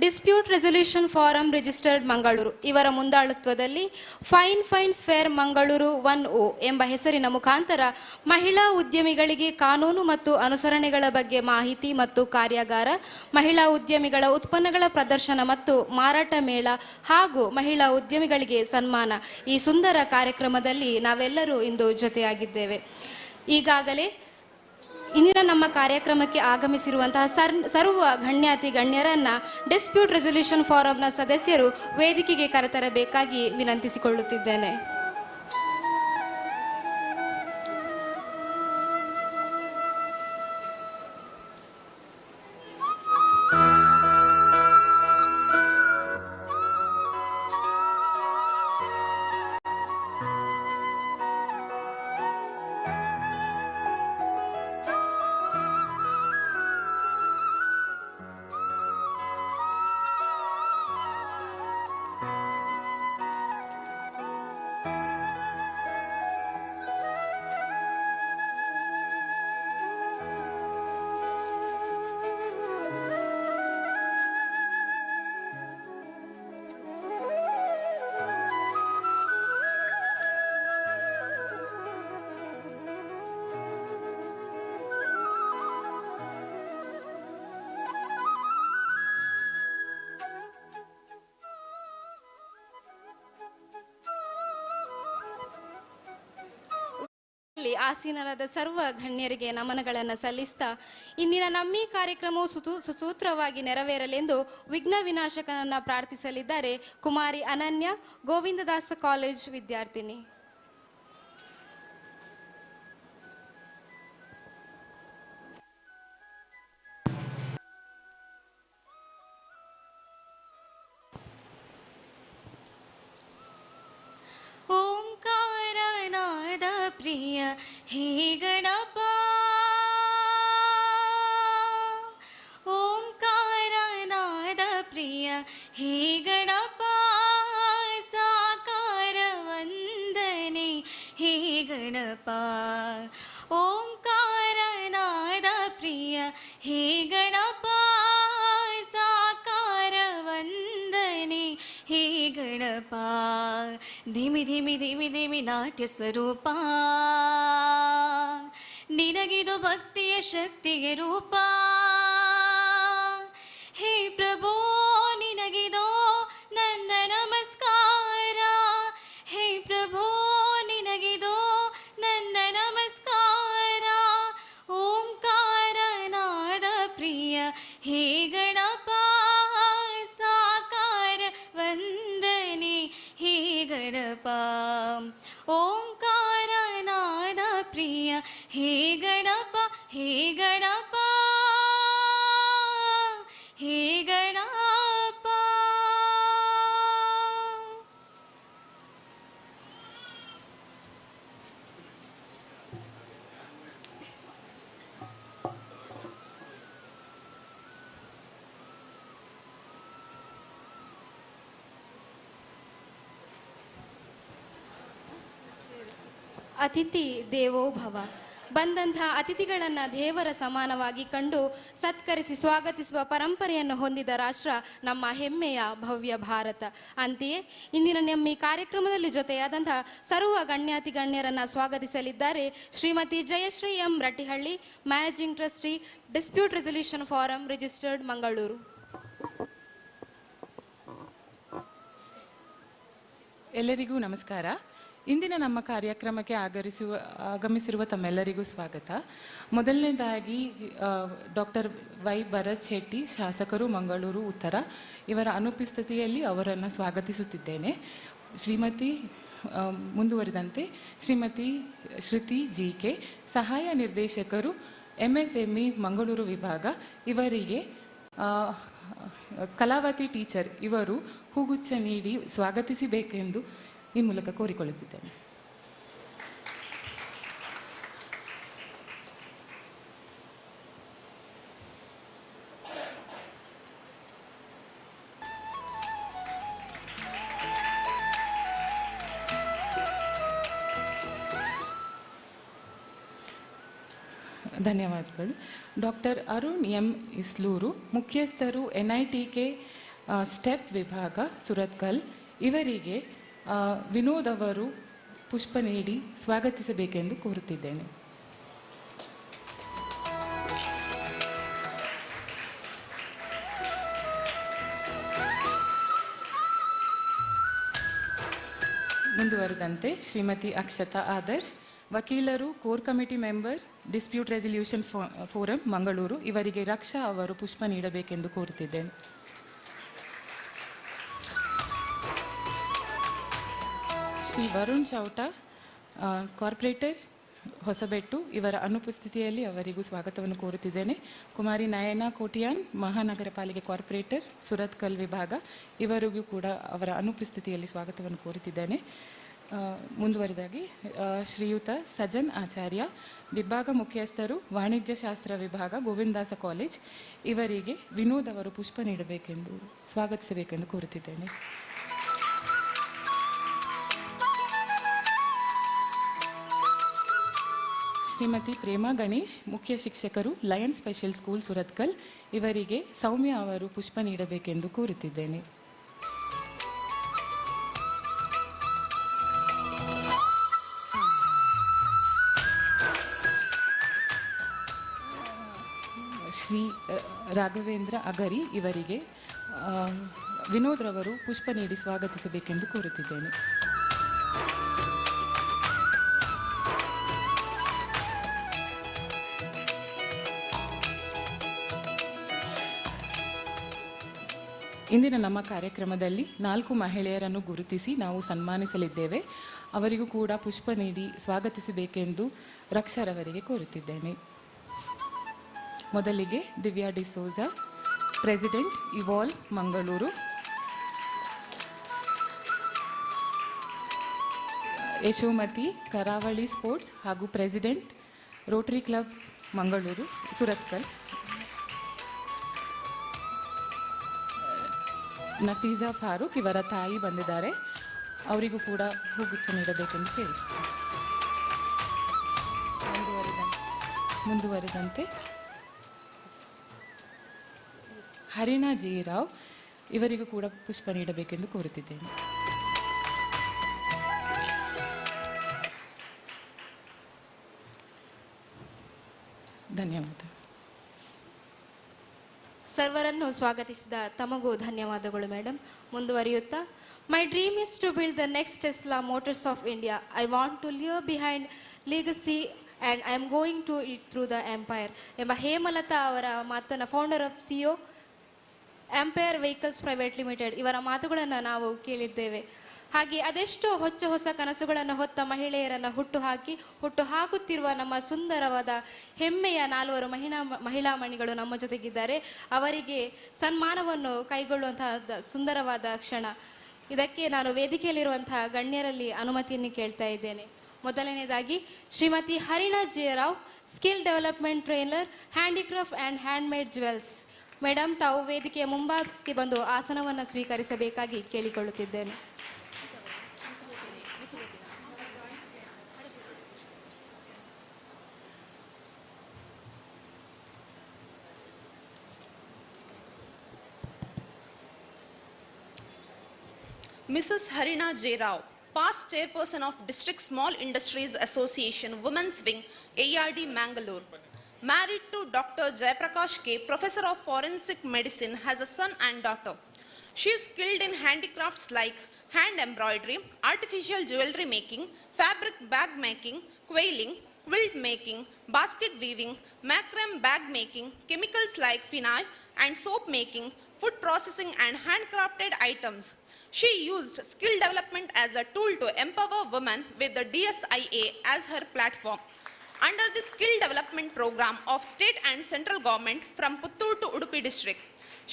Dispute resolution forum registered Mangaluru ಇವರ ಮುಂದಾಳತ್ವದಲ್ಲಿ ಫೈನ್ಸ್ fair Mangaluru 1O ಎಂಬ ಹೆಸರಿನ ಮುಖಾಂತರ ಮಹಿಳಾ ಉದ್ಯಮಿಗಳಿಗೆ ಕಾನೂನು ಮತ್ತು ಅನುಸರಣೆಗಳ ಬಗ್ಗೆ ಮಾಹಿತಿ ಮತ್ತು ಕಾರ್ಯಾಗಾರ, ಮಹಿಳಾ ಉದ್ಯಮಿಗಳ ಉತ್ಪನ್ನಗಳ ಪ್ರದರ್ಶನ ಮತ್ತು ಮಾರಾಟ ಮೇಳ ಹಾಗೂ ಮಹಿಳಾ ಉದ್ಯಮಿಗಳಿಗೆ ಸನ್ಮಾನ ಈ ಸುಂದರ ಕಾರ್ಯಕ್ರಮದಲ್ಲಿ ನಾವೆಲ್ಲರೂ ಇಂದು ಜೊತೆಯಾಗಿದ್ದೇವೆ. ಈಗಾಗಲೇ ಇಂದಿನ ನಮ್ಮ ಕಾರ್ಯಕ್ರಮಕ್ಕೆ ಆಗಮಿಸಿರುವಂತಹ ಸರ್ವ ಗಣ್ಯಾತಿ ಗಣ್ಯರನ್ನ ಡಿಸ್ಪ್ಯೂಟ್ ರೆಸೊಲ್ಯೂಷನ್ ಫಾರಂನ ಸದಸ್ಯರು ವೇದಿಕೆಗೆ ಕರೆತರಬೇಕಾಗಿ ವಿನಂತಿಸಿಕೊಳ್ಳುತ್ತಿದ್ದೇನೆ. ಆಸೀನರಾದ ಸರ್ವ ಗಣ್ಯರಿಗೆ ನಮನಗಳನ್ನು ಸಲ್ಲಿಸ್ತಾ ಇಂದಿನ ನಮ್ಮಿ ಕಾರ್ಯಕ್ರಮವು ಸುಸೂತ್ರವಾಗಿ ನೆರವೇರಲೆಂದು ವಿಘ್ನ ವಿನಾಶಕನನ್ನ ಪ್ರಾರ್ಥಿಸಲಿದ್ದಾರೆ ಕುಮಾರಿ ಅನನ್ಯ, ಗೋವಿಂದದಾಸ ಕಾಲೇಜ್ ವಿದ್ಯಾರ್ಥಿನಿ. ಪ್ರಿಯ ಹೇ ಗಣಪ, ಓಂಕಾರನಾದ ಪ್ರಿಯ ಹೇ ಗಣಪ, ಸಾಕಾರ ವಂದನೆ ಹೇ ಗಣಪ. ಓಂಕಾರನಾದ ಪ್ರಿಯ ಹೇ ಗಣಪ, ಸಾಕಾರ ವಂದನೆ ಹೇ ಗಣಪ. ಧಿಮಿ ಧಿಮಿ ಧಿಮಿ ಧಿಮಿ ನಾಟ್ಯ ಸ್ವರೂಪ, ನಿನಗಿದು ಭಕ್ತಿಯ ಶಕ್ತಿಗೆ ರೂಪ. ಹೇ ಪ್ರಭೋ ನಿನಗಿದೋ ನನ್ನ ನಮಸ್ಕಾರ, ಹೇ ಪ್ರಭೋ ನಿನಗಿದೋ ನನ್ನ ನಮಸ್ಕಾರ. ಓಂಕಾರನಾದ ಪ್ರಿಯ ಹೇ ಗಣಪ, ಸಾಕಾರ ವಂದನೆ ಹೇ ಗಣಪ. ಓಂಕಾರನಾದ ಪ್ರಿಯ ಹೇ ಗಣಪ, ಹೇ ಗಣಪ, ಹೇ ಗಣಪ. ಅತಿಥಿ ದೇವೋ ಭವ. ಬಂದಂತಹ ಅತಿಥಿಗಳನ್ನು ದೇವರ ಸಮಾನವಾಗಿ ಕಂಡು ಸತ್ಕರಿಸಿ ಸ್ವಾಗತಿಸುವ ಪರಂಪರೆಯನ್ನು ಹೊಂದಿದ ರಾಷ್ಟ್ರ ನಮ್ಮ ಹೆಮ್ಮೆಯ ಭವ್ಯ ಭಾರತ. ಅಂತೆಯೇ ಇಂದಿನ ನಮ್ಮ ಈ ಕಾರ್ಯಕ್ರಮದಲ್ಲಿ ಜೊತೆಯಾದಂತಹ ಸರ್ವ ಗಣ್ಯಾತಿ ಗಣ್ಯರನ್ನು ಸ್ವಾಗತಿಸಲಿದ್ದಾರೆ Shrimati Jayashree M Rattihalli, managing trustee, dispute resolution forum registered Mangaluru. ಎಲ್ಲರಿಗೂ ನಮಸ್ಕಾರ. ಇಂದಿನ ನಮ್ಮ ಕಾರ್ಯಕ್ರಮಕ್ಕೆ ಆಗಮಿಸಿರುವ ತಮ್ಮೆಲ್ಲರಿಗೂ ಸ್ವಾಗತ. ಮೊದಲನೇದಾಗಿ ಡಾಕ್ಟರ್ ವೈ ಭರತ್ ಶೆಟ್ಟಿ, ಶಾಸಕರು, ಮಂಗಳೂರು ಉತ್ತರ, ಇವರ ಅನುಪಸ್ಥಿತಿಯಲ್ಲಿ ಅವರನ್ನು ಸ್ವಾಗತಿಸುತ್ತಿದ್ದೇನೆ. ಮುಂದುವರಿದಂತೆ ಶ್ರೀಮತಿ ಶ್ರುತಿ ಜಿ.ಕೆ., ಸಹಾಯ ನಿರ್ದೇಶಕರು, MSME ಮಂಗಳೂರು ವಿಭಾಗ, ಇವರಿಗೆ ಕಲಾವತಿ ಟೀಚರ್ ಇವರು ಹೂಗುಚ್ಛ ನೀಡಿ ಸ್ವಾಗತಿಸಬೇಕೆಂದು ಈ ಮೂಲಕ ಕೋರಿಕೊಳ್ಳುತ್ತಿದ್ದೇನೆ. ಧನ್ಯವಾದಗಳು. ಡಾಕ್ಟರ್ ಅರುಣ್ ಎಂ ಇಸ್ಲೂರು, ಮುಖ್ಯಸ್ಥರು NITK ಸ್ಟೆಪ್ ವಿಭಾಗ ಸುರತ್ಕಲ್, ಇವರಿಗೆ ವಿನೋದ್ ಅವರು ಪುಷ್ಪ ನೀಡಿ ಸ್ವಾಗತಿಸಬೇಕೆಂದು ಕೋರುತ್ತಿದ್ದೇನೆ. ಮುಂದುವರೆದಂತೆ ಶ್ರೀಮತಿ ಅಕ್ಷತಾ ಆದರ್ಶ್, ವಕೀಲರು, core committee member, dispute resolution forum Mangaluru, ಇವರಿಗೆ ರಕ್ಷಾ ಅವರು ಪುಷ್ಪ ನೀಡಬೇಕೆಂದು ಕೋರುತ್ತಿದ್ದೇನೆ. ಶ್ರೀ ವರುಣ್ ಚೌಟ, ಕಾರ್ಪೊರೇಟರ್ ಹೊಸಬೆಟ್ಟು, ಇವರ ಅನುಪಸ್ಥಿತಿಯಲ್ಲಿ ಅವರಿಗೂ ಸ್ವಾಗತವನ್ನು ಕೋರುತ್ತಿದ್ದೇನೆ. ಕುಮಾರಿ ನಯನಾ ಕೋಟಿಯಾನ್, ಮಹಾನಗರ ಪಾಲಿಕೆ ಕಾರ್ಪೊರೇಟರ್ ಸುರತ್ಕಲ್ ವಿಭಾಗ, ಇವರಿಗೂ ಕೂಡ ಅವರ ಅನುಪಸ್ಥಿತಿಯಲ್ಲಿ ಸ್ವಾಗತವನ್ನು ಕೋರುತ್ತಿದ್ದೇನೆ. ಮುಂದುವರೆದಾಗಿ ಶ್ರೀಯುತ ಸಜನ್ ಆಚಾರ್ಯ, ವಿಭಾಗ ಮುಖ್ಯಸ್ಥರು, ವಾಣಿಜ್ಯ ಶಾಸ್ತ್ರ ವಿಭಾಗ, ಗೋವಿಂದಾಸ ಕಾಲೇಜ್, ಇವರಿಗೆ ವಿನೋದ್ ಅವರು ಪುಷ್ಪ ನೀಡಬೇಕೆಂದು ಸ್ವಾಗತಿಸಬೇಕೆಂದು ಕೋರುತ್ತಿದ್ದೇನೆ. ಶ್ರೀಮತಿ ಪ್ರೇಮಾ ಗಣೇಶ್, ಮುಖ್ಯ ಶಿಕ್ಷಕರು, ಲಯನ್ ಸ್ಪೆಷಲ್ ಸ್ಕೂಲ್ ಸುರತ್ಕಲ್, ಇವರಿಗೆ ಸೌಮ್ಯ ಅವರು ಪುಷ್ಪ ನೀಡಬೇಕೆಂದು ಕೋರುತ್ತಿದ್ದೇನೆ. ಶ್ರೀ ರಾಘವೇಂದ್ರ ಅಗರಿ, ಇವರಿಗೆ ವಿನೋದ್ ರವರು ಪುಷ್ಪ ನೀಡಿ ಸ್ವಾಗತಿಸಬೇಕೆಂದು ಕೋರುತ್ತಿದ್ದೇನೆ. ಇಂದಿನ ನಮ್ಮ ಕಾರ್ಯಕ್ರಮದಲ್ಲಿ 4 ಮಹಿಳೆಯರನ್ನು ಗುರುತಿಸಿ ನಾವು ಸನ್ಮಾನಿಸಲಿದ್ದೇವೆ. ಅವರಿಗೂ ಕೂಡ ಪುಷ್ಪ ನೀಡಿ ಸ್ವಾಗತಿಸಬೇಕೆಂದು ರಕ್ಷರವರಿಗೆ ಕೋರುತ್ತಿದ್ದೇನೆ. ಮೊದಲಿಗೆ Divya D'Souza, president evolve Mangaluru. Yashomati, Karavali sports ಹಾಗೂ president Rotary club Mangaluru Surathkal. Nafeeza Farooq, ಇವರ ತಾಯಿ ಬಂದಿದ್ದಾರೆ, ಅವರಿಗೂ ಕೂಡ ಹೂಗುಚ್ಛ ನೀಡಬೇಕೆಂದು ಕೇಳಿ. ಮುಂದುವರೆದಂತೆ ಹರಿಣಾ ಜಿ ರಾವ್, ಇವರಿಗೂ ಕೂಡ ಪುಷ್ಪ ನೀಡಬೇಕೆಂದು ಕೋರುತ್ತಿದ್ದೇನೆ. ಧನ್ಯವಾದ. ಸರ್ವರನ್ನು ಸ್ವಾಗತಿಸಿದ ತಮಗೂ ಧನ್ಯವಾದಗಳು ಮೇಡಮ್. ಮುಂದುವರಿಯುತ್ತಾ, my dream is to build the next Tesla Motors of India. I want to leave behind legacy and I am going to it through the empire ಎಂಬ ಹೇಮಲತಾ ಅವರ ಮಾತನ್ನು, founder of CEO Empire Vehicles Private Limited, ಇವರ ಮಾತುಗಳನ್ನು ನಾವು ಕೇಳಿದ್ದೇವೆ. ಹಾಗೆ ಅದೆಷ್ಟೋ ಹೊಸ ಕನಸುಗಳನ್ನು ಹೊತ್ತ ಮಹಿಳೆಯರನ್ನು ಹುಟ್ಟು ಹಾಕುತ್ತಿರುವ ನಮ್ಮ ಸುಂದರವಾದ ಹೆಮ್ಮೆಯ 4 ಮಹಿಳಾ ಮಣಿಗಳು ನಮ್ಮ ಜೊತೆಗಿದ್ದಾರೆ. ಅವರಿಗೆ ಸನ್ಮಾನವನ್ನು ಕೈಗೊಳ್ಳುವಂತಹ ಸುಂದರವಾದ ಕ್ಷಣ. ಇದಕ್ಕೆ ನಾನು ವೇದಿಕೆಯಲ್ಲಿರುವಂತಹ ಗಣ್ಯರಲ್ಲಿ ಅನುಮತಿಯನ್ನು ಕೇಳ್ತಾ ಇದ್ದೇನೆ. ಮೊದಲನೇದಾಗಿ Shrimati Harina G Rao, skill development trainer, handicraft and handmade jewels. Madam, ತಾವು ವೇದಿಕೆಯ ಮುಂಭಾಗಕ್ಕೆ ಬಂದು ಆಸನವನ್ನು ಸ್ವೀಕರಿಸಬೇಕಾಗಿ ಕೇಳಿಕೊಳ್ಳುತ್ತಿದ್ದೇನೆ. Mrs. Harina J. Rao, past chairperson of District Small Industries Association Women's Wing, ARD Mangalore. Married to Dr. Jayaprakash K, Professor of Forensic Medicine, has a son and daughter. She is skilled in handicrafts like hand embroidery, artificial jewelry making, fabric bag making, quailing, quilt making, basket weaving, macrame bag making, chemicals like phenyl and soap making, food processing and handcrafted items. She used skill development as a tool to empower women with the DSIA as her platform. Under the skill development program of state and central government from Puttur to Udupi district,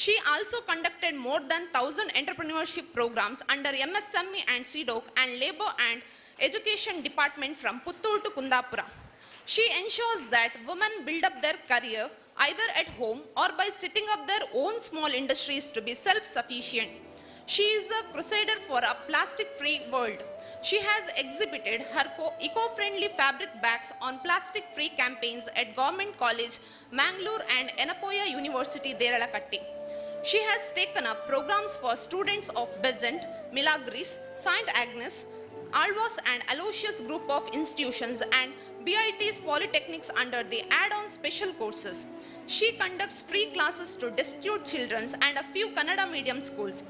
she also conducted more than 1,000 entrepreneurship programs under MSME and CDOC and Labor and Education Department from Puttur to Kundapura. She ensures that women build up their career either at home or by setting up their own small industries to be self-sufficient. She is a crusader for a plastic-free world. She has exhibited her eco-friendly fabric bags on plastic-free campaigns at Government College, Mangalore and Enapoya University, Deralakatti. She has taken up programs for students of Besant, Milagris, Saint Agnes, Alvas and Aloysius group of institutions and BIT's polytechnics under the add-on special courses. She conducts free classes to destitute children and a few Kannada medium schools.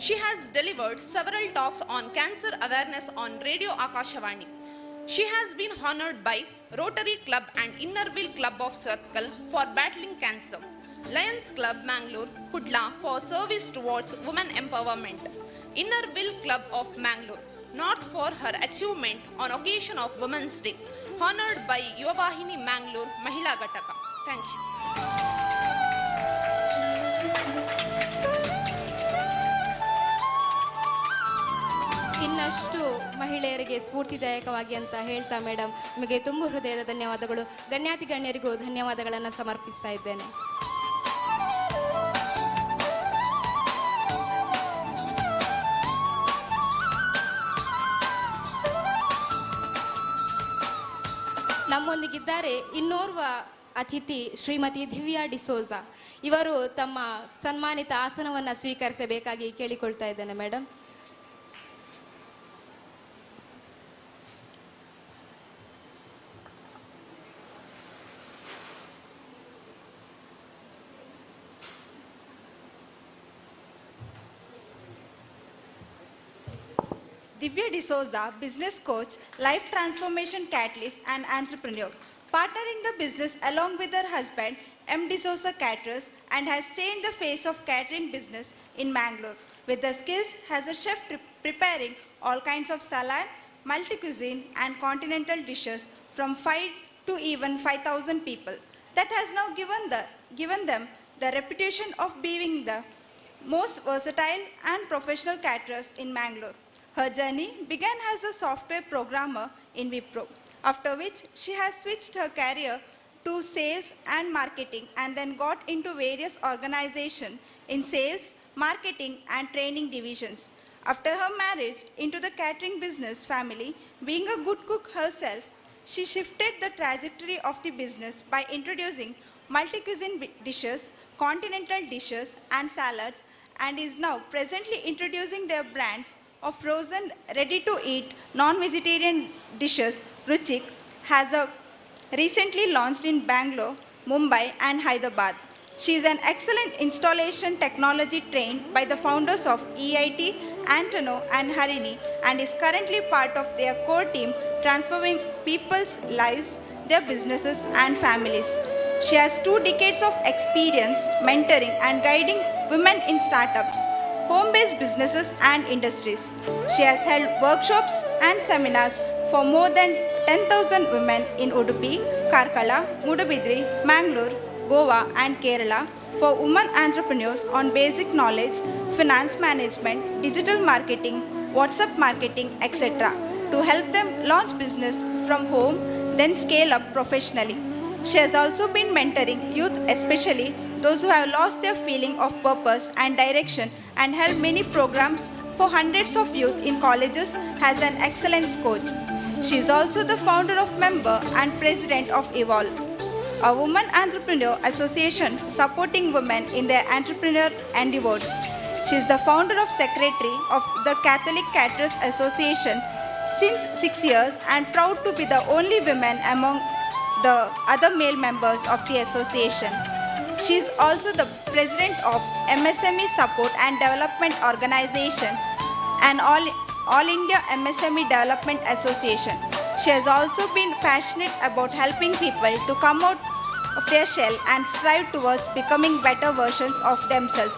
She has delivered several talks on cancer awareness on Radio Akashavani. She has been honored by Rotary Club and Innerville Club of Circle for battling cancer, Lions Club Mangalore, Kudla for service towards women empowerment, Innerville Club of Mangalore, not for her achievement on occasion of Women's Day, honored by Yuvavahini Mangalore Mahila Gataka. Thank you. ಇನ್ನಷ್ಟು ಮಹಿಳೆಯರಿಗೆ ಸ್ಫೂರ್ತಿದಾಯಕವಾಗಿ ಅಂತ ಹೇಳ್ತಾ madam ನಿಮಗೆ ತುಂಬ ಹೃದಯದ ಧನ್ಯವಾದಗಳು. ಗಣ್ಯಾತಿ ಗಣ್ಯರಿಗೂ ಧನ್ಯವಾದಗಳನ್ನು ಸಮರ್ಪಿಸ್ತಾ ಇದ್ದೇನೆ. ನಮ್ಮೊಂದಿಗಿದ್ದಾರೆ ಇನ್ನೋರ್ವ ಅತಿಥಿ ಶ್ರೀಮತಿ ದಿವ್ಯಾ ಡಿಸೋಜಾ. ಇವರು ತಮ್ಮ ಸನ್ಮಾನಿತ ಆಸನವನ್ನು ಸ್ವೀಕರಿಸಬೇಕಾಗಿ ಕೇಳಿಕೊಳ್ತಾ ಇದ್ದೇನೆ madam. Divya D'Souza, business coach, life transformation catalyst and entrepreneur, partnering the business along with her husband, M. D'Souza Caterers, and has changed the face of catering business in Mangalore with the skills as a chef preparing all kinds of salad, multi-cuisine and continental dishes from 5 to even 5,000 people. That has now given them the reputation of being the most versatile and professional caterers in Mangalore. Her journey began as a software programmer in Wipro, after which she has switched her career to sales and marketing and then got into various organizations in sales, marketing and training divisions. After her marriage into the catering business family, being a good cook herself, she shifted the trajectory of the business by introducing multi-cuisine dishes, continental dishes and salads, and is now presently introducing their brands of frozen, ready-to-eat, non-vegetarian dishes. Ruchik has recently launched in Bangalore, Mumbai and Hyderabad. She is an excellent installation technology trained by the founders of EIT, Antono and Harini, and is currently part of their core team transforming people's lives, their businesses and families. She has 2 decades of experience mentoring and guiding women in startups, home-based businesses and industries. She has held workshops and seminars for more than 10,000 women in Udupi, Karkala, Mudabidri, Mangalore, Goa and Kerala for women entrepreneurs on basic knowledge, finance management, digital marketing, WhatsApp marketing, etc. to help them launch business from home, then scale up professionally. She has also been mentoring youth, especially those who have lost their feeling of purpose and direction, and held many programs for hundreds of youth in colleges as an excellence coach. She is also the founder of member and president of Evolve, a women entrepreneur association supporting women in their entrepreneur endeavors. She is the founder of secretary of the Catholic Caterers Association since 6 years and proud to be the only woman among the other male members of the association. She is also the president of MSME Support and Development Organization and All India MSME Development Association. She has also been passionate about helping people to come out of their shell and strive towards becoming better versions of themselves.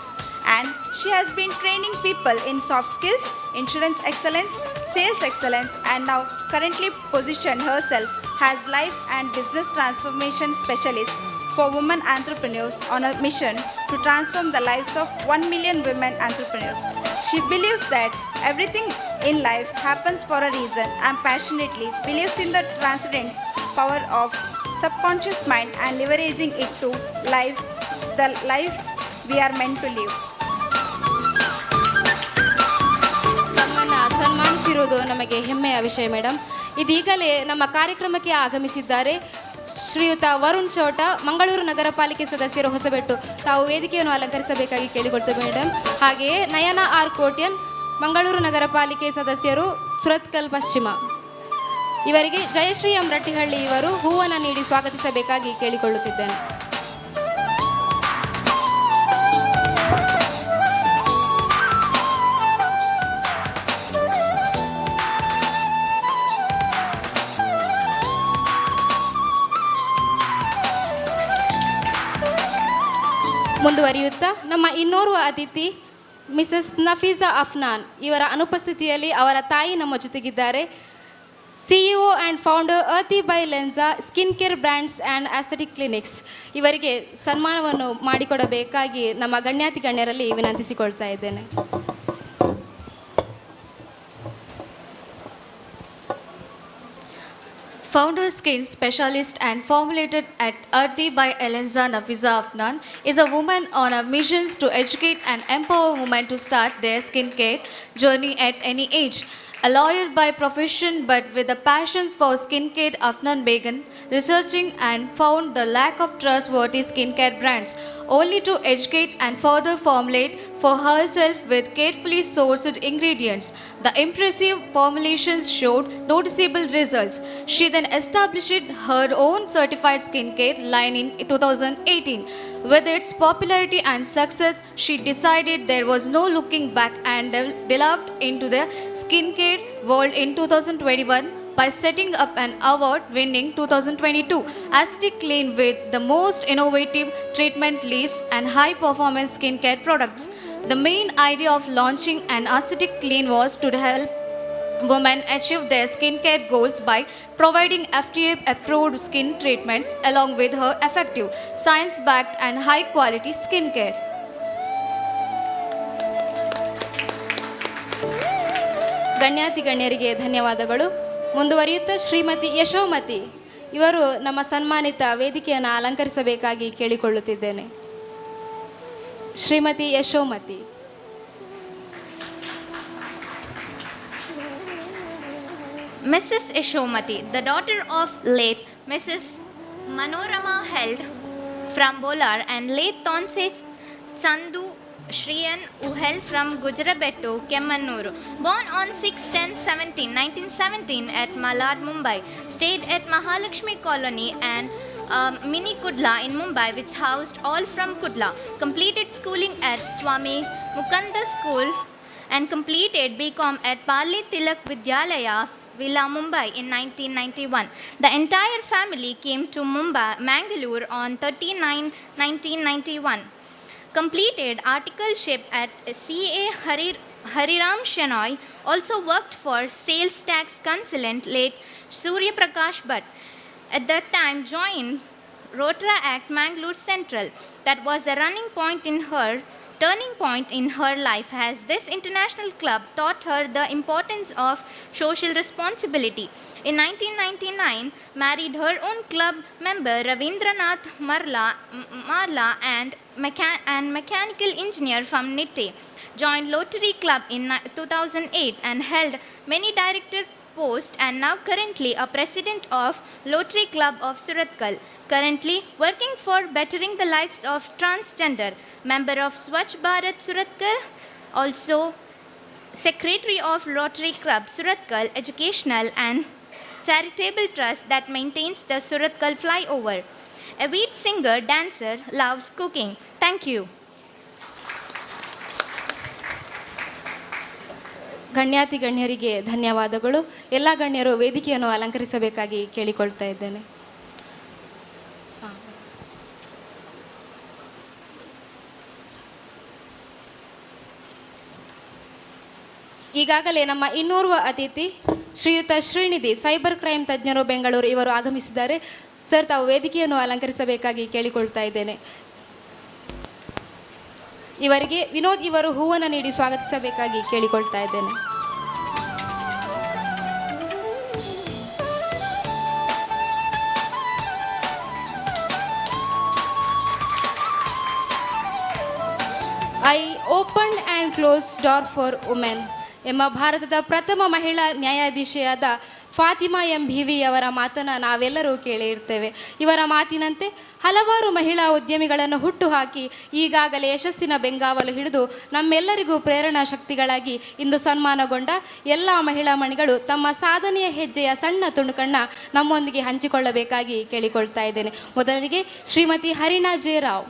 And she has been training people in soft skills, insurance excellence, sales excellence, and now currently positioned herself as life and business transformation specialist for women entrepreneurs on a mission to transform the lives of 1 million women entrepreneurs. She believes that everything in life happens for a reason and passionately believes in the transcendent power of subconscious mind and leveraging it to live the life we are meant to live. ನಮ್ಮನ್ನು ಸನ್ಮಾನಿಸಿರುವುದು ನಮಗೆ ನಮಗೆ ಹೆಮ್ಮೆಯ ವಿಷಯ madam. ಇದೀಗಲೇ ನಮ್ಮ ಕಾರ್ಯಕ್ರಮಕ್ಕೆ ಆಗಮಿಸಿದ್ದಾರೆ ಶ್ರೀಯುತ ವರುಣ್ ಚೋಟ, ಮಂಗಳೂರು ನಗರ ಪಾಲಿಕೆ ಸದಸ್ಯರು ಹೊಸಬೆಟ್ಟು. ತಾವು ವೇದಿಕೆಯನ್ನು ಅಲಂಕರಿಸಬೇಕಾಗಿ ಕೇಳಿಕೊಳ್ತೇವೆ ಮೇಡಮ್. ಹಾಗೆಯೇ ನಯನ ಆರ್ ಕೋಟ್ಯನ್, ಮಂಗಳೂರು ನಗರ ಪಾಲಿಕೆ ಸದಸ್ಯರು, ಸುರತ್ಕಲ್ ಪಶ್ಚಿಮ. ಇವರಿಗೆ ಜಯಶ್ರೀ ಎಂ ರಟ್ಟಿಹಳ್ಳಿ ಇವರು ಹೂವನ್ನು ನೀಡಿ ಸ್ವಾಗತಿಸಬೇಕಾಗಿ ಕೇಳಿಕೊಳ್ಳುತ್ತಿದ್ದೇನೆ. ಮುಂದುವರಿಯುತ್ತಾ ನಮ್ಮ ಇನ್ನೋರ್ವ ಅತಿಥಿ ಮಿಸಸ್ ನಫೀಸಾ ಅಫ್ನಾನ್ ಇವರ ಅನುಪಸ್ಥಿತಿಯಲ್ಲಿ ಅವರ ತಾಯಿ ನಮ್ಮ ಜೊತೆಗಿದ್ದಾರೆ. CEO and founder Arti by Lensa skin care brands and aesthetic clinics. ಇವರಿಗೆ ಸನ್ಮಾನವನ್ನು ಮಾಡಿಕೊಡಬೇಕಾಗಿ ನಮ್ಮ ಗಣ್ಯಾತಿ ಗಣ್ಯರಲ್ಲಿ ವಿನಂತಿಸಿಕೊಳ್ತಾ ಇದ್ದೇನೆ. Founder Skin Specialist and formulated at Arti by Elenza Nafisa Afnan is a woman on a mission to educate and empower women to start their skincare journey at any age. A lawyer by profession but with a passion for skincare, Afnan began researching and found the lack of trustworthy skincare brands, only to educate and further formulate for herself with carefully sourced ingredients. The impressive formulations showed noticeable results. She then established her own certified skincare line in 2018. With its popularity and success, she decided there was no looking back and delved into the skincare world in 2021 by setting up an award-winning 2022 Aesthetic Clean with the most innovative treatment list and high-performance skincare products. The main idea of launching an Aesthetic Clean was to help women achieve their skincare goals by providing FDA-approved skin treatments along with her effective, science-backed and high-quality skincare. ಗಣ್ಯಾತಿ ಗಣ್ಯರಿಗೆ ಧನ್ಯವಾದಗಳು. ಮುಂದುವರಿಯುತ್ತಾ ಶ್ರೀಮತಿ ಯಶೋಮತಿ ಇವರು ನಮ್ಮ ಸನ್ಮಾನಿತ ವೇದಿಕೆಯನ್ನು ಅಲಂಕರಿಸಬೇಕಾಗಿ ಕೇಳಿಕೊಳ್ಳುತ್ತಿದ್ದೇನೆ. Shrimati Yashomati. Mrs. Yashomati, the daughter of late Mrs. Manorama held from Bolar and late Tonse Chandu Shriyan who hailed from Gujarabettu, Kemmannuru. Born on 6/10/1917 at Malad, Mumbai. Stayed at Mahalakshmi Colony and Mini Kudla in Mumbai, which housed all from Kudla. Completed schooling at Swami Mukanda School and completed BCom at Pali Tilak Vidyalaya, Villa, Mumbai in 1991. The entire family came to Mumbai, Mangalore on 13/9/1991. Completed articleship at CA Hariram Shenoy. Also worked for sales tax consultant late Surya Prakash Bhatt. At that time joined Rotara Act Mangalore Central. That was a turning point in her life, as this international club taught her the importance of social responsibility. In 1999, married her own club member Ravindranath Marla and mechanical engineer from Nitte. Joined Lottery Club in 2008 and held many director posts and now currently a president of Lottery Club of Suratkal. Currently working for bettering the lives of transgender. Member of Swachh Bharat Suratkal. Also secretary of Rotary Club Suratkal Educational and Charitable Trust that maintains the Suratkal flyover. Avid singer, dancer, loves cooking. Thank you. ಗಣ್ಯಾತಿ ಗಣ್ಯರಿಗೆ ಧನ್ಯವಾದಗಳು. ಎಲ್ಲ ಗಣ್ಯರು ವೇದಿಕೆಯನ್ನು ಅಲಂಕರಿಸಬೇಕಾಗಿ ಕೇಳಿಕೊಳ್ತಾ ಇದ್ದೇನೆ. ಈಗಾಗಲೇ ನಮ್ಮ ಇನ್ನೋರ್ವ ಅತಿಥಿ ಶ್ರೀಯುತ ಶ್ರೀನಿಧಿ ಸೈಬರ್ ಕ್ರೈಮ್ ತಜ್ಞರು ಬೆಂಗಳೂರು ಇವರು ಆಗಮಿಸಿದ್ದಾರೆ. ಸರ್, ತಾವು ವೇದಿಕೆಯನ್ನು ಅಲಂಕರಿಸಬೇಕಾಗಿ ಕೇಳಿಕೊಳ್ತಾ ಇದ್ದೇನೆ. ಇವರಿಗೆ ವಿನೋದ್ ಇವರು ಹೂವನ್ನು ನೀಡಿ ಸ್ವಾಗತಿಸಬೇಕಾಗಿ ಕೇಳಿಕೊಳ್ತಾ ಇದ್ದೇನೆ. I opened and closed door for women ಎಂಬ ಭಾರತದ ಪ್ರಥಮ ಮಹಿಳಾ ನ್ಯಾಯಾಧೀಶೆಯಾದ ಫಾತಿಮಾ ಎಂ ಬಿವಿ ಅವರ ಮಾತನ್ನು ನಾವೆಲ್ಲರೂ ಕೇಳಿರ್ತೇವೆ. ಇವರ ಮಾತಿನಂತೆ ಹಲವಾರು ಮಹಿಳಾ ಉದ್ಯಮಿಗಳನ್ನು ಹುಟ್ಟುಹಾಕಿ ಈಗಾಗಲೇ ಯಶಸ್ಸಿನ ಬೆಂಗಾವಲು ಹಿಡಿದು ನಮ್ಮೆಲ್ಲರಿಗೂ ಪ್ರೇರಣಾ ಶಕ್ತಿಗಳಾಗಿ ಇಂದು ಸನ್ಮಾನಗೊಂಡ ಎಲ್ಲ ಮಹಿಳಾ ಮಣಿಗಳು ತಮ್ಮ ಸಾಧನೆಯ ಹೆಜ್ಜೆಯ ಸಣ್ಣ ತುಣುಕನ್ನು ನಮ್ಮೊಂದಿಗೆ ಹಂಚಿಕೊಳ್ಳಬೇಕಾಗಿ ಕೇಳಿಕೊಳ್ತಾ ಇದ್ದೇನೆ. ಮೊದಲಿಗೆ ಶ್ರೀಮತಿ ಹರಿಣಾ ಜೆ ರಾವ್.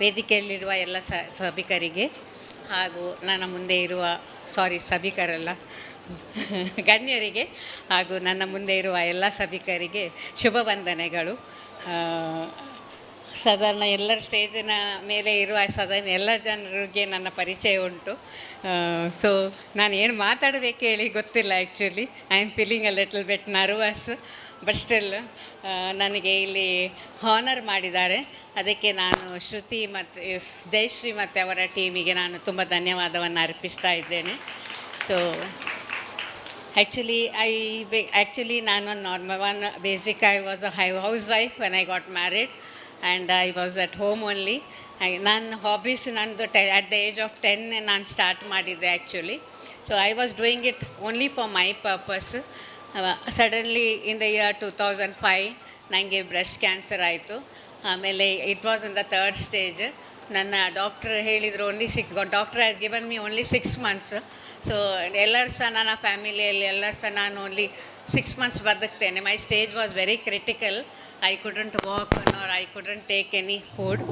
ವೇದಿಕೆಯಲ್ಲಿರುವ ಎಲ್ಲ ಸಭಿಕರಿಗೆ ಹಾಗೂ ನನ್ನ ಮುಂದೆ ಇರುವ ಸಭಿಕರಲ್ಲ ಗಣ್ಯರಿಗೆ ಹಾಗೂ ನನ್ನ ಮುಂದೆ ಇರುವ ಎಲ್ಲ ಸಭಿಕರಿಗೆ ಶುಭ ವಂದನೆಗಳು. ಸಾಧಾರಣ ಎಲ್ಲರ ಸ್ಟೇಜಿನ ಮೇಲೆ ಇರುವ ಸಾಧಾರಣ ಎಲ್ಲ ಜನರಿಗೆ ನನ್ನ ಪರಿಚಯ ಉಂಟು. ಸೊ ನಾನು ಏನು ಮಾತಾಡಬೇಕು ಹೇಳಿ ಗೊತ್ತಿಲ್ಲ. Actually I am feeling a little bit nervous, but still ನನಗೆ ಇಲ್ಲಿ ಹಾನರ್ ಮಾಡಿದ್ದಾರೆ. ಅದಕ್ಕೆ ನಾನು ಶ್ರುತಿ ಮತ್ತು ಜಯಶ್ರೀ ಮತ್ತು ಅವರ ಟೀಮಿಗೆ ನಾನು ತುಂಬ ಧನ್ಯವಾದವನ್ನು ಅರ್ಪಿಸ್ತಾ ಇದ್ದೇನೆ. ಸೊ ಆ್ಯಕ್ಚುಲಿ ನಾನು ಒಂದು normal basic I was a house wife when I got married and I was at home only. ನನ್ನ ಹಾಬೀಸ್ ನಂದು ಅಟ್ ದ ಏಜ್ ಆಫ್ 10 ನಾನು ಸ್ಟಾರ್ಟ್ ಮಾಡಿದ್ದೆ actually. So I was doing it only for my purpose. Suddenly in the year 2005 ನನಗೆ breast cancer ಆಯಿತು. ಆಮೇಲೆ it was in the 3rd stage. ನನ್ನ doctor ಹೇಳಿದರು doctor has given me only 6 months. So ಎಲ್ಲರೂ ಸಹ ನನ್ನ ಫ್ಯಾಮಿಲಿಯಲ್ಲಿ ಎಲ್ಲರೂ ಸಹ ನಾನು ಓನ್ಲಿ 6 months ಬದುಕ್ತೇನೆ. My stage was very critical. I couldn't walk or I couldn't take any food.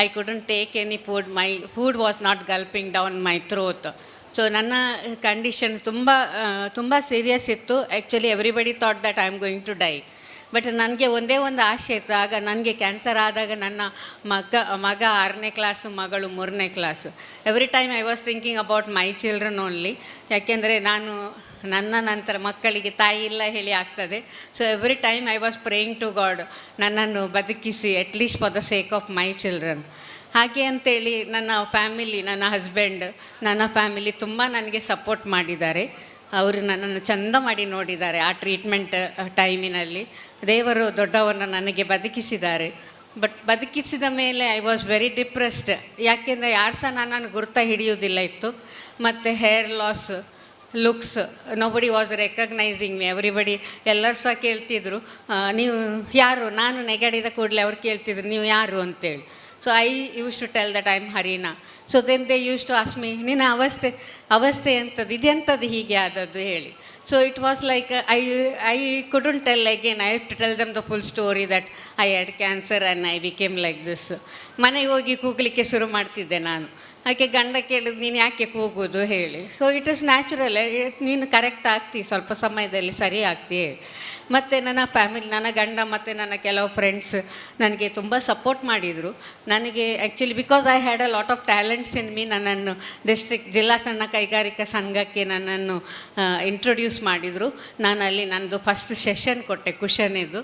I couldn't take any food. My food was not gulping down my throat. So ನನ್ನ condition ತುಂಬ serious ಇತ್ತು. Actually everybody thought that I am going to die. But ನನಗೆ ಒಂದೇ ಒಂದು ಆಸೆ ಇತ್ತು. ಆಗ ನನಗೆ ಕ್ಯಾನ್ಸರ್ ಆದಾಗ ನನ್ನ ಮಗ 6ನೇ ಕ್ಲಾಸು, ಮಗಳು 3ನೇ class. Every time I was thinking about my children only. ಯಾಕೆಂದರೆ ನನ್ನ ನಂತರ ಮಕ್ಕಳಿಗೆ ತಾಯಿ ಇಲ್ಲ ಹೇಳಿ ಆಗ್ತದೆ. So every time I was praying to God, ನನ್ನನ್ನು ಬದುಕಿಸಿ at least for the sake of my children. ಹಾಗೆ ಅಂತೇಳಿ ನನ್ನ ಫ್ಯಾಮಿಲಿ, ನನ್ನ ಹಸ್ಬೆಂಡ್, ನನ್ನ ಫ್ಯಾಮಿಲಿ ತುಂಬ ನನಗೆ ಸಪೋರ್ಟ್ ಮಾಡಿದ್ದಾರೆ. ಅವರು ನನ್ನನ್ನು ಚೆಂದ ಮಾಡಿ ನೋಡಿದ್ದಾರೆ ಆ ಟ್ರೀಟ್ಮೆಂಟ್ ಟೈಮಿನಲ್ಲಿ. ದೇವರು ದೊಡ್ಡವರನ್ನು ನನಗೆ ಬದುಕಿಸಿದ್ದಾರೆ. ಬಟ್ ಬದುಕಿಸಿದ ಮೇಲೆ ಐ ವಾಸ್ ವೆರಿ ಡಿಪ್ರೆಸ್ಡ್. ಯಾಕೆಂದರೆ ಯಾರು ಸಹ ನನ್ನನ್ನು ಗುರುತ ಹಿಡಿಯೋದಿಲ್ಲ ಇತ್ತು. ಮತ್ತು hair loss, looks, nobody was recognizing me. Everybody ಎಲ್ಲರೂ ಸಹ ಕೇಳ್ತಿದ್ರು, ನೀವು ಯಾರು? ನಾನು ನೆಗಡಿದ ಕೂಡಲೇ ಅವ್ರು ಕೇಳ್ತಿದ್ರು, ನೀವು ಯಾರು ಅಂತೇಳಿ. So I use to tell that I am Harina. So then they use to ask me, ನಿನ್ನ ಅವಸ್ಥೆ ಎಂಥದ್ದು, ಇದೆಂಥದ್ದು ಹೀಗೆ ಆದದ್ದು ಹೇಳಿ. So it was like I couldn't tell again. I have to tell them the full story that I had cancer and I became like this. ಮನೆಗೆ ಹೋಗಿ ಕೂಗಲಿಕ್ಕೆ ಶುರು ಮಾಡ್ತಿದ್ದೆ ನಾನು. ಆಕೆ ಗಂಡ ಕೇಳಿದ್ರು, ನೀನು ಯಾಕೆ ಕೂಗೋದು ಹೇಳಿ. ಸೊ ಇಟ್ ಇಸ್ ನ್ಯಾಚುರಲ್, ನೀನು ಕರೆಕ್ಟ್ ಆಗ್ತಿ, ಸ್ವಲ್ಪ ಸಮಯದಲ್ಲಿ ಸರಿ ಆಗ್ತಿ. ಮತ್ತು ನನ್ನ ಫ್ಯಾಮಿಲಿ, ನನ್ನ ಗಂಡ ಮತ್ತು ನನ್ನ ಕೆಲವು ಫ್ರೆಂಡ್ಸ್ ನನಗೆ ತುಂಬ ಸಪೋರ್ಟ್ ಮಾಡಿದರು. ನನಗೆ actually because I had a lot of talents in me, ನನ್ನನ್ನು ಜಿಲ್ಲಾ ಸಣ್ಣ ಕೈಗಾರಿಕಾ ಸಂಘಕ್ಕೆ ನನ್ನನ್ನು ಇಂಟ್ರೊಡ್ಯೂಸ್ ಮಾಡಿದರು. ನಾನು ಅಲ್ಲಿ ನನ್ನದು ಫಸ್ಟ್ ಸೆಷನ್ ಕೊಟ್ಟೆ, ಕುಷನಿದ್ದು.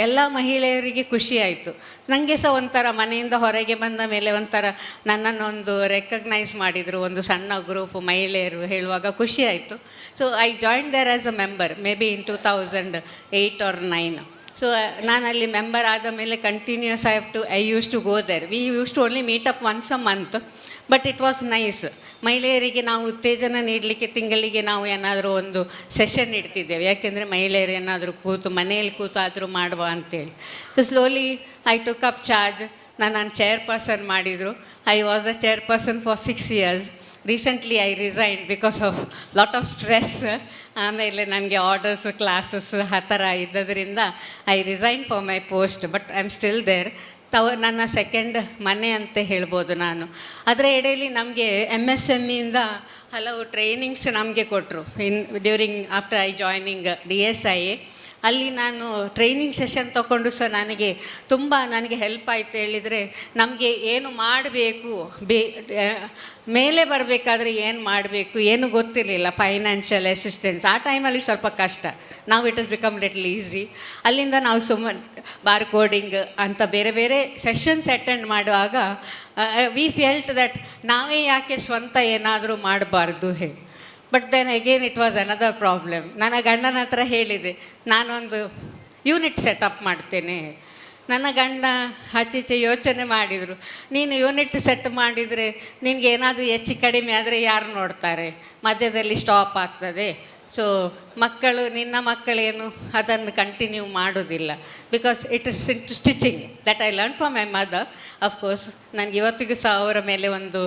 ಎಲ್ಲ ಮಹಿಳೆಯರಿಗೆ ಖುಷಿ ಆಯಿತು. ನನಗೆ ಸಹ ಒಂಥರ ಮನೆಯಿಂದ ಹೊರಗೆ ಬಂದ ಮೇಲೆ ಒಂಥರ ನನ್ನನ್ನೊಂದು ರೆಕಗ್ನೈಸ್ ಮಾಡಿದರು, ಒಂದು ಸಣ್ಣ ಗ್ರೂಪ್ ಮಹಿಳೆಯರು ಹೇಳುವಾಗ ಖುಷಿ ಆಯಿತು. So I join there as a member may be in 2008 or 2009. So ನಾನು ಅಲ್ಲಿ ಮೆಂಬರ್ ಆದ ಮೇಲೆ continuous I use to go there. We use to only meet up once a month, but it was nice. ಮಹಿಳೆಯರಿಗೆ ನಾವು ಉತ್ತೇಜನ ನೀಡಲಿಕ್ಕೆ ತಿಂಗಳಿಗೆ ನಾವು ಏನಾದರೂ ಒಂದು ಸೆಷನ್ ಇಡ್ತಿದ್ದೇವೆ. ಯಾಕೆಂದರೆ ಮಹಿಳೆಯರು ಏನಾದರೂ ಮನೆಯಲ್ಲಿ ಕೂತಾದರೂ ಮಾಡುವ ಅಂತೇಳಿ. So slowly I took up charge. ನನ್ನ ಚೇರ್ಪರ್ಸನ್ ಮಾಡಿದರು. I was the chairperson for 6 years. Recently I resign because of lot of stress. ಆಮೇಲೆ ನನಗೆ ಆರ್ಡರ್ಸ್, ಕ್ಲಾಸಸ್ ಆ ಥರ ಇದ್ದದ್ರಿಂದ I resign for my post. But I am still there. ನನ್ನ second ಮನೆ ಅಂತ ಹೇಳ್ಬೋದು ನಾನು. ಅದರ ಎಡೆಯಲ್ಲಿ ನಮಗೆ MSMEಯಿಂದ ಹಲವು ಟ್ರೈನಿಂಗ್ಸ್ ನಮಗೆ ಕೊಟ್ಟರು during after I joining DSIA. ಅಲ್ಲಿ ನಾನು ಟ್ರೈನಿಂಗ್ ಸೆಷನ್ ತೊಗೊಂಡು ಸಹ ನನಗೆ ಹೆಲ್ಪ್ ಆಯಿತು. ಹೇಳಿದರೆ ನಮಗೆ ಏನು ಮಾಡಬೇಕು, ಮೇಲೆ ಬರಬೇಕಾದ್ರೆ ಏನು ಮಾಡಬೇಕು ಏನು ಗೊತ್ತಿರಲಿಲ್ಲ. ಫೈನಾನ್ಷಿಯಲ್ ಅಸಿಸ್ಟೆನ್ಸ್ ಆ ಟೈಮಲ್ಲಿ ಸ್ವಲ್ಪ ಕಷ್ಟ. ನಾವು it is become little easy. ಅಲ್ಲಿಂದ ನಾವು ಸುಮ್ಮನೆ ಬಾರ್ ಕೋಡಿಂಗ್ ಅಂತ ಬೇರೆ ಬೇರೆ ಸೆಷನ್ಸ್ ಅಟೆಂಡ್ ಮಾಡುವಾಗ ವಿ ಫೆಲ್ಟ್ ದಟ್ ನಾವೇ ಯಾಕೆ ಸ್ವಂತ ಏನಾದರೂ ಮಾಡಬಾರ್ದು ಹೇಳಿ. But then again it was another problem. ನನ್ನ ಗಂಡನ ಹತ್ರ ಹೇಳಿದೆ, ನಾನೊಂದು ಯೂನಿಟ್ ಸೆಟಪ್ ಮಾಡ್ತೇನೆ. ನನ್ನ ಗಂಡ ಆಚೀಚೆ ಯೋಚನೆ ಮಾಡಿದರು, ನೀನು ಯೂನಿಟ್ ಸೆಟ್ ಮಾಡಿದರೆ ನಿನಗೆ ಏನಾದರೂ ಹೆಚ್ಚು ಕಡಿಮೆ ಆದರೆ ಯಾರು ನೋಡ್ತಾರೆ, ಮಧ್ಯದಲ್ಲಿ ಸ್ಟಾಪ್ ಆಗ್ತದೆ. ಸೊ ನಿನ್ನ ಮಕ್ಕಳೇನು ಅದನ್ನು ಕಂಟಿನ್ಯೂ ಮಾಡೋದಿಲ್ಲ. Because it is stitching that I learn from my mother. Of course ನನಗೆ ಇವತ್ತಿಗೂ ಸಹ ಅವರ ಮೇಲೆ ಒಂದು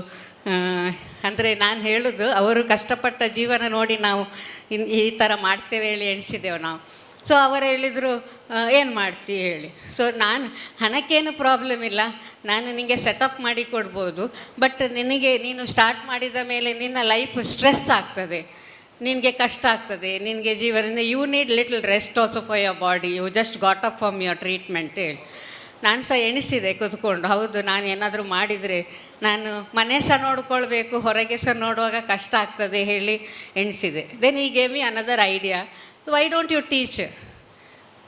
ಅಂದರೆ ನಾನು ಹೇಳೋದು, ಅವರು ಕಷ್ಟಪಟ್ಟ ಜೀವನ ನೋಡಿ ನಾವು ಈ ಥರ ಮಾಡ್ತೇವೆ ಹೇಳಿ ಎಣಿಸಿದೆವು ನಾವು. ಸೊ ಅವರು ಹೇಳಿದರು, ಏನು ಮಾಡ್ತೀವಿ ಹೇಳಿ. ಸೊ ನಾನು ಹಣಕ್ಕೇನು ಪ್ರಾಬ್ಲಮ್ ಇಲ್ಲ, ನಾನು ನಿನಗೆ ಸೆಟಪ್ ಮಾಡಿ ಕೊಡ್ಬೋದು. ಬಟ್ ನೀನು ಸ್ಟಾರ್ಟ್ ಮಾಡಿದ ಮೇಲೆ ನಿನ್ನ ಲೈಫ್ ಸ್ಟ್ರೆಸ್ ಆಗ್ತದೆ, ನಿನಗೆ ಕಷ್ಟ ಆಗ್ತದೆ, ನಿನಗೆ ಜೀವನ you need little rest also for your body, you just got up from your treatment ಹೇಳಿ. ನಾನು ಸಹ ಎಣಿಸಿದೆ ಕೂತ್ಕೊಂಡು, ಹೌದು ನಾನು ಏನಾದರೂ ಮಾಡಿದರೆ ನಾನು ಮನೆ ಸಹ ನೋಡ್ಕೊಳ್ಬೇಕು, ಹೊರಗೆ ಸಹ ನೋಡುವಾಗ ಕಷ್ಟ ಆಗ್ತದೆ ಹೇಳಿ ಎಣಿಸಿದೆ. Then he gave me another idea, why don't you teach?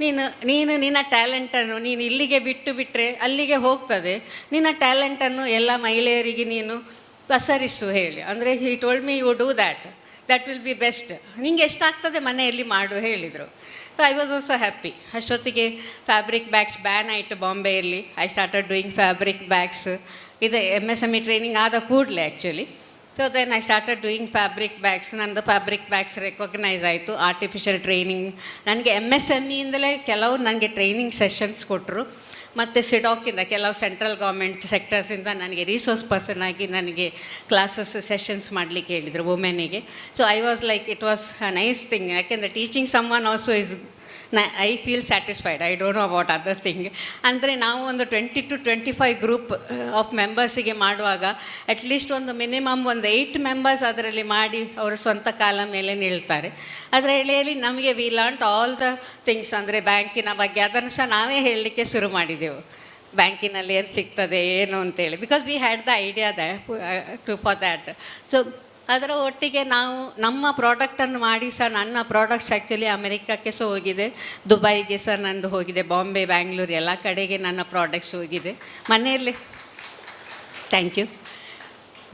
ನೀನು ನಿನ್ನ ಟ್ಯಾಲೆಂಟನ್ನು ನೀನು ಇಲ್ಲಿಗೆ ಬಿಟ್ಟರೆ ಅಲ್ಲಿಗೆ ಹೋಗ್ತದೆ. ನಿನ್ನ ಟ್ಯಾಲೆಂಟನ್ನು ಎಲ್ಲ ಮಹಿಳೆಯರಿಗೆ ನೀನು ಪಸರಿಸು ಹೇಳಿ. ಅಂದರೆ he told me you do that will be best. ನಿಂಗೆ ಎಷ್ಟಾಗ್ತದೆ ಮನೆಯಲ್ಲಿ ಮಾಡು ಹೇಳಿದರು. So I was also happy. ಅಷ್ಟೊತ್ತಿಗೆ ಫ್ಯಾಬ್ರಿಕ್ ಬ್ಯಾಗ್ಸ್ ಬ್ಯಾನ್ ಆಯಿತು ಬಾಂಬೆಯಲ್ಲಿ. I started doing fabric bags. ಇದು MSME ಟ್ರೈನಿಂಗ್ ಆದ ಕೂಡಲೇ actually. So then I started doing fabric bags. ನಂದು ಫ್ಯಾಬ್ರಿಕ್ ಬ್ಯಾಗ್ಸ್ ರೆಕಗ್ನೈಸ್ ಆಯಿತು. ಆರ್ಟಿಫಿಷಿಯಲ್ ಟ್ರೈನಿಂಗ್ ನನಗೆ MSMEಯಿಂದಲೇ ಕೆಲವು ನನಗೆ ಟ್ರೈನಿಂಗ್ ಸೆಷನ್ಸ್ ಕೊಟ್ಟರು. ಮತ್ತು ಸಿಡಾಕಿಂದ ಕೆಲವು ಸೆಂಟ್ರಲ್ ಗೌರ್ಮೆಂಟ್ ಸೆಕ್ಟರ್ಸಿಂದ ನನಗೆ ರಿಸೋರ್ಸ್ ಪರ್ಸನ್ ಆಗಿ ನನಗೆ ಕ್ಲಾಸಸ್ ಸೆಷನ್ಸ್ ಮಾಡಲಿಕ್ಕೆ ಹೇಳಿದರು ವುಮೆನಿಗೆ. So I was like it was a nice thing. ಯಾಕೆಂದರೆ teaching someone also is I feel satisfied. I don't know about other thing. ಅಂದರೆ ನಾವು ಒಂದು 20 to 25 ಗ್ರೂಪ್ ಆಫ್ ಮೆಂಬರ್ಸಿಗೆ ಮಾಡುವಾಗ ಅಟ್ಲೀಸ್ಟ್ ಒಂದು ಮಿನಿಮಮ್ ಒಂದು 8 ಮೆಂಬರ್ಸ್ ಅದರಲ್ಲಿ ಮಾಡಿ ಅವರು ಸ್ವಂತ ಕಾಲ ಮೇಲೆ ನಿಲ್ತಾರೆ. ಅದರ ಎಳೆಯಲ್ಲಿ ನಮಗೆ we learned all the things. ಅಂದರೆ ಬ್ಯಾಂಕಿನ ಬಗ್ಗೆ ಅದನ್ನು ಸಹ ನಾವೇ ಹೇಳಲಿಕ್ಕೆ ಶುರು ಮಾಡಿದೆವು. ಬ್ಯಾಂಕಿನಲ್ಲಿ ಏನು ಸಿಗ್ತದೆ ಏನು ಅಂತೇಳಿ, because we had the idea for that. So ಅದರ ಒಟ್ಟಿಗೆ ನಾವು ನಮ್ಮ ಪ್ರಾಡಕ್ಟನ್ನು ಮಾಡಿ ಸಹ ನನ್ನ ಪ್ರಾಡಕ್ಟ್ಸ್ ಆ್ಯಕ್ಚುಲಿ ಅಮೆರಿಕಕ್ಕೆ ಸಹ ಹೋಗಿದೆ, ದುಬೈಗೆ ಸಹ ನಂದು ಹೋಗಿದೆ, ಬಾಂಬೆ, ಬ್ಯಾಂಗ್ಳೂರು ಎಲ್ಲ ಕಡೆಗೆ ನನ್ನ ಪ್ರಾಡಕ್ಟ್ಸ್ ಹೋಗಿದೆ. ಮನೆಯಲ್ಲೇ ಥ್ಯಾಂಕ್ ಯು.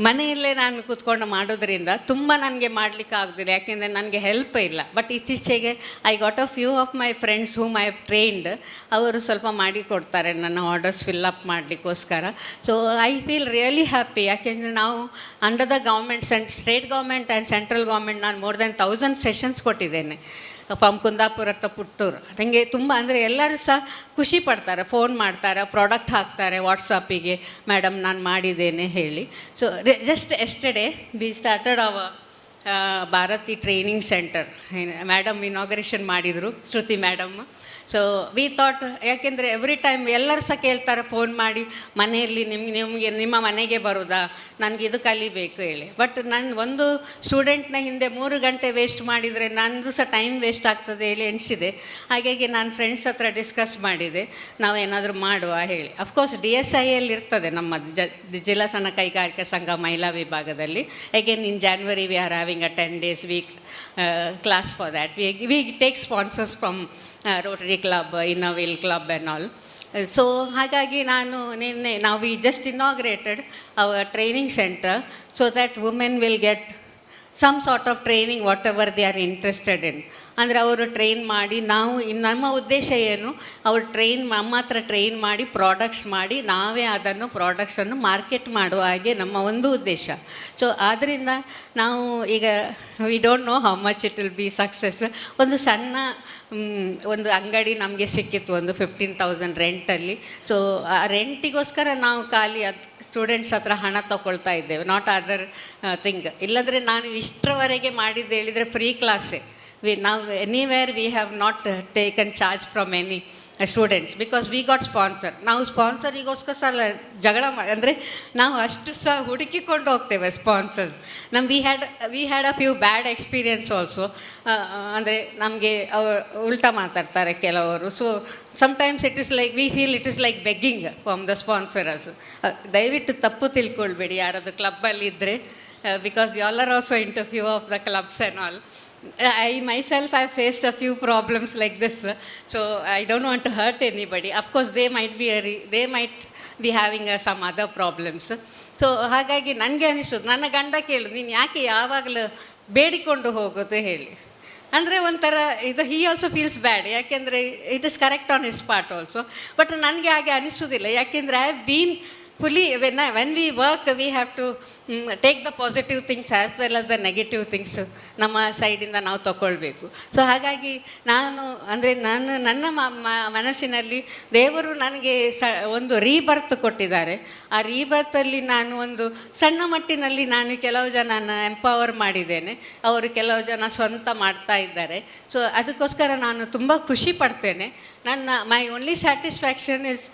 ಮನೆಯಲ್ಲೇ ನಾನು ಕೂತ್ಕೊಂಡು ಮಾಡೋದ್ರಿಂದ ತುಂಬ ನನಗೆ ಮಾಡಲಿಕ್ಕೆ ಆಗೋದಿಲ್ಲ, ಯಾಕೆಂದರೆ ನನಗೆ ಹೆಲ್ಪ್ ಇಲ್ಲ. ಬಟ್ ಇತ್ತೀಚೆಗೆ I got a few of my friends whom I have trained. ಅವರು ಸ್ವಲ್ಪ ಮಾಡಿಕೊಡ್ತಾರೆ ನನ್ನ ಆರ್ಡರ್ಸ್ ಫಿಲ್ಅಪ್ ಮಾಡಲಿಕ್ಕೋಸ್ಕರ. So I feel really happy. ಯಾಕೆಂದರೆ ನಾವು under the government state government and central government ನಾನು ಮೋರ್ ದೆನ್ 1000 ಸೆಷನ್ಸ್ ಕೊಟ್ಟಿದ್ದೇನೆ ಫ್ರಮ್ ಕುಂದಾಪುರ ಟು ಪುತ್ತೂರು. ನನಗೆ ತುಂಬ ಅಂದರೆ ಎಲ್ಲರೂ ಸಹ ಖುಷಿ ಪಡ್ತಾರೆ, ಫೋನ್ ಮಾಡ್ತಾರೆ, ಪ್ರಾಡಕ್ಟ್ ಹಾಕ್ತಾರೆ ವಾಟ್ಸಪ್ಪಿಗೆ, ಮೇಡಮ್ ನಾನು ಮಾಡಿದ್ದೇನೆ ಹೇಳಿ. So just yesterday we started our Bharati training center. Madam inauguration ಮಾಡಿದರು, Shruti madam. So we thought, ಯಾಕೆಂದರೆ ಎವ್ರಿ ಟೈಮ್ ಎಲ್ಲರೂ ಸಹ ಕೇಳ್ತಾರೆ ಫೋನ್ ಮಾಡಿ, ಮನೆಯಲ್ಲಿ ನಿಮಗೆ ನಿಮ್ಮ ಮನೆಗೆ ಬರೋದಾ, ನನಗೆ ಇದು ಕಲಿಬೇಕು ಹೇಳಿ. ಬಟ್ ನಾನು ಒಂದು ಸ್ಟೂಡೆಂಟ್ನ ಹಿಂದೆ 3 ಗಂಟೆ ವೇಸ್ಟ್ ಮಾಡಿದರೆ ನನ್ನದು ಸಹ ಟೈಮ್ ವೇಸ್ಟ್ ಆಗ್ತದೆ ಹೇಳಿ ಎಣಿಸಿದೆ. ಹಾಗಾಗಿ ನಾನು ಫ್ರೆಂಡ್ಸ್ ಹತ್ರ ಡಿಸ್ಕಸ್ ಮಾಡಿದೆ, ನಾವು ಏನಾದರೂ ಮಾಡುವ ಹೇಳಿ. ಅಫ್ಕೋರ್ಸ್ DSIಯಲ್ಲಿ ಇರ್ತದೆ ನಮ್ಮ ಜಿಲ್ಲಾ ಸಣ್ಣ ಕೈಗಾರಿಕಾ ಸಂಘ ಮಹಿಳಾ ವಿಭಾಗದಲ್ಲಿ. Again in January we are having a 10 days week class for that. We take sponsors from Rotary Club, Inauguration Club and all. So ಹಾಗಾಗಿ ನಾವು we just inaugurated our training centre so that women will get some sort of training whatever they are interested in. ಅಂದರೆ ಅವರು train ಮಾಡಿ, ನಾವು ನಮ್ಮ ಉದ್ದೇಶ ಏನು, ಅವರು ನಮ್ಮ ಹತ್ರ ಟ್ರೈನ್ ಮಾಡಿ ಪ್ರಾಡಕ್ಟ್ಸ್ ಮಾಡಿ ನಾವೇ ಅದನ್ನು ಪ್ರಾಡಕ್ಟ್ಸನ್ನು ಮಾರ್ಕೆಟ್ ಮಾಡುವ ಹಾಗೆ ನಮ್ಮ ಒಂದು ಉದ್ದೇಶ. ಸೊ ಆದ್ದರಿಂದ ನಾವು ಈಗ we don't know how much it will B success. ಒಂದು ಸಣ್ಣ ಒಂದು ಅಂಗಡಿ ನಮಗೆ ಸಿಕ್ಕಿತ್ತು, ಒಂದು 15,000 ರೆಂಟಲ್ಲಿ. ಸೊ ಆ ರೆಂಟಿಗೋಸ್ಕರ ನಾವು ಖಾಲಿ ಸ್ಟೂಡೆಂಟ್ಸ್ ಹತ್ರ ಹಣ ತೊಗೊಳ್ತಾ ಇದ್ದೇವೆ, ನಾಟ್ ಅದರ್ ಥಿಂಗ್. ಇಲ್ಲಂದರೆ ನಾನು ಇಷ್ಟರವರೆಗೆ ಮಾಡಿದ್ದು ಹೇಳಿದರೆ ಫ್ರೀ ಕ್ಲಾಸೇ. ನಾವು anywhere we have not taken charge from any students, because we got sponsor. ನಾವು ಸ್ಪಾನ್ಸರಿಗೋಸ್ಕರ ಸಲ ಜಗಳ ಅಂದರೆ ನಾವು ಅಷ್ಟು ಸಹ ಹುಡುಕಿಕೊಂಡು ಹೋಗ್ತೇವೆ sponsors. We had a few bad experience also. ಅಂದರೆ ನಮಗೆ ಉಲ್ಟಾ ಮಾತಾಡ್ತಾರೆ ಕೆಲವರು. So sometimes it is like we feel it is like begging from the sponsors. ದಯವಿಟ್ಟು ತಪ್ಪು ತಿಳ್ಕೊಳ್ಬೇಡಿ ಯಾರಾದರೂ ಕ್ಲಬ್ಬಲ್ಲಿ ಇದ್ದರೆ, because you all are also in two few of the clubs and all. I myself have faced a few problems like this, so I don't want to hurt anybody. Of course they might be having some other problems. So ಹಾಗಾಗಿ ನನಗೆ ಅನಿಸೋದು, ನನ್ನ ಗಂಡ ಕೇಳು, ನೀನು ಯಾಕೆ ಯಾವಾಗಲೂ ಬೇಡಿಕೊಂಡು ಹೋಗೋದು ಹೇಳಿ. ಅಂದರೆ ಒಂಥರ ಇದು ಹಿ ಆಲ್ಸೋ ಫೀಲ್ಸ್ ಬ್ಯಾಡ್, ಯಾಕೆಂದರೆ it is correct on his part also. But ನನಗೆ ಹಾಗೆ ಅನಿಸೋದಿಲ್ಲ, ಯಾಕೆಂದರೆ I have been fully when we work we have to take the positive things as well as the negative things ನಮ್ಮ ಸೈಡಿಂದ ನಾವು ತಗೊಳ್ಬೇಕು. So ಹಾಗಾಗಿ ನನ್ನ ಮನಸ್ಸಿನಲ್ಲಿ ದೇವರು ನನಗೆ ಒಂದು ರೀಬರ್ತ್ ಕೊಟ್ಟಿದ್ದಾರೆ. ಆ ರೀಬರ್ತಲ್ಲಿ ನಾನು ಒಂದು ಸಣ್ಣ ಮಟ್ಟಿನಲ್ಲಿ ನಾನು ಕೆಲವು ಜನನ ಎಂಪವರ್ ಮಾಡಿದ್ದೇನೆ, ಅವರು ಕೆಲವು ಜನ ಸ್ವಂತ ಮಾಡ್ತಾ ಇದ್ದಾರೆ. ಸೊ ಅದಕ್ಕೋಸ್ಕರ ನಾನು ತುಂಬ ಖುಷಿ ಪಡ್ತೇನೆ. My only satisfaction is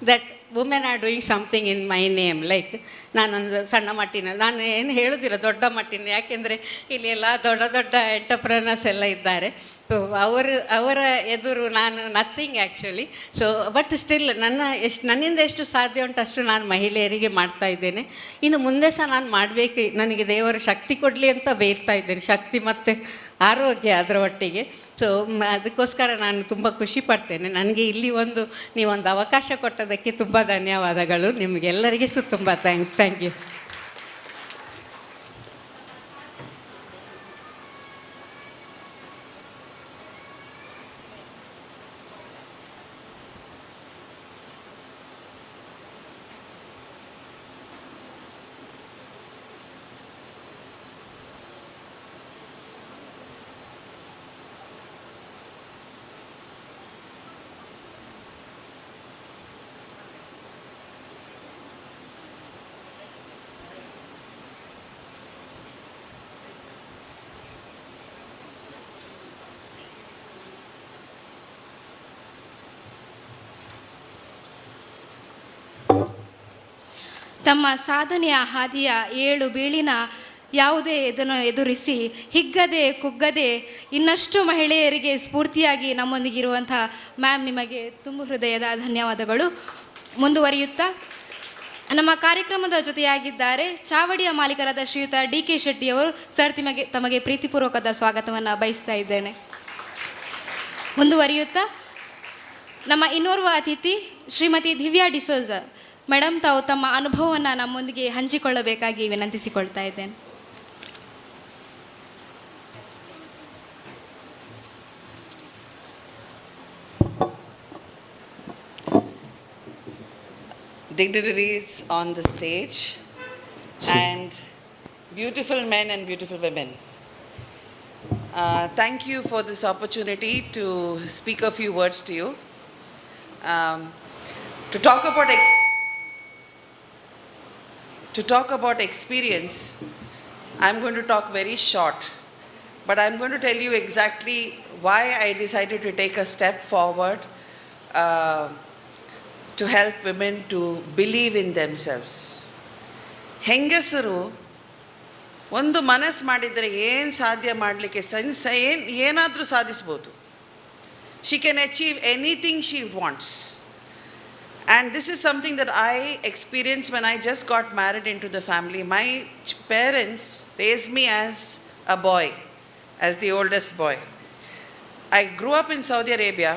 that women are doing something in my name. Like ನಾನೊಂದು ಸಣ್ಣ ಮಟ್ಟಿನ, ನಾನು ಏನು ಹೇಳೋದಿಲ್ಲ ದೊಡ್ಡ ಮಟ್ಟಿನ, ಯಾಕೆಂದರೆ ಇಲ್ಲಿ ಎಲ್ಲ ದೊಡ್ಡ ದೊಡ್ಡ ಎಂಟರ್ಪ್ರನರ್ಸ್ ಎಲ್ಲ ಇದ್ದಾರೆ. ಸೊ ಅವರ ಎದುರು ನಾನು nothing actually. So but still ನನ್ನಿಂದ ಎಷ್ಟು ಸಾಧ್ಯ ಉಂಟು ಅಷ್ಟು ನಾನು ಮಹಿಳೆಯರಿಗೆ ಮಾಡ್ತಾ ಇದ್ದೇನೆ. ಇನ್ನು ಮುಂದೆ ಸಹ ನಾನು ಮಾಡಬೇಕು, ನನಗೆ ದೇವರು ಶಕ್ತಿ ಕೊಡಲಿ ಅಂತ ಬೇಡ್ತಾ ಇದ್ದೇನೆ, ಶಕ್ತಿ ಮತ್ತು ಆರೋಗ್ಯ ಅದರ ಒಟ್ಟಿಗೆ. ಸೊ ಅದಕ್ಕೋಸ್ಕರ ನಾನು ತುಂಬ ಖುಷಿ ಪಡ್ತೇನೆ. ನನಗೆ ಇಲ್ಲಿ ನೀವೊಂದು ಅವಕಾಶ ಕೊಟ್ಟದಕ್ಕೆ ತುಂಬ ಧನ್ಯವಾದಗಳು. ನಿಮಗೆಲ್ಲರಿಗೆ ಸಹ ತುಂಬ ಥ್ಯಾಂಕ್ ಯು. ತಮ್ಮ ಸಾಧನೆಯ ಹಾದಿಯ 7 ಬೀಳಿನ ಯಾವುದೇ ಇದನ್ನು ಎದುರಿಸಿ ಹಿಗ್ಗದೆ ಕುಗ್ಗದೆ ಇನ್ನಷ್ಟು ಮಹಿಳೆಯರಿಗೆ ಸ್ಫೂರ್ತಿಯಾಗಿ ನಮ್ಮೊಂದಿಗಿರುವಂಥ ಮ್ಯಾಮ್, ನಿಮಗೆ ತುಂಬ ಹೃದಯದ ಧನ್ಯವಾದಗಳು. ಮುಂದುವರಿಯುತ್ತಾ ನಮ್ಮ ಕಾರ್ಯಕ್ರಮದ ಜೊತೆಯಾಗಿದ್ದಾರೆ ಚಾವಡಿಯ ಮಾಲೀಕರಾದ ಶ್ರೀಯುತ DK ಶೆಟ್ಟಿಯವರು. ಸರ್, ತಮಗೆ ಪ್ರೀತಿಪೂರ್ವಕದ ಸ್ವಾಗತವನ್ನು ಬಯಸ್ತಾ ಇದ್ದೇನೆ. ಮುಂದುವರಿಯುತ್ತಾ ನಮ್ಮ ಇನ್ನೋರ್ವ ಅತಿಥಿ ಶ್ರೀಮತಿ ದಿವ್ಯಾ ಡಿಸೋಜ ಮೇಡಮ್, ತಾವು ತಮ್ಮ ಅನುಭವವನ್ನು ನಮ್ಮೊಂದಿಗೆ ಹಂಚಿಕೊಳ್ಳಬೇಕಾಗಿ ವಿನಂತಿಸಿಕೊಳ್ತಾ ಇದ್ದೇನೆ. Dignitaries on the stage and beautiful men and beautiful women. Thank you for this opportunity to speak a few words to you. To talk about experience, I'm going to talk very short, but I'm going to tell you exactly why I decided to take a step forward to help women to believe in themselves. ಹೆಂಗಸರು ಒಂದು ಮನಸ್ಸು ಮಾಡಿದರೆ ಏನು ಸಾಧ್ಯ ಮಾಡಲಿಕ್ಕೆ ಏನಾದರೂ ಸಾಧಿಸ್ಬೋದು. She can achieve anything she wants. And this is something that I experienced when I just got married into the family. My parents raised me as a boy, as the oldest boy. I grew up in Saudi Arabia,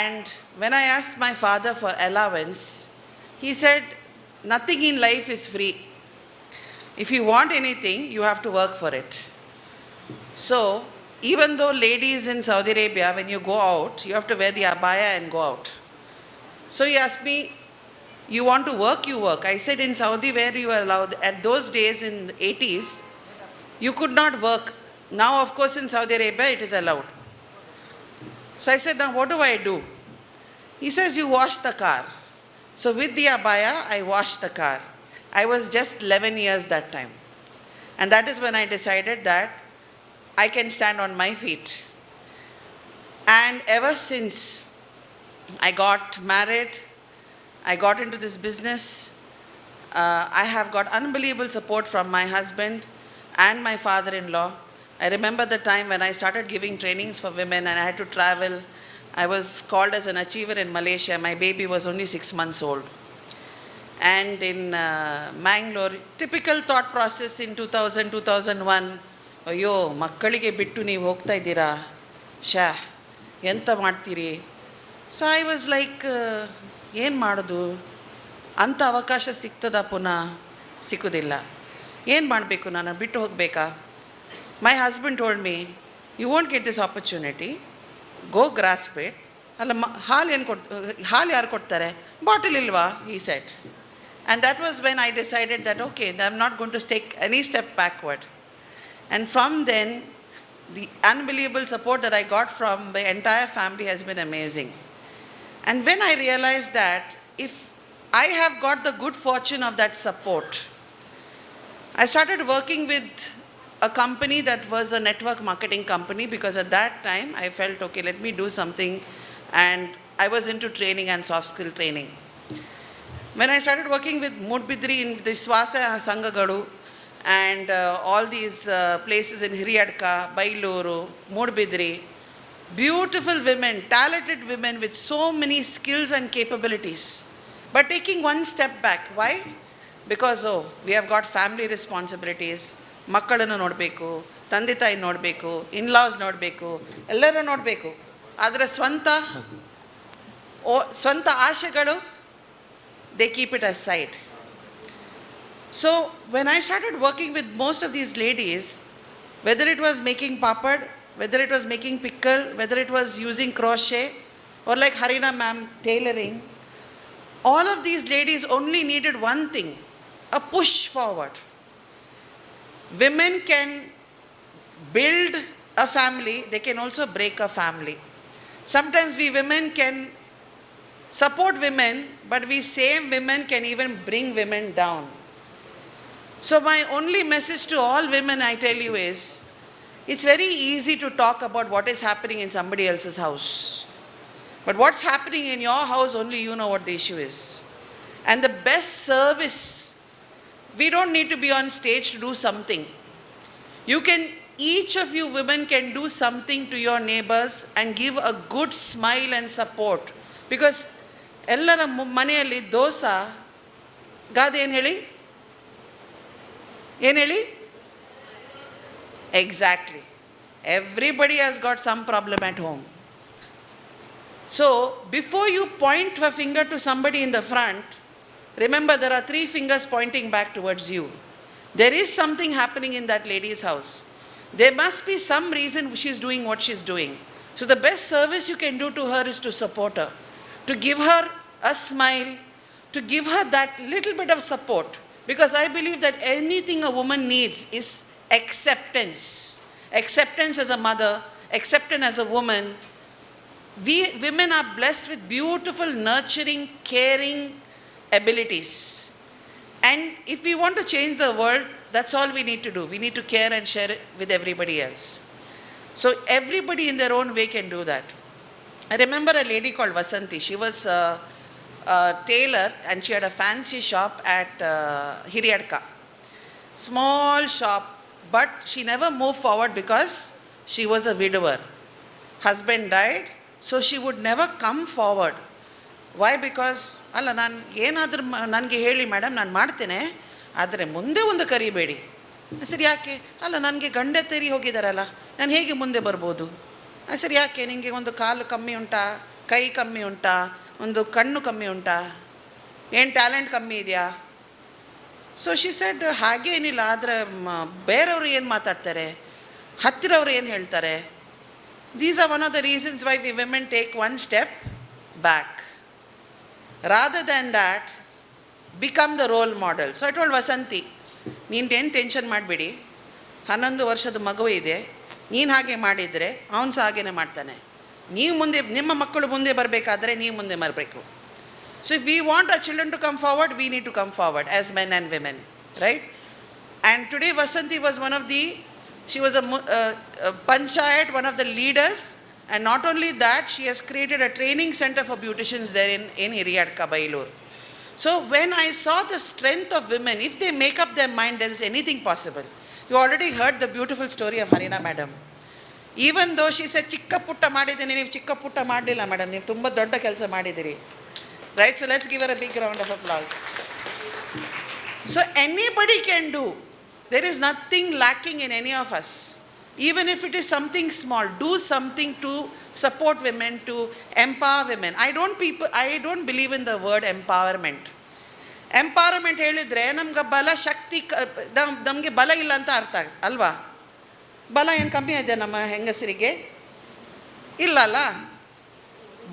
and when I asked my father for allowance, he said, nothing in life is free. If you want anything, you have to work for it. So, even though ladies in Saudi Arabia, when you go out, you have to wear the abaya and go out. So he asked me, you want to work, you work. I said, in Saudi, where you are allowed, at those days in the 80s, you could not work. Now, of course, in Saudi Arabia, it is allowed. So I said, now what do I do? He says, you wash the car. So with the abaya, I washed the car. I was just 11 years that time. And that is when I decided that I can stand on my feet. And ever since, I got married. I got into this business. I have got unbelievable support from my husband and my father-in-law. I remember the time when I started giving trainings for women and I had to travel. I was called as an achiever in Malaysia. My baby was only 6 months old. And in Mangalore, typical thought process in 2000, 2001, ಅಯ್ಯೋ ಮಕ್ಕಳಿಗೆ ಬಿಟ್ಟು ನೀವು ಹೋಗ್ತಾ ಇದ್ದೀರಾ ಶಾ ಎಂತ ಮಾಡ್ತೀರಿ. So I was like ಏನು ಮಾಡೋದು, ಅಂಥ ಅವಕಾಶ ಸಿಗ್ತದ ಪುನಃ ಸಿಕ್ಕೋದಿಲ್ಲ, ಏನು ಮಾಡಬೇಕು, ನಾನು ಬಿಟ್ಟು ಹೋಗಬೇಕಾ. My husband told me you won't get this opportunity, go grasp it. ಅಲ್ಲ ಹಾಲು ಯಾರು ಕೊಡ್ತಾರೆ, ಬಾಟಲ್ ಇಲ್ವಾ, ಈ set. And that was when I decided that, okay, I'm not going to take any step backward. And from then, the unbelievable support that I got from the entire family has been amazing. And when I realized that if I have got the good fortune of that support, I started working with a company that was a network marketing company, because at that time I felt, okay, let me do something, and I was into training and soft skill training. When I started working with Mudbidri in the Swasa Sangagalu and all these places in Hiriyadka, Bailuru, Mudbidri, beautiful women, talented women with so many skills and capabilities, but taking one step back. Why? Because, oh, we have got family responsibilities, ಮಕ್ಕಳನ್ನು ನೋಡಬೇಕು, ತಂದೆ ತಾಯಿ ನೋಡಬೇಕು, ಇನ್ಲಾಸ್ ನೋಡಬೇಕು, ಎಲ್ಲರೂ ನೋಡಬೇಕು. ಆದರೆ ಸ್ವಂತ ಆಶೆಗಳು, they keep it aside. So when I started working with most of these ladies, whether it was making papad, whether it was making pickle, whether it was using crochet, or like Harina ma'am, tailoring, all of these ladies only needed one thing, a push forward. Women can build a family, they can also break a family. Sometimes we women can support women, but we same women can even bring women down. So my only message to all women, I tell you, is it's very easy to talk about what is happening in somebody else's house. But what's happening in your house, only you know what the issue is. And the best service, we don't need to be on stage to do something. Each of you women can do something to your neighbors and give a good smile and support. Because ಎಲ್ಲರ ಮನೆಯಲ್ಲಿ ದೋಸೆ ಗಾದೆ ಏನು ಹೇಳಿ exactly, everybody has got some problem at home. So before you point a finger to somebody in the front, remember there are 3 fingers pointing back towards you. There is something happening in that lady's house. There must be some reason she's doing what she's doing. So the best service you can do to her is to support her, to give her a smile, to give her that little bit of support. Because I believe that anything a woman needs is acceptance. Acceptance as a mother, acceptance as a woman. We women are blessed with beautiful, nurturing, caring abilities. And if we want to change the world, that's all we need to do. We need to care and share it with everybody else. So everybody in their own way can do that. I remember a lady called Vasanti. She was a tailor and she had a fancy shop at Hiriyadka. Small shop, but she never moved forward because she was a widower. Husband died, so she would never come forward. Why? Because ಅಲ್ಲ, ನಾನು ಏನಾದರೂ ನನಗೆ ಹೇಳಿ madam, ನಾನು ಮಾಡ್ತೇನೆ, ಆದರೆ ಮುಂದೆ ಒಂದು ಕರಿಬೇಡಿ. ಸರಿ, ಯಾಕೆ? ಅಲ್ಲ, ನನಗೆ ಗಂಡೆ ತೆರಿ ಹೋಗಿದ್ದಾರಲ್ಲ, ನಾನು ಹೇಗೆ ಮುಂದೆ ಬರ್ಬೋದು? ಸರಿ, ಯಾಕೆ? ನಿಮಗೆ ಒಂದು ಕಾಲು ಕಮ್ಮಿ ಉಂಟಾ, ಕೈ ಕಮ್ಮಿ ಉಂಟಾ, ಒಂದು ಕಣ್ಣು ಕಮ್ಮಿ ಉಂಟಾ, ಏನು ಟ್ಯಾಲೆಂಟ್ ಕಮ್ಮಿ ಇದೆಯಾ? ಸೊ ಶಿ ಸೆಡ್, ಹಾಗೇನಿಲ್ಲ, ಆದರೆ ಬೇರೆಯವರು ಏನು ಮಾತಾಡ್ತಾರೆ, ಹತ್ತಿರವರು ಏನು ಹೇಳ್ತಾರೆ. These are one of the reasons why we women take one step back. Rather than that, become the role model. So I told Vasanti, ನೀನೇನು ಟೆನ್ಷನ್ ಮಾಡಬೇಡಿ, 11 ವರ್ಷದ ಮಗು ಇದೆ, ನೀನು ಹಾಗೆ ಮಾಡಿದರೆ ಅವನು ಸಹ ಹಾಗೇನೆ ಮಾಡ್ತಾನೆ. ನೀವು ಮುಂದೆ, ನಿಮ್ಮ ಮಕ್ಕಳು ಮುಂದೆ ಬರಬೇಕಾದ್ರೆ ನೀವು ಮುಂದೆ ಬರಬೇಕು. So if we want our children to come forward, we need to come forward as men and women, right? And today Vasanti was one of the, she was a panchayat, one of the leaders And not only that, she has created a training center for beauticians there in Hiriadka, Bailur. So when I saw the strength of women, if they make up their mind, there is anything possible. You already heard the beautiful story of Harina madam. Even though she said, ಚಿಕ್ಕ ಪುಟ್ಟ ಮಾಡಿದ್ದೀನಿ, ನೀವು ಚಿಕ್ಕ ಪುಟ್ಟ ಮಾಡಲಿಲ್ಲ madam, ನೀವು ತುಂಬ ದೊಡ್ಡ ಕೆಲಸ ಮಾಡಿದ್ದೀರಿ. Right? So let's give her a big round of applause. So anybody can do. There is nothing lacking in any of us. Even if it is something small, do something to support women, to empower women. I don't believe in the word empowerment. Empowerment ಹೇಳಿದ್ರೆ ನಮ್ಗೆ ಬಲ ಶಕ್ತಿ ನಮಗೆ ಬಲ ಇಲ್ಲ ಅಂತ ಅರ್ಥ ಅಲ್ವಾ? ಬಲ ಏನು ಕಮ್ಮಿ ಇದೆ ನಮ್ಮ ಹೆಂಗಸರಿಗೆ? ಇಲ್ಲ ಅಲ್ಲ.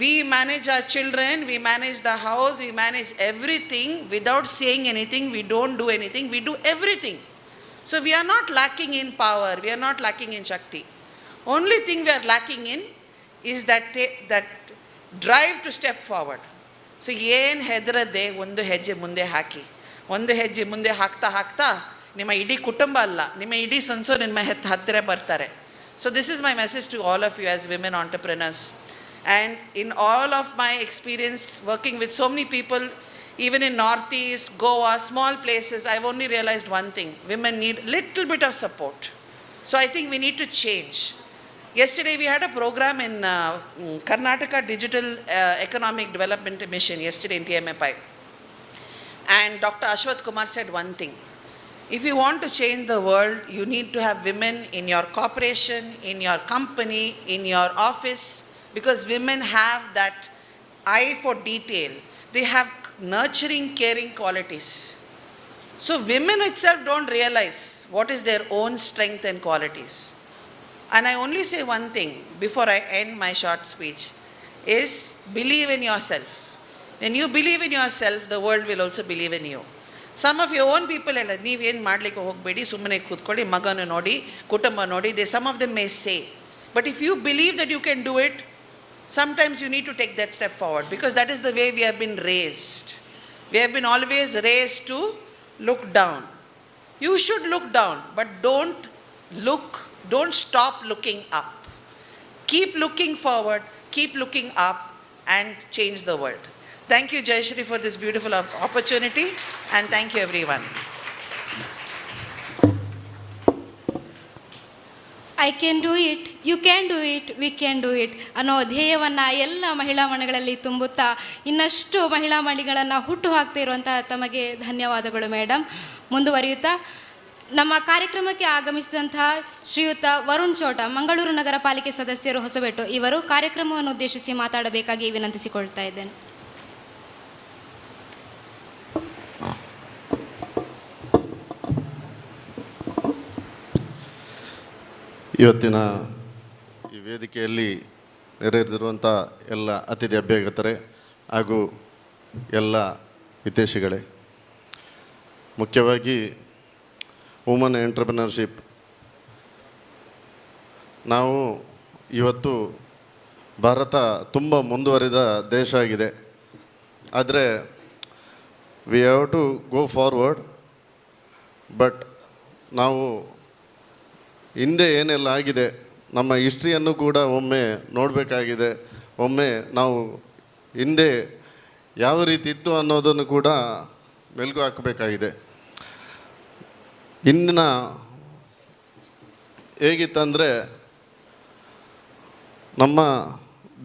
We manage our children, we manage the house, we manage everything without saying anything. We don't do anything, we do everything. So we are not lacking in power, we are not lacking in Shakti. Only thing we are lacking in is that drive to step forward. So ಏನು ಹೆದರದೆ ಒಂದು ಹೆಜ್ಜೆ ಮುಂದೆ ಹಾಕಿ, ಒಂದು ಹೆಜ್ಜೆ ಮುಂದೆ ಹಾಕ್ತಾ ಹಾಕ್ತಾ ನಿಮ್ಮ ಇಡೀ ಕುಟುಂಬ ಅಲ್ಲ, ನಿಮ್ಮ ಇಡೀ ಸಂಸಾರ ನಿಮ್ಮ ಹತ್ತಿರ ಬರ್ತಾರೆ. So this is my message to all of you as women entrepreneurs. And in all of my experience working with so many people, even in Northeast, Goa, small places, I've only realized one thing. Women need little bit of support. So I think we need to change. Yesterday we had a program in Karnataka Digital Economic Development Mission, yesterday in TMFI. And Dr. Ashwath Kumar said one thing. If you want to change the world, you need to have women in your corporation, in your company, in your office, because women have that eye for detail. They have nurturing, caring qualities. So women itself don't realize what is their own strength and qualities. And I only say one thing before I end my short speech, is believe in yourself. When you believe in yourself, the world will also believe in you. Some of your own people ಎಲ್ಲ ನೀವೇನು ಮಾಡಲಿಕ್ಕೆ ಹೋಗಬೇಡಿ, ಸುಮ್ಮನೆ ಕೂತ್ಕೊಳ್ಳಿ, ಮಗನ ನೋಡಿ, ಕುಟುಂಬ ನೋಡಿ, some of them may say. But if you believe that you can do it, sometimes you need to take that step forward, because that is the way we have been raised. We have been always raised to look down. You should look down, but don't stop looking up. Keep looking forward, keep looking up, and change the world. Thank you, Jayashri, for this beautiful opportunity, and thank you, everyone. I can do it, you can do it, we can do it ಅನ್ನೋ ಧ್ಯೇಯವನ್ನು ಎಲ್ಲ ಮಹಿಳಾ ಮಣಿಗಳಲ್ಲಿ ತುಂಬುತ್ತಾ ಇನ್ನಷ್ಟು ಮಹಿಳಾ ಮಣಿಗಳನ್ನು ಹುಟ್ಟು ಹಾಕ್ತಾ ಇರುವಂತಹ ತಮಗೆ ಧನ್ಯವಾದಗಳು ಮೇಡಮ್. ಮುಂದುವರಿಯುತ್ತಾ ನಮ್ಮ ಕಾರ್ಯಕ್ರಮಕ್ಕೆ ಆಗಮಿಸಿದಂತಹ ಶ್ರೀಯುತ ವರುಣ್ ಚೋಟ, ಮಂಗಳೂರು ನಗರ ಪಾಲಿಕೆ ಸದಸ್ಯರು, ಹೊಸಬೆಟ್ಟು, ಇವರು ಕಾರ್ಯಕ್ರಮವನ್ನು ಉದ್ದೇಶಿಸಿ ಮಾತಾಡಬೇಕಾಗಿ ವಿನಂತಿಸಿಕೊಳ್ತಾ ಇದ್ದೇನೆ. ಇವತ್ತಿನ ಈ ವೇದಿಕೆಯಲ್ಲಿ ನೆರೆದಿರುವಂಥ ಎಲ್ಲ ಅತಿಥಿ ಅಭ್ಯಾಗತರೇ ಹಾಗೂ ಎಲ್ಲ ಹಿತೈಷಿಗಳೇ, ಮುಖ್ಯವಾಗಿ ವುಮನ್ ಎಂಟರ್ಪ್ರಿನರ್ಶಿಪ್, ನಾವು ಇವತ್ತು ಭಾರತ ತುಂಬ ಮುಂದುವರಿದ ದೇಶ ಆಗಿದೆ. ಆದರೆ we have to go forward. But ನಾವು ಹಿಂದೆ ಏನೆಲ್ಲ ಆಗಿದೆ, ನಮ್ಮ ಹಿಸ್ಟ್ರಿಯನ್ನು ಕೂಡ ಒಮ್ಮೆ ನೋಡಬೇಕಾಗಿದೆ. ಒಮ್ಮೆ ನಾವು ಹಿಂದೆ ಯಾವ ರೀತಿ ಇತ್ತು ಅನ್ನೋದನ್ನು ಕೂಡ ಮೆಲುಕು ಹಾಕಬೇಕಾಗಿದೆ. ಇಂದಿನ ಹೇಗಿತ್ತಂದರೆ, ನಮ್ಮ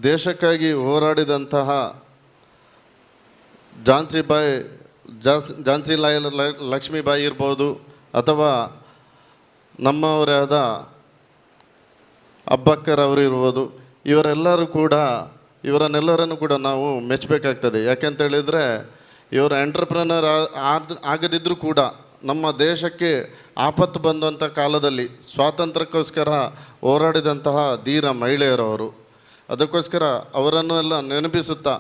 ದೇಶಕ್ಕಾಗಿ ಹೋರಾಡಿದಂತಹ ಝಾನ್ಸಿ ಲಕ್ಷ್ಮೀಬಾಯಿ ಇರ್ಬೋದು, ಅಥವಾ ನಮ್ಮವರೇ ಆದ ಅಬ್ಬಕ್ಕರವರು ಇರ್ಬೋದು, ಇವರನ್ನೆಲ್ಲರನ್ನು ಕೂಡ ನಾವು ಮೆಚ್ಚಬೇಕಾಗ್ತದೆ. ಯಾಕೆಂತೇಳಿದರೆ, ಇವರ ಎಂಟರ್ಪ್ರನರ್ ಆಗದಿದ್ದರೂ ಕೂಡ ನಮ್ಮ ದೇಶಕ್ಕೆ ಆಪತ್ತು ಬಂದಂಥ ಕಾಲದಲ್ಲಿ ಸ್ವಾತಂತ್ರ್ಯಕ್ಕೋಸ್ಕರ ಹೋರಾಡಿದಂತಹ ಧೀರ ಮಹಿಳೆಯರವರು. ಅದಕ್ಕೋಸ್ಕರ ಅವರನ್ನು ಎಲ್ಲ ನೆನಪಿಸುತ್ತಾ,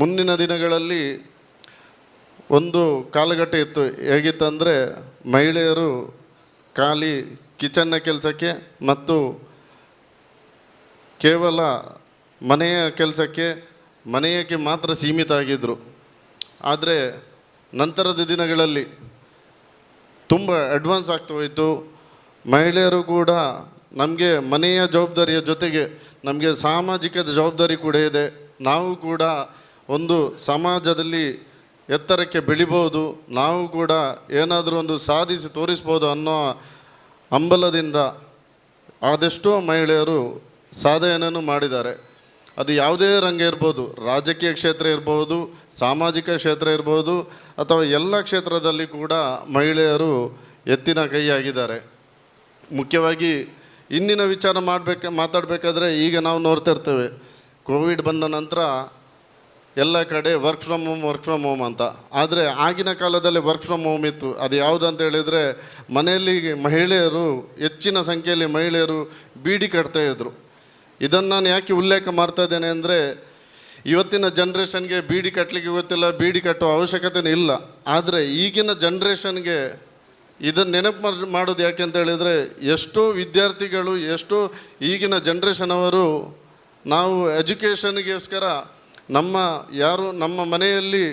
ಮುಂದಿನ ದಿನಗಳಲ್ಲಿ ಒಂದು ಕಾಲಘಟ್ಟ ಇತ್ತು. ಹೇಗಿತ್ತಂದರೆ, ಮಹಿಳೆಯರು ಖಾಲಿ ಕಿಚನ್ನ ಕೆಲಸಕ್ಕೆ ಮತ್ತು ಕೇವಲ ಮನೆಯ ಕೆಲಸಕ್ಕೆ, ಮನೆಯಕ್ಕೆ ಮಾತ್ರ ಸೀಮಿತ ಆಗಿದ್ದರು. ಆದರೆ ನಂತರದ ದಿನಗಳಲ್ಲಿ ತುಂಬ ಅಡ್ವಾನ್ಸ್ ಆಗ್ತಾ ಹೋಯಿತು. ಮಹಿಳೆಯರು ಕೂಡ ನಮಗೆ ಮನೆಯ ಜವಾಬ್ದಾರಿಯ ಜೊತೆಗೆ ನಮಗೆ ಸಾಮಾಜಿಕ ಜವಾಬ್ದಾರಿ ಕೂಡ ಇದೆ. ನಾವು ಕೂಡ ಒಂದು ಸಮಾಜದಲ್ಲಿ ಎತ್ತರಕ್ಕೆ ಬೆಳಿಬೋದು, ನಾವು ಕೂಡ ಏನಾದರೂ ಒಂದು ಸಾಧಿಸಿ ತೋರಿಸ್ಬೋದು ಅನ್ನೋ ಹಂಬಲದಿಂದ ಆದೆಷ್ಟೋ ಮಹಿಳೆಯರು ಸಾಧನೆಯನ್ನು ಮಾಡಿದ್ದಾರೆ. ಅದು ಯಾವುದೇ ರಂಗ ಇರ್ಬೋದು, ರಾಜಕೀಯ ಕ್ಷೇತ್ರ ಇರ್ಬೋದು, ಸಾಮಾಜಿಕ ಕ್ಷೇತ್ರ ಇರ್ಬೋದು, ಅಥವಾ ಎಲ್ಲ ಕ್ಷೇತ್ರದಲ್ಲಿ ಕೂಡ ಮಹಿಳೆಯರು ಎತ್ತಿನ ಕೈಯಾಗಿದ್ದಾರೆ. ಮುಖ್ಯವಾಗಿ ಇಂದಿನ ವಿಚಾರ ಮಾತಾಡಬೇಕಾದ್ರೆ ಈಗ ನಾವು ನೋಡ್ತಾ ಇರ್ತೇವೆ, ಕೋವಿಡ್ ಬಂದ ನಂತರ ಎಲ್ಲ ಕಡೆ ವರ್ಕ್ ಫ್ರಮ್ ಹೋಮ್ ಅಂತ. ಆದರೆ ಆಗಿನ ಕಾಲದಲ್ಲಿ ವರ್ಕ್ ಫ್ರಮ್ ಹೋಮ್ ಇತ್ತು. ಅದು ಯಾವುದು ಅಂತ ಹೇಳಿದರೆ, ಮನೆಯಲ್ಲಿ ಮಹಿಳೆಯರು, ಹೆಚ್ಚಿನ ಸಂಖ್ಯೆಯಲ್ಲಿ ಮಹಿಳೆಯರು ಬೀಡಿ ಕಟ್ತಾಯಿದ್ರು. ಇದನ್ನು ನಾನು ಯಾಕೆ ಉಲ್ಲೇಖ ಮಾಡ್ತಾ ಇದ್ದೇನೆ ಅಂದರೆ, ಇವತ್ತಿನ ಜನ್ರೇಷನ್ಗೆ ಬೀಡಿ ಕಟ್ಟಲಿಕ್ಕೆ ಗೊತ್ತಿಲ್ಲ, ಬೀಡಿ ಕಟ್ಟುವ ಅವಶ್ಯಕತೆಯೂ ಇಲ್ಲ. ಆದರೆ ಈಗಿನ ಜನ್ರೇಷನ್ಗೆ ಇದನ್ನು ನೆನಪು ಮಾಡೋದು ಯಾಕೆ ಅಂತ ಹೇಳಿದರೆ, ಎಷ್ಟೋ ವಿದ್ಯಾರ್ಥಿಗಳು, ಎಷ್ಟೋ ಈಗಿನ ಜನ್ರೇಷನ್ ಅವರು ನಾವು ಎಜುಕೇಷನ್ಗೋಸ್ಕರ ನಮ್ಮ ಮನೆಯಲ್ಲಿ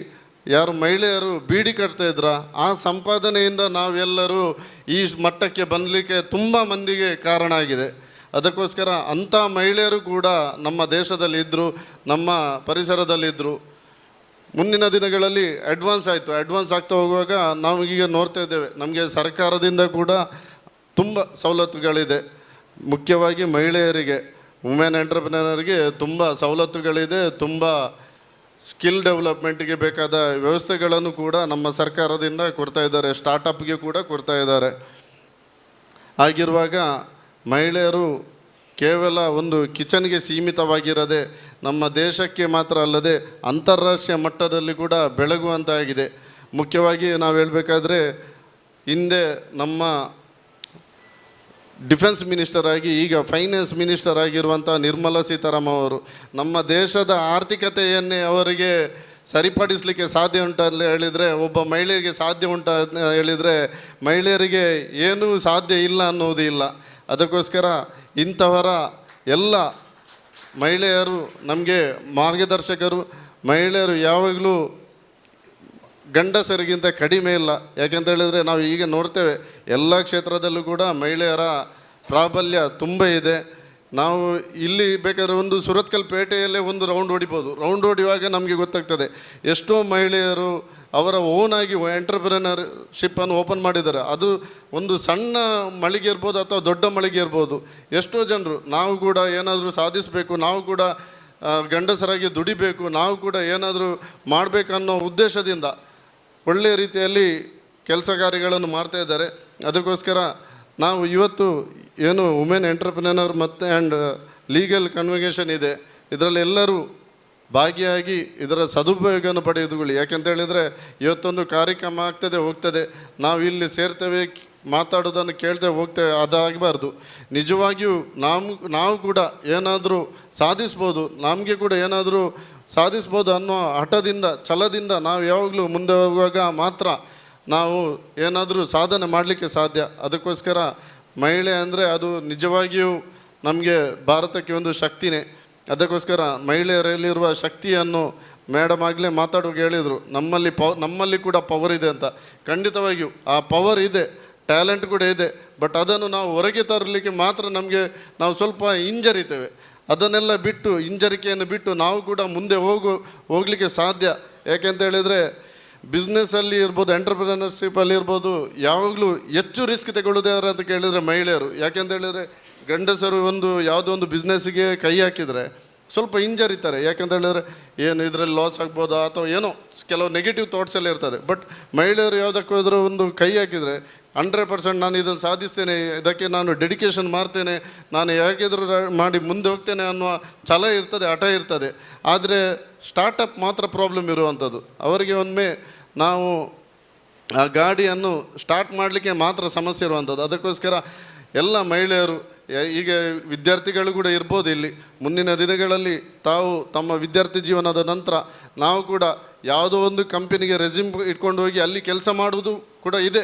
ಯಾರು ಮಹಿಳೆಯರು ಬೀಡಿ ಕಟ್ತಾಯಿದ್ರ, ಆ ಸಂಪಾದನೆಯಿಂದ ನಾವೆಲ್ಲರೂ ಈ ಮಟ್ಟಕ್ಕೆ ಬಂದಲಿಕ್ಕೆ ತುಂಬ ಮಂದಿಗೆ ಕಾರಣ ಆಗಿದೆ. ಅದಕ್ಕೋಸ್ಕರ ಅಂಥ ಮಹಿಳೆಯರು ಕೂಡ ನಮ್ಮ ದೇಶದಲ್ಲಿದ್ದರು, ನಮ್ಮ ಪರಿಸರದಲ್ಲಿದ್ದರು. ಮುಂದಿನ ದಿನಗಳಲ್ಲಿ ಅಡ್ವಾನ್ಸ್ ಆಗ್ತಾ ಹೋಗುವಾಗ ನಾವೀಗ ನೋಡ್ತಾ ಇದ್ದೇವೆ, ನಮಗೆ ಸರ್ಕಾರದಿಂದ ಕೂಡ ತುಂಬ ಸವಲತ್ತುಗಳಿದೆ. ಮುಖ್ಯವಾಗಿ ಮಹಿಳೆಯರಿಗೆ, ವುಮೆನ್ ಎಂಟರ್ಪ್ರಿನರ್ಗೆ ತುಂಬ ಸವಲತ್ತುಗಳಿದೆ. ತುಂಬ ಸ್ಕಿಲ್ ಡೆವಲಪ್ಮೆಂಟ್ಗೆ ಬೇಕಾದ ವ್ಯವಸ್ಥೆಗಳನ್ನು ಕೂಡ ನಮ್ಮ ಸರ್ಕಾರದಿಂದ ಕೊಡ್ತಾ ಇದ್ದಾರೆ, ಸ್ಟಾರ್ಟಪ್ಗೆ ಕೂಡ ಕೊಡ್ತಾ ಇದ್ದಾರೆ. ಹಾಗಿರುವಾಗ ಮಹಿಳೆಯರು ಕೇವಲ ಒಂದು ಕಿಚನ್ಗೆ ಸೀಮಿತವಾಗಿರದೆ ನಮ್ಮ ದೇಶಕ್ಕೆ ಮಾತ್ರ ಅಲ್ಲದೆ ಅಂತಾರಾಷ್ಟ್ರೀಯ ಮಟ್ಟದಲ್ಲಿ ಕೂಡ ಬೆಳಗುವಂತಾಗಿದೆ. ಮುಖ್ಯವಾಗಿ ನಾವು ಹೇಳಬೇಕಾದ್ರೆ, ಹಿಂದೆ ನಮ್ಮ ಡಿಫೆನ್ಸ್ ಮಿನಿಸ್ಟರ್ ಆಗಿ ಈಗ ಫೈನಾನ್ಸ್ ಮಿನಿಸ್ಟರ್ ಆಗಿರುವಂಥ ನಿರ್ಮಲಾ ಸೀತಾರಾಮನ್ ಅವರು ನಮ್ಮ ದೇಶದ ಆರ್ಥಿಕತೆಯನ್ನೇ ಅವರಿಗೆ ಸರಿಪಡಿಸಲಿಕ್ಕೆ ಸಾಧ್ಯ ಉಂಟು ಅಂತ ಹೇಳಿದರೆ, ಒಬ್ಬ ಮಹಿಳೆಯರಿಗೆ ಸಾಧ್ಯ ಉಂಟು ಅಂತ ಹೇಳಿದರೆ, ಮಹಿಳೆಯರಿಗೆ ಏನೂ ಸಾಧ್ಯ ಇಲ್ಲ ಅನ್ನೋದು ಇಲ್ಲ. ಅದಕ್ಕೋಸ್ಕರ ಇಂಥವರ ಎಲ್ಲ ಮಹಿಳೆಯರು ನಮಗೆ ಮಾರ್ಗದರ್ಶಕರು. ಮಹಿಳೆಯರು ಯಾವಾಗಲೂ ಗಂಡಸರಿಗಿಂತ ಕಡಿಮೆ ಇಲ್ಲ. ಯಾಕೆಂತ ಹೇಳಿದರೆ, ನಾವು ಈಗ ನೋಡ್ತೇವೆ ಎಲ್ಲ ಕ್ಷೇತ್ರದಲ್ಲೂ ಕೂಡ ಮಹಿಳೆಯರ ಪ್ರಾಬಲ್ಯ ತುಂಬ ಇದೆ. ನಾವು ಇಲ್ಲಿ ಬೇಕಾದ್ರೆ ಒಂದು ಸುರತ್ಕಲ್ ಪೇಟೆಯಲ್ಲೇ ಒಂದು ರೌಂಡ್ ಹೊಡಿಬೋದು. ರೌಂಡ್ ಹೊಡೆಯುವಾಗ ನಮಗೆ ಗೊತ್ತಾಗ್ತದೆ ಎಷ್ಟೋ ಮಹಿಳೆಯರು ಅವರ ಓನಾಗಿ ಎಂಟರ್ಪ್ರಿನರ್ಶಿಪ್ಪನ್ನು ಓಪನ್ ಮಾಡಿದ್ದಾರೆ. ಅದು ಒಂದು ಸಣ್ಣ ಮಳಿಗೆ ಇರ್ಬೋದು ಅಥವಾ ದೊಡ್ಡ ಮಳಿಗೆ ಇರ್ಬೋದು. ಎಷ್ಟೋ ಜನರು ನಾವು ಕೂಡ ಏನಾದರೂ ಸಾಧಿಸಬೇಕು, ನಾವು ಕೂಡ ಗಂಡಸರಾಗಿ ದುಡಿಬೇಕು, ನಾವು ಕೂಡ ಏನಾದರೂ ಮಾಡಬೇಕನ್ನೋ ಉದ್ದೇಶದಿಂದ ಒಳ್ಳೆಯ ರೀತಿಯಲ್ಲಿ ಕೆಲಸ ಕಾರ್ಯಗಳನ್ನು ಮಾಡ್ತಾ ಇದ್ದಾರೆ. ಅದಕ್ಕೋಸ್ಕರ ನಾವು ಇವತ್ತು ಏನು ವುಮೆನ್ ಎಂಟರ್ಪ್ರಿನರ್ ಮತ್ತು ಆ್ಯಂಡ್ ಲೀಗಲ್ ಕನ್ವಗೇಷನ್ ಇದೆ, ಇದರಲ್ಲಿ ಎಲ್ಲರೂ ಭಾಗಿಯಾಗಿ ಇದರ ಸದುಪಯೋಗವನ್ನು ಪಡೆದುಕೊಳ್ಳಿ. ಯಾಕೆಂತ ಹೇಳಿದರೆ, ಇವತ್ತೊಂದು ಕಾರ್ಯಕ್ರಮ ಆಗ್ತದೆ ಹೋಗ್ತದೆ, ನಾವು ಇಲ್ಲಿ ಸೇರ್ತೇವೆ, ಮಾತಾಡೋದನ್ನು ಕೇಳ್ತೇವೆ ಹೋಗ್ತೇವೆ, ಅದಾಗಬಾರ್ದು. ನಿಜವಾಗಿಯೂ ನಾವು ಕೂಡ ಏನಾದರೂ ಸಾಧಿಸ್ಬೋದು, ನಮಗೆ ಕೂಡ ಏನಾದರೂ ಸಾಧಿಸ್ಬೋದು ಅನ್ನೋ ಹಠದಿಂದ, ಛಲದಿಂದ ನಾವು ಯಾವಾಗಲೂ ಮುಂದೆ ಹೋಗುವಾಗ ಮಾತ್ರ ನಾವು ಏನಾದರೂ ಸಾಧನೆ ಮಾಡಲಿಕ್ಕೆ ಸಾಧ್ಯ. ಅದಕ್ಕೋಸ್ಕರ ಮಹಿಳೆ ಅಂದರೆ ಅದು ನಿಜವಾಗಿಯೂ ನಮಗೆ ಭಾರತಕ್ಕೆ ಒಂದು ಶಕ್ತಿನೇ. ಅದಕ್ಕೋಸ್ಕರ ಮಹಿಳೆಯರಲ್ಲಿರುವ ಶಕ್ತಿಯನ್ನು ಮೇಡಮ್ ಆಗಲೇ ಮಾತಾಡುವಾಗ ಹೇಳಿದರು, ನಮ್ಮಲ್ಲಿ ಕೂಡ ಪವರ್ ಇದೆ ಅಂತ. ಖಂಡಿತವಾಗಿಯೂ ಆ ಪವರ್ ಇದೆ, ಟ್ಯಾಲೆಂಟ್ ಕೂಡ ಇದೆ. ಬಟ್ ಅದನ್ನು ನಾವು ಹೊರಗೆ ತರಲಿಕ್ಕೆ ಮಾತ್ರ ನಾವು ಸ್ವಲ್ಪ ಹಿಂಜರಿತೇವೆ. ಅದನ್ನೆಲ್ಲ ಬಿಟ್ಟು, ಹಿಂಜರಿಕೆಯನ್ನು ಬಿಟ್ಟು ನಾವು ಕೂಡ ಮುಂದೆ ಹೋಗಲಿಕ್ಕೆ ಸಾಧ್ಯ. ಯಾಕೆಂತ ಹೇಳಿದರೆ, ಬಿಸ್ನೆಸ್ಸಲ್ಲಿ ಇರ್ಬೋದು, ಎಂಟರ್ಪ್ರಿನರ್ಶಿಪ್ಪಲ್ಲಿ ಇರ್ಬೋದು, ಯಾವಾಗಲೂ ಹೆಚ್ಚು ರಿಸ್ಕ್ ತಗೊಳ್ಳೋದ್ಯಾರು ಅಂತ ಕೇಳಿದರೆ ಮಹಿಳೆಯರು. ಯಾಕೆಂತ ಹೇಳಿದರೆ, ಗಂಡಸರು ಯಾವುದೋ ಒಂದು ಬಿಸ್ನೆಸ್ಸಿಗೆ ಕೈ ಹಾಕಿದರೆ ಸ್ವಲ್ಪ ಹಿಂಜರಿತಾರೆ. ಯಾಕೆಂತ ಹೇಳಿದರೆ, ಏನು ಇದರಲ್ಲಿ ಲಾಸ್ ಆಗ್ಬೋದಾ ಅಥವಾ ಏನೋ ಕೆಲವು ನೆಗೆಟಿವ್ ಥಾಟ್ಸ್ ಎಲ್ಲ ಇರ್ತದೆ. ಬಟ್ ಮಹಿಳೆಯರು ಯಾವುದಕ್ಕೂ ಹೋದರೂ ಒಂದು ಕೈ ಹಾಕಿದರೆ 100% ನಾನು ಇದನ್ನು ಸಾಧಿಸ್ತೇನೆ, ಇದಕ್ಕೆ ನಾನು ಡೆಡಿಕೇಶನ್ ಮಾಡ್ತೇನೆ, ನಾನು ಹೇಗಿದ್ರೂ ಮಾಡಿ ಮುಂದೆ ಹೋಗ್ತೇನೆ ಅನ್ನುವ ಛಲ ಇರ್ತದೆ, ಹಠ ಇರ್ತದೆ. ಆದರೆ ಸ್ಟಾರ್ಟಪ್ ಮಾತ್ರ ಪ್ರಾಬ್ಲಮ್ ಇರುವಂಥದ್ದು. ಅವರಿಗೆ ಒಮ್ಮೆ ನಾವು ಆ ಗಾಡಿಯನ್ನು ಸ್ಟಾರ್ಟ್ ಮಾಡಲಿಕ್ಕೆ ಮಾತ್ರ ಸಮಸ್ಯೆ ಇರುವಂಥದ್ದು. ಅದಕ್ಕೋಸ್ಕರ ಎಲ್ಲ ಮಹಿಳೆಯರು, ಈಗ ವಿದ್ಯಾರ್ಥಿಗಳು ಕೂಡ ಇರ್ಬೋದು ಇಲ್ಲಿ, ಮುಂದಿನ ದಿನಗಳಲ್ಲಿ ತಾವು ತಮ್ಮ ವಿದ್ಯಾರ್ಥಿ ಜೀವನದ ನಂತರ ನಾವು ಕೂಡ ಯಾವುದೋ ಒಂದು ಕಂಪನಿಗೆ ರೆಸ್ಯೂಮ್ ಇಟ್ಕೊಂಡು ಹೋಗಿ ಅಲ್ಲಿ ಕೆಲಸ ಮಾಡುವುದು ಕೂಡ ಇದೆ,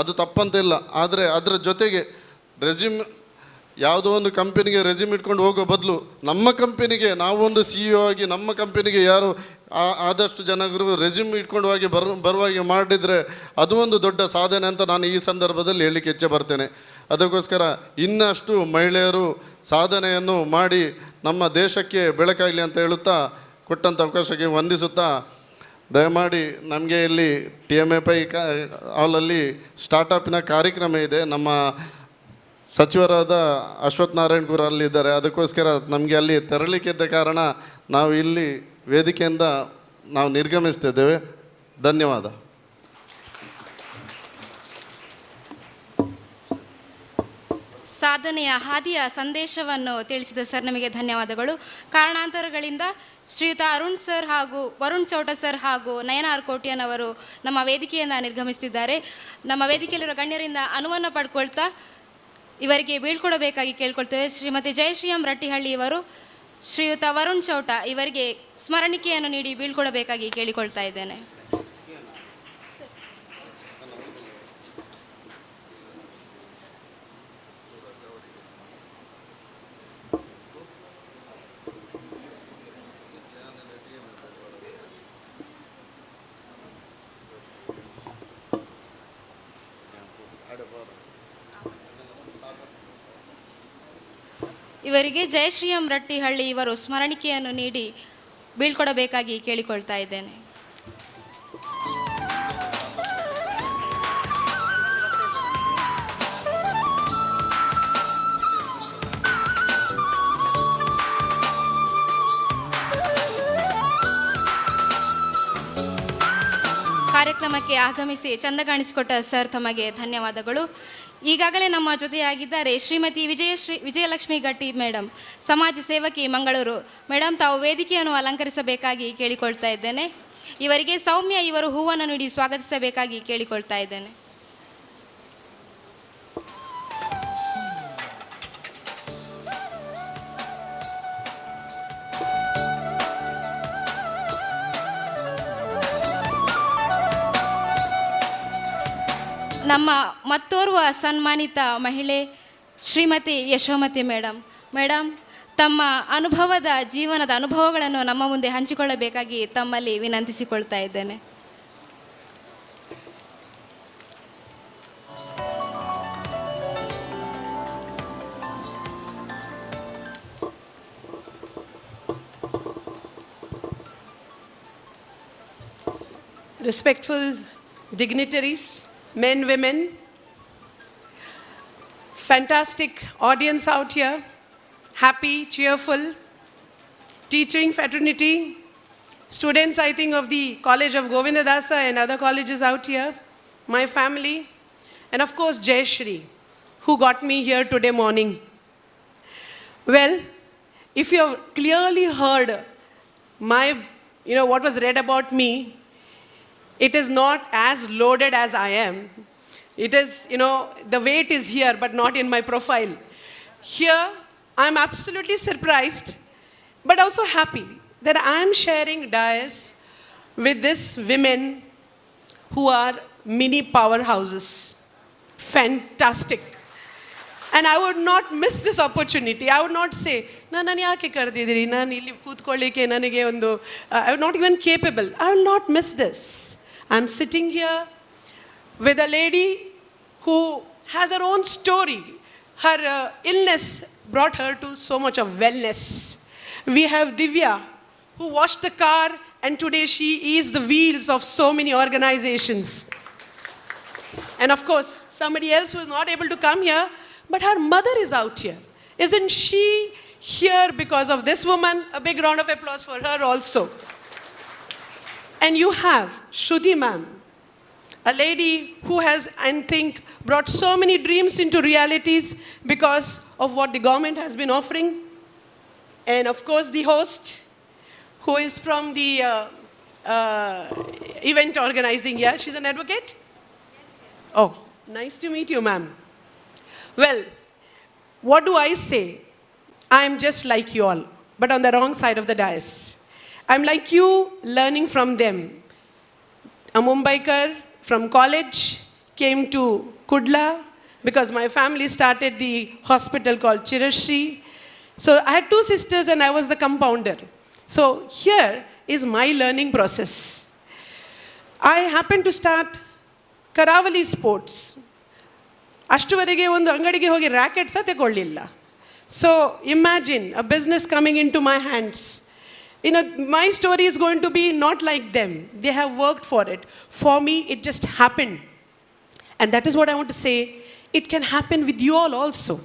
ಅದು ತಪ್ಪಂತಿಲ್ಲ. ಆದರೆ ಅದರ ಜೊತೆಗೆ ಯಾವುದೋ ಒಂದು ಕಂಪನಿಗೆ ರೆಸ್ಯೂಮ್ ಇಟ್ಕೊಂಡು ಹೋಗೋ ಬದಲು ನಮ್ಮ ಕಂಪನಿಗೆ ನಾವೊಂದು CEO ಆಗಿ ನಮ್ಮ ಕಂಪನಿಗೆ ಯಾರು ಆದಷ್ಟು ಜನರು ರೆಸ್ಯೂಮ್ ಇಟ್ಕೊಂಡು ಹೋಗಿ ಬರುವಾಗೆ ಮಾಡಿದರೆ ಅದು ಒಂದು ದೊಡ್ಡ ಸಾಧನೆ ಅಂತ ನಾನು ಈ ಸಂದರ್ಭದಲ್ಲಿ ಹೇಳಲಿಕ್ಕೆ ಇಚ್ಛೆ ಬರ್ತೇನೆ. ಅದಕ್ಕೋಸ್ಕರ ಇನ್ನಷ್ಟು ಮಹಿಳೆಯರು ಸಾಧನೆಯನ್ನು ಮಾಡಿ ನಮ್ಮ ದೇಶಕ್ಕೆ ಬೆಳಕಾಗಲಿ ಅಂತ ಹೇಳುತ್ತಾ ಕೊಟ್ಟಂಥ ಅವಕಾಶಕ್ಕೆ ವಂದಿಸುತ್ತಾ, ದಯಮಾಡಿ ನಮಗೆ ಇಲ್ಲಿ TMFI ಹಾಲಲ್ಲಿ ಸ್ಟಾರ್ಟಪ್ಪಿನ ಕಾರ್ಯಕ್ರಮ ಇದೆ. ನಮ್ಮ ಸಚಿವರಾದ ಅಶ್ವಥ್ ನಾರಾಯಣ್ ಗುರು ಅಲ್ಲಿದ್ದಾರೆ. ಅದಕ್ಕೋಸ್ಕರ ನಮಗೆ ಅಲ್ಲಿ ತೆರಳಿಕ್ಕಿದ್ದ ಕಾರಣ ನಾವು ಇಲ್ಲಿ ವೇದಿಕೆಯಿಂದ ನಾವು ನಿರ್ಗಮಿಸ್ತಿದ್ದೇವೆ. ಧನ್ಯವಾದ. ಸಾಧನೆಯ ಹಾದಿಯ ಸಂದೇಶವನ್ನು ತಿಳಿಸಿದ ಸರ್ ನಿಮಗೆ ಧನ್ಯವಾದಗಳು. ಕಾರಣಾಂತರಗಳಿಂದ ಶ್ರೀಯುತ ಅರುಣ್ ಸರ್ ಹಾಗೂ ವರುಣ್ ಚೌಟ ಸರ್ ಹಾಗೂ ನಯನಾರ್ ಕೋಟ್ಯನ್ ಅವರು ನಮ್ಮ ವೇದಿಕೆಯನ್ನು ನಿರ್ಗಮಿಸುತ್ತಿದ್ದಾರೆ. ನಮ್ಮ ವೇದಿಕೆಯಲ್ಲಿರುವ ಗಣ್ಯರಿಂದ ಅನುವನ್ನು ಪಡ್ಕೊಳ್ತಾ ಇವರಿಗೆ ಬೀಳ್ಕೊಡಬೇಕಾಗಿ ಕೇಳ್ಕೊಳ್ತೇವೆ. ಶ್ರೀಮತಿ ಜಯಶ್ರೀಯಂ ರಟ್ಟಿಹಳ್ಳಿ ಇವರು ಶ್ರೀಯುತ ವರುಣ್ ಚೌಟ ಇವರಿಗೆ ಸ್ಮರಣಿಕೆಯನ್ನು ನೀಡಿ ಬೀಳ್ಕೊಡಬೇಕಾಗಿ ಕೇಳಿಕೊಳ್ತಾ ಇದ್ದೇನೆ. ಇವರಿಗೆ ಜಯಶ್ರೀಯಂ ರಟ್ಟಿಹಳ್ಳಿ ಇವರು ಸ್ಮರಣಿಕೆಯನ್ನು ನೀಡಿ ಬೀಳ್ಕೊಡಬೇಕಾಗಿ ಕೇಳಿಕೊಳ್ತಾ ಇದ್ದೇನೆ. ಕಾರ್ಯಕ್ರಮಕ್ಕೆ ಆಗಮಿಸಿ ಚಂದ ಕಾಣಿಸಿಕೊಟ್ಟ ಸರ್ ತಮಗೆ ಧನ್ಯವಾದಗಳು. ಈಗಾಗಲೇ ನಮ್ಮ ಜೊತೆಯಾಗಿದ್ದಾರೆ ಶ್ರೀಮತಿ ವಿಜಯಲಕ್ಷ್ಮಿ ಗಟ್ಟಿ ಮೇಡಮ್, ಸಮಾಜ ಸೇವಕಿ ಮಂಗಳೂರು. ಮೇಡಮ್, ತಾವು ವೇದಿಕೆಯನ್ನು ಅಲಂಕರಿಸಬೇಕಾಗಿ ಕೇಳಿಕೊಳ್ತಾ ಇದ್ದೇನೆ. ಇವರಿಗೆ ಸೌಮ್ಯ ಇವರು ಹೂವನ್ನು ನೀಡಿ ಸ್ವಾಗತಿಸಬೇಕಾಗಿ ಕೇಳಿಕೊಳ್ತಾ ಇದ್ದೇನೆ. ನಮ್ಮ ಮತ್ತೋರ್ವ ಸನ್ಮಾನಿತ ಮಹಿಳೆ ಶ್ರೀಮತಿ ಯಶೋಮತಿ ಮೇಡಮ್. ಮೇಡಮ್, ತಮ್ಮ ಜೀವನದ ಅನುಭವಗಳನ್ನು ನಮ್ಮ ಮುಂದೆ ಹಂಚಿಕೊಳ್ಳಬೇಕಾಗಿ ತಮ್ಮಲ್ಲಿ ವಿನಂತಿಸಿಕೊಳ್ತಾ ಇದ್ದೇನೆ. Respectful dignitaries, men, women, fantastic audience out here, happy, cheerful, teaching fraternity, students I think of the College of Govindadasa and other colleges out here, my family, and of course Jayashri, who got me here today morning. Well, if you have clearly heard what was read about me, it is not as loaded as I am. It is, the weight is here, but not in my profile. Here, I'm absolutely surprised, but also happy that I'm sharing dais with these women who are mini powerhouses. Fantastic. And I would not miss this opportunity. I would not say, ನಾನು ಯಾಕೆ ಕರೆದಿದ್ದೀರಿ, ನಾನು ಇಲ್ಲಿ ಕೂತ್ಕೊಳ್ಳಿಕ್ಕೆ ನನಗೆ ಒಂದು, I am not even capable. I will not miss this. I'm sitting here with a lady who has her own story. Her illness brought her to so much of wellness. We have Divya, who washed the car, and today she is the wheels of so many organizations. And of course, somebody else who is not able to come here, but her mother is out here. Isn't she here because of this woman? A big round of applause for her also. And you have Shruti ma'am, a lady who has, I think, brought so many dreams into realities because of what the government has been offering. And of course, the host, who is from the event organizing here. She's an advocate? Yes. Oh, nice to meet you, ma'am. Well, what do I say? I'm just like you all, but on the wrong side of the dais. I'm like you, learning from them. A Mumbaikar from college came to Kudla because my family started the hospital called Chirashri. So I had two sisters and I was the compounder. So here is my learning process. I happened to start Karavali Sports. ಅಷ್ಟುವರೆಗೆ ಒಂದು ಅಂಗಡಿಗೆ ಹೋಗಿ racket ಸಹ ತಗೊಳ್ಳಿಲ್ಲ. So imagine a business coming into my hands. You know, my story is going to be not like them. They have worked for it. For me, it just happened. And that is what I want to say. It can happen with you all also.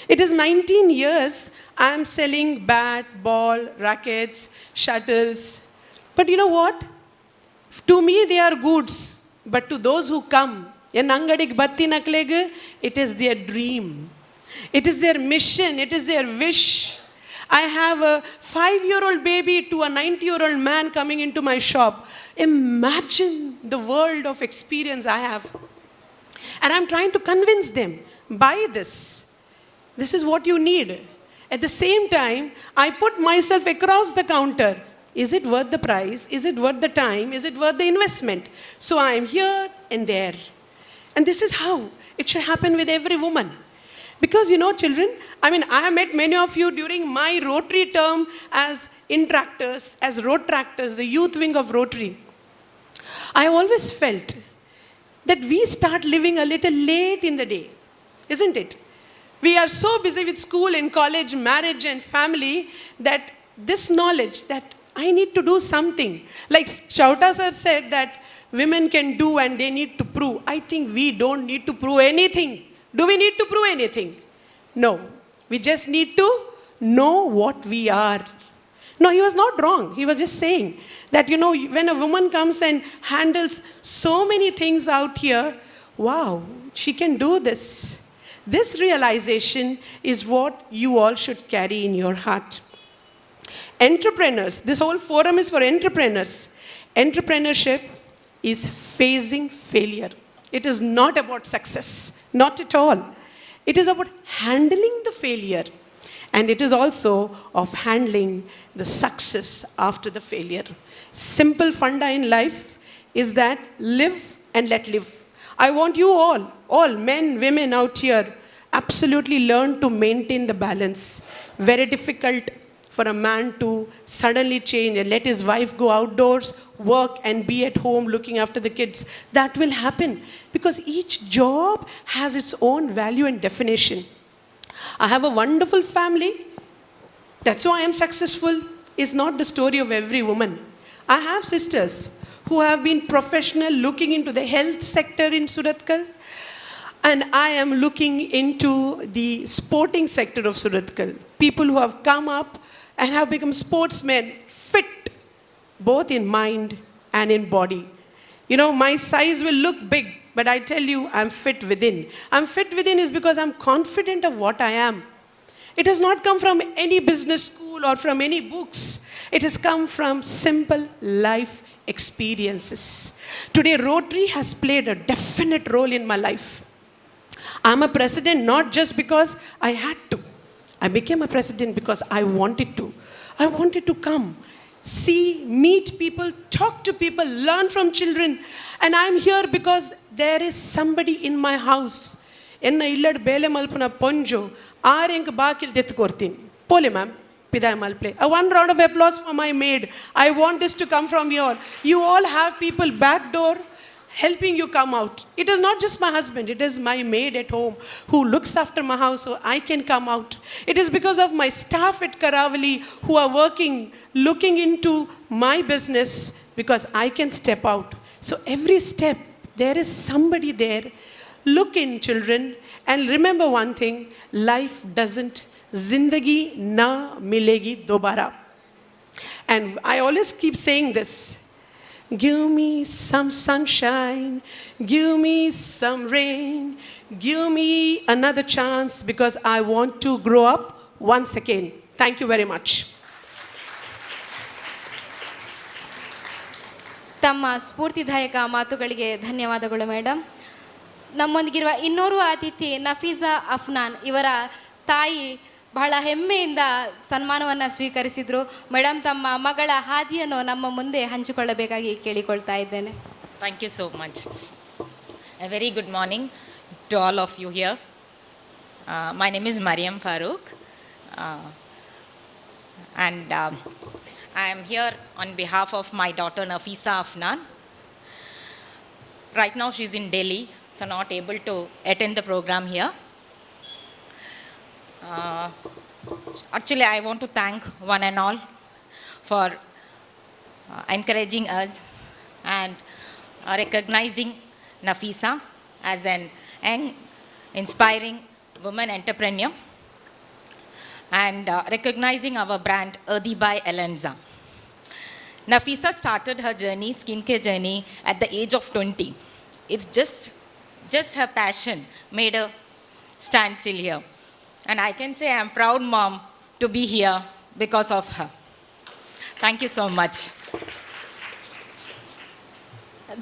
It is 19 years I am selling bat, ball, rackets, shuttles. But you know what? To me, they are goods. But to those who come, it is their dream. It is their mission. It is their wish. I have a 5-year-old baby to a 90-year-old man coming into my shop. Imagine the world of experience I have. And I'm trying to convince them, buy this. This is what you need. At the same time, I put myself across the counter. Is it worth the price? Is it worth the time? Is it worth the investment? So I am here and there. And this is how it should happen with every woman. Because you know, children, I have met many of you during my Rotary term as interactors, as road tractors, the youth wing of Rotary. I always felt that we start living a little late in the day, isn't it? We are so busy with school and college, marriage and family that this knowledge that I need to do something. Like Chauta sir said that women can do and they need to prove. I think we don't need to prove anything. Do we need to prove anything? No. We just need to know what we are. No, he was not wrong. He was just saying that, you know, when a woman comes and handles so many things out here, wow, she can do this. This realization is what you all should carry in your heart. Entrepreneurs, this whole forum is for entrepreneurs. Entrepreneurship is facing failure. It is not about success, not at all. It is about handling the failure. And it is also of handling the success after the failure. Simple funda in life is that live and let live. I want you all men, women out here, absolutely learn to maintain the balance. Very difficult for a man to suddenly change and let his wife go outdoors, work and be at home looking after the kids. That will happen because each job has its own value and definition. I have a wonderful family. That's why I am successful. It's not the story of every woman. I have sisters who have been professional looking into the health sector in Surathkal. And I am looking into the sporting sector of Surathkal. People who have come up and have become sportsmen, fit, both in mind and in body. You know, my size will look big, but I tell you, I'm fit within. I'm fit within is because I'm confident of what I am. It has not come from any business school or from any books. It has come from simple life experiences. Today, Rotary has played a definite role in my life. I'm a president not just because I had to. I became a president because I wanted to. I wanted to come, see, meet people, talk to people, learn from children. And I'm here because there is somebody in my house. Enna illad bele malpuna ponjo, arenk bakil detkortin. Pole ma'am, piday malple. A one round of applause for my maid. I want this to come from you all. You all have people back door helping you come out. It is not just my husband, it is my maid at home who looks after my house so I can come out. It is because of my staff at Karavali who are working, looking into my business because I can step out. So every step, there is somebody there. Look in, children, and remember one thing, life doesn't, zindagi na milegi dobara. And I always keep saying this. Give me some sunshine, give me some rain, give me another chance because I want to grow up once again. Thank you very much. ತಮ್ಮ ಸ್ಫೂರ್ತಿದಾಯಕ ಮಾತುಗಳಿಗೆ ಧನ್ಯವಾದಗಳು madam. ನಮ್ಮೊಂದಿಗಿರುವ ಇನ್ನೋರ್ವ ಅತಿಥಿ ನಫೀಸಾ ಅಫ್ನಾನ್, ಇವರ ತಾಯಿ ಬಹಳ ಹೆಮ್ಮೆಯಿಂದ ಸನ್ಮಾನವನ್ನು ಸ್ವೀಕರಿಸಿದರು. ಮೇಡಮ್, ತಮ್ಮ ಮಗಳ ಹಾದಿಯನ್ನು ನಮ್ಮ ಮುಂದೆ ಹಂಚಿಕೊಳ್ಳಬೇಕಾಗಿ ಕೇಳಿಕೊಳ್ತಾ ಇದ್ದೇನೆ. Thank you so much. A very good morning to all of you here. My name is Mariam Farooq. And I am here on behalf of my daughter Nafisa Afnan. Right now she's in Delhi, so not able to attend the program here. Uh, Actually, I want to thank one and all for encouraging us and recognizing Nafisa as an young, inspiring woman entrepreneur and recognizing our brand Earthy by Elenza. Nafisa started her journey, skincare journey, at the age of 20. It's just her passion made her stand still here. And I can say I'm proud mom to be here because of her. Thank you so much.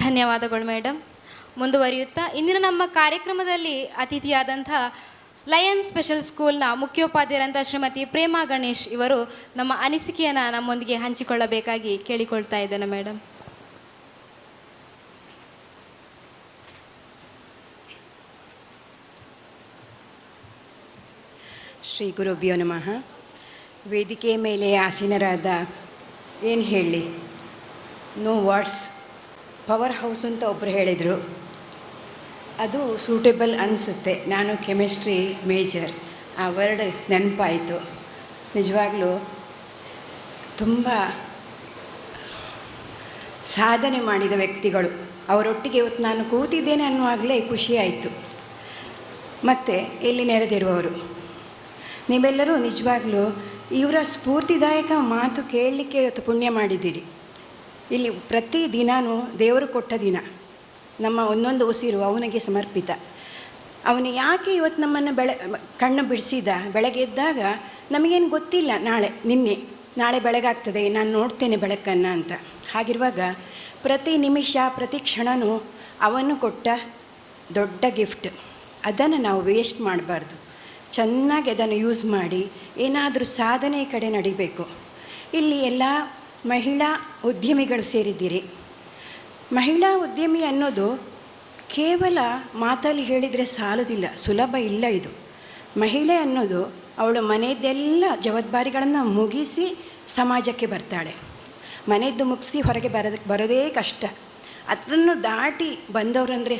ಧನ್ಯವಾದಗಳು madam. ಮುಂದುವರಿಯುತ್ತಾ ಇಂದಿನ ನಮ್ಮ ಕಾರ್ಯಕ್ರಮದಲ್ಲಿ ಅತಿಥಿಯಾದಂಥ lion special ಸ್ಕೂಲ್ನ ಮುಖ್ಯೋಪಾಧ್ಯಾಯರಂಥ ಶ್ರೀಮತಿ ಪ್ರೇಮಾ ಗಣೇಶ್ ಇವರು ನಮ್ಮ ಅನಿಸಿಕೆಯನ್ನು ನಮ್ಮೊಂದಿಗೆ ಹಂಚಿಕೊಳ್ಳಬೇಕಾಗಿ ಕೇಳಿಕೊಳ್ತಾ ಇದ್ದೇನೆ madam. Shri ಗುರುಭ್ಯೋ ನಮಃ. ವೇದಿಕೆ ಮೇಲೆ ಆಸೀನರಾದ ಏನು ಹೇಳಲಿ, ನೋ ವರ್ಡ್ಸ್. ಪವರ್ ಹೌಸ್ ಅಂತ ಒಬ್ಬರು ಹೇಳಿದರು, ಅದು ಸೂಟೇಬಲ್ ಅನಿಸುತ್ತೆ. ನಾನು ಕೆಮಿಸ್ಟ್ರಿ ಮೇಜರ್, ಆ ವರ್ಡ್ ನೆನಪಾಯಿತು. ನಿಜವಾಗ್ಲೂ ತುಂಬ ಸಾಧನೆ ಮಾಡಿದ ವ್ಯಕ್ತಿಗಳು ಅವರೊಟ್ಟಿಗೆ ಇವತ್ತು ನಾನು ಕೂತಿದ್ದೇನೆ ಅನ್ನುವಾಗಲೇ ಖುಷಿಯಾಯಿತು. ಮತ್ತು ಇಲ್ಲಿ ನೆರೆದಿರುವವರು ನೀವೆಲ್ಲರೂ ನಿಜವಾಗ್ಲೂ ಇವರ ಸ್ಫೂರ್ತಿದಾಯಕ ಮಾತು ಕೇಳಲಿಕ್ಕೆ ಇವತ್ತು ಪುಣ್ಯ ಮಾಡಿದ್ದೀರಿ. ಇಲ್ಲಿ ಪ್ರತಿ ದಿನವೂ ದೇವರು ಕೊಟ್ಟ ದಿನ, ನಮ್ಮ ಒಂದೊಂದು ಉಸಿರು ಅವನಿಗೆ ಸಮರ್ಪಿತ. ಅವನು ಯಾಕೆ ಇವತ್ತು ನಮ್ಮನ್ನು ಕಣ್ಣು ಬಿಡಿಸಿದ? ಬೆಳಗ್ಗೆ ಎದ್ದಾಗ ನಮಗೇನು ಗೊತ್ತಿಲ್ಲ ನಾಳೆ ಬೆಳಗಾಗ್ತದೆ, ನಾನು ನೋಡ್ತೇನೆ ಬೆಳಕನ್ನು ಅಂತ. ಹಾಗಿರುವಾಗ ಪ್ರತಿ ನಿಮಿಷ ಪ್ರತಿ ಕ್ಷಣವೂ ಅವನು ಕೊಟ್ಟ ದೊಡ್ಡ ಗಿಫ್ಟ್. ಅದನ್ನು ನಾವು ವೇಸ್ಟ್ ಮಾಡಬಾರ್ದು. ಚೆನ್ನಾಗಿ ಅದನ್ನು ಯೂಸ್ ಮಾಡಿ ಏನಾದರೂ ಸಾಧನೆ ಕಡೆ ನಡಿಬೇಕು. ಇಲ್ಲಿ ಎಲ್ಲ ಮಹಿಳಾ ಉದ್ಯಮಿಗಳು ಸೇರಿದ್ದೀರಿ. ಮಹಿಳಾ ಉದ್ಯಮಿ ಅನ್ನೋದು ಕೇವಲ ಮಾತಲ್ಲಿ ಹೇಳಿದರೆ ಸಾಲೋದಿಲ್ಲ, ಸುಲಭ ಇಲ್ಲ ಇದು. ಮಹಿಳೆ ಅನ್ನೋದು ಅವಳು ಮನೆಯದೆಲ್ಲ ಜವಾಬ್ದಾರಿಗಳನ್ನು ಮುಗಿಸಿ ಸಮಾಜಕ್ಕೆ ಬರ್ತಾಳೆ. ಮನೆಯದ್ದು ಮುಗಿಸಿ ಹೊರಗೆ ಬರೋದೇ ಕಷ್ಟ. ಅದನ್ನು ದಾಟಿ ಬಂದವರಂದರೆ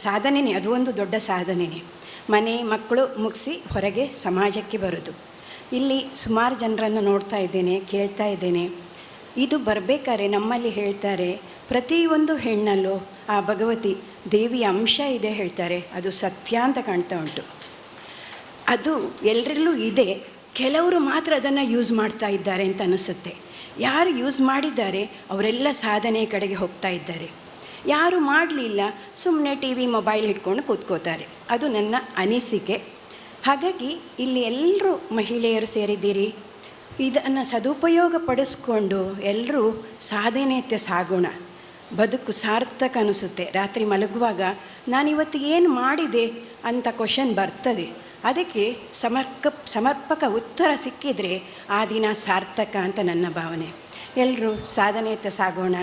ಸಾಧನೆನೇ, ಅದು ಒಂದು ದೊಡ್ಡ ಸಾಧನೆಯೇ. ಮನೆ ಮಕ್ಕಳು ಮುಗಿಸಿ ಹೊರಗೆ ಸಮಾಜಕ್ಕೆ ಬರೋದು. ಇಲ್ಲಿ ಸುಮಾರು ಜನರನ್ನು ನೋಡ್ತಾ ಇದ್ದೇನೆ, ಕೇಳ್ತಾ ಇದ್ದೇನೆ. ಇದು ಬರಬೇಕಾದ್ರೆ ನಮ್ಮಲ್ಲಿ ಹೇಳ್ತಾರೆ, ಪ್ರತಿಯೊಂದು ಹೆಣ್ಣಲ್ಲೂ ಆ ಭಗವತಿ ದೇವಿಯ ಅಂಶ ಇದೆ ಹೇಳ್ತಾರೆ. ಅದು ಸತ್ಯ ಅಂತ ಕಾಣ್ತಾ ಉಂಟು. ಅದು ಎಲ್ಲರಲ್ಲೂ ಇದೆ, ಕೆಲವರು ಮಾತ್ರ ಅದನ್ನು ಯೂಸ್ ಮಾಡ್ತಾ ಇದ್ದಾರೆ ಅಂತ ಅನಿಸುತ್ತೆ. ಯಾರು ಯೂಸ್ ಮಾಡಿದ್ದಾರೆ ಅವರೆಲ್ಲ ಸಾಧನೆಯ ಕಡೆಗೆ ಹೋಗ್ತಾ ಇದ್ದಾರೆ. ಯಾರು ಮಾಡಲಿಲ್ಲ, ಸುಮ್ಮನೆ ಟಿ ವಿ ಮೊಬೈಲ್ ಹಿಡ್ಕೊಂಡು ಕೂತ್ಕೋತಾರೆ. ಅದು ನನ್ನ ಅನಿಸಿಕೆ. ಹಾಗಾಗಿ ಇಲ್ಲಿ ಎಲ್ಲರೂ ಮಹಿಳೆಯರು ಸೇರಿದ್ದೀರಿ. ಇದನ್ನು ಸದುಪಯೋಗ ಪಡಿಸ್ಕೊಂಡು ಎಲ್ಲರೂ ಸಾಧನೆಯತ್ತ ಸಾಗೋಣ. ಬದುಕು ಸಾರ್ಥಕ ಅನಿಸುತ್ತೆ. ರಾತ್ರಿ ಮಲಗುವಾಗ ನಾನಿವತ್ತು ಏನು ಮಾಡಿದೆ ಅಂತ ಕ್ವಶನ್ ಬರ್ತದೆ. ಅದಕ್ಕೆ ಸಮರ್ಪಕ ಉತ್ತರ ಸಿಕ್ಕಿದರೆ ಆ ದಿನ ಸಾರ್ಥಕ ಅಂತ ನನ್ನ ಭಾವನೆ. ಎಲ್ಲರೂ ಸಾಧನೆಯತ್ತ ಸಾಗೋಣ.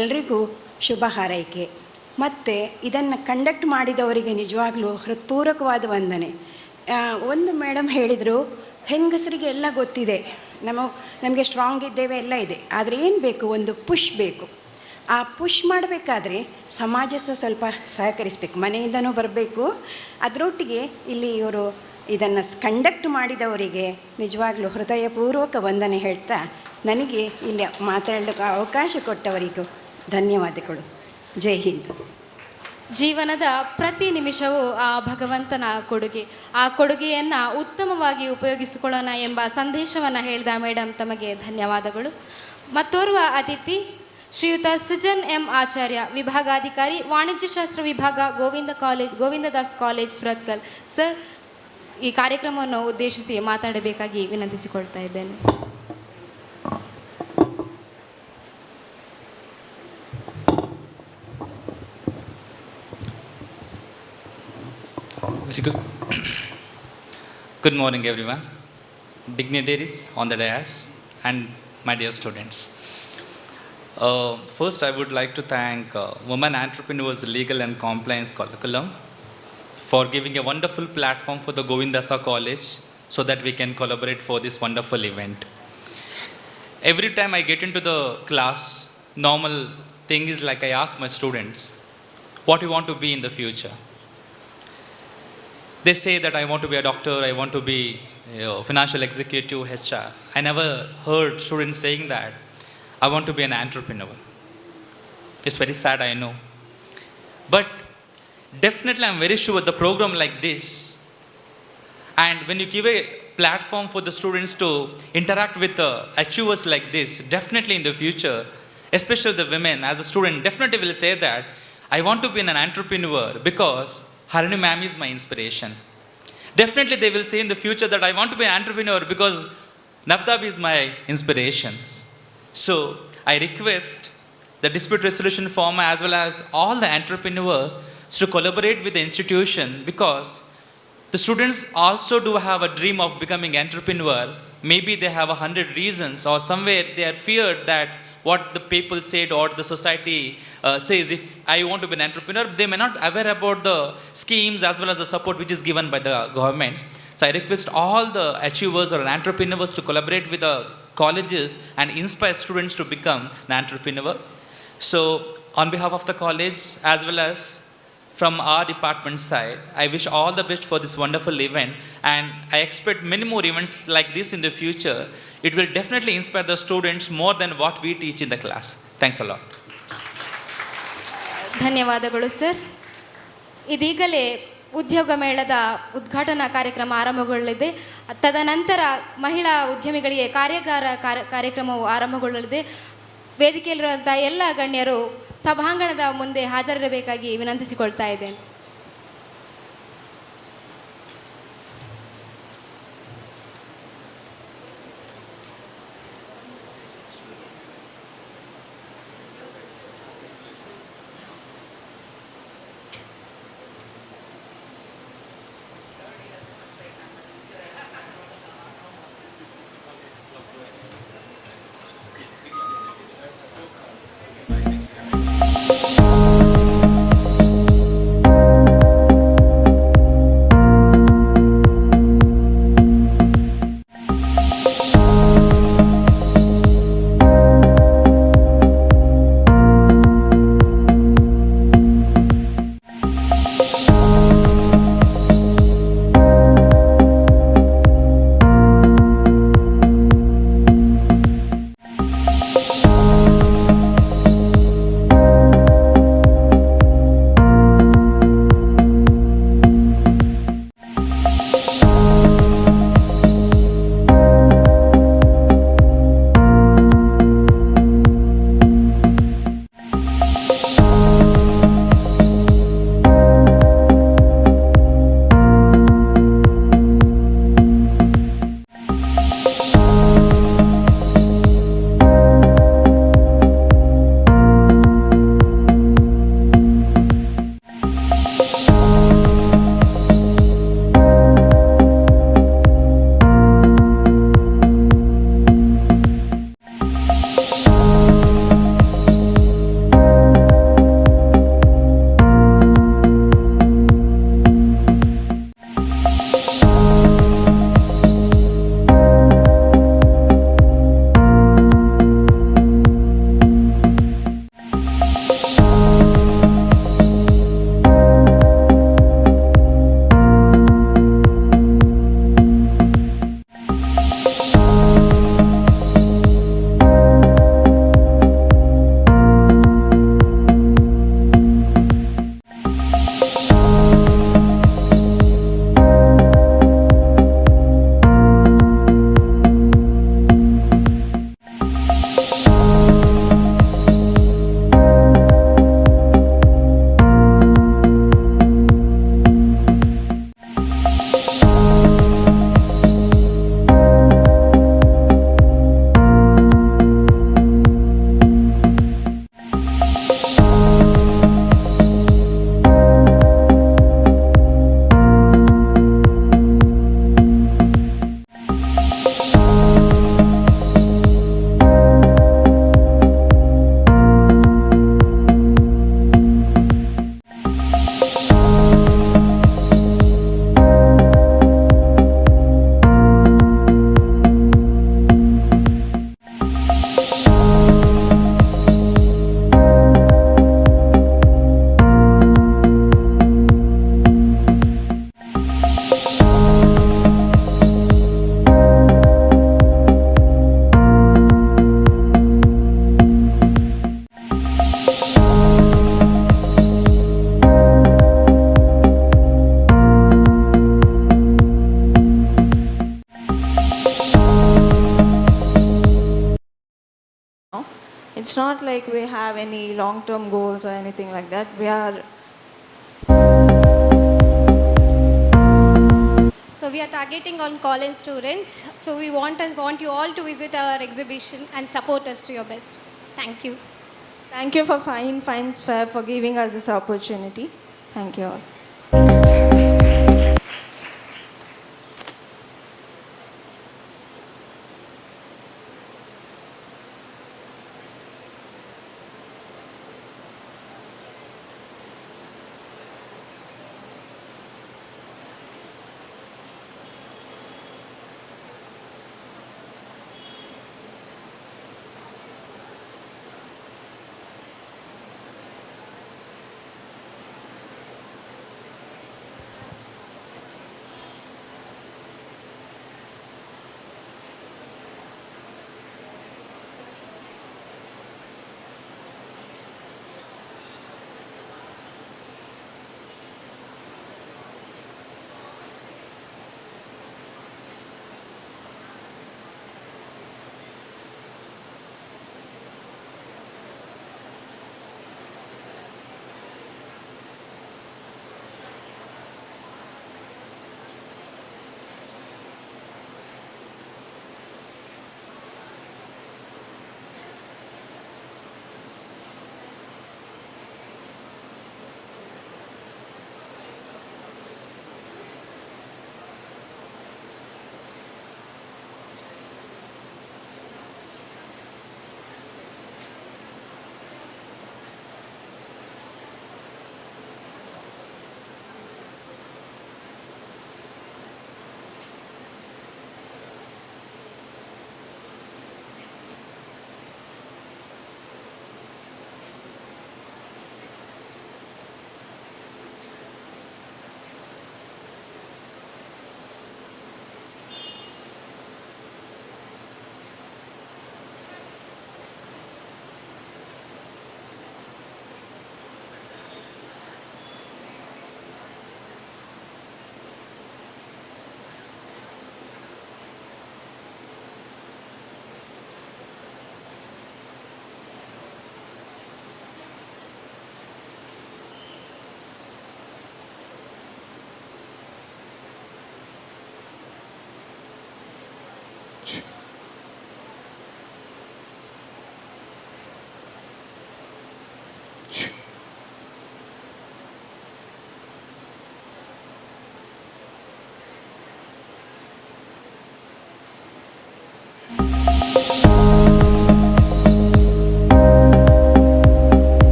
ಎಲ್ರಿಗೂ ಶುಭ ಹಾರೈಕೆ. ಮತ್ತು ಇದನ್ನು ಕಂಡಕ್ಟ್ ಮಾಡಿದವರಿಗೆ ನಿಜವಾಗ್ಲೂ ಹೃತ್ಪೂರ್ವಕವಾದ ವಂದನೆ. ಒಂದು ಮೇಡಮ್ ಹೇಳಿದರು, ಹೆಂಗಸರಿಗೆ ಎಲ್ಲ ಗೊತ್ತಿದೆ, ನಮಗೆ ಸ್ಟ್ರಾಂಗ್ ಇದ್ದೇವೆ, ಎಲ್ಲ ಇದೆ, ಆದರೆ ಏನು ಬೇಕು, ಒಂದು ಪುಷ್ ಬೇಕು. ಆ ಪುಷ್ ಮಾಡಬೇಕಾದ್ರೆ ಸಮಾಜ ಸ್ವಲ್ಪ ಸಹಕರಿಸಬೇಕು, ಮನೆಯಿಂದನೂ ಬರಬೇಕು. ಅದರೊಟ್ಟಿಗೆ ಇಲ್ಲಿ ಇವರು ಇದನ್ನು ಕಂಡಕ್ಟ್ ಮಾಡಿದವರಿಗೆ ನಿಜವಾಗ್ಲೂ ಹೃದಯಪೂರ್ವಕ ವಂದನೆ ಹೇಳ್ತಾ, ನನಗೆ ಇಲ್ಲಿ ಮಾತಾಡಲಿಕ್ಕೆ ಅವಕಾಶ ಕೊಟ್ಟವರಿಗೂ ಧನ್ಯವಾದಗಳು. ಜೈ ಹಿಂದ್. ಜೀವನದ ಪ್ರತಿ ನಿಮಿಷವೂ ಆ ಭಗವಂತನ ಕೊಡುಗೆ. ಆ ಕೊಡುಗೆಯನ್ನು ಉತ್ತಮವಾಗಿ ಉಪಯೋಗಿಸಿಕೊಳ್ಳೋಣ ಎಂಬ ಸಂದೇಶವನ್ನು ಹೇಳಿದ ಮೇಡಮ್, ತಮಗೆ ಧನ್ಯವಾದಗಳು. ಮತ್ತೋರ್ವ ಅತಿಥಿ ಶ್ರೀಯುತ ಸುಜನ್ ಎಂ ಆಚಾರ್ಯ, ವಿಭಾಗಾಧಿಕಾರಿ, ವಾಣಿಜ್ಯಶಾಸ್ತ್ರ ವಿಭಾಗ, ಗೋವಿಂದದಾಸ್ ಕಾಲೇಜ್, ಸುರತ್ಕಲ್. ಸರ್, ಈ ಕಾರ್ಯಕ್ರಮವನ್ನು ಉದ್ದೇಶಿಸಿ ಮಾತಾಡಬೇಕಾಗಿ ವಿನಂತಿಸಿಕೊಳ್ತಾ ಇದ್ದೇನೆ. Very good. Good morning, everyone. Dignitaries on the dais and my dear students. First, I would like to thank Women Entrepreneurs Legal and Compliance Colloquium for giving a wonderful platform for the Govindasa College so that we can collaborate for this wonderful event. Every time I get into the class, normal thing is like I ask my students, what you want to be in the future? They say that I want to be a doctor, I want to be financial executive, HR. I never heard students saying that I want to be an entrepreneur. It's very sad, I know. But definitely I'm very sure the program like this, and when you give a platform for the students to interact with the achievers like this, definitely in the future, especially the women, as a student, definitely will say that I want to be an entrepreneur because Harini ma'am is my inspiration. Definitely they will say in the future that I want to be an entrepreneur because Navada is my inspirations. So I request the dispute resolution firm as well as all the entrepreneurs to collaborate with the institution, because the students also do have a dream of becoming entrepreneur. Maybe they have 100 reasons, or somewhere they are feared that what the people said or the society says, if I want to be an entrepreneur, they may not aware about the schemes as well as the support which is given by the government. So I request all the achievers or entrepreneurs to collaborate with the colleges and inspire students to become an entrepreneur. So on behalf of the college as well as from our department side, I wish all the best for this wonderful event, and I expect many more events like this in the future. It will definitely inspire the students more than what we teach in the class. Thanks a lot. ಧನ್ಯವಾದಗಳು sir. ಇದೀಗಲೇ ಉದ್ಯೋಗ ಮೇಳದ ಉದ್ಘಾಟನಾ ಕಾರ್ಯಕ್ರಮ ಆರಂಭಗೊಳ್ಳಲಿದೆ. ತದನಂತರ ಮಹಿಳಾ ಉದ್ಯಮಿಗಳಿಗೆ ಕಾರ್ಯಕ್ರಮವು ಆರಂಭಗೊಳ್ಳಲಿದೆ. ವೇದಿಕೆಯಲ್ಲಿರುವಂಥ ಎಲ್ಲ ಗಣ್ಯರು ಸಭಾಂಗಣದ ಮುಂದೆ ಹಾಜರಿರಬೇಕಾಗಿ ವಿನಂತಿಸಿಕೊಳ್ತಾ ಇದ್ದೇನೆ. not like we have any long-term goals or anything like that. We are. So we are targeting on college students. So we want you all to visit our exhibition and support us to your best. Thank you. Thank you for Fine Fines Fair for giving us this opportunity. Thank you all.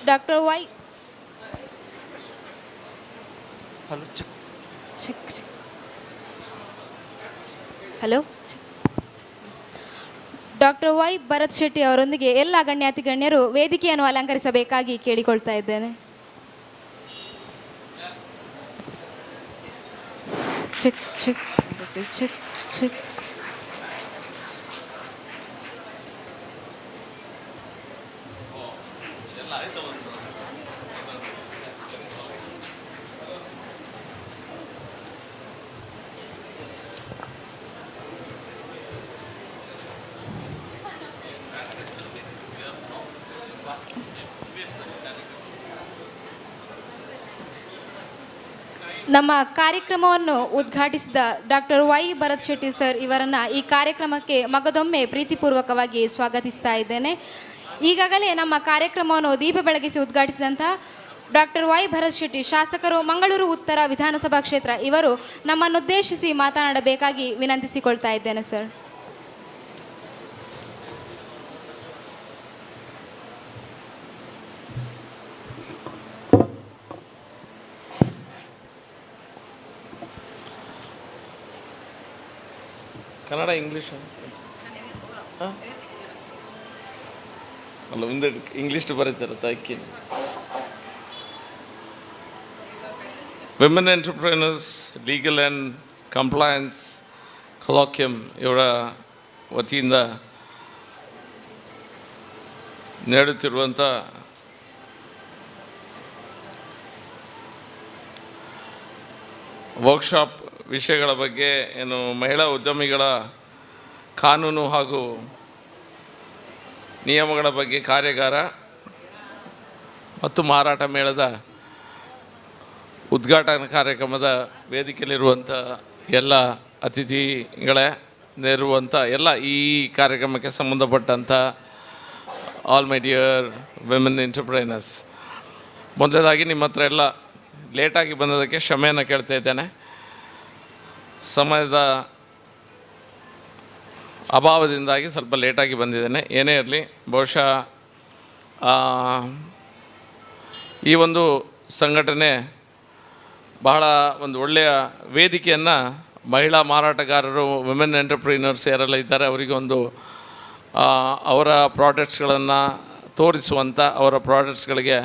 Doctor Y hello doctor Y Bharat Shetty ಅವರೊಂದಿಗೆ ಎಲ್ಲ ಗಣ್ಯಾತಿ ಗಣ್ಯರು ವೇದಿಕೆಯನ್ನು ಅಲಂಕರಿಸಬೇಕಾಗಿ ಕೇಳಿಕೊಳ್ತಾ ಇದ್ದೇನೆ. Check check check check. ನಮ್ಮ ಕಾರ್ಯಕ್ರಮವನ್ನು ಉದ್ಘಾಟಿಸಿದ doctor Y Bharat Shetty sir ಇವರನ್ನು ಈ ಕಾರ್ಯಕ್ರಮಕ್ಕೆ ಮಗದೊಮ್ಮೆ ಪ್ರೀತಿಪೂರ್ವಕವಾಗಿ ಸ್ವಾಗತಿಸ್ತಾ ಇದ್ದೇನೆ. ಈಗಾಗಲೇ ನಮ್ಮ ಕಾರ್ಯಕ್ರಮವನ್ನು ದೀಪ ಬೆಳಗಿಸಿ ಉದ್ಘಾಟಿಸಿದಂತಹ ಡಾಕ್ಟರ್ ವೈ ಭರತ್ ಶೆಟ್ಟಿ ಶಾಸಕರು, ಮಂಗಳೂರು ಉತ್ತರ ವಿಧಾನಸಭಾ ಕ್ಷೇತ್ರ, ಇವರು ನಮ್ಮನ್ನುದ್ದೇಶಿಸಿ ಮಾತನಾಡಬೇಕಾಗಿ ವಿನಂತಿಸಿಕೊಳ್ತಾ ಇದ್ದೇನೆ ಸರ್. ಕನ್ನಡ ಇಂಗ್ಲೀಷ್ ಅಲ್ಲ ಮುಂದೆ ಇಂಗ್ಲೀಷ್ ಬರೀತಾರೆ ಅಕ್ಕಿ. Women entrepreneurs legal and compliance ಕೊಲೋಕ್ಯಂ ಇವರ ವತಿಯಿಂದ ನೀಡುತ್ತಿರುವಂಥ ವರ್ಕ್ಶಾಪ್ ವಿಷಯಗಳ ಬಗ್ಗೆ ಏನು ಮಹಿಳಾ ಉದ್ಯಮಿಗಳ ಕಾನೂನು ಹಾಗೂ ನಿಯಮಗಳ ಬಗ್ಗೆ ಕಾರ್ಯಾಗಾರ ಮತ್ತು ಮಾರಾಟ ಮೇಳದ ಉದ್ಘಾಟನಾ ಕಾರ್ಯಕ್ರಮದ ವೇದಿಕೆಯಲ್ಲಿರುವಂಥ ಎಲ್ಲ ಅತಿಥಿಗಳೇ ಇರುವಂಥ ಎಲ್ಲ ಈ ಕಾರ್ಯಕ್ರಮಕ್ಕೆ ಸಂಬಂಧಪಟ್ಟಂಥ all my dear women entrepreneurs, ಮೊದಲನೇದಾಗಿ ನಿಮ್ಮ ಹತ್ರ ಎಲ್ಲ ಲೇಟಾಗಿ ಬಂದದಕ್ಕೆ ಕ್ಷಮೆಯನ್ನು ಕೇಳ್ತಾ ಇದ್ದೇನೆ. ಸಮಯದ ಅಭಾವದಿಂದಾಗಿ ಸ್ವಲ್ಪ ಲೇಟಾಗಿ ಬಂದಿದ್ದೇನೆ. ಏನೇ ಇರಲಿ, ಬಹುಶಃ ಈ ಒಂದು ಸಂಘಟನೆ ಬಹಳ ಒಂದು ಒಳ್ಳೆಯ ವೇದಿಕೆಯನ್ನು ಮಹಿಳಾ ಮಾರಾಟಗಾರರು, ವಿಮೆನ್ ಎಂಟರ್ಪ್ರಿನರ್ಸ್ ಯಾರೆಲ್ಲ ಇದ್ದಾರೆ ಅವರಿಗೊಂದು ಅವರ ಪ್ರಾಡಕ್ಟ್ಸ್ಗಳನ್ನು ತೋರಿಸುವಂಥ, ಅವರ ಪ್ರಾಡಕ್ಟ್ಸ್ಗಳಿಗೆ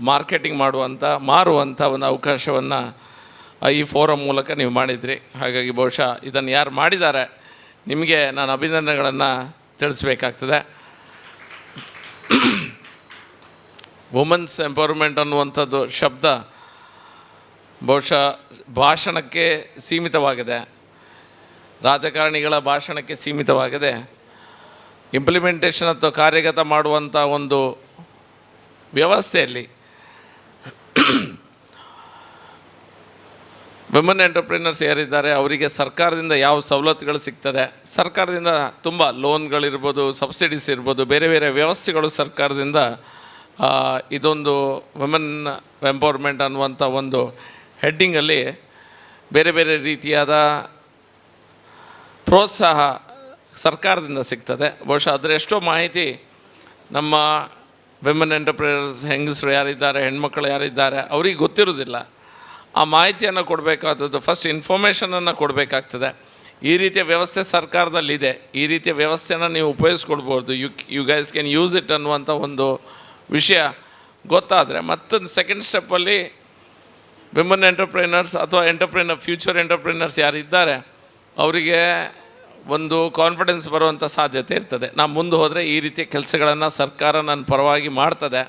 ಮಾರ್ಕೆಟಿಂಗ್ ಮಾರುವಂಥ ಒಂದು ಅವಕಾಶವನ್ನು ಈ ಫೋರಮ್ ಮೂಲಕ ನೀವು ಮಾಡಿದ್ರಿ. ಹಾಗಾಗಿ ಬಹುಶಃ ಇದನ್ನು ಯಾರು ಮಾಡಿದ್ದಾರೆ ನಿಮಗೆ ನಾನು ಅಭಿನಂದನೆಗಳನ್ನು ತಿಳಿಸ್ಬೇಕಾಗ್ತದೆ. ವುಮೆನ್ಸ್ ಎಂಪವರ್ಮೆಂಟ್ ಅನ್ನುವಂಥದ್ದು ಶಬ್ದ ಬಹುಶಃ ಭಾಷಣಕ್ಕೆ ಸೀಮಿತವಾಗಿದೆ, ರಾಜಕಾರಣಿಗಳ ಭಾಷಣಕ್ಕೆ ಸೀಮಿತವಾಗಿದೆ. ಇಂಪ್ಲಿಮೆಂಟೇಷನ್ ಅಥವಾ ಕಾರ್ಯಗತ ಮಾಡುವಂಥ ಒಂದು ವ್ಯವಸ್ಥೆಯಲ್ಲಿ ವಿಮೆನ್ ಎಂಟರ್ಪ್ರಿನರ್ಸ್ ಯಾರಿದ್ದಾರೆ ಅವರಿಗೆ ಸರ್ಕಾರದಿಂದ ಯಾವ ಸವಲತ್ತುಗಳು ಸಿಗ್ತದೆ, ಸರ್ಕಾರದಿಂದ ತುಂಬ ಲೋನ್ಗಳಿರ್ಬೋದು, ಸಬ್ಸಿಡೀಸ್ ಇರ್ಬೋದು, ಬೇರೆ ಬೇರೆ ವ್ಯವಸ್ಥೆಗಳು ಸರ್ಕಾರದಿಂದ ಇದೊಂದು ವಿಮೆನ್ ಎಂಪವರ್ಮೆಂಟ್ ಅನ್ನುವಂಥ ಒಂದು ಹೆಡ್ಡಿಂಗಲ್ಲಿ ಬೇರೆ ಬೇರೆ ರೀತಿಯಾದ ಪ್ರೋತ್ಸಾಹ ಸರ್ಕಾರದಿಂದ ಸಿಗ್ತದೆ. ಬಹುಶಃ ಅದರ ಎಷ್ಟೋ ಮಾಹಿತಿ ನಮ್ಮ ವಿಮೆನ್ ಎಂಟರ್ಪ್ರೈನರ್ಸ್ ಹೆಂಗಸರು ಯಾರಿದ್ದಾರೆ, ಹೆಣ್ಮಕ್ಳು ಯಾರಿದ್ದಾರೆ ಅವ್ರಿಗೆ ಗೊತ್ತಿರೋದಿಲ್ಲ. ಆ ಮಾಹಿತಿಯನ್ನು ಕೊಡಬೇಕಾದದ್ದು, ಫಸ್ಟ್ ಇನ್ಫಾರ್ಮೇಷನನ್ನು ಕೊಡಬೇಕಾಗ್ತದೆ. ಈ ರೀತಿಯ ವ್ಯವಸ್ಥೆ ಸರ್ಕಾರದಲ್ಲಿದೆ, ಈ ರೀತಿಯ ವ್ಯವಸ್ಥೆನ ನೀವು ಉಪಯೋಗಿಸ್ಕೊಳ್ಬೋದು, you guys can use it ಅನ್ನುವಂಥ ಒಂದು ವಿಷಯ ಗೊತ್ತಾದರೆ ಮತ್ತೊಂದು ಸೆಕೆಂಡ್ ಸ್ಟೆಪ್ಪಲ್ಲಿ ವಿಮೆನ್ ಎಂಟರ್ಪ್ರೈನರ್ಸ್ ಅಥವಾ ಫ್ಯೂಚರ್ ಎಂಟರ್ಪ್ರೈನರ್ಸ್ ಯಾರಿದ್ದಾರೆ ಅವರಿಗೆ ಒಂದು ಕಾನ್ಫಿಡೆನ್ಸ್ ಬರುವಂಥ ಸಾಧ್ಯತೆ ಇರ್ತದೆ. ನಾನು ಮುಂದೆ ಹೋದರೆ ಈ ರೀತಿಯ ಕೆಲಸಗಳನ್ನು ಸರ್ಕಾರ ನನ್ನ ಪರವಾಗಿ ಮಾಡ್ತದೆ,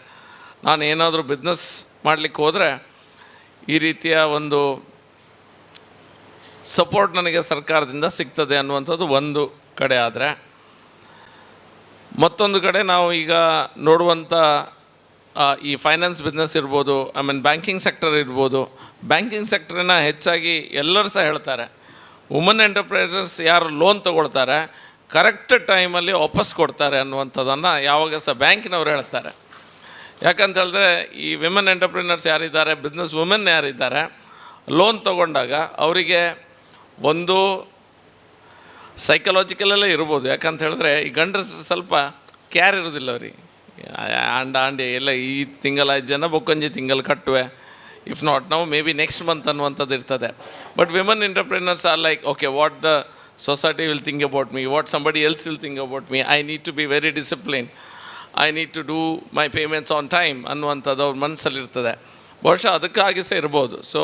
ನಾನು ಏನಾದರೂ ಬಿಸ್ನೆಸ್ ಮಾಡಲಿಕ್ಕೆ ಹೋದರೆ ಈ ರೀತಿಯ ಒಂದು ಸಪೋರ್ಟ್ ನನಗೆ ಸರ್ಕಾರದಿಂದ ಸಿಗ್ತದೆ ಅನ್ನುವಂಥದ್ದು ಒಂದು ಕಡೆ. ಆದರೆ ಮತ್ತೊಂದು ಕಡೆ ನಾವು ಈಗ ನೋಡುವಂಥ ಈ ಫೈನಾನ್ಸ್ ಬಿಸ್ನೆಸ್ ಇರ್ಬೋದು, ಬ್ಯಾಂಕಿಂಗ್ ಸೆಕ್ಟರ್ ಇರ್ಬೋದು, ಬ್ಯಾಂಕಿಂಗ್ ಸೆಕ್ಟರನ್ನ ಹೆಚ್ಚಾಗಿ ಎಲ್ಲರೂ ಸಹ ಹೇಳ್ತಾರೆ, ವುಮನ್ ಎಂಟರ್ಪ್ರೈನರ್ಸ್ ಯಾರು ಲೋನ್ ತೊಗೊಳ್ತಾರೆ ಕರೆಕ್ಟ್ ಟೈಮಲ್ಲಿ ವಾಪಸ್ ಕೊಡ್ತಾರೆ ಅನ್ನುವಂಥದ್ದನ್ನು ಯಾವಾಗ ಸಹ ಬ್ಯಾಂಕಿನವ್ರು ಹೇಳ್ತಾರೆ. ಯಾಕಂತ ಹೇಳಿದ್ರೆ ಈ ವಿಮೆನ್ ಎಂಟರ್ಪ್ರಿನರ್ಸ್ ಯಾರಿದ್ದಾರೆ, ಬಿಸ್ನೆಸ್ ವುಮೆನ್ ಯಾರಿದ್ದಾರೆ, ಲೋನ್ ತೊಗೊಂಡಾಗ ಅವರಿಗೆ ಒಂದು ಸೈಕಲಾಜಿಕಲಲ್ಲೇ ಇರ್ಬೋದು. ಯಾಕಂತ ಹೇಳಿದ್ರೆ ಈ ಗಂಡರು ಸ್ವಲ್ಪ ಕೇರ್ ಇರೋದಿಲ್ಲ ಅವ್ರಿಗೆ, ಆಂಡ್ ಎಲ್ಲ ಈ ತಿಂಗಳ 5 ಜನ ಬೊಕ್ಕೊಂಜಿ ತಿಂಗಳು ಕಟ್ಟುವೆ, ಇಫ್ ನಾಟ್ ನಾವು ಮೇ ಬಿ ನೆಕ್ಸ್ಟ್ ಮಂತ್ ಅನ್ನುವಂಥದ್ದು ಇರ್ತದೆ. But women entrepreneurs are like, okay, what the society will think about me, what somebody else will think about me, I need to be very disciplined, I need to do my payments on time ಅನ್ನುವಂಥದ್ದು ಅವ್ರ ಮನಸ್ಸಲ್ಲಿರ್ತದೆ. ಬಹುಶಃ ಅದಕ್ಕಾಗಿ ಸಹ ಇರ್ಬೋದು. So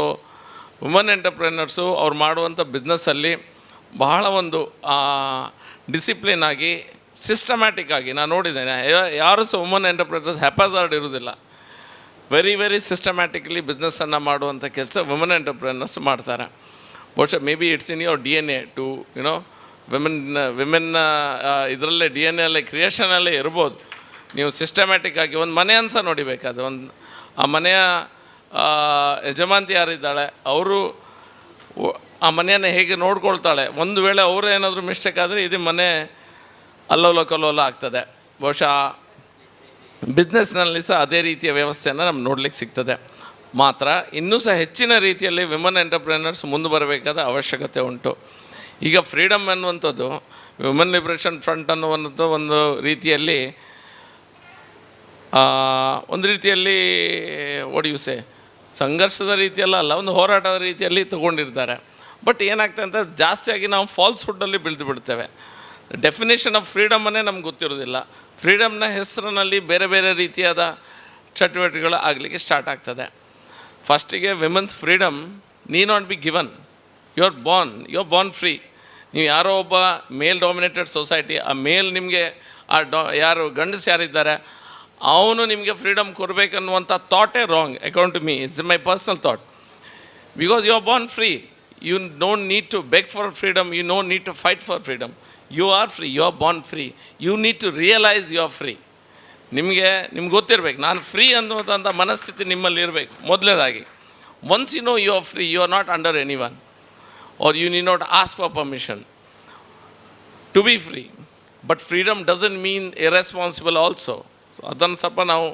woman entrepreneurs ಅವ್ರು ಮಾಡುವಂಥ ಬಿಸ್ನೆಸ್ಸಲ್ಲಿ ಬಹಳ ಒಂದು ಡಿಸಿಪ್ಲಿನ್ ಆಗಿ ಸಿಸ್ಟಮ್ಯಾಟಿಕ್ ಆಗಿ ನಾನು ನೋಡಿದ್ದೇನೆ. ಯಾರು ಸಹ ವುಮನ್ ಎಂಟರ್ಪ್ರಿನರ್ಸ್ ಹ್ಯಾಪಜಾರ್ಡ್ ಇರೋದಿಲ್ಲ. ವೆರಿ ವೆರಿ ಸಿಸ್ಟಮ್ಯಾಟಿಕಲಿ ಬಿಸ್ನೆಸ್ಸನ್ನು ಮಾಡುವಂಥ ಕೆಲಸ ವುಮನ್ ಎಂಟರ್ಪ್ರಿನರ್ಸ್ ಮಾಡ್ತಾರೆ. ಬಹುಶಃ maybe it's in your DNA to you know women ಇದರಲ್ಲೇ DNA ಅಲ್ಲೇ ಕ್ರಿಯೇಷನಲ್ಲೇ ಇರ್ಬೋದು. ನೀವು ಸಿಸ್ಟಮ್ಯಾಟಿಕ್ ಆಗಿ ಒಂದು ಮನೆ ಅನ್ಸ ನೋಡಿಬೇಕಾದ್ರೆ ಆ ಮನೆಯ ಯಜಮಾಂತಿ ಯಾರಿದ್ದಾಳೆ ಅವರು ಆ ಮನೆಯನ್ನು ಹೇಗೆ ನೋಡ್ಕೊಳ್ತಾಳೆ. ಒಂದು ವೇಳೆ ಅವರು ಏನಾದರೂ ಮಿಸ್ಟೇಕ್ ಆದರೆ ಇದು ಮನೆ ಅಲ್ಲೋಲ ಕಲ್ಲೋಲ ಆಗ್ತದೆ. ಬಹುಶಃ ಬಿಸ್ನೆಸ್ನಲ್ಲಿ ಸಹ ಅದೇ ರೀತಿಯ ವ್ಯವಸ್ಥೆಯನ್ನು ನಮ್ಗೆ ನೋಡ್ಲಿಕ್ಕೆ ಸಿಗ್ತದೆ. ಮಾತ್ರ ಇನ್ನೂ ಸಹ ಹೆಚ್ಚಿನ ರೀತಿಯಲ್ಲಿ ವಿಮನ್ ಎಂಟರ್ಪ್ರಿನರ್ಸ್ ಮುಂದೆ ಬರಬೇಕಾದ ಅವಶ್ಯಕತೆ ಉಂಟು. ಈಗ ಫ್ರೀಡಮ್ ಅನ್ನುವಂಥದ್ದು ವಿಮನ್ ಲಿಬ್ರೇಷನ್ ಫ್ರಂಟ್ ಅನ್ನುವಂಥದ್ದು ಒಂದು ರೀತಿಯಲ್ಲಿ ಒಡಿಯುಸೆ ಸಂಘರ್ಷದ ರೀತಿಯಲ್ಲ ಅಲ್ಲ, ಒಂದು ಹೋರಾಟದ ರೀತಿಯಲ್ಲಿ ತಗೊಂಡಿರ್ತಾರೆ. ಬಟ್ ಏನಾಗ್ತದೆ ಅಂತ ಜಾಸ್ತಿಯಾಗಿ ನಾವು ಫಾಲ್ಸ್ಹುಡ್ಡಲ್ಲಿ ಬೆಳೆದು ಬಿಡ್ತೇವೆ. ಡೆಫಿನೇಷನ್ ಆಫ್ ಫ್ರೀಡಮನ್ನೇ ನಮ್ಗೆ ಗೊತ್ತಿರೋದಿಲ್ಲ. ಫ್ರೀಡಮ್ನ ಹೆಸರಿನಲ್ಲಿ ಬೇರೆ ಬೇರೆ ರೀತಿಯಾದ ಚಟುವಟಿಕೆಗಳು ಆಗಲಿಕ್ಕೆ ಸ್ಟಾರ್ಟ್ ಆಗ್ತದೆ. ಫಸ್ಟಿಗೆ women's freedom need not be given, you are born free. ನೀವು ಯಾರೋ ಒಬ್ಬ ಮೇಲ್ ಡಾಮಿನೇಟೆಡ್ ಸೊಸೈಟಿ, ಆ ಮೇಲ್ ನಿಮಗೆ ಯಾರು ಗಂಡಸು ಯಾರಿದ್ದಾರೆ ಅವನು ನಿಮಗೆ ಫ್ರೀಡಮ್ ಕೊಡಬೇಕನ್ನುವಂಥ ಥಾಟೇ wrong according to me. It's my personal thought. Because you are born free, you don't need to beg for freedom, you don't need to fight for freedom. You are free, you are born free. You need to realise you are free. ನಿಮಗೆ ಗೊತ್ತಿರಬೇಕು ನಾನು free ಅನ್ನುವಂಥ ಮನಸ್ಥಿತಿ ನಿಮ್ಮಲ್ಲಿ ಇರಬೇಕು ಮೊದಲನೇದಾಗಿ. Once you know you are free, you are not under anyone, or you need not ask for permission to be free. But freedom doesn't mean irresponsible also. So ಅದನ್ನು ಸ್ವಲ್ಪ ನಾವು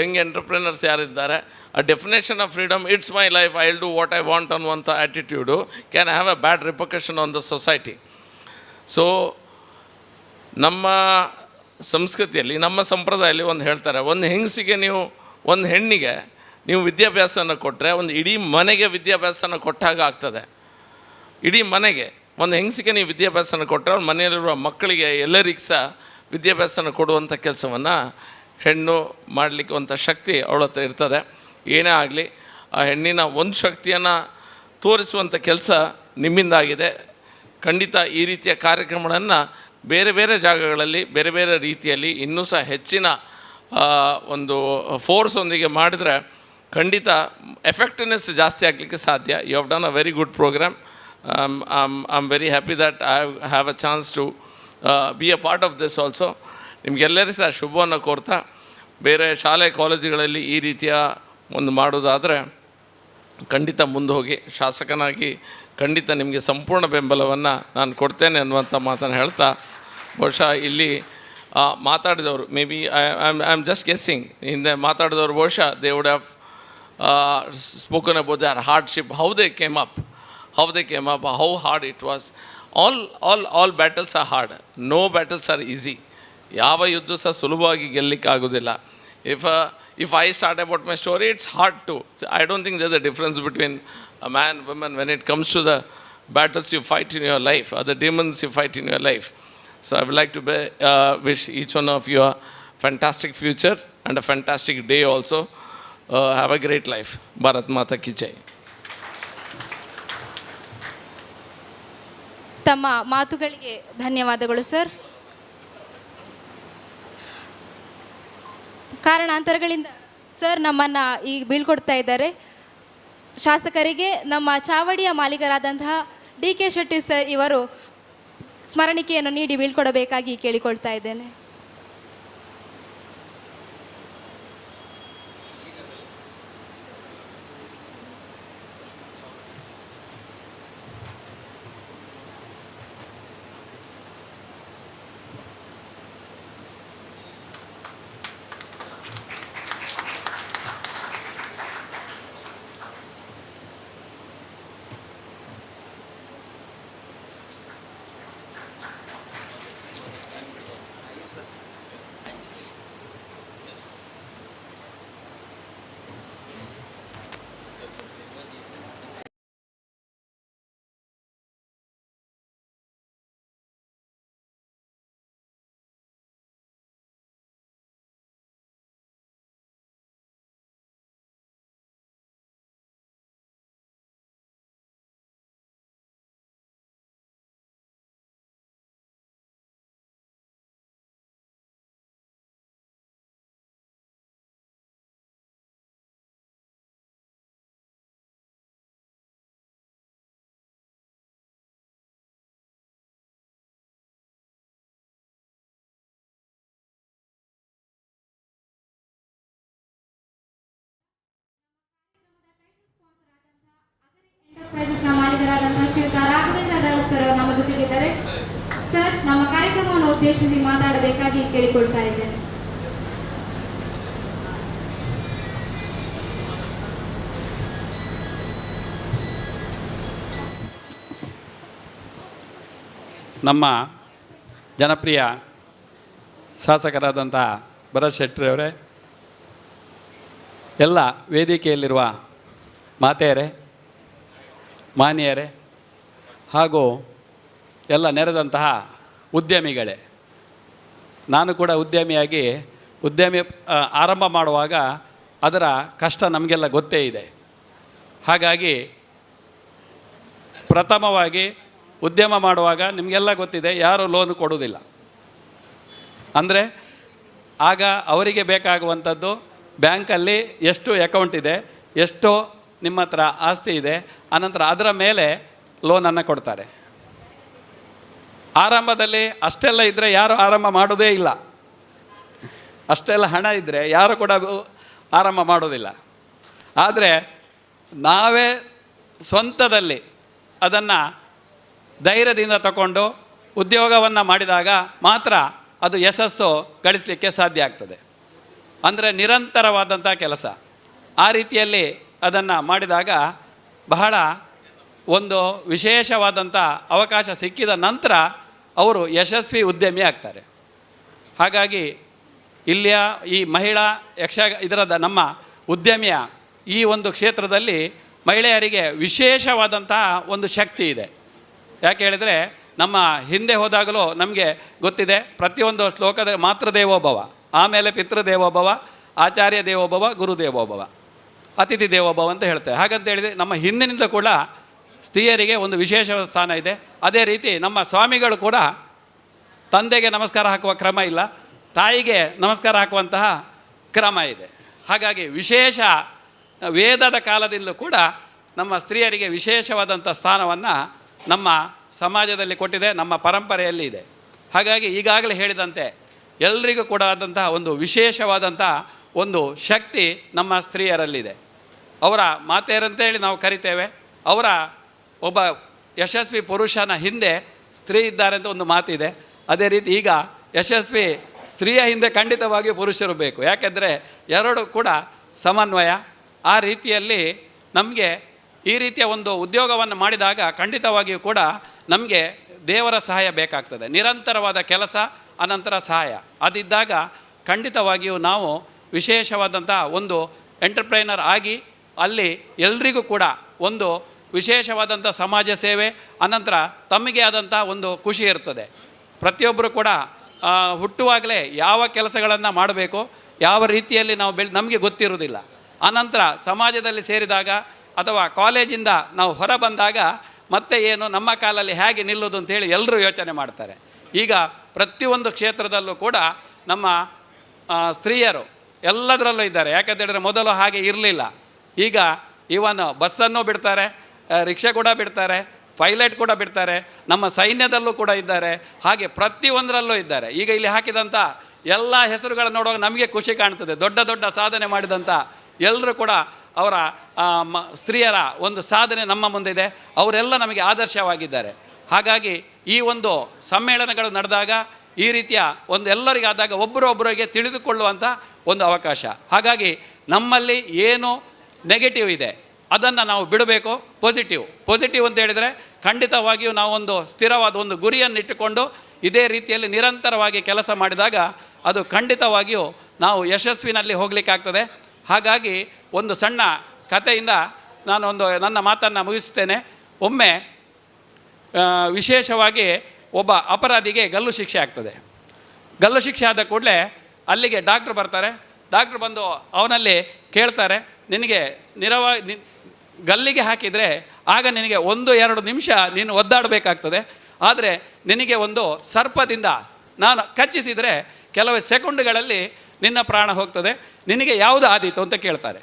ಯಂಗ್ ಎಂಟರ್ಪ್ರಿನರ್ಸ್ ಯಾರಿದ್ದಾರೆ, a definition of freedom, it's my life, I'll do what I want ಅನ್ನುವಂಥ attitude can have a bad repercussion on the society. So ನಮ್ಮ ಸಂಸ್ಕೃತಿಯಲ್ಲಿ ನಮ್ಮ ಸಂಪ್ರದಾಯದಲ್ಲಿ ಒಂದು ಹೇಳ್ತಾರೆ, ಒಂದು ಹೆಂಗಸಿಗೆ ಒಂದು ಹೆಣ್ಣಿಗೆ ನೀವು ವಿದ್ಯಾಭ್ಯಾಸನ ಕೊಟ್ಟರೆ ಒಂದು ಇಡೀ ಮನೆಗೆ ವಿದ್ಯಾಭ್ಯಾಸನ ಕೊಟ್ಟಾಗ ಆಗ್ತದೆ. ಇಡೀ ಮನೆಗೆ ಒಂದು ಹೆಂಗಸಿಗೆ ನೀವು ವಿದ್ಯಾಭ್ಯಾಸನ ಕೊಟ್ಟರೆ ಅವ್ರ ಮನೆಯಲ್ಲಿರುವ ಮಕ್ಕಳಿಗೆ ಎಲ್ಲರಿಗೂ ಸಹ ವಿದ್ಯಾಭ್ಯಾಸನ ಕೊಡುವಂಥ ಕೆಲಸವನ್ನು ಹೆಣ್ಣು ಮಾಡಲಿಕ್ಕೆ ಒಂದು ಶಕ್ತಿ ಅವಳ ಹತ್ರ ಇರ್ತದೆ. ಏನೇ ಆಗಲಿ ಆ ಹೆಣ್ಣಿನ ಒಂದು ಶಕ್ತಿಯನ್ನು ತೋರಿಸುವಂಥ ಕೆಲಸ ನಿಮ್ಮಿಂದಾಗಿದೆ. ಖಂಡಿತ ಈ ರೀತಿಯ ಕಾರ್ಯಕ್ರಮಗಳನ್ನು ಬೇರೆ ಬೇರೆ ಜಾಗಗಳಲ್ಲಿ ಬೇರೆ ಬೇರೆ ರೀತಿಯಲ್ಲಿ ಇನ್ನೂ ಸಹ ಹೆಚ್ಚಿನ ಒಂದು ಫೋರ್ಸೊಂದಿಗೆ ಮಾಡಿದರೆ ಖಂಡಿತ ಎಫೆಕ್ಟಿವ್ನೆಸ್ ಜಾಸ್ತಿ ಆಗಲಿಕ್ಕೆ ಸಾಧ್ಯ. You have done a very good programme. I'm very happy that I have a chance to be a part of this also. ನಿಮಗೆಲ್ಲರಿಗೂ ಸಹ ಶುಭವನ್ನು ಕೋರ್ತಾ, ಬೇರೆ ಶಾಲೆ ಕಾಲೇಜುಗಳಲ್ಲಿ ಈ ರೀತಿಯ ಒಂದು ಮಾಡೋದಾದರೆ ಖಂಡಿತ ಮುಂದೆ ಹೋಗಿ ಶಾಸಕನಾಗಿ ಖಂಡಿತ ನಿಮಗೆ ಸಂಪೂರ್ಣ ಬೆಂಬಲವನ್ನು ನಾನು ಕೊಡ್ತೇನೆ ಅನ್ನುವಂಥ ಮಾತನ್ನು ಹೇಳ್ತಾ, ಬಹುಶಃ ಇಲ್ಲಿ ಮಾತಾಡಿದವರು maybe I am just guessing, ಹಿಂದೆ ಮಾತಾಡಿದವರು ಬಹುಶಃ they would have spoken about their hardship, how they came up, how hard it was. All battles are hard. No battles are easy. ಯಾವ ಯುದ್ಧ ಸಹ ಸುಲಭವಾಗಿ ಗೆಲ್ಲಲಿಕ್ಕೆ ಆಗೋದಿಲ್ಲ. If I start about my story, it's hard too. I don't think there's a difference between a man, woman when it comes to the battles you fight in your life or the demons you fight in your life. So I would like to wish each one of you a fantastic future and a fantastic day also. Have a great life. Bharat Mata ki jai. ತಮ್ಮ ಮಾತುಗಳಿಗೆ ಧನ್ಯವಾದಗಳು sir. ಕಾರಣಾಂತರಗಳಿಂದ sir ನಮ್ಮನ್ನು ಈಗ ಬೀಳ್ಕೊಡ್ತಾ ಇದ್ದಾರೆ. ಶಾಸಕರಿಗೆ ನಮ್ಮ ಚಾವಡಿಯ ಮಾಲೀಕರಾದಂತಹ DK Shetty sir ಇವರು ಸ್ಮರಣಿಕೆಯನ್ನು ನೀಡಿ ಬೀಳ್ಕೊಡಬೇಕಾಗಿ ಕೇಳಿಕೊಳ್ತಾ ಇದ್ದೇನೆ. ಪ್ರೈಸಸ್ನ ಮಾಲೀಕರಾದಂತಹ ಶ್ರೀಯುತ ರಾಘವೇಂದ್ರ ರಾವ್ ಸರ್ ನಮ್ಮ ಜೊತೆಗಿದ್ದಾರೆ. ಸರ್, ನಮ್ಮ ಕಾರ್ಯಕ್ರಮವನ್ನು ಉದ್ದೇಶಿಸಿ ಮಾತಾಡಬೇಕಾಗಿ ಕೇಳಿಕೊಳ್ತಾ ಇದ್ದೇನೆ. ನಮ್ಮ ಜನಪ್ರಿಯ ಶಾಸಕರಾದಂಥ ಭರತ್ ಶೆಟ್ಟಿಯವರೇ, ಎಲ್ಲ ವೇದಿಕೆಯಲ್ಲಿರುವ ಮಾತೆಯರೇ, ಮಾನ್ಯರೇ ಹಾಗೂ ಎಲ್ಲ ನೆರೆದಂತಹ ಉದ್ಯಮಿಗಳೇ, ನಾನು ಕೂಡ ಉದ್ಯಮಿಯಾಗಿ ಆರಂಭ ಮಾಡುವಾಗ ಅದರ ಕಷ್ಟ ನಮಗೆಲ್ಲ ಗೊತ್ತೇ ಇದೆ. ಹಾಗಾಗಿ ಪ್ರಥಮವಾಗಿ ಉದ್ಯಮ ಮಾಡುವಾಗ ನಿಮಗೆಲ್ಲ ಗೊತ್ತಿದೆ, ಯಾರೂ ಲೋನ್ ಕೊಡುವುದಿಲ್ಲ. ಅಂದರೆ ಆಗ ಅವರಿಗೆ ಬೇಕಾಗುವಂಥದ್ದು ಬ್ಯಾಂಕಲ್ಲಿ ಎಷ್ಟು ಅಕೌಂಟ್ ಇದೆ, ಎಷ್ಟು ನಿಮ್ಮ ಹತ್ರ ಆಸ್ತಿ ಇದೆ, ಅನಂತರ ಅದರ ಮೇಲೆ ಲೋನನ್ನು ಕೊಡ್ತಾರೆ. ಆರಂಭದಲ್ಲಿ ಅಷ್ಟೆಲ್ಲ ಇದ್ದರೆ ಯಾರು ಆರಂಭ ಮಾಡೋದೇ ಇಲ್ಲ. ಅಷ್ಟೆಲ್ಲ ಹಣ ಇದ್ದರೆ ಯಾರು ಕೂಡ ಆರಂಭ ಮಾಡೋದಿಲ್ಲ. ಆದರೆ ನಾವೇ ಸ್ವಂತದಲ್ಲಿ ಅದನ್ನು ಧೈರ್ಯದಿಂದ ತಗೊಂಡು ಉದ್ಯೋಗವನ್ನು ಮಾಡಿದಾಗ ಮಾತ್ರ ಅದು ಯಶಸ್ಸು ಗಳಿಸಲಿಕ್ಕೆ ಸಾಧ್ಯ ಆಗ್ತದೆ. ಅಂದರೆ ನಿರಂತರವಾದಂಥ ಕೆಲಸ. ಆ ರೀತಿಯಲ್ಲಿ ಅದನ್ನು ಮಾಡಿದಾಗ ಬಹಳ ಒಂದು ವಿಶೇಷವಾದಂಥ ಅವಕಾಶ ಸಿಕ್ಕಿದ ನಂತರ ಅವರು ಯಶಸ್ವಿ ಉದ್ಯಮಿ ಆಗ್ತಾರೆ. ಹಾಗಾಗಿ ಇಲ್ಲಿಯ ಈ ಮಹಿಳಾ ಇದರದ ನಮ್ಮ ಉದ್ಯಮಿಯ ಈ ಒಂದು ಕ್ಷೇತ್ರದಲ್ಲಿ ಮಹಿಳೆಯರಿಗೆ ವಿಶೇಷವಾದಂತಹ ಒಂದು ಶಕ್ತಿ ಇದೆ. ಯಾಕೆ ಹೇಳಿದರೆ, ನಮ್ಮ ಹಿಂದೆ ಹೋದಾಗಲೂ ನಮಗೆ ಗೊತ್ತಿದೆ, ಪ್ರತಿಯೊಂದು ಶ್ಲೋಕದ ಮಾತೃದೇವೋಭವ, ಆಮೇಲೆ ಪಿತೃದೇವೋಭವ, ಆಚಾರ್ಯ ದೇವೋಭವ, ಗುರುದೇವೋಭವ, ಅತಿಥಿ ದೇವೋಭವ ಅಂತ ಹೇಳ್ತೇವೆ. ಹಾಗಂತ ಹೇಳಿದರೆ ನಮ್ಮ ಹಿಂದಿನಿಂದ ಕೂಡ ಸ್ತ್ರೀಯರಿಗೆ ಒಂದು ವಿಶೇಷವಾದ ಸ್ಥಾನ ಇದೆ. ಅದೇ ರೀತಿ ನಮ್ಮ ಸ್ವಾಮಿಗಳು ಕೂಡ ತಂದೆಗೆ ನಮಸ್ಕಾರ ಹಾಕುವ ಕ್ರಮ ಇಲ್ಲ, ತಾಯಿಗೆ ನಮಸ್ಕಾರ ಹಾಕುವಂತಹ ಕ್ರಮ ಇದೆ. ಹಾಗಾಗಿ ವಿಶೇಷ ವೇದದ ಕಾಲದಿಂದಲೂ ಕೂಡ ನಮ್ಮ ಸ್ತ್ರೀಯರಿಗೆ ವಿಶೇಷವಾದಂಥ ಸ್ಥಾನವನ್ನು ನಮ್ಮ ಸಮಾಜದಲ್ಲಿ ಕೊಟ್ಟಿದೆ, ನಮ್ಮ ಪರಂಪರೆಯಲ್ಲಿ ಇದೆ. ಹಾಗಾಗಿ ಈಗಾಗಲೇ ಹೇಳಿದಂತೆ ಎಲ್ರಿಗೂ ಕೂಡ ಆದಂತಹ ಒಂದು ವಿಶೇಷವಾದಂಥ ಒಂದು ಶಕ್ತಿ ನಮ್ಮ ಸ್ತ್ರೀಯರಲ್ಲಿದೆ. ಅವರ ಮಾತೆಯರಂತೇಳಿ ನಾವು ಕರಿತೇವೆ. ಅವರ ಒಬ್ಬ ಯಶಸ್ವಿ ಪುರುಷನ ಹಿಂದೆ ಸ್ತ್ರೀ ಇದ್ದಾರೆ ಅಂತ ಒಂದು ಮಾತಿದೆ. ಅದೇ ರೀತಿ ಈಗ ಯಶಸ್ವಿ ಸ್ತ್ರೀಯ ಹಿಂದೆ ಖಂಡಿತವಾಗಿಯೂ ಪುರುಷರು ಬೇಕು. ಯಾಕೆಂದರೆ ಎರಡು ಕೂಡ ಸಮನ್ವಯ. ಆ ರೀತಿಯಲ್ಲಿ ನಮಗೆ ಈ ರೀತಿಯ ಒಂದು ಉದ್ಯೋಗವನ್ನು ಮಾಡಿದಾಗ ಖಂಡಿತವಾಗಿಯೂ ಕೂಡ ನಮಗೆ ದೇವರ ಸಹಾಯ ಬೇಕಾಗ್ತದೆ. ನಿರಂತರವಾದ ಕೆಲಸ, ಅನಂತರ ಸಹಾಯ ಅದಿದ್ದಾಗ ಖಂಡಿತವಾಗಿಯೂ ನಾವು ವಿಶೇಷವಾದಂಥ ಒಂದು ಎಂಟರ್ಪ್ರೈನರ್ ಆಗಿ ಅಲ್ಲಿ ಎಲ್ರಿಗೂ ಕೂಡ ಒಂದು ವಿಶೇಷವಾದಂಥ ಸಮಾಜ ಸೇವೆ, ಅನಂತರ ತಮಗೆ ಆದಂಥ ಒಂದು ಖುಷಿ ಇರ್ತದೆ. ಪ್ರತಿಯೊಬ್ಬರು ಕೂಡ ಹುಟ್ಟುವಾಗಲೇ ಯಾವ ಕೆಲಸಗಳನ್ನು ಮಾಡಬೇಕು, ಯಾವ ರೀತಿಯಲ್ಲಿ ನಾವು ನಮಗೆ ಗೊತ್ತಿರುವುದಿಲ್ಲ. ಅನಂತರ ಸಮಾಜದಲ್ಲಿ ಸೇರಿದಾಗ ಅಥವಾ ಕಾಲೇಜಿಂದ ನಾವು ಹೊರ ಬಂದಾಗ ಮತ್ತೆ ಏನು ನಮ್ಮ ಕಾಲಲ್ಲಿ ಹೇಗೆ ನಿಲ್ಲೋದು ಅಂತೇಳಿ ಎಲ್ಲರೂ ಯೋಚನೆ ಮಾಡ್ತಾರೆ. ಈಗ ಪ್ರತಿಯೊಂದು ಕ್ಷೇತ್ರದಲ್ಲೂ ಕೂಡ ನಮ್ಮ ಸ್ತ್ರೀಯರು ಎಲ್ಲದರಲ್ಲೂ ಇದ್ದಾರೆ. ಯಾಕಂತೇಳಿದ್ರೆ ಮೊದಲು ಹಾಗೆ ಇರಲಿಲ್ಲ. ಈಗ ಇವನ್ ಬಸ್ಸನ್ನು ಬಿಡ್ತಾರೆ, ರಿಕ್ಷಾ ಕೂಡ ಬಿಡ್ತಾರೆ, ಪೈಲಟ್ ಕೂಡ ಬಿಡ್ತಾರೆ, ನಮ್ಮ ಸೈನ್ಯದಲ್ಲೂ ಕೂಡ ಇದ್ದಾರೆ, ಹಾಗೆ ಪ್ರತಿಯೊಂದರಲ್ಲೂ ಇದ್ದಾರೆ. ಈಗ ಇಲ್ಲಿ ಹಾಕಿದಂಥ ಎಲ್ಲ ಹೆಸರುಗಳನ್ನು ನೋಡುವಾಗ ನಮಗೆ ಖುಷಿ ಕಾಣ್ತದೆ. ದೊಡ್ಡ ದೊಡ್ಡ ಸಾಧನೆ ಮಾಡಿದಂಥ ಎಲ್ಲರೂ ಕೂಡ ಅವರ ಸ್ತ್ರೀಯರ ಒಂದು ಸಾಧನೆ ನಮ್ಮ ಮುಂದಿದೆ. ಅವರೆಲ್ಲ ನಮಗೆ ಆದರ್ಶವಾಗಿದ್ದಾರೆ. ಹಾಗಾಗಿ ಈ ಒಂದು ಸಮ್ಮೇಳನಗಳು ನಡೆದಾಗ ಈ ರೀತಿಯ ಒಂದು ಎಲ್ಲರಿಗಾದಾಗ ಒಬ್ಬರೊಬ್ಬರಿಗೆ ತಿಳಿದುಕೊಳ್ಳುವಂಥ ಒಂದು ಅವಕಾಶ. ಹಾಗಾಗಿ ನಮ್ಮಲ್ಲಿ ಏನು ನೆಗೆಟಿವ್ ಇದೆ ಅದನ್ನು ನಾವು ಬಿಡಬೇಕು. ಪಾಸಿಟಿವ್ ಅಂತ ಹೇಳಿದರೆ ಖಂಡಿತವಾಗಿಯೂ ನಾವೊಂದು ಸ್ಥಿರವಾದ ಒಂದು ಗುರಿಯನ್ನು ಇಟ್ಟುಕೊಂಡು ಇದೇ ರೀತಿಯಲ್ಲಿ ನಿರಂತರವಾಗಿ ಕೆಲಸ ಮಾಡಿದಾಗ ಅದು ಖಂಡಿತವಾಗಿಯೂ ನಾವು ಯಶಸ್ವಿನಲ್ಲಿ ಹೋಗಲಿಕ್ಕಾಗ್ತದೆ. ಹಾಗಾಗಿ ಒಂದು ಸಣ್ಣ ಕಥೆಯಿಂದ ನಾನು ನನ್ನ ಮಾತನ್ನು ಮುಗಿಸ್ತೇನೆ. ಒಮ್ಮೆ ವಿಶೇಷವಾಗಿ ಒಬ್ಬ ಅಪರಾಧಿಗೆ ಗಲ್ಲು ಶಿಕ್ಷೆ ಆಗ್ತದೆ. ಗಲ್ಲು ಶಿಕ್ಷೆ ಆದ ಕೂಡಲೇ ಅಲ್ಲಿಗೆ ಡಾಕ್ಟ್ರು ಬರ್ತಾರೆ. ಡಾಕ್ಟ್ರು ಬಂದು ಅವನಲ್ಲಿ ಕೇಳ್ತಾರೆ, ನಿನಗೆ ಗಲ್ಲಿಗೆ ಹಾಕಿದರೆ ಆಗ ನಿನಗೆ 1-2 ನಿಮಿಷ ನೀನು ಒದ್ದಾಡಬೇಕಾಗ್ತದೆ. ಆದರೆ ನಿನಗೆ ಒಂದು ಸರ್ಪದಿಂದ ನಾನು ಕಚ್ಚಿಸಿದರೆ ಕೆಲವೇ ಸೆಕೆಂಡುಗಳಲ್ಲಿ ನಿನ್ನ ಪ್ರಾಣ ಹೋಗ್ತದೆ, ನಿನಗೆ ಯಾವುದು ಆದೀತು ಅಂತ ಕೇಳ್ತಾರೆ.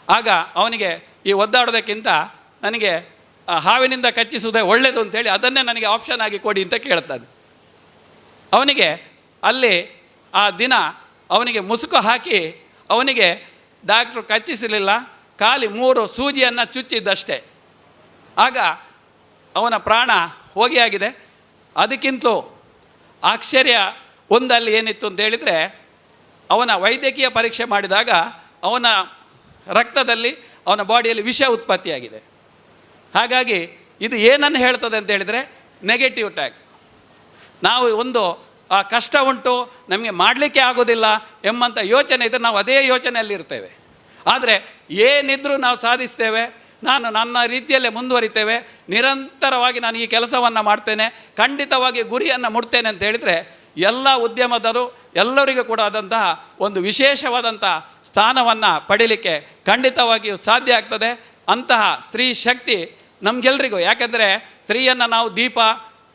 ಆಗ ಅವನಿಗೆ ಈ ಒದ್ದಾಡೋದಕ್ಕಿಂತ ನನಗೆ ಹಾವಿನಿಂದ ಕಚ್ಚಿಸುವುದೇ ಒಳ್ಳೆಯದು ಅಂತೇಳಿ ಅದನ್ನೇ ನನಗೆ ಆಪ್ಷನ್ ಆಗಿ ಕೊಡಿ ಅಂತ ಕೇಳ್ತಾನೆ. ಅವನಿಗೆ ಅಲ್ಲಿ ಆ ದಿನ ಅವನಿಗೆ ಮುಸುಕು ಹಾಕಿ ಅವನಿಗೆ ಡಾಕ್ಟ್ರು ಕಚ್ಚಿಸಲಿಲ್ಲ, ಖಾಲಿ 3 ಸೂಜಿಯನ್ನು ಚುಚ್ಚಿದ್ದಷ್ಟೇ. ಆಗ ಅವನ ಪ್ರಾಣ ಹೋಗಿ ಆಗಿದೆ. ಅದಕ್ಕಿಂತಲೂ ಆಶ್ಚರ್ಯ ಒಂದಲ್ಲಿ ಏನಿತ್ತು ಅಂತ ಹೇಳಿದರೆ, ಅವನ ವೈದ್ಯಕೀಯ ಪರೀಕ್ಷೆ ಮಾಡಿದಾಗ ಅವನ ರಕ್ತದಲ್ಲಿ ಅವನ ಬಾಡಿಯಲ್ಲಿ ವಿಷ ಉತ್ಪತ್ತಿಯಾಗಿದೆ. ಹಾಗಾಗಿ ಇದು ಏನನ್ನು ಹೇಳ್ತದೆ ಅಂತ ಹೇಳಿದರೆ ನೆಗೆಟಿವ್ ಟ್ಯಾಕ್ಸ್. ನಾವು ಒಂದು ಕಷ್ಟ ಉಂಟು, ನಮಗೆ ಮಾಡಲಿಕ್ಕೆ ಆಗೋದಿಲ್ಲ ಎಂಬಂಥ ಯೋಚನೆ ಇದ್ದರೆ ನಾವು ಅದೇ ಯೋಚನೆಯಲ್ಲಿ ಇರ್ತೇವೆ. ಆದರೆ ಏನಿದ್ರೂ ನಾವು ಸಾಧಿಸ್ತೇವೆ, ನಾನು ನನ್ನ ರೀತಿಯಲ್ಲೇ ಮುಂದುವರಿತೇವೆ, ನಿರಂತರವಾಗಿ ನಾನು ಈ ಕೆಲಸವನ್ನು ಮಾಡ್ತೇನೆ, ಖಂಡಿತವಾಗಿ ಗುರಿಯನ್ನು ಮುಟ್ತೇನೆ ಅಂತ ಹೇಳಿದರೆ ಎಲ್ಲ ಉದ್ಯಮದರು ಎಲ್ಲರಿಗೂ ಕೂಡ ಆದಂತಹ ಒಂದು ವಿಶೇಷವಾದಂಥ ಸ್ಥಾನವನ್ನು ಪಡೀಲಿಕ್ಕೆ ಖಂಡಿತವಾಗಿಯೂ ಸಾಧ್ಯ ಆಗ್ತದೆ. ಅಂತಹ ಸ್ತ್ರೀ ಶಕ್ತಿ ನಮಗೆಲ್ರಿಗೂ, ಯಾಕೆಂದರೆ ಸ್ತ್ರೀಯನ್ನು ನಾವು ದೀಪ,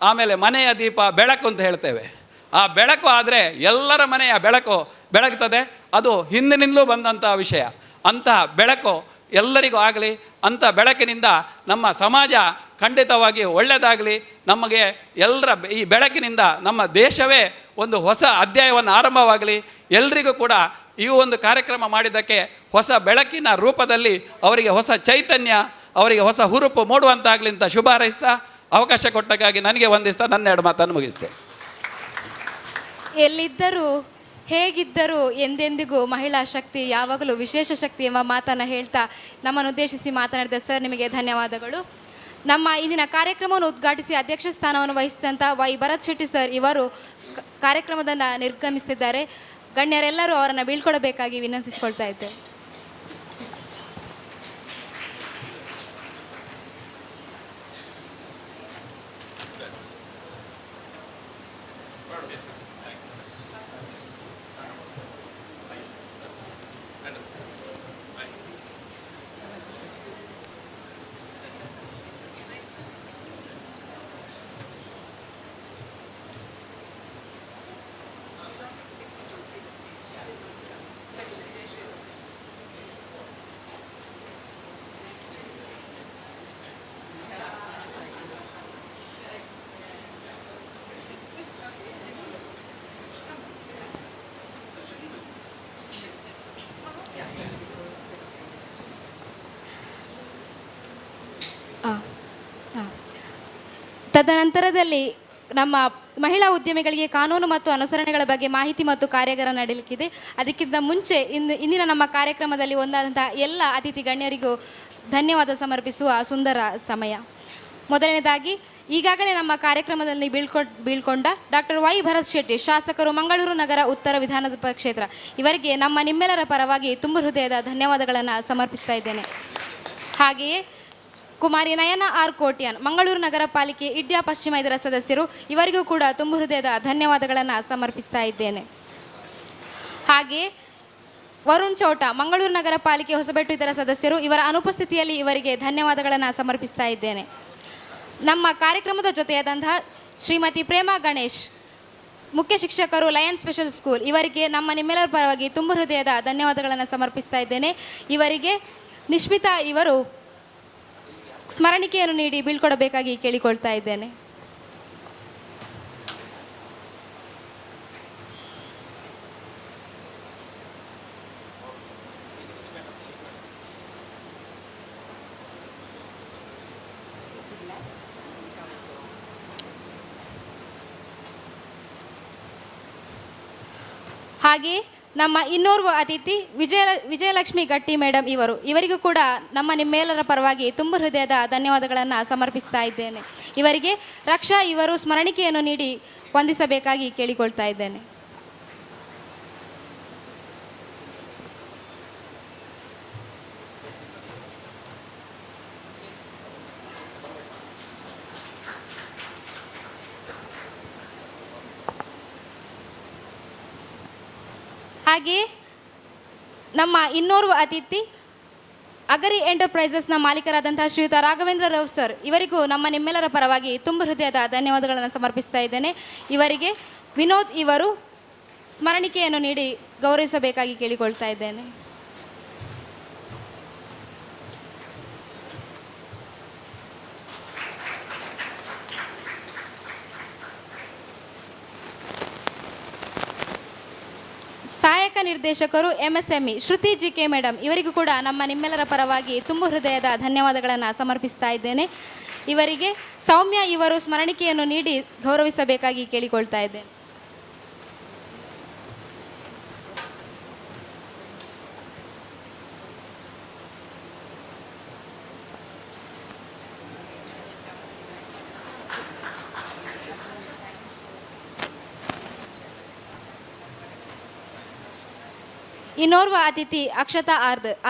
ಆಮೇಲೆ ಮನೆಯ ದೀಪ, ಬೆಳಕು ಅಂತ ಹೇಳ್ತೇವೆ. ಆ ಬೆಳಕು ಆದರೆ ಎಲ್ಲರ ಮನೆಯ ಬೆಳಕು ಬೆಳಗ್ತದೆ. ಅದು ಹಿಂದಿನಿಂದಲೂ ಬಂದಂಥ ವಿಷಯ. ಅಂತಹ ಬೆಳಕು ಎಲ್ಲರಿಗೂ ಆಗಲಿ. ಅಂಥ ಬೆಳಕಿನಿಂದ ನಮ್ಮ ಸಮಾಜ ಖಂಡಿತವಾಗಿ ಒಳ್ಳೆಯದಾಗಲಿ. ನಮಗೆ ಎಲ್ಲರ ಈ ಬೆಳಕಿನಿಂದ ನಮ್ಮ ದೇಶವೇ ಒಂದು ಹೊಸ ಅಧ್ಯಾಯವನ್ನು ಆರಂಭವಾಗಲಿ. ಎಲ್ರಿಗೂ ಕೂಡ ಈ ಒಂದು ಕಾರ್ಯಕ್ರಮ ಮಾಡಿದ್ದಕ್ಕೆ ಹೊಸ ಬೆಳಕಿನ ರೂಪದಲ್ಲಿ ಅವರಿಗೆ ಹೊಸ ಚೈತನ್ಯ, ಅವರಿಗೆ ಹೊಸ ಹುರುಪು ಮೂಡುವಂತಾಗಲಿ ಅಂತ ಶುಭ ಹಾರೈಸ್ತಾ, ಅವಕಾಶ ಕೊಟ್ಟಕ್ಕಾಗಿ ನನಗೆ ವಂದಿಸ್ತಾ ನನ್ನ 2 ಮಾತನ್ನು ಮುಗಿಸ್ತೇನೆ. ಎಲ್ಲಿದ್ದರೂ ಹೇಗಿದ್ದರೂ ಎಂದೆಂದಿಗೂ ಮಹಿಳಾ ಶಕ್ತಿ ಯಾವಾಗಲೂ ವಿಶೇಷ ಶಕ್ತಿ ಎಂಬ ಮಾತನ್ನು ಹೇಳ್ತಾ ನಮ್ಮನ್ನು ಉದ್ದೇಶಿಸಿ ಮಾತನಾಡಿದ ಸರ್, ನಿಮಗೆ ಧನ್ಯವಾದಗಳು. ನಮ್ಮ ಇಂದಿನ ಕಾರ್ಯಕ್ರಮವನ್ನು ಉದ್ಘಾಟಿಸಿ ಅಧ್ಯಕ್ಷ ಸ್ಥಾನವನ್ನು ವಹಿಸಿದಂಥ ವೈ ಭರತ್ ಶೆಟ್ಟಿ ಸರ್ ಇವರು ಕಾರ್ಯಕ್ರಮವನ್ನು ನಿರ್ಗಮಿಸುತ್ತಿದ್ದಾರೆ. ಗಣ್ಯರೆಲ್ಲರೂ ಅವರನ್ನು ಬೀಳ್ಕೊಡಬೇಕಾಗಿ ವಿನಂತಿಸಿಕೊಳ್ತಾ ಇದ್ದೇವೆ. ತದನಂತರದಲ್ಲಿ ನಮ್ಮ ಮಹಿಳಾ ಉದ್ಯಮಿಗಳಿಗೆ ಕಾನೂನು ಮತ್ತು ಅನುಸರಣೆಗಳ ಬಗ್ಗೆ ಮಾಹಿತಿ ಮತ್ತು ಕಾರ್ಯಾಗಾರ ನಡೆಯಲಿಕ್ಕಿದೆ. ಅದಕ್ಕಿಂತ ಮುಂಚೆ ಇಂದಿನ ನಮ್ಮ ಕಾರ್ಯಕ್ರಮದಲ್ಲಿ ಒಂದಾದಂತಹ ಎಲ್ಲ ಅತಿಥಿ ಗಣ್ಯರಿಗೂ ಧನ್ಯವಾದ ಸಮರ್ಪಿಸುವ ಸುಂದರ ಸಮಯ. ಮೊದಲನೇದಾಗಿ ಈಗಾಗಲೇ ನಮ್ಮ ಕಾರ್ಯಕ್ರಮದಲ್ಲಿ ಬೀಳ್ಕೊಂಡ ಡಾಕ್ಟರ್ ವೈ ಭರತ್ ಶೆಟ್ಟಿ, ಶಾಸಕರು, ಮಂಗಳೂರು ನಗರ ಉತ್ತರ ವಿಧಾನಸಭಾ ಕ್ಷೇತ್ರ, ಇವರಿಗೆ ನಿಮ್ಮೆಲ್ಲರ ಪರವಾಗಿ ತುಂಬ ಹೃದಯದ ಧನ್ಯವಾದಗಳನ್ನು ಸಮರ್ಪಿಸ್ತಾ ಇದ್ದೇನೆ. ಹಾಗೆಯೇ ಕುಮಾರಿ ನಯನ ಆರ್ ಕೋಟ್ಯಾನ್, ಮಂಗಳೂರು ನಗರ ಪಾಲಿಕೆ ಇಡ್ಯ ಪಶ್ಚಿಮ ಇದರ ಸದಸ್ಯರು, ಇವರಿಗೂ ಕೂಡ ತುಂಬ ಹೃದಯದ ಧನ್ಯವಾದಗಳನ್ನು ಸಮರ್ಪಿಸ್ತಾ ಇದ್ದೇನೆ. ಹಾಗೆಯೇ ವರುಣ್ ಚೌಟ, ಮಂಗಳೂರು ನಗರ ಪಾಲಿಕೆ ಹೊಸಬೆಟ್ಟು ಇದರ ಸದಸ್ಯರು, ಇವರ ಅನುಪಸ್ಥಿತಿಯಲ್ಲಿ ಇವರಿಗೆ ಧನ್ಯವಾದಗಳನ್ನು ಸಮರ್ಪಿಸ್ತಾ ಇದ್ದೇನೆ. ನಮ್ಮ ಕಾರ್ಯಕ್ರಮದ ಜೊತೆಯಾದಂತಹ ಶ್ರೀಮತಿ ಪ್ರೇಮಾ ಗಣೇಶ್, ಮುಖ್ಯ ಶಿಕ್ಷಕರು, ಲಯನ್ ಸ್ಪೆಷಲ್ ಸ್ಕೂಲ್, ಇವರಿಗೆ ನಿಮ್ಮೆಲ್ಲರ ಪರವಾಗಿ ತುಂಬ ಹೃದಯದ ಧನ್ಯವಾದಗಳನ್ನು ಸಮರ್ಪಿಸ್ತಾ ಇದ್ದೇನೆ. ಇವರಿಗೆ ನಿಶ್ಮಿತಾ ಇವರು ಸ್ಮರಣಿಕೆಯನ್ನು ನೀಡಿ ಬೀಳ್ಕೊಡಬೇಕಾಗಿ ಕೇಳಿಕೊಳ್ತಾ ಇದ್ದೇನೆ. ಹಾಗೆ ನಮ್ಮ ಇನ್ನೋರ್ವ ಅತಿಥಿ ವಿಜಯಲಕ್ಷ್ಮಿ ಗಟ್ಟಿ ಮೇಡಮ್ ಇವರಿಗೂ ಕೂಡ ನಿಮ್ಮೆಲ್ಲರ ಪರವಾಗಿ ತುಂಬ ಹೃದಯದ ಧನ್ಯವಾದಗಳನ್ನು ಸಮರ್ಪಿಸ್ತಾ ಇದ್ದೇನೆ. ಇವರಿಗೆ ರಕ್ಷಾ ಇವರು ಸ್ಮರಣಿಕೆಯನ್ನು ನೀಡಿ ವಂದಿಸಬೇಕಾಗಿ ಕೇಳಿಕೊಳ್ತಾ ಇದ್ದೇನೆ. ಹಾಗೆಯೇ ನಮ್ಮ ಇನ್ನೋರ್ವ ಅತಿಥಿ ಅಗರಿ ಎಂಟರ್ಪ್ರೈಸಸ್ನ ಮಾಲೀಕರಾದಂತಹ ಶ್ರೀಯುತ ರಾಘವೇಂದ್ರ ರಾವ್ ಸರ್, ಇವರಿಗೂ ನಿಮ್ಮೆಲ್ಲರ ಪರವಾಗಿ ತುಂಬ ಹೃದಯದ ಧನ್ಯವಾದಗಳನ್ನು ಸಮರ್ಪಿಸ್ತಾ ಇದ್ದೇನೆ. ಇವರಿಗೆ ವಿನೋದ್ ಇವರು ಸ್ಮರಣಿಕೆಯನ್ನು ನೀಡಿ ಗೌರವಿಸಬೇಕಾಗಿ ಕೇಳಿಕೊಳ್ತಾ ಇದ್ದೇನೆ. ಸಹಾಯಕ ನಿರ್ದೇಶಕರು MSME ಶ್ರುತಿ GK ಮೇಡಮ್, ಇವರಿಗೂ ಕೂಡ ನಿಮ್ಮೆಲ್ಲರ ಪರವಾಗಿ ತುಂಬು ಹೃದಯದ ಧನ್ಯವಾದಗಳನ್ನು ಸಮರ್ಪಿಸ್ತಾ ಇದ್ದೇನೆ. ಇವರಿಗೆ ಸೌಮ್ಯ ಇವರು ಸ್ಮರಣಿಕೆಯನ್ನು ನೀಡಿ ಗೌರವಿಸಬೇಕಾಗಿ ಕೇಳಿಕೊಳ್ತಾ ಇದ್ದೇನೆ. ಇನ್ನೋರ್ವ ಅತಿಥಿ ಅಕ್ಷತಾ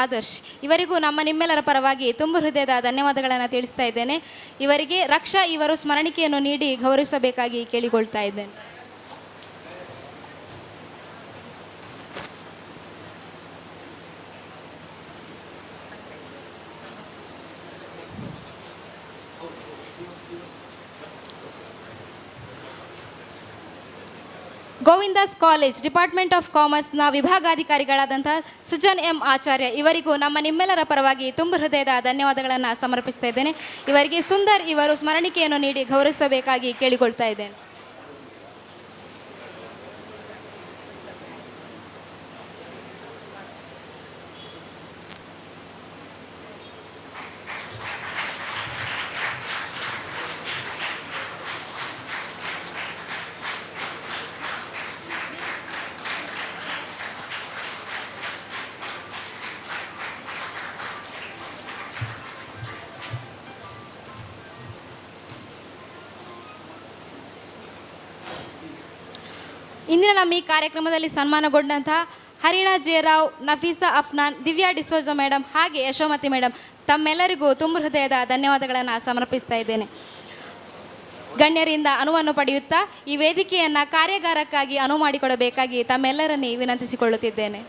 ಆದರ್ಶ್, ಇವರಿಗೂ ನಿಮ್ಮೆಲ್ಲರ ಪರವಾಗಿ ತುಂಬು ಹೃದಯದ ಧನ್ಯವಾದಗಳನ್ನು ತಿಳಿಸ್ತಾ ಇದ್ದೇನೆ. ಇವರಿಗೆ ರಕ್ಷಾ ಇವರು ಸ್ಮರಣಿಕೆಯನ್ನು ನೀಡಿ ಗೌರವಿಸಬೇಕಾಗಿ ಕೇಳಿಕೊಳ್ತಾ ಇದ್ದೇನೆ. ಗೋವಿಂದಾಸ್ ಕಾಲೇಜ್ ಡಿಪಾರ್ಟ್ಮೆಂಟ್ ಆಫ್ ಕಾಮರ್ಸ್ನ ವಿಭಾಗಾಧಿಕಾರಿಗಳಾದಂತಹ ಸುಜನ್ M ಆಚಾರ್ಯ, ಇವರಿಗೂ ನಿಮ್ಮೆಲ್ಲರ ಪರವಾಗಿ ತುಂಬು ಹೃದಯದ ಧನ್ಯವಾದಗಳನ್ನು ಸಮರ್ಪಿಸ್ತಾ ಇದ್ದೇನೆ. ಇವರಿಗೆ ಸುಂದರ್ ಇವರು ಸ್ಮರಣಿಕೆಯನ್ನು ನೀಡಿ ಗೌರವಿಸಬೇಕಾಗಿ ಕೇಳಿಕೊಳ್ತಾ ಇದ್ದೇನೆ. ಇಂದಿನ ನಮ್ಮ ಈ ಕಾರ್ಯಕ್ರಮದಲ್ಲಿ ಸನ್ಮಾನಗೊಂಡಂತಹ ಹರಿಣಾ ಜೆ ರಾವ್, ನಫೀಸಾ ಅಫ್ನಾನ್, ದಿವ್ಯಾ ಡಿಸೋಜ ಮೇಡಮ್ ಹಾಗೆ ಯಶೋಮತಿ ಮೇಡಮ್ ತಮ್ಮೆಲ್ಲರಿಗೂ ತುಂಬು ಹೃದಯದ ಧನ್ಯವಾದಗಳನ್ನು ಸಮರ್ಪಿಸ್ತಾ ಇದ್ದೇನೆ. ಗಣ್ಯರಿಂದ ಅನುವನ್ನು ಪಡೆಯುತ್ತಾ ಈ ವೇದಿಕೆಯನ್ನು ಕಾರ್ಯಾಗಾರಕ್ಕಾಗಿ ಅನುವು ಮಾಡಿಕೊಡಬೇಕಾಗಿ ತಮ್ಮೆಲ್ಲರನ್ನೇ ವಿನಂತಿಸಿಕೊಳ್ಳುತ್ತಿದ್ದೇನೆ.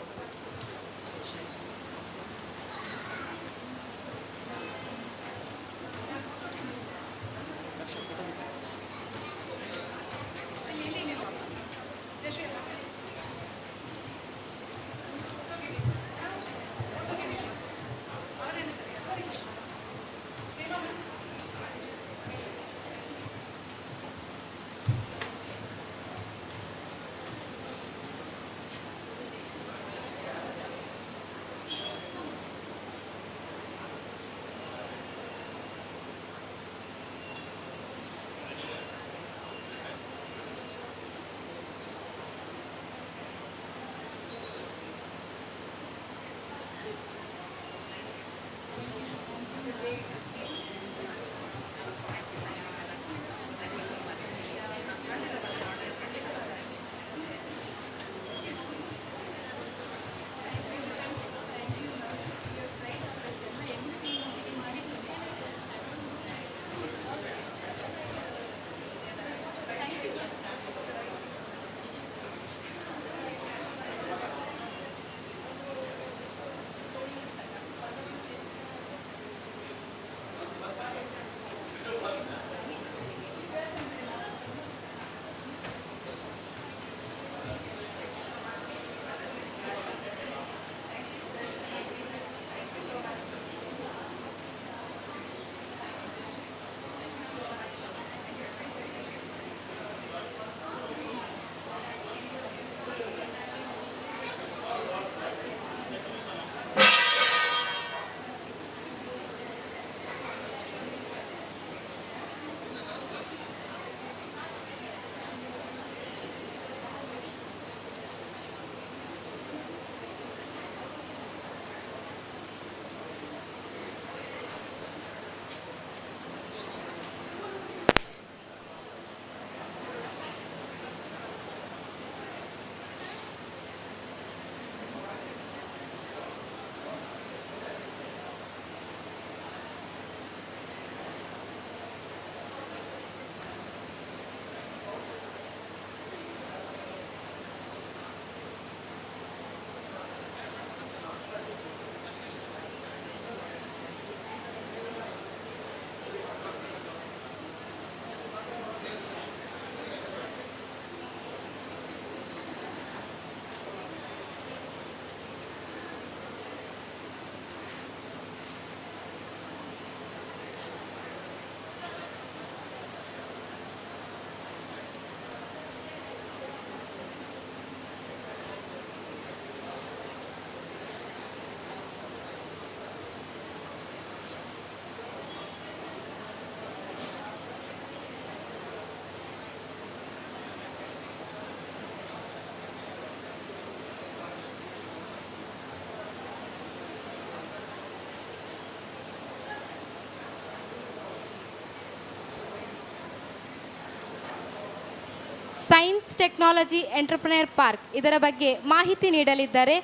ಸೈನ್ಸ್ ಟೆಕ್ನಾಲಜಿ ಎಂಟರ್ಪ್ರಿನರ್ ಪಾರ್ಕ್ ಇದರ ಬಗ್ಗೆ ಮಾಹಿತಿ ನೀಡಲಿದ್ದಾರೆ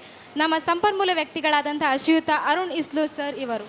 ನಮ್ಮ ಸಂಪನ್ಮೂಲ ವ್ಯಕ್ತಿಗಳಾದಂತಹ ಶ್ರೀಯುತ ಅರುಣ್ ಇಸ್ಲೂರ್ ಸರ್ ಇವರು.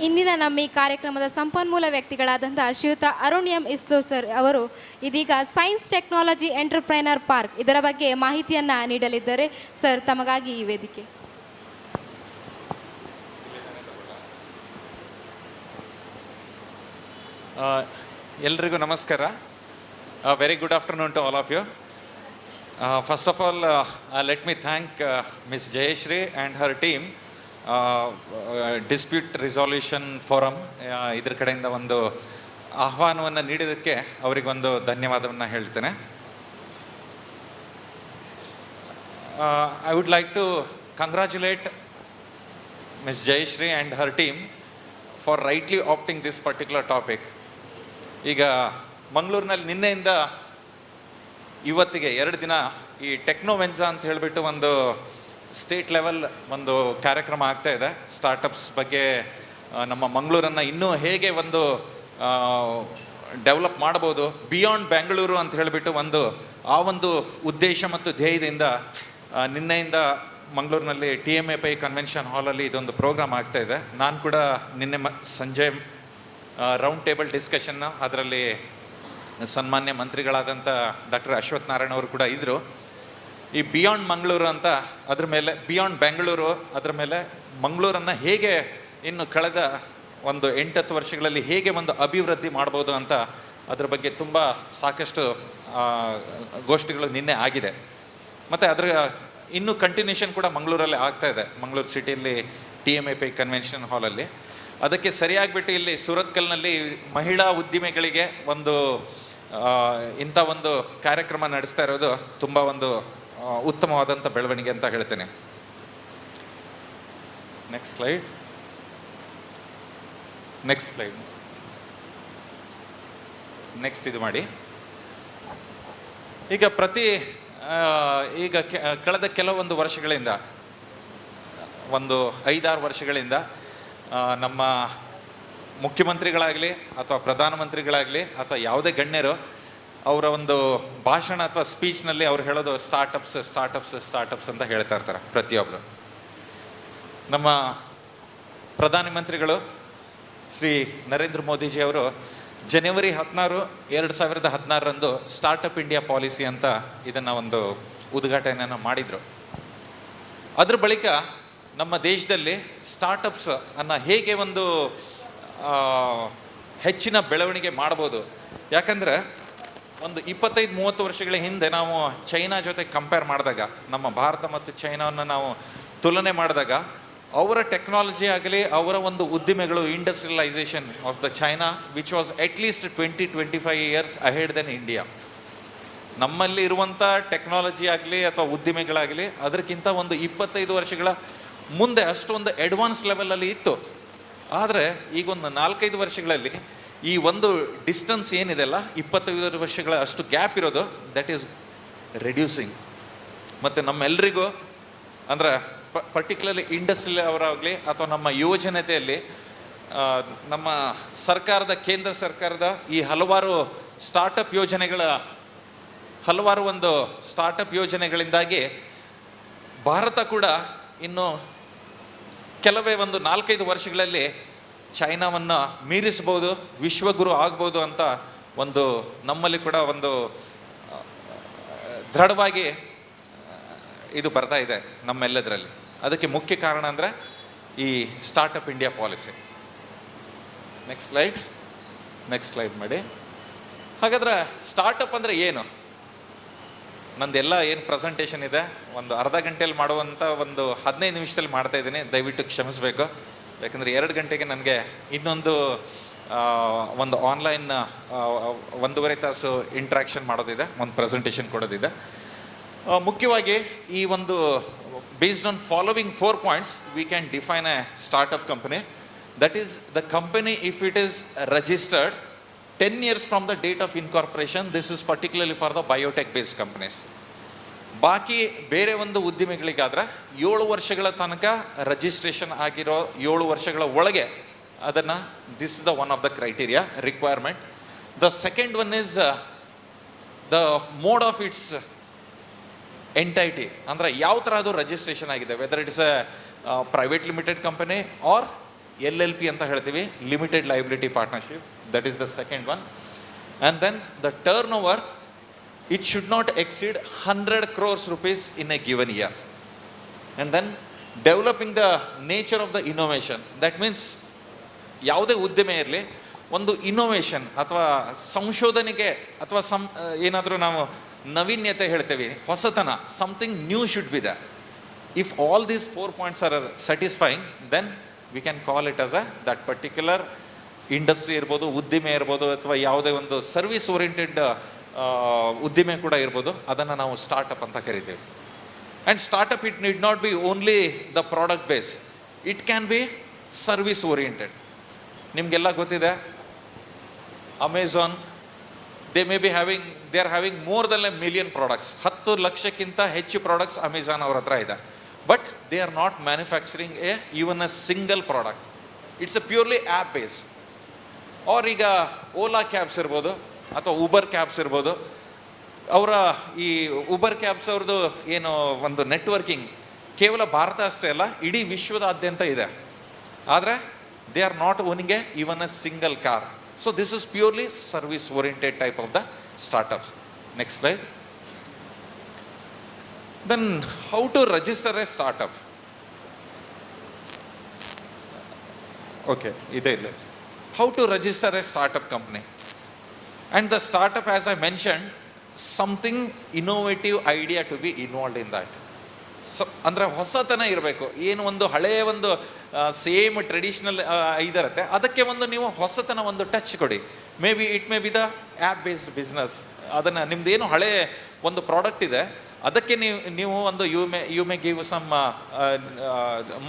ಇಂದಿನ ನಮ್ಮ ಈ ಕಾರ್ಯಕ್ರಮದ ಸಂಪನ್ಮೂಲ ವ್ಯಕ್ತಿಗಳಾದಂತಹ ಶ್ರೀಯುತ ಅರುಣ್ ಎಂ ಇಸ್ಲೋ ಸರ್ ಅವರು ಇದೀಗ ಸೈನ್ಸ್ ಟೆಕ್ನಾಲಜಿ ಎಂಟರ್ಪ್ರೈನರ್ ಪಾರ್ಕ್ ಇದರ ಬಗ್ಗೆ ಮಾಹಿತಿಯನ್ನು ನೀಡಲಿದ್ದಾರೆ. ಸರ್, ತಮಗಾಗಿ ಈ ವೇದಿಕೆ. ಎಲ್ರಿಗೂ ನಮಸ್ಕಾರ. Very good afternoon to all of you. First of all, let me thank miss Jayashree and her team, dispute resolution forum ಇದ್ರ ಕಡೆಯಿಂದ ಒಂದು ಆಹ್ವಾನವನ್ನು ನೀಡಿದ್ದಕ್ಕೆ ಅವರಿಗೊಂದು ಧನ್ಯವಾದವನ್ನು ಹೇಳ್ತೇನೆ. I would like to congratulate miss Jayashree and her team for rightly opting this particular topic. ಈಗ ಮಂಗಳೂರಿನಲ್ಲಿ ನಿನ್ನೆಯಿಂದ ಇವತ್ತಿಗೆ 2 ದಿನ ಈ ಟೆಕ್ನೋವೆನ್ಸಾ ಅಂತ ಹೇಳಿಬಿಟ್ಟು ಒಂದು ಸ್ಟೇಟ್ ಲೆವೆಲ್ ಒಂದು ಕಾರ್ಯಕ್ರಮ ಆಗ್ತಾ ಇದೆ. ಸ್ಟಾರ್ಟಪ್ಸ್ ಬಗ್ಗೆ ನಮ್ಮ ಮಂಗಳೂರನ್ನು ಇನ್ನೂ ಹೇಗೆ ಒಂದು ಡೆವಲಪ್ ಮಾಡ್ಬೋದು ಬಿಯಾಂಡ್ ಬೆಂಗಳೂರು ಅಂತ ಹೇಳಿಬಿಟ್ಟು ಆ ಒಂದು ಉದ್ದೇಶ ಮತ್ತು ಧ್ಯೇಯದಿಂದ ನಿನ್ನೆಯಿಂದ ಮಂಗಳೂರಿನಲ್ಲಿ TMAPI ಕನ್ವೆನ್ಷನ್ ಹಾಲಲ್ಲಿ ಇದೊಂದು ಪ್ರೋಗ್ರಾಮ್ ಆಗ್ತಾ ಇದೆ. ನಾನು ಕೂಡ ನಿನ್ನೆ ಸಂಜೆ ರೌಂಡ್ ಟೇಬಲ್ ಡಿಸ್ಕಷನ್ನ ಅದರಲ್ಲಿ ಸನ್ಮಾನ್ಯ ಮಂತ್ರಿಗಳಾದಂಥ ಡಾಕ್ಟರ್ ಅಶ್ವಥ್ ನಾರಾಯಣ ಅವರು ಕೂಡ ಇದ್ದರು. ಈ ಬಿಯಾಂಡ್ ಮಂಗಳೂರು ಅಂತ ಅದ್ರ ಮೇಲೆ, ಬಿಯಾಂಡ್ ಬೆಂಗಳೂರು ಅದರ ಮೇಲೆ ಮಂಗಳೂರನ್ನು ಹೇಗೆ ಇನ್ನು ಕಳೆದ ಒಂದು 8-10 ವರ್ಷಗಳಲ್ಲಿ ಹೇಗೆ ಒಂದು ಅಭಿವೃದ್ಧಿ ಮಾಡ್ಬೋದು ಅಂತ ಅದ್ರ ಬಗ್ಗೆ ತುಂಬ ಸಾಕಷ್ಟು ಗೋಷ್ಠಿಗಳು ನಿನ್ನೆ ಆಗಿದೆ. ಮತ್ತು ಅದರ ಇನ್ನೂ ಕಂಟಿನ್ಯೂಷನ್ ಕೂಡ ಮಂಗಳೂರಲ್ಲಿ ಆಗ್ತಾ ಇದೆ, ಮಂಗಳೂರು ಸಿಟಿಯಲ್ಲಿ TMAPI ಕನ್ವೆನ್ಷನ್ ಹಾಲಲ್ಲಿ. ಅದಕ್ಕೆ ಸರಿಯಾಗಿಬಿಟ್ಟು ಇಲ್ಲಿ ಸೂರತ್ಕಲ್ನಲ್ಲಿ ಮಹಿಳಾ ಉದ್ದಿಮೆಗಳಿಗೆ ಇಂಥ ಒಂದು ಕಾರ್ಯಕ್ರಮ ನಡೆಸ್ತಾ ಇರೋದು ತುಂಬ ಒಂದು ಉತ್ತಮವಾದಂಥ ಬೆಳವಣಿಗೆ ಅಂತ ಹೇಳ್ತೇನೆ. Next slide. ನೆಕ್ಸ್ಟ್ ಇದು ಮಾಡಿ. ಈಗ ಕಳೆದ ಕೆಲವೊಂದು ವರ್ಷಗಳಿಂದ, ಒಂದು 5-6 ವರ್ಷಗಳಿಂದ ನಮ್ಮ ಮುಖ್ಯಮಂತ್ರಿಗಳಾಗಲಿ ಅಥವಾ ಪ್ರಧಾನಮಂತ್ರಿಗಳಾಗಲಿ ಅಥವಾ ಯಾವುದೇ ಗಣ್ಯರು ಅವರ ಒಂದು ಭಾಷಣ ಅಥವಾ ಸ್ಪೀಚ್ನಲ್ಲಿ ಅವ್ರು ಹೇಳೋದು ಸ್ಟಾರ್ಟಪ್ಸ್ ಅಂತ ಹೇಳ್ತಾ ಇರ್ತಾರೆ ಪ್ರತಿಯೊಬ್ಬರು. ನಮ್ಮ ಪ್ರಧಾನಮಂತ್ರಿಗಳು ಶ್ರೀ ನರೇಂದ್ರ ಮೋದಿಜಿ ಅವರು ಜನವರಿ 16, 2016 ಸ್ಟಾರ್ಟಪ್ ಇಂಡಿಯಾ ಪಾಲಿಸಿ ಅಂತ ಇದನ್ನು ಒಂದು ಉದ್ಘಾಟನೆಯನ್ನು ಮಾಡಿದರು. ಅದ್ರ ಬಳಿಕ ನಮ್ಮ ದೇಶದಲ್ಲಿ ಸ್ಟಾರ್ಟಪ್ಸ್ ಅನ್ನು ಹೇಗೆ ಒಂದು ಹೆಚ್ಚಿನ ಬೆಳವಣಿಗೆ ಮಾಡ್ಬೋದು. ಯಾಕಂದರೆ ಒಂದು 25-30 ವರ್ಷಗಳ ಹಿಂದೆ ನಾವು ಚೈನಾ ಜೊತೆ ಕಂಪೇರ್ ಮಾಡಿದಾಗ, ನಮ್ಮ ಭಾರತ ಮತ್ತು ಚೈನಾವನ್ನು ನಾವು ತುಲನೆ ಮಾಡಿದಾಗ, ಅವರ ಟೆಕ್ನಾಲಜಿ ಆಗಲಿ ಅವರ ಒಂದು ಉದ್ದಿಮೆಗಳು, industrialisation of the China which was at least 20-25 years ahead then India. ನಮ್ಮಲ್ಲಿ ಇರುವಂಥ ಟೆಕ್ನಾಲಜಿ ಆಗಲಿ ಅಥವಾ ಉದ್ದಿಮೆಗಳಾಗಲಿ ಅದಕ್ಕಿಂತ ಒಂದು 25 ವರ್ಷಗಳ ಮುಂದೆ ಅಷ್ಟೊಂದು ಅಡ್ವಾನ್ಸ್ ಲೆವೆಲಲ್ಲಿ ಇತ್ತು. ಆದರೆ ಈಗೊಂದು 4-5 ವರ್ಷಗಳಲ್ಲಿ ಈ ಒಂದು ಡಿಸ್ಟೆನ್ಸ್ ಏನಿದೆಲ್ಲ 25 ವರ್ಷಗಳ ಅಷ್ಟು ಗ್ಯಾಪ್ ಇರೋದು, ದಟ್ ಈಸ್ ರೆಡ್ಯೂಸಿಂಗ್. ಮತ್ತು ನಮ್ಮೆಲ್ಲರಿಗೂ ಅಂದರೆ ಪರ್ಟಿಕ್ಯುಲರ್ಲಿ ಇಂಡಸ್ಟ್ರಿಯಲ್ ಅವರಾಗಲಿ ಅಥವಾ ನಮ್ಮ ಯುವಜನತೆಯಲ್ಲಿ ನಮ್ಮ ಕೇಂದ್ರ ಸರ್ಕಾರದ ಈ ಹಲವಾರು ಸ್ಟಾರ್ಟಪ್ ಯೋಜನೆಗಳಿಂದಾಗಿ ಭಾರತ ಕೂಡ ಇನ್ನು ಕೆಲವೇ ಒಂದು 4-5 ವರ್ಷಗಳಲ್ಲಿ ಚೈನಾವನ್ನು ಮೀರಿಸ್ಬೋದು, ವಿಶ್ವಗುರು ಆಗ್ಬೋದು ಅಂತ ಒಂದು ನಮ್ಮಲ್ಲಿ ಕೂಡ ಒಂದು ದೃಢವಾಗಿ ಇದು ಬರ್ತಾ ಇದೆ ನಮ್ಮೆಲ್ಲದರಲ್ಲಿ. ಅದಕ್ಕೆ ಮುಖ್ಯ ಕಾರಣ ಅಂದರೆ ಈ startup India policy. Next slide ಮಾಡಿ. ಹಾಗಾದರೆ ಸ್ಟಾರ್ಟಪ್ ಅಂದರೆ ಏನು? ನಂದೆಲ್ಲ ಏನು ಪ್ರೆಸೆಂಟೇಷನ್ ಇದೆ ಒಂದು ಅರ್ಧ ಗಂಟೆಯಲ್ಲಿ ಮಾಡುವಂಥ ಒಂದು 15 ನಿಮಿಷದಲ್ಲಿ ಮಾಡ್ತಾ ಇದ್ದೀನಿ, ದಯವಿಟ್ಟು ಕ್ಷಮಿಸಬೇಕು. ಯಾಕಂದರೆ 2 ಗಂಟೆಗೆ ನನಗೆ ಇನ್ನೊಂದು ಒಂದು ಆನ್ಲೈನ್ 1.5 ತಾಸು ಇಂಟ್ರಾಕ್ಷನ್ ಮಾಡೋದಿದೆ, ಒಂದು ಪ್ರೆಸೆಂಟೇಷನ್ ಕೊಡೋದಿದೆ. ಮುಖ್ಯವಾಗಿ ಈ ಒಂದು based on following 4 points we can define A startup company. That is the company if it is registered 10 years from the date of incorporation. This is particularly for the biotech based companies. ಬಾಕಿ ಬೇರೆ ಒಂದು ಉದ್ದಿಮೆಗಳಿಗಾದ್ರೆ 7 ವರ್ಷಗಳ ತನಕ registration ಆಗಿರೋ 7 ವರ್ಷಗಳ ಒಳಗೆ ಅದನ್ನು, this is the one of the criteria requirement. The second one is the mode of its entity, ಅಂದರೆ ಯಾವ ಥರ ಅದು ರಿಜಿಸ್ಟ್ರೇಷನ್ ಆಗಿದೆ, whether it's a private limited company or LLP ಅಂತ ಹೇಳ್ತೀವಿ, limited liability partnership, that is the second one. And then the turnover, it should not exceed 100 crores rupees in a given year. And then developing the nature of the innovation. That means ಯಾವುದೇ ಉದ್ಯಮ ಇರಲಿ, ಒಂದು innovation ಅಥವಾ ಸಂಶೋಧನೆಗೆ ಅಥವಾ ಏನಾದರೂ ನಾವು ನವೀನ್ಯತೆ ಹೇಳ್ತೇವೆ, ಹೊಸತನ, something new should be there. If all these 4 points are satisfying, then we can call it as that particular industry ಇರ್ಬೋದು, ಉದ್ದಿಮೆ ಇರ್ಬೋದು, ಅಥವಾ ಯಾವುದೇ ಒಂದು ಸರ್ವಿಸ್ ಓರಿಯೆಂಟೆಡ್ ಉದ್ದಿಮೆ ಕೂಡ ಇರ್ಬೋದು, ಅದನ್ನು ನಾವು ಸ್ಟಾರ್ಟಪ್ ಅಂತ ಕರಿತೀವಿ. And startup, it need not B only the product base, it can be service oriented. ನಿಮಗೆಲ್ಲ ಗೊತ್ತಿದೆ, Amazon, they are having more than 1 million products. 10 ಲಕ್ಷಕ್ಕಿಂತ ಹೆಚ್ಚು ಪ್ರಾಡಕ್ಟ್ಸ್ ಅಮೆಝಾನ್ ಅವ್ರ ಹತ್ರ ಇದೆ. But they are not manufacturing even a single product. It's a purely app based. ಅವ್ರ ಈಗ Ola cabs ಇರ್ಬೋದು ಅಥವಾ ಊಬರ್ ಕ್ಯಾಬ್ಸ್ ಇರ್ಬೋದು, ಅವರ ಈ ಊಬರ್ ಕ್ಯಾಬ್ಸ್ ಅವ್ರದ್ದು ಏನು ಒಂದು ನೆಟ್ವರ್ಕಿಂಗ್ ಕೇವಲ ಭಾರತ ಅಷ್ಟೇ ಅಲ್ಲ, ಇಡೀ ವಿಶ್ವದಾದ್ಯಂತ ಇದೆ. ಆದರೆ they are not owning even a single car. So this is purely service oriented type of the startups. Next slide. Then how to register a startup. Okay, ಇದೆ ಇಲ್ಲ. How to register a startup company. And the startup, as I mentioned, something innovative idea to be involved in that. ಅಂದರೆ ಹೊಸತನ ಇರಬೇಕು. ಏನು ಒಂದು ಹಳೆಯ ಒಂದು same traditional ಇದಿರುತ್ತೆ, ಅದಕ್ಕೆ ಒಂದು ನೀವು ಹೊಸತನ ಒಂದು ಟಚ್ ಕೊಡಿ. It may be the app based business. ಅದನ್ನು ನಿಮ್ದೇನು ಹಳೆ ಒಂದು ಪ್ರಾಡಕ್ಟ್ ಇದೆ, ಅದಕ್ಕೆ ನೀವು ಒಂದು you may give some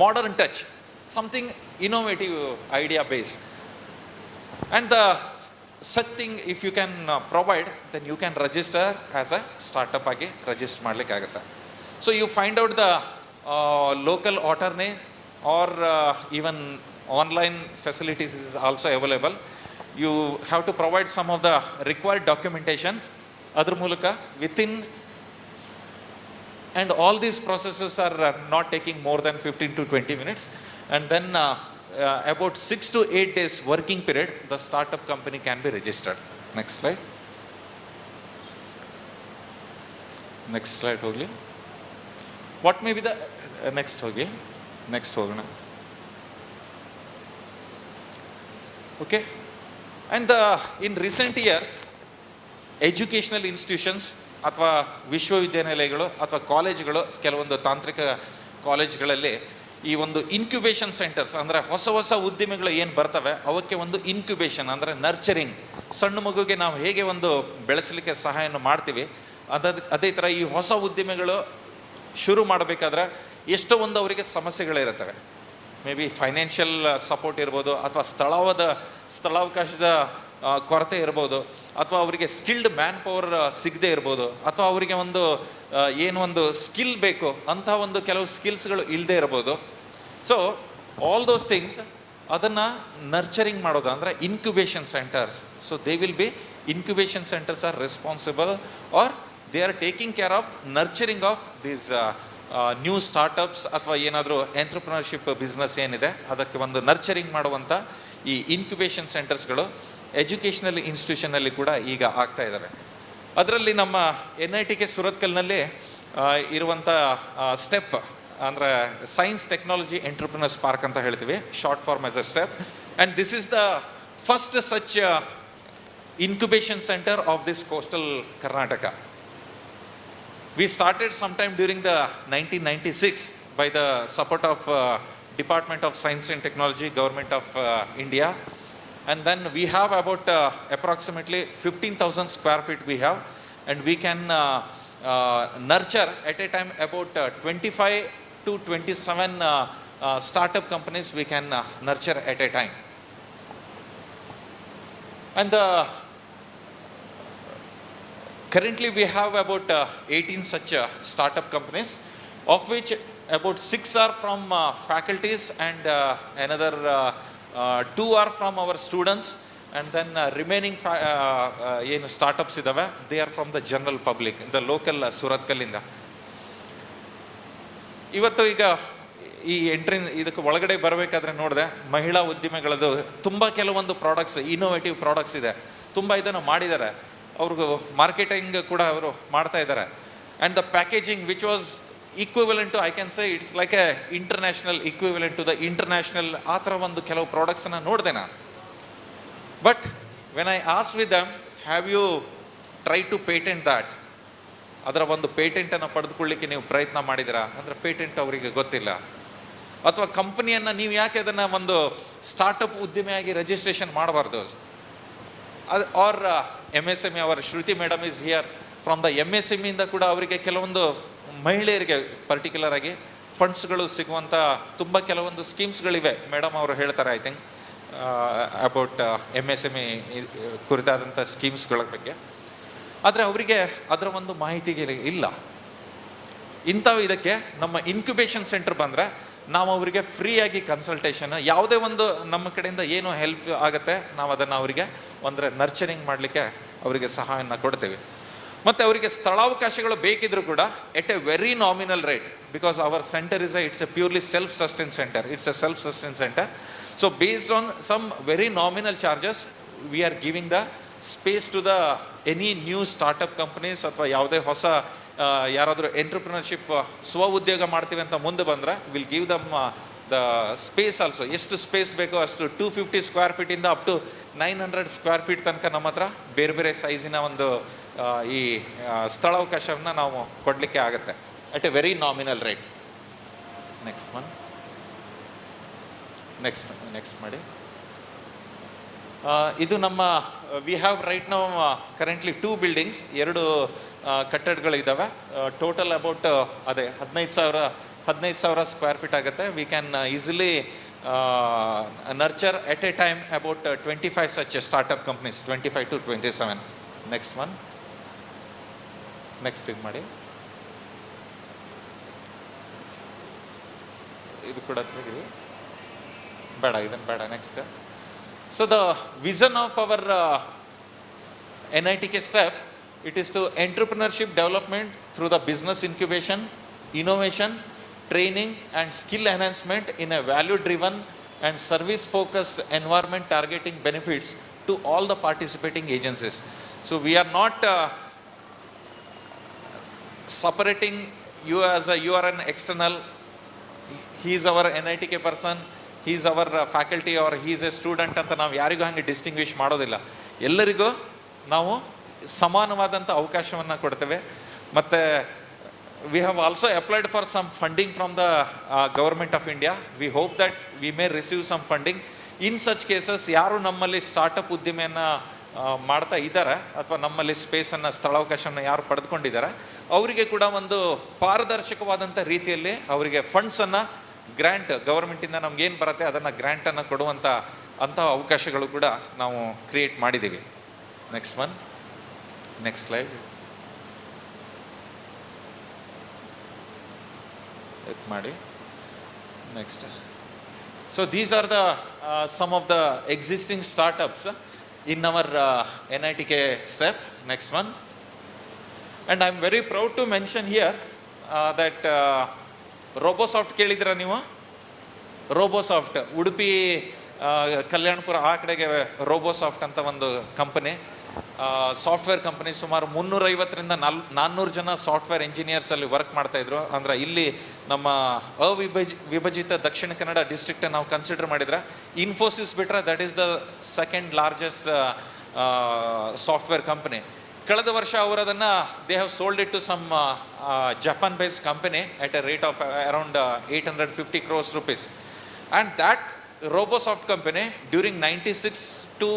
modern touch, something innovative idea based. And the such thing if you can provide, then you can register as a startup ಆಗಿ register ಮಾಡಲಿಕ್ಕೆ ಆಗುತ್ತೆ. So you find out the local attorney or even online facilities is also available. You have to provide some of the required documentation. ಅದರ ಮೂಲಕ within, and all these processes are not taking more than 15 to 20 minutes. And then about 6 to 8 days working period, the startup company can be registered. Next slide. Next slide ಹೋಗಲಿ. What may be the next ಹೋಗಿ. Next ಹೋಗೋಣ. Okay. And in recent years, educational institutions ಅಥವಾ ವಿಶ್ವವಿದ್ಯಾನಿಲಯಗಳು ಅಥವಾ ಕಾಲೇಜುಗಳು, ಕೆಲವೊಂದು ತಾಂತ್ರಿಕ ಕಾಲೇಜ್ಗಳಲ್ಲಿ ಈ ಒಂದು ಇನ್ಕ್ಯುಬೇಷನ್ ಸೆಂಟರ್ಸ್, ಅಂದರೆ ಹೊಸ ಹೊಸ ಉದ್ದಿಮೆಗಳು ಏನು ಬರ್ತವೆ ಅವಕ್ಕೆ ಒಂದು ಇನ್ಕ್ಯುಬೇಷನ್ ಅಂದರೆ ನರ್ಚರಿಂಗ್, ಸಣ್ಣ ಮಗುಗೆ ನಾವು ಹೇಗೆ ಒಂದು ಬೆಳೆಸಲಿಕ್ಕೆ ಸಹಾಯವನ್ನು ಮಾಡ್ತೀವಿ, ಅದೇ ಥರ ಈ ಹೊಸ ಉದ್ದಿಮೆಗಳು ಶುರು ಮಾಡಬೇಕಾದ್ರೆ ಎಷ್ಟೋ ಒಂದು ಅವರಿಗೆ ಸಮಸ್ಯೆಗಳಿರುತ್ತವೆ. ಮೇ ಬಿ ಫೈನಾನ್ಷಿಯಲ್ ಸಪೋರ್ಟ್ ಇರ್ಬೋದು, ಅಥವಾ ಸ್ಥಳಾವಕಾಶದ ಕೊರತೆ ಇರ್ಬೋದು, ಅಥವಾ ಅವರಿಗೆ ಸ್ಕಿಲ್ಡ್ ಮ್ಯಾನ್ ಪವರ್ ಸಿಗದೆ ಇರ್ಬೋದು, ಅಥವಾ ಅವರಿಗೆ ಒಂದು ಏನು ಒಂದು ಸ್ಕಿಲ್ ಬೇಕು ಅಂಥ ಒಂದು ಕೆಲವು ಸ್ಕಿಲ್ಸ್ಗಳು ಇಲ್ಲದೆ ಇರ್ಬೋದು. ಸೊ ಆಲ್ ದೋಸ್ ಥಿಂಗ್ಸ್ ಅದನ್ನು ನರ್ಚರಿಂಗ್ ಮಾಡೋದು ಅಂದರೆ incubation centres. So they will be incubation centres are responsible or they are taking care of nurturing of these new startups ಅಥವಾ ಏನಾದರೂ ಎಂಟ್ರಪ್ರಿನರ್ಶಿಪ್ ಬಿಸ್ನೆಸ್ ಏನಿದೆ ಅದಕ್ಕೆ ಒಂದು ನರ್ಚರಿಂಗ್ ಮಾಡುವಂಥ ಈ ಇನ್ಕ್ಯುಬೇಷನ್ ಸೆಂಟರ್ಸ್ಗಳು ಎಜುಕೇಷನಲ್ ಇನ್ಸ್ಟಿಟ್ಯೂಷನಲ್ಲಿ ಕೂಡ ಈಗ ಆಗ್ತಾ ಇದ್ದಾವೆ. ಅದರಲ್ಲಿ ನಮ್ಮ NITK ಸುರತ್ಕಲ್ನಲ್ಲಿ ಇರುವಂಥ ಸ್ಟೆಪ್ ಅಂದರೆ ಸೈನ್ಸ್ ಟೆಕ್ನಾಲಜಿ ಎಂಟ್ರಪ್ರಿನರ್ಸ್ ಪಾರ್ಕ್ ಅಂತ ಹೇಳ್ತೀವಿ, short form as a step. And this is the first such incubation centre of this coastal Karnataka. We started sometime during the 1996 by the support of Department of Science and Technology, Government of India. And then we have about approximately 15,000 square feet we have, and we can nurture at a time about 25 to 27 startup companies we can nurture at a time. And currently we have about 18 such startup companies, of which about 6 are from faculties and another 2 are from our students, and then remaining ಏನು startups ಇದ್ದಾವೆ they are from the general public, the local ಸುರತ್ಕಲ್ಲಿಂದ. ಇವತ್ತು ಈಗ ಈ ಇದಕ್ಕೆ ಒಳಗಡೆ ಬರಬೇಕಾದ್ರೆ ನೋಡಿದೆ ಮಹಿಳಾ ಉದ್ಯಮಿಗಳದ್ದು ತುಂಬ ಕೆಲವೊಂದು ಪ್ರಾಡಕ್ಟ್ಸ್, ಇನ್ನೋವೇಟಿವ್ ಪ್ರಾಡಕ್ಟ್ಸ್ ಇದೆ, ತುಂಬ ಇದನ್ನು ಮಾಡಿದ್ದಾರೆ. ಅವ್ರಿಗೂ ಮಾರ್ಕೆಟಿಂಗ್ ಕೂಡ ಅವರು ಮಾಡ್ತಾ ಇದ್ದಾರೆ. And the packaging which was equivalent to, I can say it's like a international equivalent to the international, ಆ ಥರ ಒಂದು ಕೆಲವು ಪ್ರಾಡಕ್ಟ್ಸನ್ನು ನೋಡಿದೆ ನಾನು. But when I ask with them, have you try to patent that? ಅದರ ಒಂದು ಪೇಟೆಂಟನ್ನು ಪಡೆದುಕೊಳ್ಳಿಕ್ಕೆ ನೀವು ಪ್ರಯತ್ನ ಮಾಡಿದಿರಾ ಅಂದರೆ ಪೇಟೆಂಟ್ ಅವರಿಗೆ ಗೊತ್ತಿಲ್ಲ. ಅಥವಾ ಕಂಪನಿಯನ್ನು ನೀವು ಯಾಕೆ ಅದನ್ನು ಒಂದು ಸ್ಟಾರ್ಟಪ್ ಉದ್ಯಮಿಯಾಗಿ ರಿಜಿಸ್ಟ್ರೇಷನ್ ಮಾಡಬಾರ್ದು? ಆರ್ MSME, ಅವರ Shruti madam is here from the MSME ಇಂದ ಕೂಡ ಅವರಿಗೆ ಕೆಲವೊಂದು ಮಹಿಳೆಯರಿಗೆ ಪರ್ಟಿಕ್ಯುಲರ್ ಆಗಿ ಫಂಡ್ಸ್ಗಳು ಸಿಗುವಂಥ ತುಂಬ ಕೆಲವೊಂದು ಸ್ಕೀಮ್ಸ್ಗಳಿವೆ. ಮೇಡಮ್ ಅವರು ಹೇಳ್ತಾರೆ ಐ ಥಿಂಕ್ ಅಬೌಟ್ MSME ಕುರಿತಾದಂಥ ಸ್ಕೀಮ್ಸ್ಗಳ ಬಗ್ಗೆ. ಆದರೆ ಅವರಿಗೆ ಅದರ ಒಂದು ಮಾಹಿತಿಗೆ ಇಲ್ಲ. ಇಂಥವು ಇದಕ್ಕೆ ನಮ್ಮ ಇನ್ಕ್ಯುಬೇಷನ್ ಸೆಂಟರ್ ಬಂದರೆ ನಾವು ಅವರಿಗೆ ಫ್ರೀಯಾಗಿ ಕನ್ಸಲ್ಟೇಷನ್, ಯಾವುದೇ ಒಂದು ನಮ್ಮ ಕಡೆಯಿಂದ ಏನು ಹೆಲ್ಪ್ ಆಗುತ್ತೆ ನಾವು ಅದನ್ನು ಅವರಿಗೆ ಅಂದರೆ ನರ್ಚರಿಂಗ್ ಮಾಡಲಿಕ್ಕೆ ಅವರಿಗೆ ಸಹಾಯನ ಕೊಡ್ತೇವೆ. ಮತ್ತು ಅವರಿಗೆ ಸ್ಥಳಾವಕಾಶಗಳು ಬೇಕಿದ್ರೂ ಕೂಡ at a very nominal rate, because our centre it's a purely self sustain centre. It's a self sustain centre. So based on some very nominal charges we are giving the space to the any new startup companies ಅಥವಾ ಯಾವುದೇ ಹೊಸ ಯಾರಾದರೂ entrepreneurship ಸ್ವ ಉದ್ಯೋಗ ಮಾಡ್ತೀವಿ ಅಂತ ಮುಂದೆ ಬಂದರೆ will give them the space also. ಎಷ್ಟು ಸ್ಪೇಸ್ ಬೇಕೋ ಅಷ್ಟು 250 ಸ್ಕ್ವೇರ್ ಫೀಟಿಂದ ಅಪ್ ಟು 900 ಸ್ಕ್ವೇರ್ ಫೀಟ್ ತನಕ ನಮ್ಮ ಹತ್ರ ಬೇರೆ ಬೇರೆ ಸೈಜಿನ ಒಂದು ಈ ಸ್ಥಳಾವಕಾಶವನ್ನು ನಾವು ಕೊಡಲಿಕ್ಕೆ ಆಗುತ್ತೆ at a very nominal rate. Next one, next ಮಾಡಿ. ಇದು ನಮ್ಮ we have right now currently 2 buildings, 2 ಕಟ್ಟಡಗಳಿದ್ದಾವೆ. ಟೋಟಲ್ ಅಬೌಟ್ ಅದೇ 15,000 ಸ್ಕ್ವೇರ್ ಫೀಟ್ ಆಗುತ್ತೆ. We can easily nurture at a time about 25 such startup companies, 25 to 27. Next one, next ಇದು ಮಾಡಿ. ಇದು ಕೂಡ ತೆಗೆದು ಬೇಡ, ಇದನ್ನು ಬೇಡ. Next. So the vision of our NITK step, it is to entrepreneurship development through the business incubation, innovation, training and skill enhancement in a value-driven and service-focused environment targeting benefits to all the participating agencies. So we are not separating you as you are an external, he is our NITK person, he is our faculty or he is a student ಅಂತ ನಾವು ಯಾರಿಗೂ ಹಾಗೆ distinguish ಮಾಡೋದಿಲ್ಲ. ಎಲ್ಲರಿಗೂ ನಾವು ಸಮಾನವಾದಂಥ ಅವಕಾಶವನ್ನು ಕೊಡ್ತೇವೆ. ಮತ್ತು we have also applied for some funding from the government of India. We hope that we may receive some funding. In such cases, ಯಾರು ನಮ್ಮಲ್ಲಿ ಸ್ಟಾರ್ಟಪ್ ಉದ್ಯಮೆಯನ್ನು ಮಾಡ್ತಾ ಇದ್ದಾರೆ ಅಥವಾ ನಮ್ಮಲ್ಲಿ ಸ್ಪೇಸನ್ನು ಸ್ಥಳಾವಕಾಶವನ್ನು ಯಾರು ಪಡೆದುಕೊಂಡಿದ್ದಾರೆ ಅವರಿಗೆ ಕೂಡ ಒಂದು ಪಾರದರ್ಶಕವಾದಂಥ ರೀತಿಯಲ್ಲಿ ಅವರಿಗೆ ಫಂಡ್ಸನ್ನು ಗ್ರ್ಯಾಂಟ್ ಗೌರ್ಮೆಂಟಿಂದ ನಮಗೇನು ಬರುತ್ತೆ ಅದನ್ನು ಗ್ರ್ಯಾಂಟನ್ನು ಕೊಡುವಂಥ ಅವಕಾಶಗಳು ಕೂಡ ನಾವು ಕ್ರಿಯೇಟ್ ಮಾಡಿದ್ದೀವಿ. ನೆಕ್ಸ್ಟ್ ಒನ್, ನೆಕ್ಸ್ಟ್ ಸ್ಲೈಡ್ ಮಾಡಿ. Next. So these are the some of the existing startups in our NITK step. Next one. And I am very proud to mention here that Robosoft ಕೇಳಿದ್ರ ನೀವು? Robosoft Udupi Kalyanpur ಆ ಕಡೆಗೆ Robosoft ಅಂತ ಒಂದು company, software company. ಸುಮಾರು 350ರಿಂದ 400 ಜನ software engineers ಅಲ್ಲಿ work ಮಾಡ್ತಾ ಇದ್ರು. ಅಂದ್ರೆ ಇಲ್ಲಿ ನಮ್ಮ ವಿಭಜಿತ ದಕ್ಷಿಣ ಕನ್ನಡ ಡಿಸ್ಟ್ರಿಕ್ಟ್ ನಾವು ಕನ್ಸಿಡರ್ ಮಾಡಿದ್ರೆ ಇನ್ಫೋಸಿಸ್ ಬಿಟ್ರೆ that is the second largest software company. ಕಳೆದ ವರ್ಷ ಅವರು ಅದನ್ನು they have sold it to some Japan based company at a rate of around 850 crores rupees. And that Robosoft company during 96 to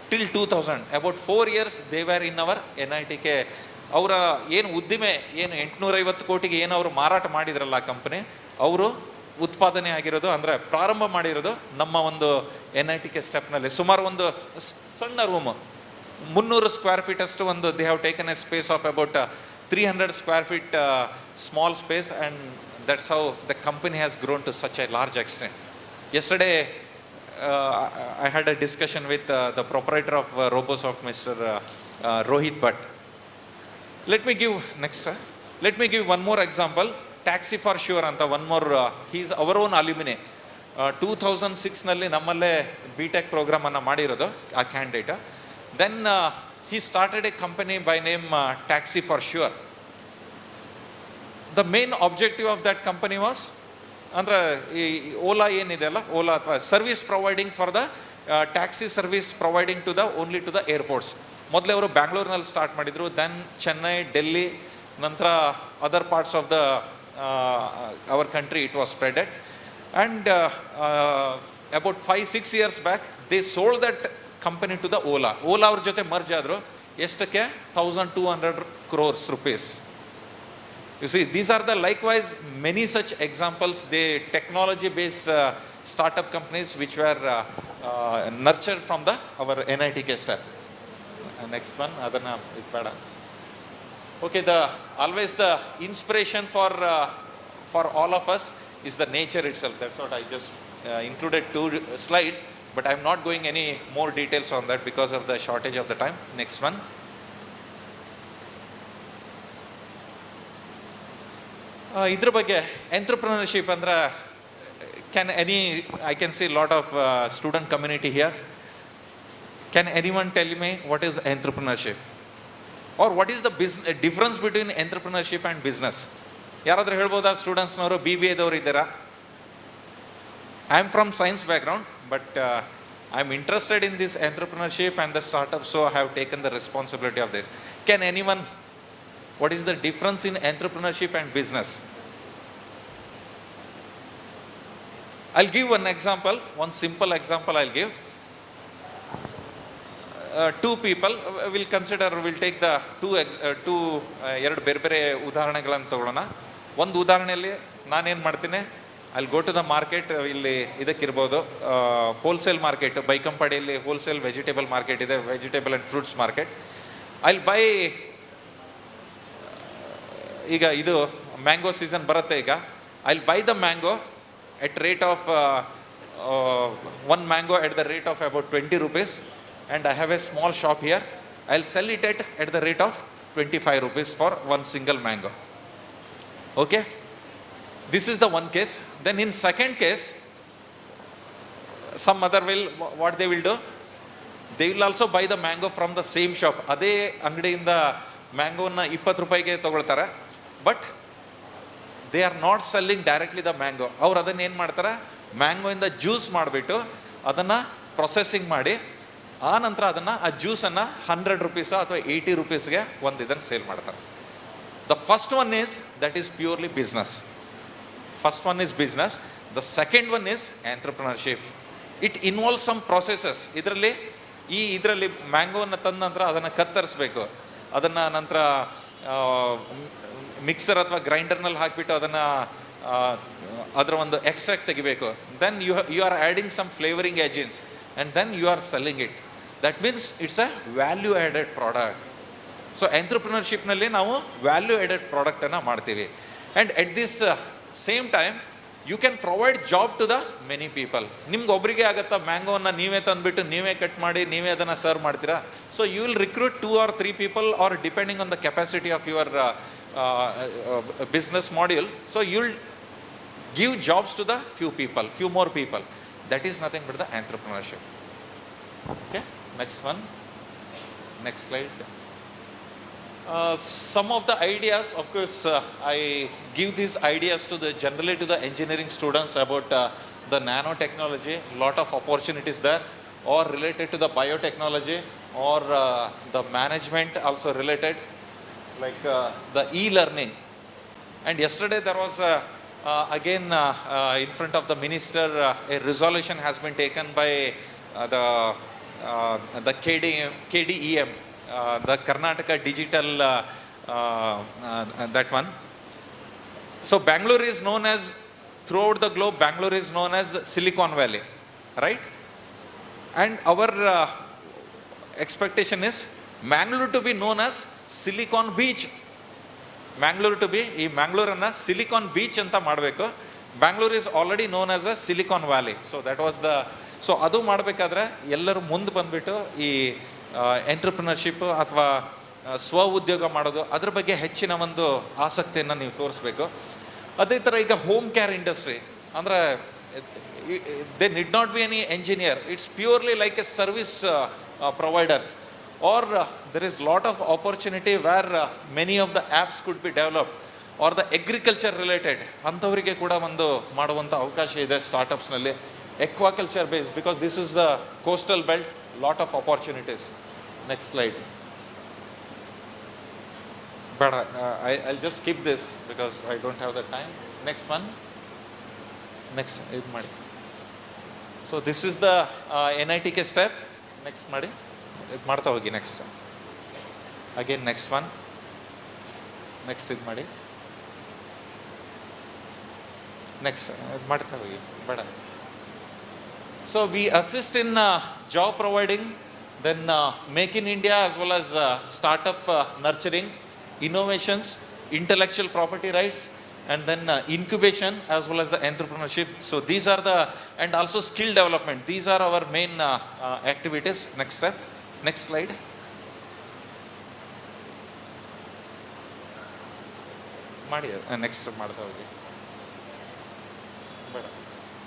till 2000, about 4 years they were in our NITK. ಅವರ ಏನು ಉದ್ದಿಮೆ ಏನು 850 ಕೋಟಿಗೆ ಏನು ಅವರು ಮಾರಾಟ ಮಾಡಿದ್ರಲ್ಲ ಆ ಕಂಪನಿ, ಅವರು ಉತ್ಪಾದನೆ ಆಗಿರೋದು ಅಂದರೆ ಪ್ರಾರಂಭ ಮಾಡಿರೋದು ನಮ್ಮ ಒಂದು NITK ಸ್ಟೆಪ್ನಲ್ಲಿ. ಸುಮಾರು ಒಂದು ಸಣ್ಣ ರೂಮ್ 300 ಸ್ಕ್ವೇರ್ ಫೀಟ್ ಅಷ್ಟು ಒಂದು they have taken a space of about 300 square feet small space, and that's how the company has grown to such a large extent. Yesterday, I had a discussion with the proprietor of Robosoft, Mr. Rohit Bhatt. Let me give one more example. Taxi for sure ಅಂತ one more, he's our own alumni. 2006ನಲ್ಲಿ ನಮ್ಮಲ್ಲೇ B tech ಪ್ರೋಗ್ರಾಮನ್ನು ಮಾಡಿರೋದು ಆ candidate. Then he started a company by name Taxi for Sure. The main objective of that company was ಅಂದರೆ ಈ ಓಲಾ ಏನಿದೆ ಅಲ್ಲ, ಓಲಾ ಅಥವಾ service providing for the taxi service providing to the only to the airports. ಮೊದಲೇ ಅವರು ಬ್ಯಾಂಗ್ಳೂರ್ನಲ್ಲಿ start ಮಾಡಿದರು, then Chennai, Delhi, ನಂತರ other parts of the our country it was spreaded. And about 5-6 years back they sold that company to the Ola. Ola ಅವ್ರ ಜೊತೆ merge ಆದರು. ಎಷ್ಟಕ್ಕೆ? 1200 crores rupees. You see, these are the likewise many such examples, the technology based startup companies which were nurtured from the our NITK staff. Next one, adanna idbada. Okay, the always the inspiration for all of us is the nature itself. That's what I just included 2 slides, but I'm not going any more details on that because of the shortage of the time. Next one. ಇದ್ರ ಬಗ್ಗೆ entrepreneurship ಅಂದ್ರೆ I can see a lot of student community here. Can anyone tell me what is entrepreneurship? Or what is the difference between entrepreneurship and business? ಯಾರಾದರೂ ಹೇಳ್ಬೋದಾ ಸ್ಟೂಡೆಂಟ್ಸ್ನವರು? BBA-ದವರು ಇದ್ದಾರಾ? I am from science background, but I am interested in this entrepreneurship and the startup, so I have taken the responsibility of this. Can anyone, what is the difference in entrepreneurship and business? I'll give one example, one simple example I'll give. 2 people, we'll consider, we'll take the ಎರಡು ಬೇರೆ ಬೇರೆ ಉದಾಹರಣೆಗಳನ್ನು ತಗೊಳ್ಳೋಣ. ಒಂದು ಉದಾಹರಣೆಯಲ್ಲಿ ನಾನೇನು ಮಾಡ್ತೀನಿ, ಅಲ್ಲಿ ಗೋ ಟು ದ ಮಾರ್ಕೆಟ್, ಇಲ್ಲಿ ಇದಕ್ಕಿರ್ಬೋದು ಹೋಲ್ಸೇಲ್ ಮಾರ್ಕೆಟ್, ಬೈಕಂಪಾಡಿಯಲ್ಲಿ ಹೋಲ್ಸೇಲ್ ವೆಜಿಟೇಬಲ್ ಮಾರ್ಕೆಟ್ ಇದೆ, ವೆಜಿಟೇಬಲ್ ಆ್ಯಂಡ್ ಫ್ರೂಟ್ಸ್ ಮಾರ್ಕೆಟ್. ಅಲ್ಲಿ ಬೈ, ಈಗ ಇದು ಮ್ಯಾಂಗೋ ಸೀಸನ್ ಬರುತ್ತೆ, ಈಗ I'll buy the mango at rate of one mango at the rate of about 20 rupees, and I have a small shop here. I'll sell it at the rate of 25 rupees for one single mango. Okay, this is the one case. Then in second case, some other will, what they will do, they will also buy the mango from the same shop. ಅದೇ ಅಂಗಡಿಯಿಂದ ಮ್ಯಾಂಗೋನ 20 ರೂಪಾಯಿಗೆ ತಗೊಳ್ತಾರೆ, but they are not selling directly the mango. ಅವ್ರು ಅದನ್ನು ಏನು ಮಾಡ್ತಾರೆ, ಮ್ಯಾಂಗೋಯಿಂದ juice ಮಾಡಿಬಿಟ್ಟು ಅದನ್ನು ಪ್ರೊಸೆಸಿಂಗ್ ಮಾಡಿ ಆ ನಂತರ ಅದನ್ನು ಆ ಜ್ಯೂಸನ್ನು 100 rupees ಅಥವಾ 80 rupeesಗೆ ಒಂದು ಇದನ್ನು ಸೇಲ್ ಮಾಡ್ತಾರೆ. The first one is that is purely business. First one is business. The second one is entrepreneurship. It involve some processes. ಇದರಲ್ಲಿ ಮ್ಯಾಂಗೋವನ್ನು ತಂದ ನಂತರ ಅದನ್ನು ಕತ್ತರಿಸ್ಬೇಕು, ಅದನ್ನು ನಂತರ ಮಿಕ್ಸರ್ ಅಥವಾ ಗ್ರೈಂಡರ್ನಲ್ಲಿ ಹಾಕಿಬಿಟ್ಟು ಅದನ್ನು ಅದರ ಒಂದು ಎಕ್ಸ್ಟ್ರಾಕ್ಟ್ ತೆಗಿಬೇಕು. Then you are adding some flavouring agents and then you are selling it. That means it's a value added product. So ಎಂಟ್ರಪ್ರಿನರ್ಶಿಪ್ನಲ್ಲಿ ನಾವು ವ್ಯಾಲ್ಯೂ ಆ್ಯಡೆಡ್ ಪ್ರಾಡಕ್ಟನ್ನು ಮಾಡ್ತೀವಿ. And at this same time you can provide job to the many people. ನಿಮ್ಗೆ ಒಬ್ಬರಿಗೆ ಆಗುತ್ತಾ, ಮ್ಯಾಂಗೋವನ್ನು ನೀವೇ ತಂದುಬಿಟ್ಟು ನೀವೇ cut ಮಾಡಿ ನೀವೇ ಅದನ್ನು ಸರ್ವ್ ಮಾಡ್ತೀರಾ? So you will recruit 2 or 3 people, or depending on the capacity of your business module. So you'll give jobs to the few more people. That is nothing but the entrepreneurship. Okay, next one, next slide. Some of the ideas, of course, I give these ideas to generally to the engineering students about the nanotechnology. Lot of opportunities there, or related to the biotechnology, or the management also related, like the e-learning. And yesterday there was again in front of the minister a resolution has been taken by the KDEM, the Karnataka Digital that one. So Bangalore is known as, throughout the globe, Bangalore is known as Silicon Valley, right? And our expectation is Mangalore to be known as Silicon Beach. Mangalore to be, ಈ ಮ್ಯಾಂಗ್ಳೂರನ್ನು silicon beach ಅಂತ ಮಾಡಬೇಕು. Bangalore is already known as a silicon valley. So that was the, so ಅದು ಮಾಡಬೇಕಾದ್ರೆ ಎಲ್ಲರೂ ಮುಂದೆ ಬಂದುಬಿಟ್ಟು ಈ entrepreneurship ಅಥವಾ ಸ್ವ ಉದ್ಯೋಗ ಮಾಡೋದು, ಅದ್ರ ಬಗ್ಗೆ ಹೆಚ್ಚಿನ ಒಂದು ಆಸಕ್ತಿಯನ್ನು ನೀವು ತೋರಿಸ್ಬೇಕು. ಅದೇ ಥರ ಈಗ ಹೋಮ್ ಕೇರ್ ಇಂಡಸ್ಟ್ರಿ ಅಂದರೆ they need not be any engineer, it's purely like A service providers, or there is lot of opportunity where many of the apps could be developed, or the agriculture related ಅಂಥವರಿಗೆ ಕೂಡ ಒಂದು ಮಾಡುವಂಥ ಅವಕಾಶ ಇದೆ ಸ್ಟಾರ್ಟಪ್ಸ್ನಲ್ಲಿ. Aquaculture based, because this is a coastal belt, lot of opportunities. Next slide. But I'll just skip this because I don't have the time. Next one. Next, ಇದು ಮಾಡಿ. So this is the NITK step. Next ಮಾಡಿ, ಇದು ಮಾಡ್ತಾ ಹೋಗಿ. Next again next one. Next ಇದು ಮಾಡಿ. Next ಇದು ಮಾಡ್ತಾ ಹೋಗಿ, ಬೇಡ. So we assist in job providing, then make in India as well as startup nurturing, innovations, intellectual property rights, and then incubation as well as the entrepreneurship. So these are the, and also skill development. These are our main activities. Next step. Next slide. ಮಾಡಿ next ಮಾಡ್ತಾ ಹೋಗಿ.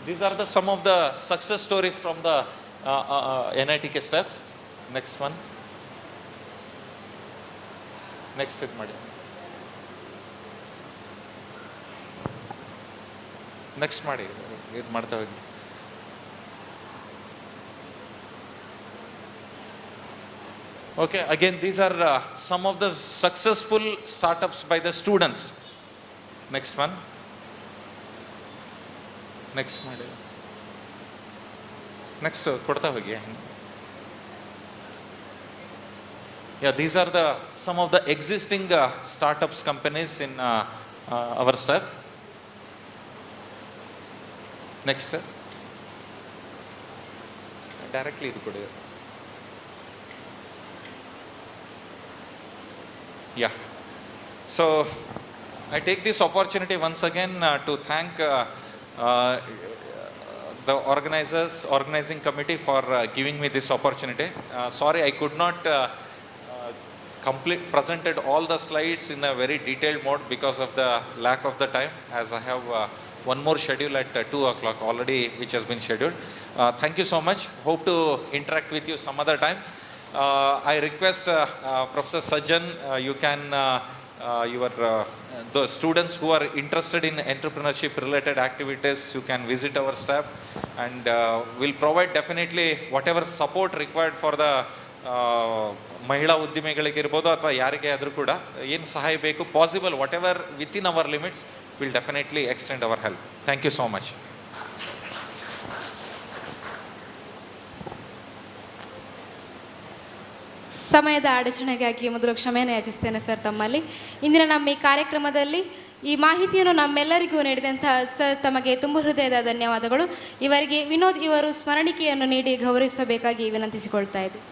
These are the some of the success stories from the NITK step. Next one. Next ಇದು ಮಾಡಿ. Next ಮಾಡಿ, ಇದು ಮಾಡ್ತಾ ಹೋಗಿ. Okay, again these are some of the successful startups by the students. Next one. Next ಮಾಡಿ. Next ಕೊಡ್ತಾ ಹೋಗಿ. Yeah, these are the some of the existing startups companies in our step. Next. Directly ಇದು ಕೊಡಿ. Yeah. So I take this opportunity once again to thank the organizing committee for giving me this opportunity. Sorry I could not presented all the slides in a very detailed mode because of the lack of the time, as I have one more schedule at 2 o'clock already which has been scheduled. Thank you so much. Hope to interact with you some other time. I request Professor Sajjan, you can the students who are interested in entrepreneurship related activities, you can visit our staff, and we'll provide definitely whatever support required for the ಮಹಿಳಾ ಉದ್ಯಮಿಗಳಿಗಿರ್ಬೋದು ಅಥವಾ ಯಾರಿಗೆ ಆದರೂ ಕೂಡ ಏನು ಸಹಾಯ ಬೇಕು, possible whatever within our limits, will definitely extend our help. Thank you so much. ಸಮಯದ ಅಡಚಣೆಗಾಗಿ ಮೊದಲು ಕ್ಷಮೆಯನ್ನು ಯಾಚಿಸ್ತೇನೆ ಸರ್ ತಮ್ಮಲ್ಲಿ. ಇಂದಿನ ನಮ್ಮ ಈ ಕಾರ್ಯಕ್ರಮದಲ್ಲಿ ಈ ಮಾಹಿತಿಯನ್ನು ನಮ್ಮೆಲ್ಲರಿಗೂ ನೀಡಿದಂತಹ ಸರ್ ತಮಗೆ ತುಂಬ ಹೃದಯದ ಧನ್ಯವಾದಗಳು. ಇವರಿಗೆ ವಿನೋದ್ ಇವರು ಸ್ಮರಣಿಕೆಯನ್ನು ನೀಡಿ ಗೌರವಿಸಬೇಕಾಗಿ ವಿನಂತಿಸಿಕೊಳ್ತಾ ಇದ್ದೆ.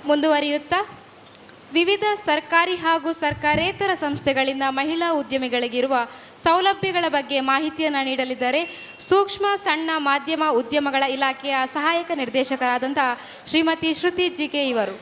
ಮುಂದುವರಿಯುತ್ತಾ, ವಿವಿಧ ಸರ್ಕಾರಿ ಹಾಗೂ ಸರ್ಕಾರೇತರ ಸಂಸ್ಥೆಗಳಿಂದ ಮಹಿಳಾ ಉದ್ಯಮಿಗಳಿಗಿರುವ ಸೌಲಭ್ಯಗಳ ಬಗ್ಗೆ ಮಾಹಿತಿಯನ್ನು ನೀಡಲಿದ್ದಾರೆ ಸೂಕ್ಷ್ಮ ಸಣ್ಣ ಮಾಧ್ಯಮ ಉದ್ಯಮಗಳ ಇಲಾಖೆಯ ಸಹಾಯಕ ನಿರ್ದೇಶಕರಾದಂತಹ ಶ್ರೀಮತಿ ಶ್ರುತಿ ಜಿಕೆ ಇವರು.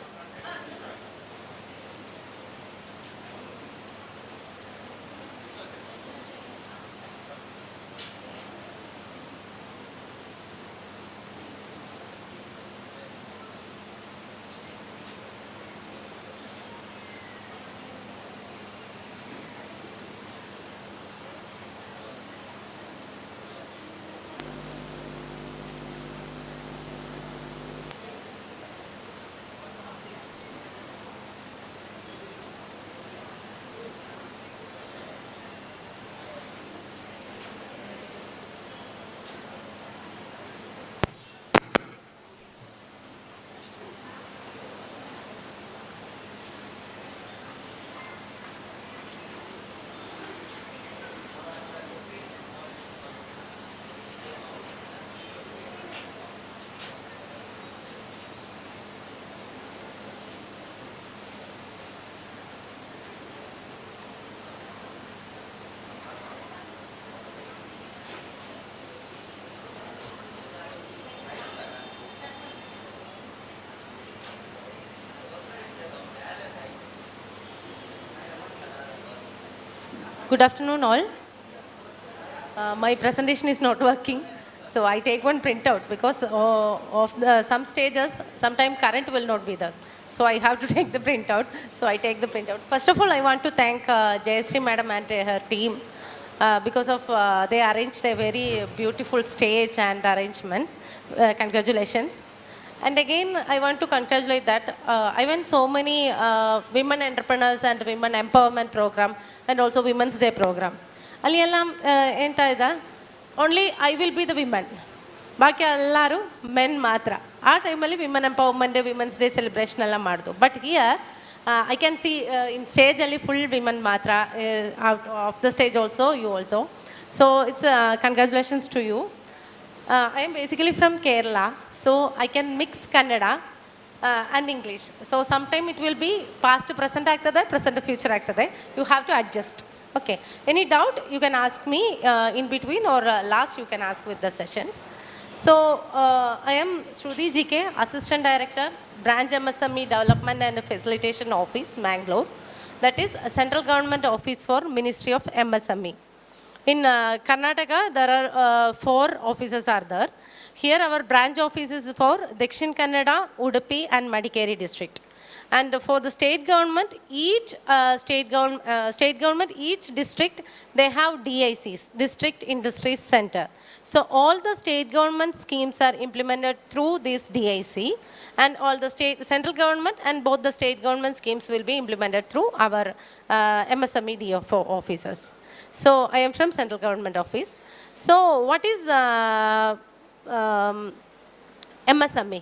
Good afternoon, all. My presentation is not working, so I take one printout because of some stages, sometimes current will not be there. So I have to take the printout. So I take the printout. First of all, I want to thank Jayashree Madam and her team because of they arranged a very beautiful stage and arrangements. Congratulations. And again, I want to congratulate that I went so many women entrepreneurs and women empowerment program and also Women's Day program. Ali alla enta ida only I will be the women. ಬಾಕಿ ಎಲ್ಲರೂ men ಮಾತ್ರ. ಆ ಟೈಮಲ್ಲಿ women empowerment women's day celebration ಎಲ್ಲ ಮಾಡೋದು. But here I can see in ಸ್ಟೇಜಲ್ಲಿ full women ಮಾತ್ರ. Of the stage also you also. So it's congratulations to you. I am basically from Kerala. So I can mix Kannada and English. So some time it will be past present ಆಗ್ತದೆ, present future ಆಗ್ತದೆ. You have to adjust. Okay. Any doubt you can ask me in between or last you can ask with the sessions. So I am Shruti GK, Assistant Director, Branch MSME Development and Facilitation Office, Mangalore. That is a central government office for Ministry of MSME. In Karnataka, there are 4 offices are there. Here our branch office is for Dakshin Kannada, Udupi and Madikeri district. And for the state government, each each district, they have DICs, District Industries Center. So all the state government schemes are implemented through this DIC, and all the central government and both the state government schemes will be implemented through our MSME DFO offices. So I am from central government office. So what is MSME?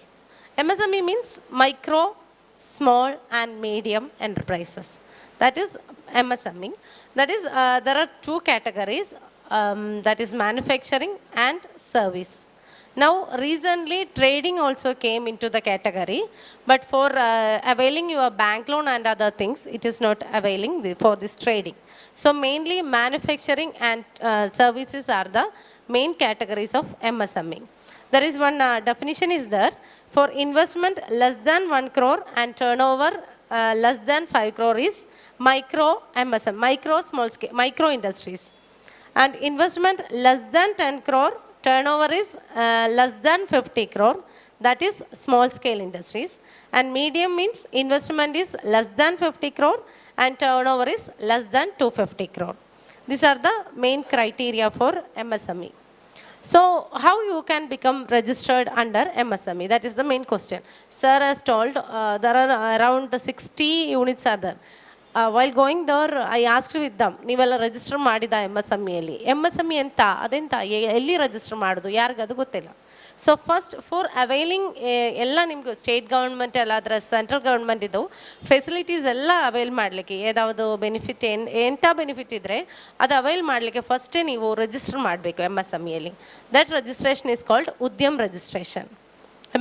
MSME means micro, small and medium enterprises. That is MSME. That is, there are 2 categories, that is manufacturing and service. Now recently trading also came into the category, but for availing your bank loan and other things, it is not availing for this trading. So mainly manufacturing and services are the main categories of MSME. There is one definition is there. For investment less than 1 crore and turnover less than 5 crore is micro MSME, micro small scale, micro industries. And investment less than 10 crore, turnover is less than 50 crore, that is small scale industries. And medium means investment is less than 50 crore and turnover is less than 250 crore. These are the main criteria for MSME. So how you can become registered under MSME? That is the main question. Sir has told there are around 60 units are there. While going there, I asked with them, ನೀವೆಲ್ಲ register ಮಾಡಿದ MSMEಯಲ್ಲಿ? MSME ಎಂತ ಅದೆಂತ ಎಲ್ಲಿ register ಮಾಡೋದು ಯಾರಿಗೂ ಅದು ಗೊತ್ತಿಲ್ಲ. So first for ಅವೈಲಿಂಗ್ ಎಲ್ಲ ನಿಮ್ಗೆ ಸ್ಟೇಟ್ ಗೌರ್ಮೆಂಟ್ ಎಲ್ಲ ಅದರ ಸೆಂಟ್ರಲ್ ಗೌರ್ಮೆಂಟ್ ಇದು ಫೆಸಿಲಿಟೀಸ್ ಎಲ್ಲ ಅವೈಲ್ ಮಾಡಲಿಕ್ಕೆ ಯಾವ್ದು ಬೆನಿಫಿಟ್ ಎಂಥ ಬೆನಿಫಿಟ್ ಇದ್ದರೆ ಅದು ಅವೈಲ್ ಮಾಡಲಿಕ್ಕೆ ಫಸ್ಟೇ ನೀವು ರಿಜಿಸ್ಟರ್ ಮಾಡಬೇಕು MSMEಯಲ್ಲಿ. That registration is called Udyam registration.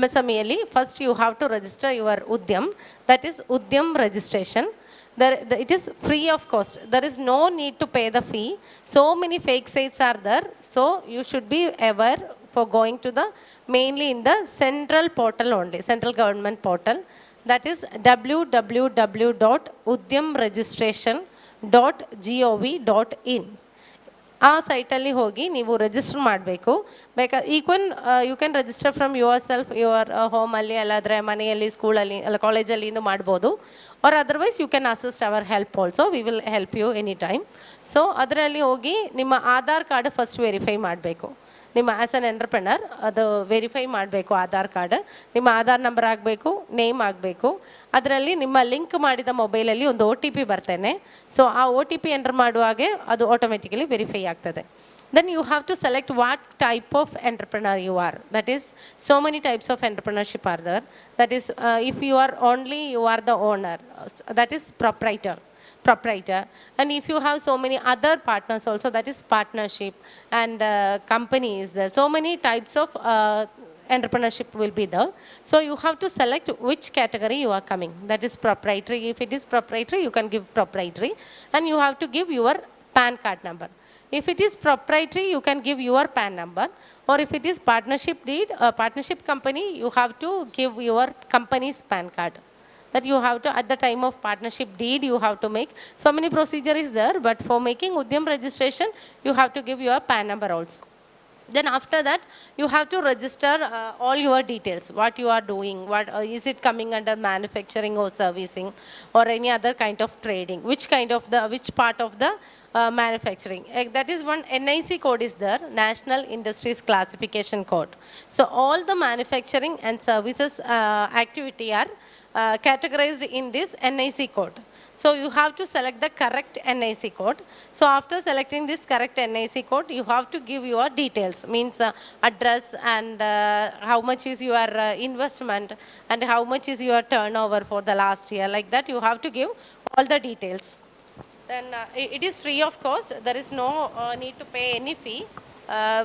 MSMEಯಲ್ಲಿ first you have to register your Udyam, that is Udyam registration. It is free of cost. There is no need to pay the fee. So many fake sites are there. So you should be aware for going to the mainly in the central portal only, central government portal. That is www.udyamregistration.gov.in. ಆ ಸೈಟಲ್ಲಿ ಹೋಗಿ ನೀವು register ಮಾಡಬೇಕು. You can register from yourself, your ಹೋಮಲ್ಲಿ ಅಲ್ಲಾದರೆ ಮನೆಯಲ್ಲಿ ಸ್ಕೂಲಲ್ಲಿ ಅಲ್ಲ ಕಾಲೇಜಲ್ಲಿ ಮಾಡ್ಬೋದು. Or otherwise you can assist our help also, we will help you any time. So ಅದರಲ್ಲಿ ಹೋಗಿ ನಿಮ್ಮ ಆಧಾರ್ ಕಾರ್ಡ್ ಫಸ್ಟ್ ವೆರಿಫೈ ಮಾಡಬೇಕು. ನಿಮ್ಮ ಆ್ಯಸ್ ಅನ್ ಎಂಟರ್ಪ್ರೆನರ್ ಅದು ವೆರಿಫೈ ಮಾಡಬೇಕು. ಆಧಾರ್ ಕಾರ್ಡ್, ನಿಮ್ಮ ಆಧಾರ್ ನಂಬರ್ ಆಗಬೇಕು, ನೇಮ್ ಆಗಬೇಕು. ಅದರಲ್ಲಿ ನಿಮ್ಮ ಲಿಂಕ್ ಮಾಡಿದ ಮೊಬೈಲಲ್ಲಿ ಒಂದು OTP ಬರ್ತೇನೆ. ಸೊ ಆ OTP ಎಂಟರ್ ಮಾಡುವಾಗೆ ಅದು ಆಟೋಮೆಟಿಕಲಿ ವೆರಿಫೈ ಆಗ್ತದೆ. Then you have to select what type of entrepreneur you are. That is, so many types of entrepreneurship are there. That is, if you are only, you are the owner, that is proprietor. And if you have so many other partners also, that is partnership and companies. So many types of entrepreneurship will be there. So you have to select which category you are coming. That is proprietary. If it is proprietary, you can give proprietary, and you have to give your PAN card number. If it is proprietary, you can give your PAN number, or if it is partnership deed, partnership company, you have to give your company's PAN card. that you have to, at the time of partnership deed, you have to make. So many procedure is there, but for making Udyam registration, you have to give your PAN number also. Then after that, you have to register all your details, what you are doing, what is it coming under manufacturing or servicing or any other kind of trading, which part of the manufacturing. That is one NIC code is there, National Industries Classification Code. So all the manufacturing and services activity are categorized in this NIC code. So you have to select the correct NIC code. So after selecting this correct NIC code, you have to give your details, means address and how much is your investment and how much is your turnover for the last year. Like that, you have to give all the details. Then it is free of cost. There is no need to pay any fee.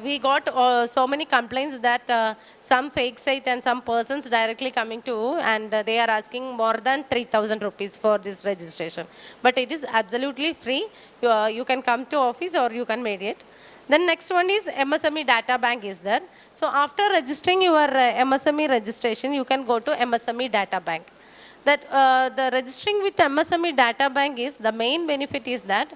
We got so many complaints that some fake site and some persons directly coming to and they are asking more than 3,000 rupees for this registration. But it is absolutely free. You can come to office or you can mediate. Then next one is MSME data bank is there. So after registering your MSME registration, you can go to MSME data bank. That the registering with MSME data bank is, the main benefit is that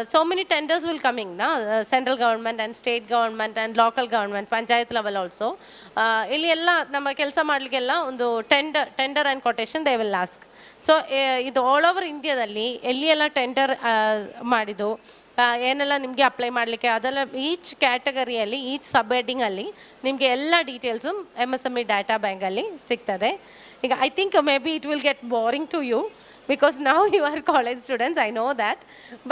so many tenders will coming, central government and state government and local government, panchayat level also. Illi ella nama kelsa madlikella undu tender and quotation they will ask. So idu all over India dalli elli ella tender ಮಾಡಿದ್ದು ಏನೆಲ್ಲ ನಿಮಗೆ apply ಮಾಡಲಿಕ್ಕೆ ಅದೆಲ್ಲ each ಕ್ಯಾಟಗರಿಯಲ್ಲಿ each ಸಬ್ ಹೆಡ್ಡಿಂಗಲ್ಲಿ ನಿಮಗೆ ಎಲ್ಲ details MSME data ಬ್ಯಾಂಕಲ್ಲಿ ಸಿಗ್ತದೆ. ಈಗ I think maybe it will get boring to you because now you are college students, I know that.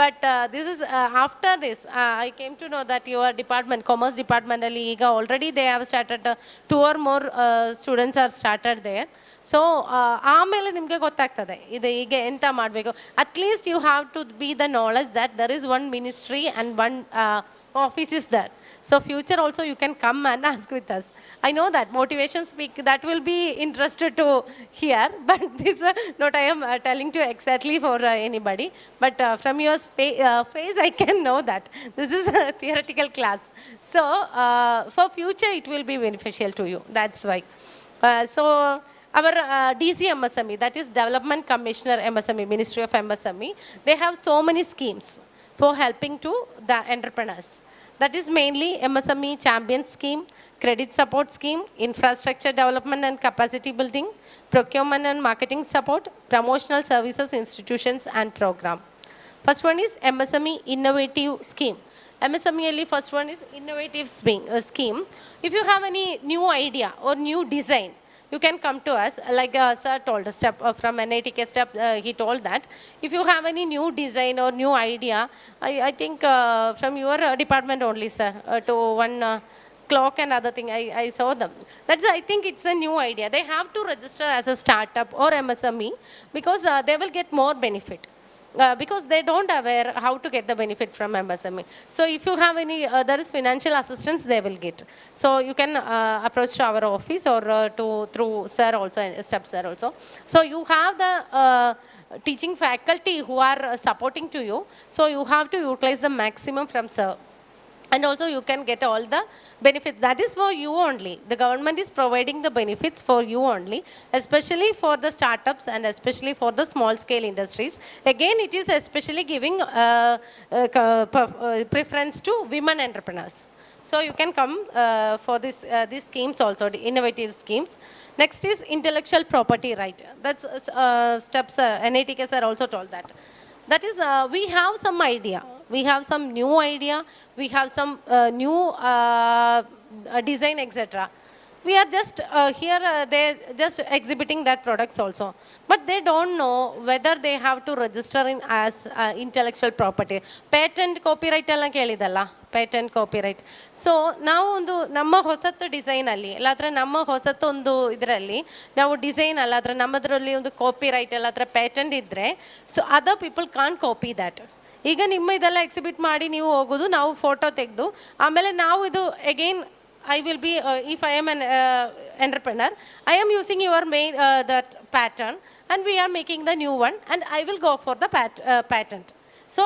But this is after this, I came to know that your department, commerce department, already they have started, 2 or more students are started there. So ಆಮೇಲೆ ನಿಮಗೆ ಗೊತ್ತಾಗ್ತದೆ ಇದು ಈಗ ಎಂತ ಮಾಡಬೇಕು. At least you have to be the knowledge that there is one ministry and one office is there. So future also you can come and ask with us. I know that motivation speak that will be interested to hear, but this not I am telling to exactly for anybody. But from your face I can know that this is a theoretical class. So for future it will be beneficial to you. That's why. So our DC MSME, that is Development Commissioner MSME, Ministry of MSME, they have so many schemes for helping to the entrepreneurs. That is mainly MSME Champion Scheme, Credit Support Scheme, Infrastructure Development and Capacity Building, Procurement and Marketing Support, Promotional Services Institutions and Program. First one is MSME Innovative Scheme. MSME first one is Innovative Scheme. If you have any new idea or new design, you can come to us, like sir told, step from NITK step, he told that if you have any new design or new idea, I think from your department only, sir, to one clock and other thing, I saw them. That's, I think it's a new idea. They have to register as a startup or MSME because they will get more benefit. Because they don't aware how to get the benefit from MSME. So if you have any, there is financial assistance they will get. So you can approach to our office or through sir also, step sir also. So you have the teaching faculty who are supporting to you. So you have to utilize the maximum from sir. And also you can get all the benefits. That is for you only. The government is providing the benefits for you only, especially for the startups and especially for the small scale industries. Again, it is especially giving preference to women entrepreneurs. So you can come for these schemes also, the innovative schemes. Next is intellectual property right. That's steps, NITK sir also told that. That is, we have some idea. We have some new idea. We have some new design, etc. We are just here, they just exhibiting that products also. But they don't know whether they have to register in as intellectual property. Patent copyright alla kelidalla. Patent copyright. So now ಒಂದು ನಮ್ಮ ಹೊಸತ್ತು design ಅಲ್ಲಿ ಅಲ್ಲಾದ್ರೆ ನಮ್ಮ ಹೊಸತ್ತು ಒಂದು ಇದರಲ್ಲಿ ನಾವು design ಅಲ್ಲಾದ್ರೆ ನಮ್ಮದ್ರಲ್ಲಿ ಒಂದು copyright ಅಲ್ಲಾದ್ರೆ ಪ್ಯಾಟೆಂಟ್ ಇದ್ರೆ so other people can copy that. ಈಗ ನಿಮ್ಮ ಇದೆಲ್ಲ ಎಕ್ಸಿಬಿಟ್ ಮಾಡಿ ನೀವು ಹೋಗೋದು, ನಾವು ಫೋಟೋ ತೆಗೆದು ಆಮೇಲೆ ನಾವು ಇದು again I will be, if I am an entrepreneur, I am using your main that pattern and we are making the new one and I will go for the patent. So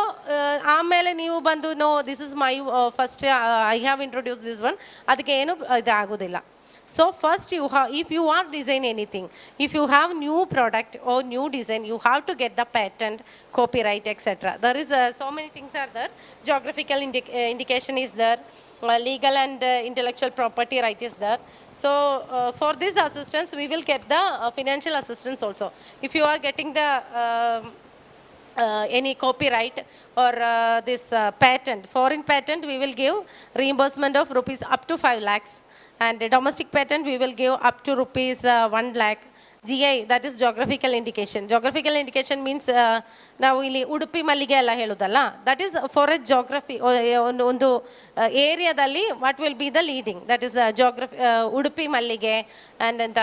ಆಮೇಲೆ ನೀವು ಬಂದು no this is my first I have introduce this one, ಅದಕ್ಕೆ ಏನು ಇದು ಆಗೋದಿಲ್ಲ. So first if you are design anything, if you have new product or new design, you have to get the patent, copyright, etc. There is so many things are there. Geographical indication is there, legal and intellectual property right is there. So for this assistance we will get the financial assistance also. If you are getting the any copyright or this patent, foreign patent, we will give reimbursement of rupees up to 5 lakhs, and domestic patent we will give up to rupees 1 lakh. GI, that is geographical indication. Geographical indication means ನಾವು ಇಲ್ಲಿ ಉಡುಪಿ ಮಲ್ಲಿಗೆ ಎಲ್ಲ ಹೇಳೋದಲ್ಲ, that is for A geography, ಒಂದು ಏರಿಯಾದಲ್ಲಿ what will be the leading, that is geography. Udupi ಮಲ್ಲಿಗೆ and ಅಂತ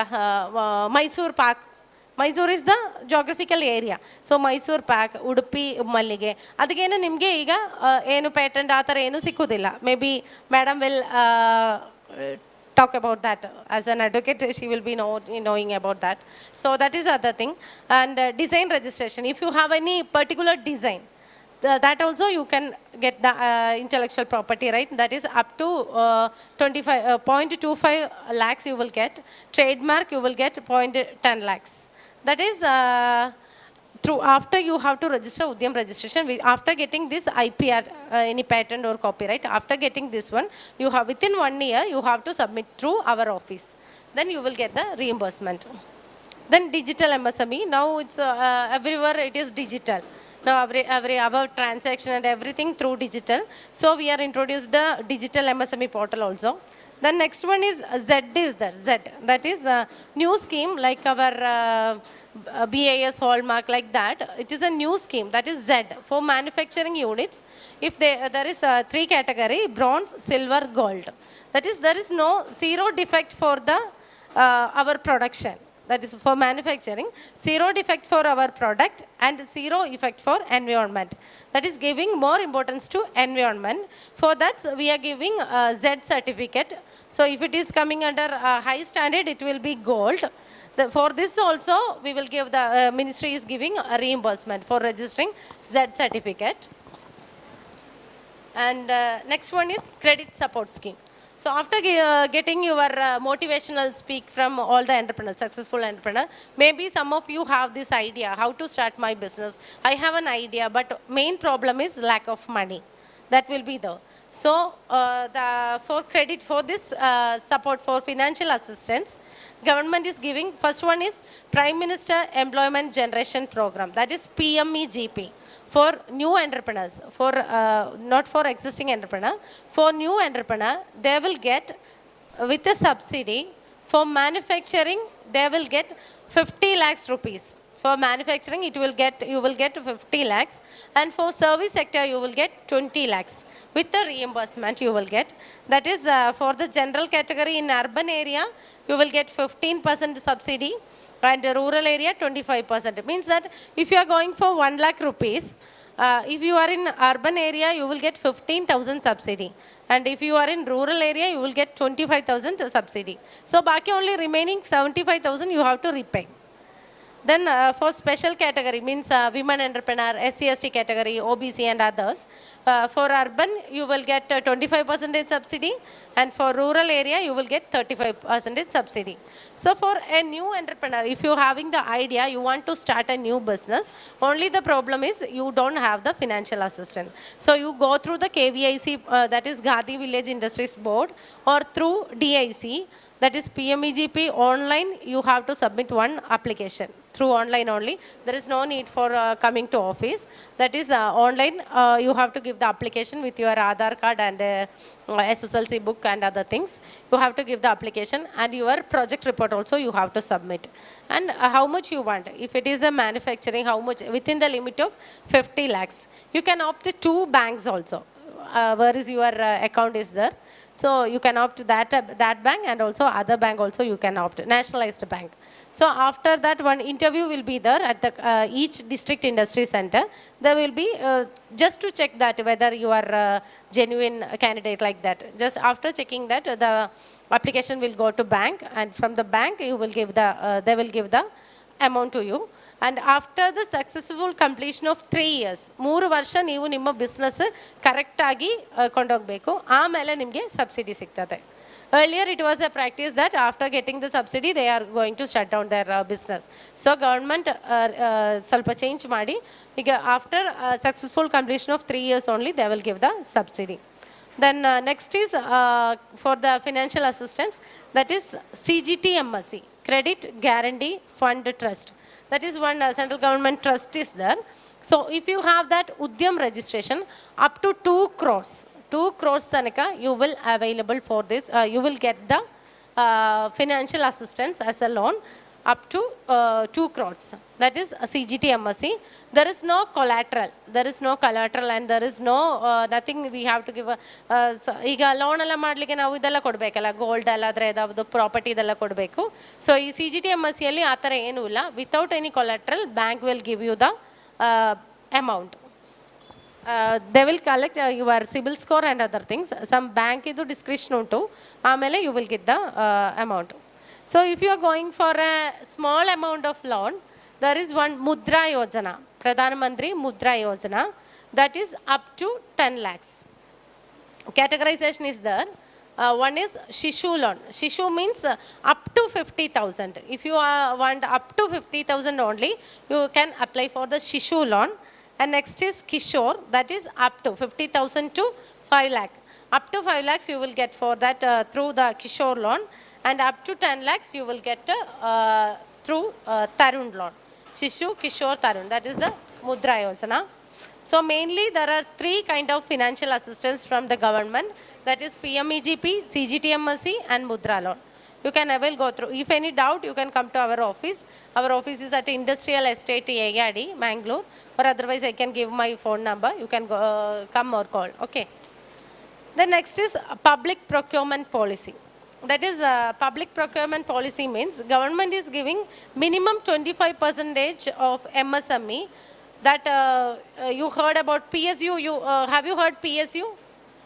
Mysuru Pak, Mysuru is the geographical area. So Mysuru pack, Udupi ಮಲ್ಲಿಗೆ, ಅದಕ್ಕೇನು ನಿಮಗೆ ಈಗ ಏನು ಪೇಟೆಂಟ್ ಆ ಥರ ಏನೂ ಸಿಕ್ಕುವುದಿಲ್ಲ. May be madam will talk about that. As an advocate, she will be knowing about that. So that is other thing. And design registration. If you have any particular design, that also you can get the intellectual property right. That is up to 0.25 lakhs you will get. Trademark you will get 0.10 lakhs. That is through after you have to register Udyam registration. After getting this IPR, any patent or copyright, after getting this one, you have within 1 year you have to submit through our office. Then you will get the reimbursement. Then digital MSME. Now it's everywhere it is digital. Now every our transaction and everything through digital. So we are introduced the digital MSME portal also. Then next one is Z is there. Z, that is a new scheme like our BAS hallmark like that. It is a new scheme, that is Z, for manufacturing units. If there is 3 category, bronze, silver, gold. That is there is no zero defect for the our production. That is for manufacturing, zero defect for our product and zero effect for environment. That is giving more importance to environment. For that we are giving Z certificate. So if it is coming under high standard, it will be gold. For this also we will give, the ministry is giving a reimbursement for registering Z certificate. And next one is credit support scheme. So after getting your motivational speak from all the entrepreneurs, successful entrepreneur, maybe some of you have this idea how to start my business. I have an idea, but main problem is lack of money. That will be there. So for credit, for this support for financial assistance, government is giving, first one is Prime Minister Employment Generation Program, that is PMEGP, for new entrepreneurs, for not for existing entrepreneur. For new entrepreneur, they will get with a subsidy. For manufacturing, they will get 50 lakhs rupees. For manufacturing, you will get 50 lakhs, and for service sector you will get 20 lakhs with the reimbursement you will get. That is for the general category. In urban area you will get 15% subsidy, and rural area 25%. It means that if you are going for 1 lakh rupees, if you are in urban area you will get 15,000 subsidy, and if you are in rural area you will get 25,000 subsidy. So baki only remaining 75,000 you have to repay. Then for special category means women entrepreneur, SC/ST category, OBC and others. For urban you will get 25% subsidy, and for rural area you will get 35% subsidy. So for a new entrepreneur, if you having the idea, you want to start a new business, only the problem is you don't have the financial assistance. So you go through the KVIC, that is Ghadi Village Industries Board, or through DIC, that is PMEGP online. You have to submit one application through online only. There is no need for coming to office. That is online. You have to give the application with your Aadhaar card and SSLC book and other things. You have to give the application, and your project report also you have to submit. And how much you want. If it is a manufacturing, how much within the limit of 50 lakhs. You can opt 2 banks also. Where is your account is there. So you can opt that bank, and also other bank also you can opt, nationalized bank. So after that, one interview will be there at the each district industry center. There will be just to check that whether you are a genuine candidate like that. Just after checking that, the application will go to bank, and from the bank you will give the they will give the amount to you. And after the successful completion of 3 years, 3 ವರ್ಷ ನೀವು ನಿಮ್ಮ business ಕರೆಕ್ಟಾಗಿ ಕೊಂಡೋಗಬೇಕು, ಆಮೇಲೆ ನಿಮಗೆ subsidy ಸಿಗ್ತದೆ. Earlier, it was a practice that after getting the subsidy, they are going to shut down their business. So, government ಸ್ವಲ್ಪ change ಮಾಡಿ ಈಗ after successful completion of 3 years only, they will give the subsidy. Then next is for the financial assistance, that is CGTMSC, Credit Guarantee Fund Trust. That is one central government trust is there. So if you have that Udyam registration up to 2 crores, 2 crores tanaka, you will available for this, you will get the financial assistance as a loan up to 2 crores. That is CGTMSC. There is no collateral. There is no collateral and there is no nothing we have to give. ಈಗ loan ಎಲ್ಲ ಮಾಡಲಿಕ್ಕೆ ನಾವು ಇದೆಲ್ಲ ಕೊಡಬೇಕಲ್ಲ, gold ಎಲ್ಲ ಆದರೆ ಯಾವುದು property ಇದೆಲ್ಲ ಕೊಡಬೇಕು. ಸೊ ಈ CGTMSC ಆ ಥರ ಏನೂ ಇಲ್ಲ. Without any collateral bank will give you the amount. They will collect your CIBIL score and other things. Some bank idu discretion untu. Amele you will get the amount. So if you are going for a small amount of loan, there is one Mudra Yojana, Pradhan Mantri Mudra Yojana, that is up to 10 lakhs. Categorization is there. One is Shishu loan. Shishu means up to 50,000. If you want up to 50,000 only, you can apply for the Shishu loan. And next is Kishore, that is up to 50,000 to 5 lakh. Up to 5 lakhs you will get for that through the Kishore loan, and up to 10 lakhs you will get through Tarun loan. Shishu, Kishore, Tarun, that is the Mudra Yojana. So mainly there are 3 kind of financial assistance from the government, that is PMEGP, CGTMSC and Mudra loan. You can avail go through. If any doubt, you can come to our office. Our office is at Industrial Estate AAD, Mangalore, or otherwise I can give my phone number. You can go, come or call. Okay. The next is public procurement policy. That is public procurement policy means government is giving minimum 25% of MSME. That you heard about PSU. Have you heard PSU?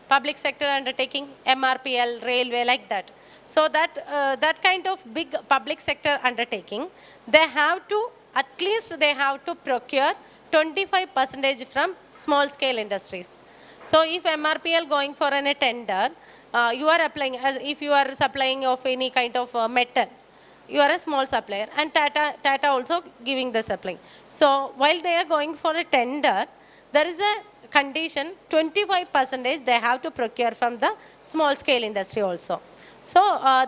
Public sector undertaking, MRPL, railway, like that. So that kind of big public sector undertaking, they have to, at least they have to procure 25% from small scale industries. So if MRPL going for a tender, you are applying, as if you are supplying of any kind of metal, you are a small supplier, and Tata also giving the supply. So while they are going for a tender, there is a condition, 25% they have to procure from the small scale industry also. So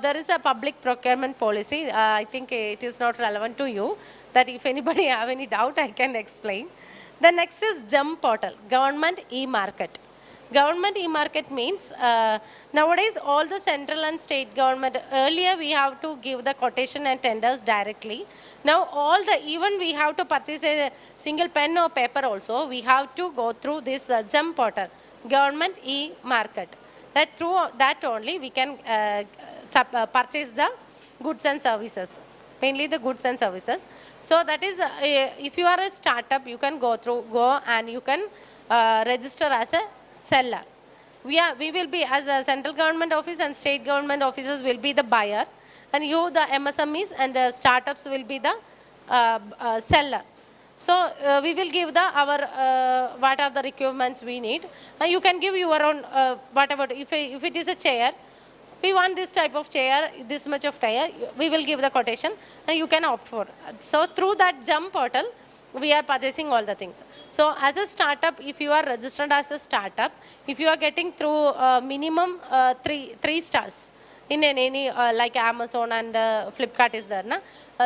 there is a public procurement policy. I think it is not relevant to you, that if anybody have any doubt, I can explain. The next is GEM portal, Government e-market. Government e-market means nowadays all the central and state government, earlier we have to give the quotation and tenders directly. Now all the, even we have to purchase a single pen or paper also, we have to go through this GEM portal, Government e-market. That through that only we can purchase the goods and services, mainly the goods and services. So that is, if you are a startup, you can go and you can register as a seller. We will be, as a central government office and state government offices will be the buyer, and you, the MSMEs and the startups, will be the seller. So we will give the what are the requirements we need, and you can give your own whatever. If it is a chair, we want this type of chair, this much of tire, we will give the quotation and you can opt for. So through that GEM portal, we are purchasing all the things. So as a startup, if you are registered as a startup, if you are getting through minimum 3 stars in any like Amazon and Flipkart is there, na?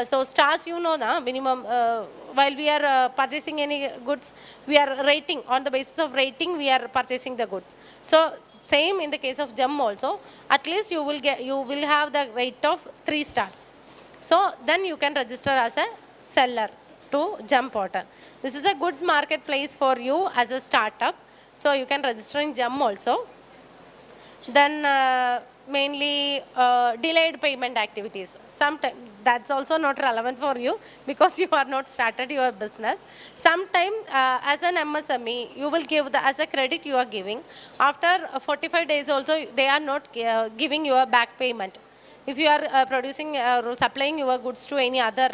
So stars, you know, na, minimum, while we are purchasing any goods, we are rating, on the basis of rating we are purchasing the goods. So same in the case of GEM also, at least you will have the rate of 3 stars. So then you can register as a seller to GEM portal. This is a good marketplace for you as a startup. So you can register in GEM also. Then mainly delayed payment activities. Sometimes that's also not relevant for you because you are not started your business. Sometime as an MSME, you will give the, as a credit you are giving. After 45 days also, they are not giving your back payment. If you are producing or supplying your goods to any other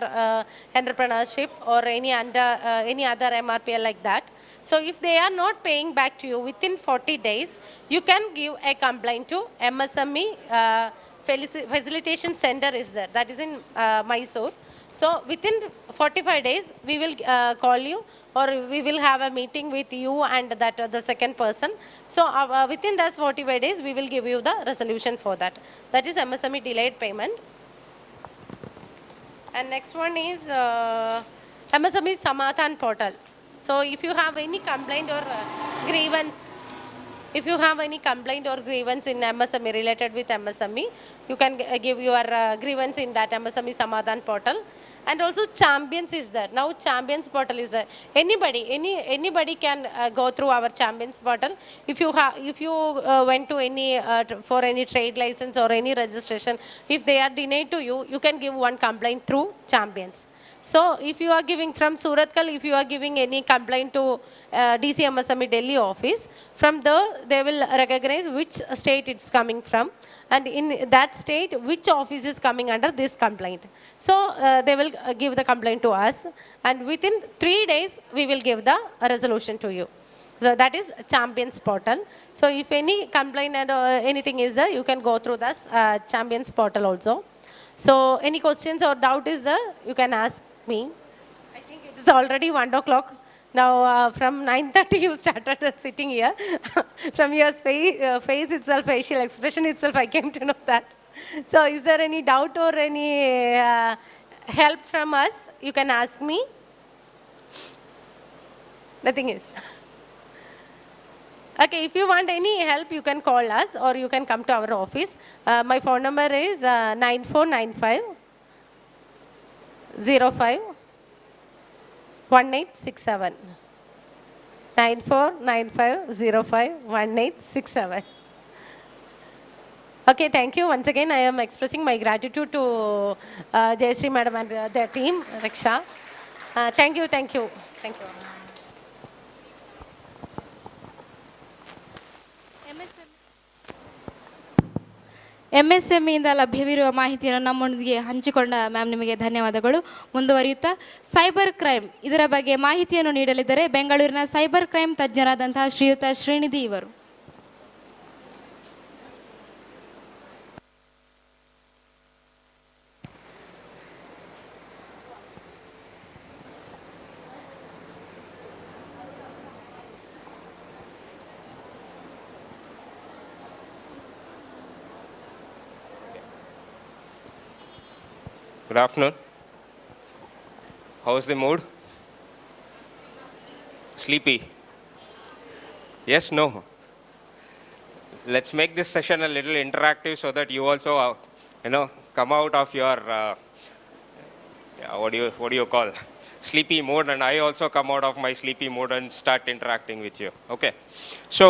entrepreneurship or any other MRPL like that, so if they are not paying back to you within 40 days, you can give a complaint to MSME facilitation center is there. That is in Mysore. So within 45 days, we will call you, or we will have a meeting with you and that the second person. So within those 45 days, we will give you the resolution for that. That is MSME delayed payment. And next one is MSME Samadhan portal. So if you have any complaint or grievance, if you have any complaint or grievance in MSME related with MSME, you can give your grievance in that MSME Samadhan portal. And also champions is there. Now champions portal is there. Anybody can go through our champions portal. If you went to any for any trade license or any registration, if they are denied to you, you can give one complaint through champions. So if you are giving from Suratkal, if you are giving any complaint to DCMSME Delhi office, from there they will recognize which state it's coming from, and in that state which office is coming under this complaint. So they will give the complaint to us, and within 3 days we will give the resolution to you. So that is champions portal. So if any complaint and anything is there, you can go through this champions portal also. So any questions or doubt is there, you can ask me. I think it is already 1 o'clock. Now from 9:30 you started sitting here. From your face itself, facial expression itself, I came to know that. So is there any doubt or any help from us? You can ask me. Nothing is. Okay, if you want any help, you can call us or you can come to our office. My phone number is 9495 05 1867. 9495 05 1867. Okay, thank you. Once again, I am expressing my gratitude to Jayashree Madam and their team, Raksha. Thank you, thank you, thank you. MSMEಯಿಂದ ಲಭ್ಯವಿರುವ ಮಾಹಿತಿಯನ್ನು ನಮ್ಮೊಂದಿಗೆ ಹಂಚಿಕೊಂಡ ma'am ನಿಮಗೆ ಧನ್ಯವಾದಗಳು. ಮುಂದುವರಿಯುತ್ತಾ cyber crime ಇದರ ಬಗ್ಗೆ ಮಾಹಿತಿಯನ್ನು ನೀಡಲಿದ್ದಾರೆ ಬೆಂಗಳೂರಿನ ಸೈಬರ್ ಕ್ರೈಮ್ ತಜ್ಞರಾದಂತಹ ಶ್ರೀಯುತ ಶ್ರೀನಿಧಿ ಇವರು. Good afternoon. How's the mood? Sleepy? Yes, no? Let's make this session a little interactive so that you also, come out of your, what do you call, sleepy mode, and I also come out of my sleepy mode and start interacting with you. Okay. So,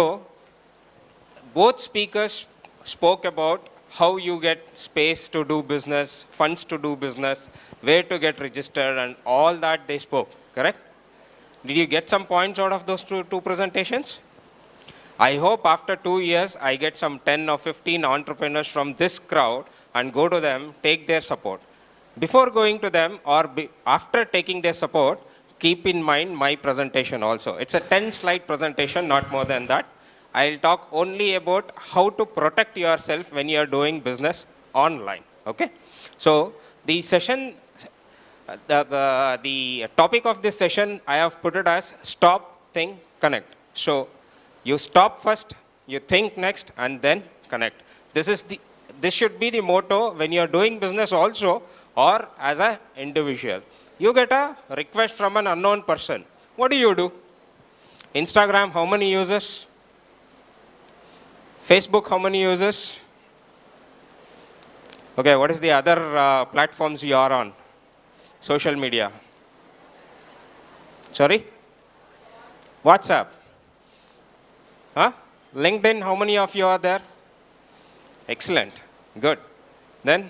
both speakers spoke about how you get space to do business, funds to do business, where to get registered, and all that they spoke, correct? Did you get some points out of those two presentations? I hope after 2 years, I get some 10 or 15 entrepreneurs from this crowd and go to them, take their support. Before going to them or after taking their support, keep in mind my presentation also. It's a 10-slide presentation, not more than that. I'll talk only about how to protect yourself when you are doing business online, okay? So the session, the topic of this session, I have put it as stop, think, connect. So you stop first, you think next, and then connect. This should be the motto when you are doing business also, or as an individual. You get a request from an unknown person. What do? Instagram, how many users? Facebook, how many users? Okay, what is the other platforms you are on? Social media. Sorry? WhatsApp. Huh? LinkedIn, how many of you are there? Excellent. Good. Then?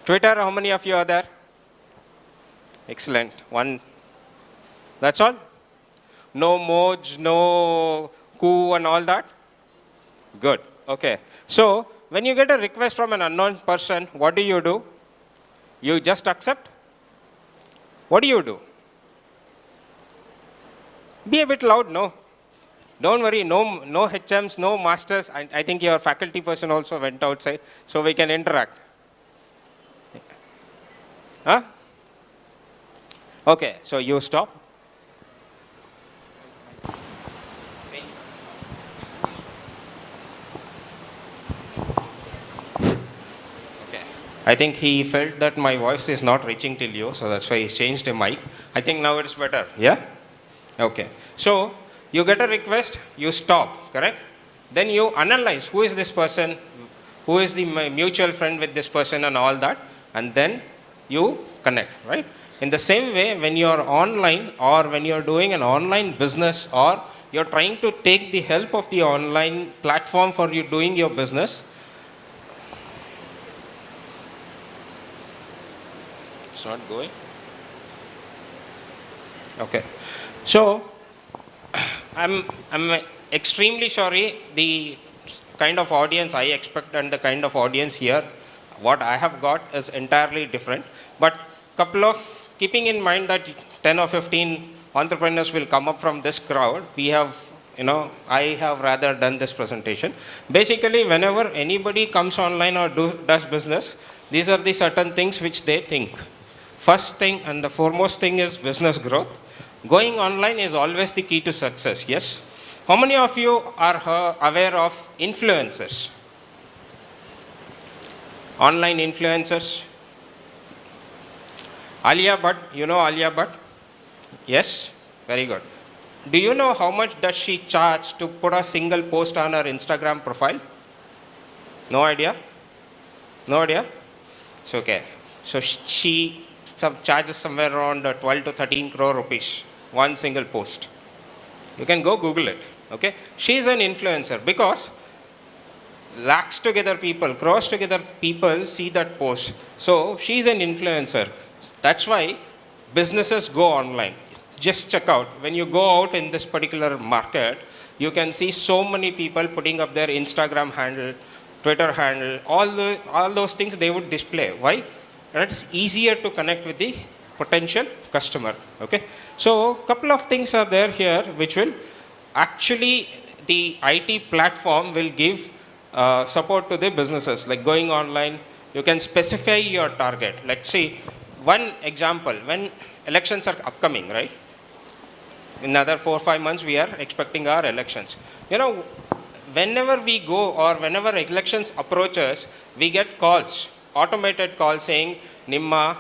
Twitter, how many of you are there? Excellent. One. That's all? No Moj, no Koo and all that? Good. Okay. So, when you get a request from an unknown person, what do? You just accept? What do? Be a bit loud, no? Don't worry, no HMs, no masters. I think your faculty person also went outside, so we can interact. Huh? Okay, so you stop. I think he felt that my voice is not reaching till you, so that's why he changed the mic. I think now it's better, yeah? Okay. So, you get a request, you stop, correct? Then you analyze who is this person, who is the mutual friend with this person and all that, and then you connect, right? In the same way, when you are online or when you are doing an online business or you're trying to take the help of the online platform for you doing your business, it's not going. Okay. So, I'm extremely sorry, the kind of audience I expect and the kind of audience here, what I have got is entirely different. But keeping in mind that 10 or 15 entrepreneurs will come up from this crowd, I have rather done this presentation. Basically, whenever anybody comes online or does business, these are the certain things which they think. First thing and the foremost thing is business growth. Going online is always the key to success, yes? How many of you are aware of influencers? Online influencers? Alia Bhatt, you know Alia Bhatt? Yes? Very good. Do you know how much does she charge to put a single post on her Instagram profile? No idea? No idea? It's okay. So she charges somewhere around 12 to 13 crore rupees, one single post. You can go Google it, okay? She is an influencer because lakhs together people, crores together people see that post. So she is an influencer. That's why businesses go online. Just check out, when you go out in this particular market, you can see so many people putting up their Instagram handle, Twitter handle, all those things they would display. Why? And it's easier to connect with the potential customer, okay? So, couple of things are there here which will actually, the IT platform will give support to the businesses, like going online, you can specify your target. Let's see, one example, when elections are upcoming, right? In another 4 or 5 months, we are expecting our elections. Whenever we go or whenever elections approaches, we get calls, automated calls saying, Nimma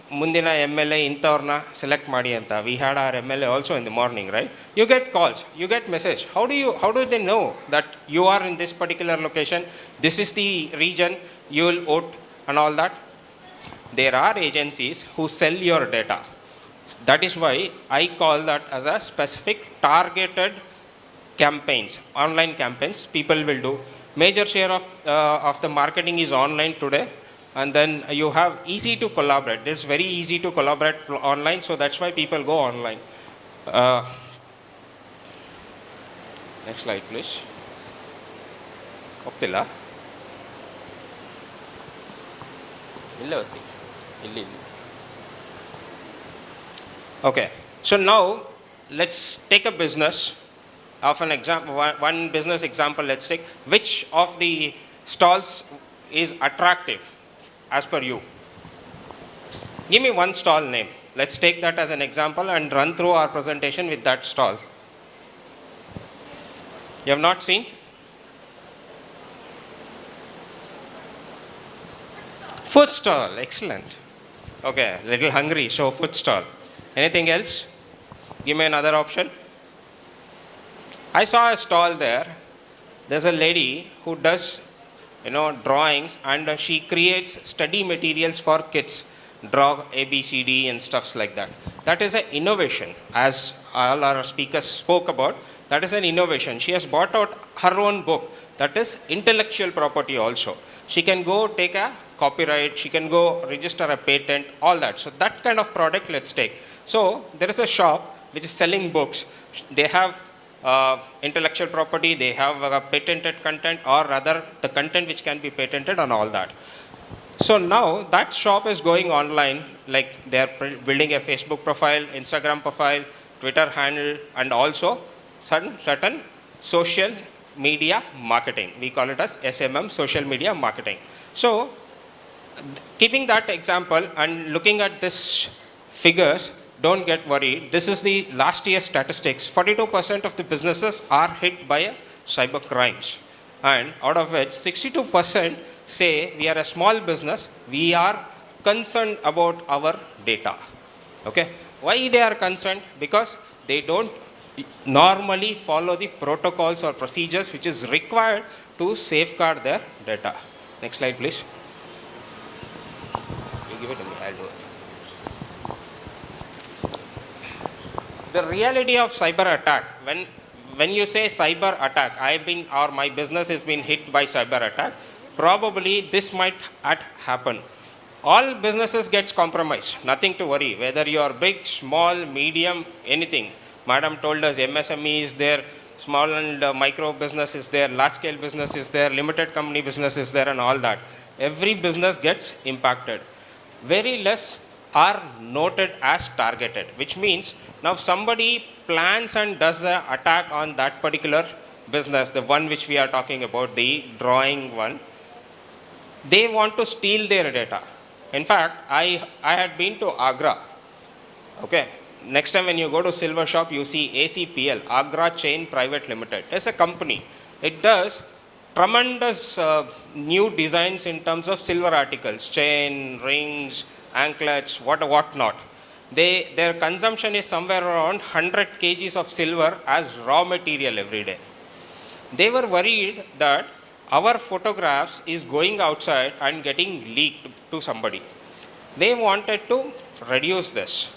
Mundina MLA intavarna select madi anta. We had our MLA also in the morning, right? You get calls, you get message. How do they know that you are in this particular location? This is the region you will vote and all that. There are agencies who sell your data. That is why I call that as a specific targeted campaigns, online campaigns people will do. Major share of the marketing is online today. And then you have easy to collaborate. It's very easy to collaborate online, so that's why people go online. Next slide, please. Optilla. Okay, so now let's take a business of an example, one business example. Let's take which of the stalls is attractive as per you. Give me one stall name. Let's take that as an example and run through our presentation with that stall. You have not seen? Food stall, excellent. Okay, little hungry, so food stall. Anything else? Give me another option. I saw a stall there. There's a lady who does drawings, and she creates study materials for kids, draw ABCD and stuffs like that. That is an innovation, as all our speakers spoke about. That is an innovation. She has bought out her own book. That is intellectual property also. She can go take a copyright, she can go register a patent, all that. So that kind of product let's take. So there is a shop which is selling books. They have intellectual property, they have patented content, or rather the content which can be patented and all that. So now that shop is going online, like they are building a Facebook profile, Instagram profile, Twitter handle, and also certain social media marketing. We call it as SMM, social media marketing. So, keeping that example and looking at this figures, don't get worried. This is the last year statistics. 42% of the businesses are hit by cyber crimes. And out of which 62% say we are a small business, we are concerned about our data. Okay? Why they are concerned? Because they don't normally follow the protocols or procedures which is required to safeguard their data. Next slide, please. You give it to me, I'll do it. The reality of cyber attack, when you say cyber attack, or my business has been hit by cyber attack, probably this might happen. All businesses gets compromised, nothing to worry, whether you are big, small, medium, anything. Madam told us MSME is there, small and micro business is there, large scale business is there, limited company business is there, and all that. Every business gets impacted. Very less are noted as targeted, which means now somebody plans and does an attack on that particular business, the one which we are talking about, the drawing one. They want to steal their data. In fact, I had been to Agra. Okay. Next time when you go to silver shop, you see ACPL, Agra Chain Private Limited. It's a company. It does tremendous new designs in terms of silver articles, chain, rings, anklets, what not. Their consumption is somewhere around 100 kgs of silver as raw material every day. They were worried that our photographs is going outside and getting leaked to somebody. They wanted to reduce this.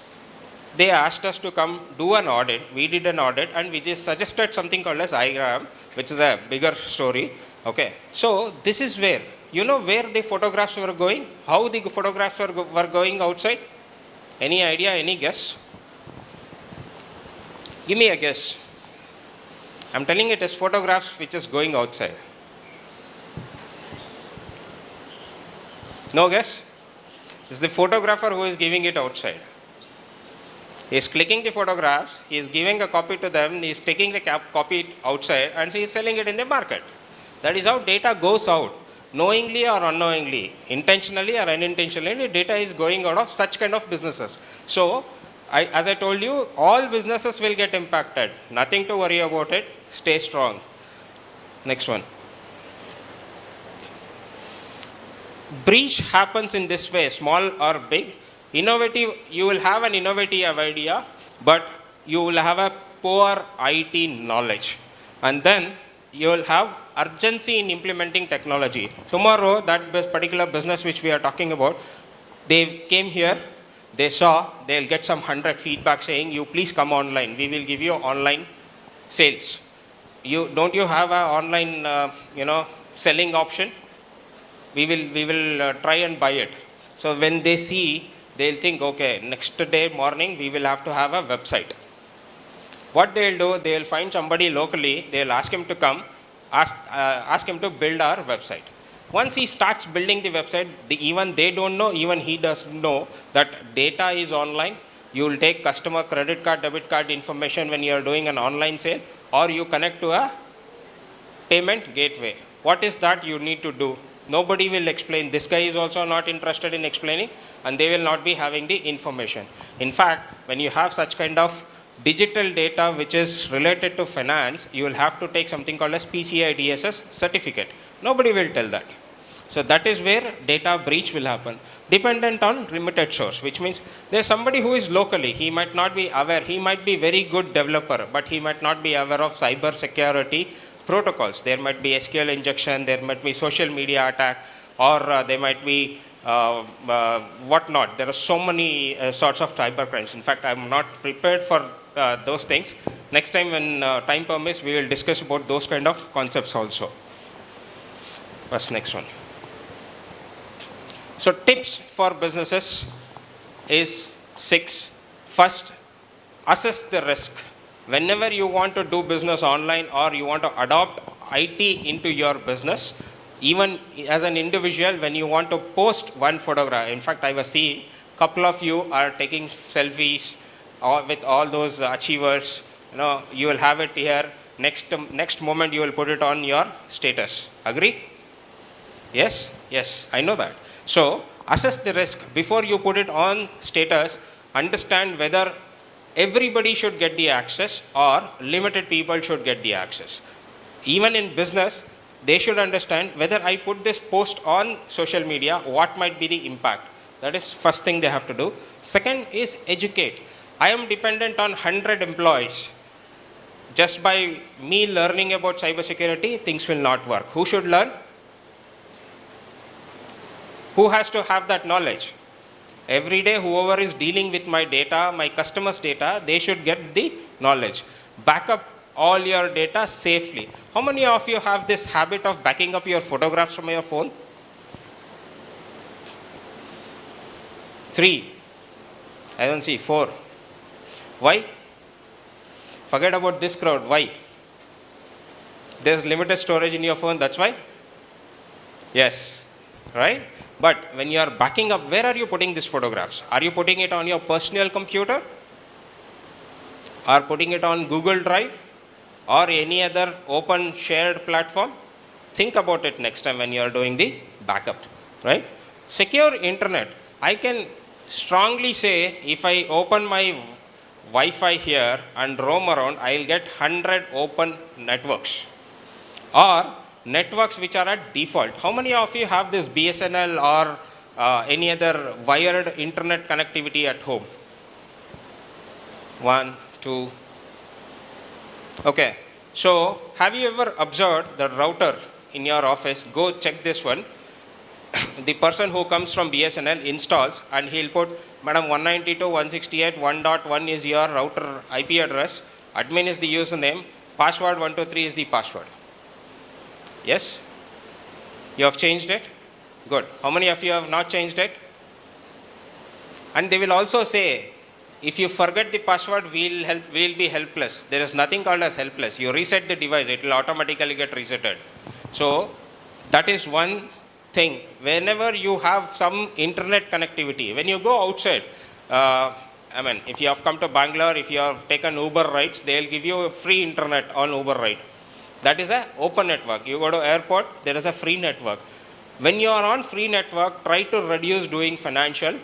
They asked us to come do an audit. We did an audit and we just suggested something called as IGRAM, which is a bigger story. Okay. So this is where, you know where the photographs were going? How the photographs were going outside? Any idea, any guess? Give me a guess. I'm telling it is photographs which is going outside. No guess? It's the photographer who is giving it outside. He is clicking the photographs, he is giving a copy to them, he is taking the copy outside and he is selling it in the market. That is how data goes out. Knowingly or unknowingly, intentionally or unintentionally, data is going out of such kind of businesses. So, as I told you, all businesses will get impacted. Nothing to worry about it. Stay strong. Next one. Breach happens in this way, small or big. Innovative, you will have an innovative idea, but you will have a poor IT knowledge. And then you will have urgency in implementing technology. Tomorrow, that particular business which we are talking about, they came here, they saw, they'll get some 100 feedback saying, you please come online, we will give you online sales. Don't you have an online, selling option? We will try and buy it. So when they see, they'll think, okay, next day morning, we will have to have a website. What they'll do, they'll find somebody locally, they'll ask him to come, ask him to build our website. Once he starts building the website, even they don't know, even he doesn't know that data is online. You will take customer credit card, debit card information when you are doing an online sale, or you connect to a payment gateway. What is that you need to do? Nobody will explain. This guy is also not interested in explaining, and they will not be having the information. In fact, when you have such kind of digital data which is related to finance, you will have to take something called as PCI DSS certificate. Nobody will tell that. So that is where data breach will happen. Dependent on limited source, which means there's somebody who is locally, he might not be aware, he might be very good developer, but he might not be aware of cyber security protocols. There might be SQL injection, there might be social media attack, or there might be whatnot. There are so many sorts of cyber crimes. In fact, I'm not prepared for those things. Next time when time permits, we will discuss about those kind of concepts also. First, next one. So tips for businesses is 6. First, assess the risk. Whenever you want to do business online or you want to adopt IT into your business, even as an individual, when you want to post one photograph, in fact, I was seeing a couple of you are taking selfies with all those achievers you will have it here. Next moment you will put it on your status. Agree? Yes? Yes, I know that. So, assess the risk. Before you put it on status, understand whether everybody should get the access or limited people should get the access. Even in business, they should understand whether I put this post on social media, what might be the impact. That is first thing they have to do. Second is educate. I am dependent on 100 employees. Just by me learning about cybersecurity, things will not work. Who should learn? Who has to have that knowledge? Every day, whoever is dealing with my data, my customers' data, they should get the knowledge. Back up all your data safely. How many of you have this habit of backing up your photographs from your phone? 3. I don't see. 4. Why? Forget about this crowd. Why? There's limited storage in your phone, that's why? Yes. Right? But when you are backing up, where are you putting these photographs? Are you putting it on your personal computer? Or putting it on Google Drive? Or any other open shared platform? Think about it next time when you are doing the backup. Right? Secure internet. I can strongly say if I open my Wi-Fi here and roam around, I will get 100 open networks. Or networks which are at default. How many of you have this BSNL or any other wired internet connectivity at home? 1, 2. Okay. So, have you ever observed the router in your office? Go check this one. The person who comes from BSNL installs and he'll put, Madam 192.168.1.1 is your router IP address. Admin is the username. Password 123 is the password. Yes? You have changed it? Good. How many of you have not changed it? And they will also say, if you forget the password, we'll be helpless. There is nothing called as helpless. You reset the device, it will automatically get resetted. So, that is one thing. Whenever you have some internet connectivity, when you go outside, if you have come to Bangalore, if you have taken Uber rides, they will give you a free internet on Uber ride. That is an open network. You go to airport, there is a free network. When you are on free network, try to reduce doing financial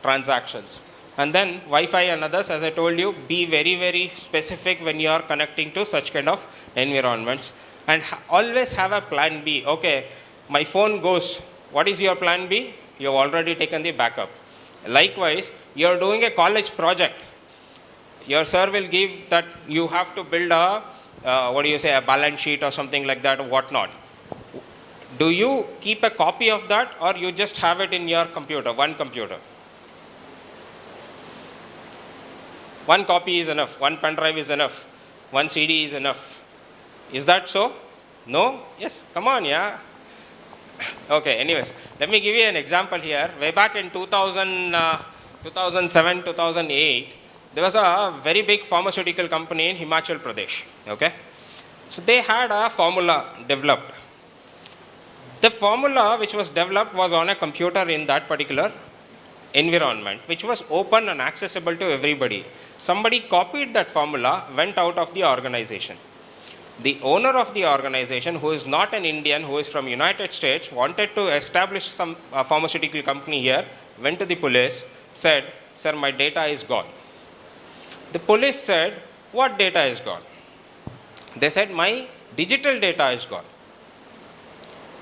transactions. And then Wi-Fi and others, as I told you, be very, very specific when you are connecting to such kind of environments. And always have a plan B. Okay, my phone goes. What is your plan B? You have already taken the backup. Likewise, you are doing a college project. Your sir will give that you have to build a a balance sheet or something like that or whatnot. Do you keep a copy of that or you just have it in your computer, one computer? One copy is enough, one pen drive is enough, one CD is enough. Is that so? No? Yes, come on, yeah. Okay, anyways, let me give you an example here. Way back in 2007, 2008, there was a very big pharmaceutical company in Himachal Pradesh, okay? So they had a formula developed. The formula which was developed was on a computer in that particular environment, which was open and accessible to everybody. Somebody copied that formula, went out of the organization. The owner of the organization, who is not an Indian, who is from United States, wanted to establish some pharmaceutical company here, went to the police, said, "Sir, my data is gone." The police said, "What data is gone?" They said, "My digital data is gone."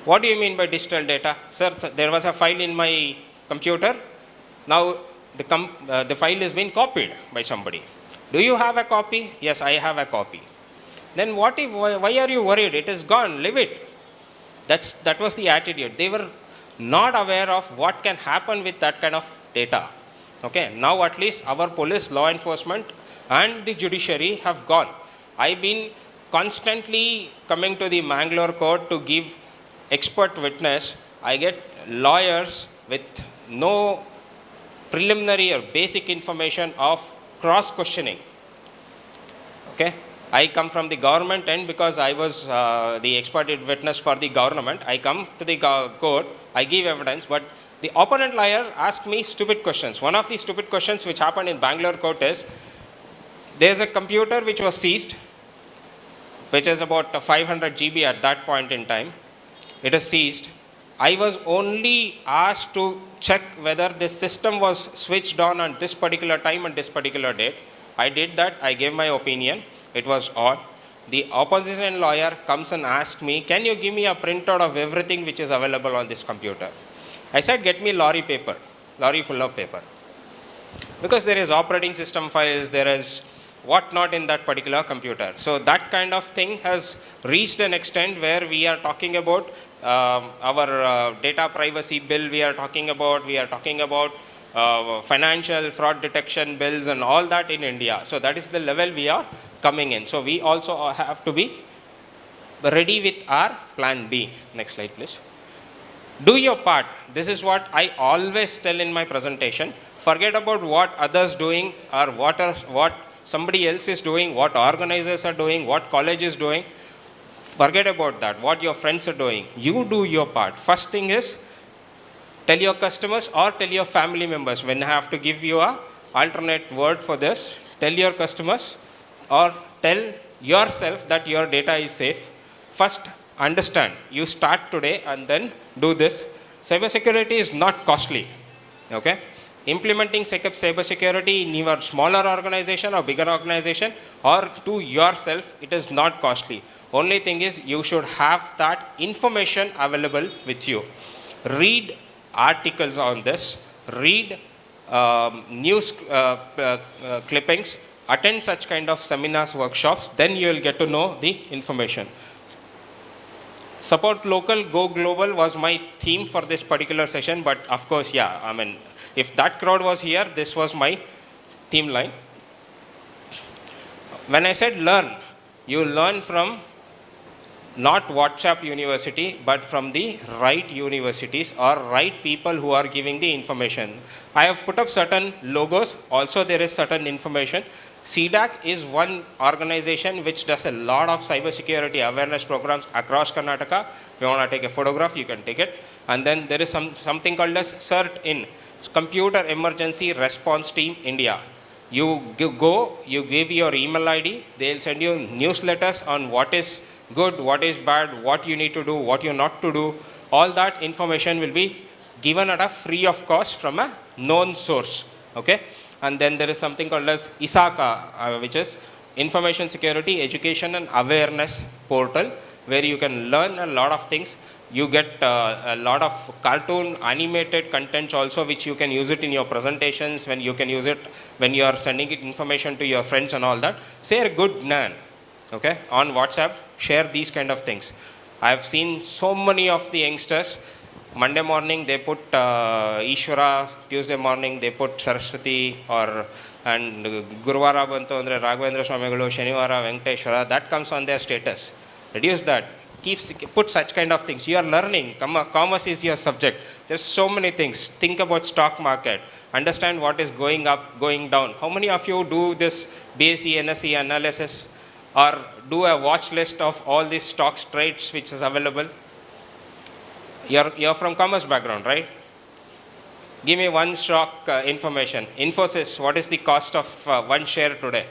"What do you mean by digital data?" "Sir, there was a file in my computer. Now the file has been copied by somebody. Do you have a copy?" "Yes, I have a copy." "Then why are you worried? It is gone, leave it." That was the attitude. They were not aware of what can happen with that kind of data. Okay, now at least our police, law enforcement and the judiciary have gone. I've been constantly coming to the Mangalore court to give expert witness. I get lawyers with no preliminary or basic information of cross-questioning. Okay, I come from the government end because I was the expert witness for the government. I come to the court, I give evidence, but the opponent lawyer asked me stupid questions. One of the stupid questions which happened in Bangalore court is, There's a computer which was seized, which is about 500 GB at that point in time. It is seized. I was only asked to check whether this system was switched on at this particular time and this particular date. I did that. I gave my opinion. It was on. The opposition lawyer comes and asks me, can you give me a printout of everything which is available on this computer? I said, get me lorry full of paper. Because there is operating system files, there is whatnot in that particular computer. So that kind of thing has reached an extent where we are talking about our data privacy bill, we are talking about financial fraud detection bills and all that in India. So that is the level we are coming in. So we also have to be ready with our plan B. Next slide, please. Do your part. This is what I always tell in my presentation. Forget about what others doing or what somebody else is doing, what organizers are doing, what college is doing. Forget about that, what your friends are doing. You do your part. First thing is, tell your customers or tell your family members. When I have to give you a alternate word for this, tell your customers or tell yourself that your data is safe. First, understand. You start today and then do this. Cybersecurity is not costly. Okay? Implementing cybersecurity in your smaller organization or bigger organization or to yourself, it is not costly. Only thing is you should have that information available with you. Read articles on this, read news clippings, attend such kind of seminars, workshops, then you will get to know the information. Support local, go global was my theme for this particular session, but of course, yeah, I mean, if that crowd was here, this was my theme line. When I said learn, you learn from not WhatsApp university, but from the right universities or right people who are giving the information. I have put up certain logos. Also, there is certain information. CDAC is one organization which does a lot of cybersecurity awareness programs across Karnataka. If you want to take a photograph, you can take it. And then there is something called as CERT-IN, Computer Emergency Response Team India. You go, you give your email ID, they'll send you newsletters on what is good, what is bad, what you need to do, what you're not to do. All that information will be given at a free of cost from a known source. Okay? And then there is something called as ISACA, which is Information Security Education and Awareness Portal, where you can learn a lot of things. You get a lot of cartoon animated contents also, which you can use it in your presentations, when you can use it when you are sending it information to your friends and all that. Say a good nan, okay, on WhatsApp, share these kind of things. I have seen so many of the youngsters, Monday morning they put Ishvara, Tuesday morning they put Saraswati, and Guruvara bantu andre Raghavendra Swamigalu, Shanivara Venkateshwara, that comes on their status. Reduce that. Put such kind of things. You are learning. Commerce is your subject. There's so many things. Think about stock market. Understand what is going up, going down. How many of you do this BSc, NSE analysis or do a watch list of all these stocks trades which is available? You're from commerce background, right? Give me one stock information. Infosys, what is the cost of one share today?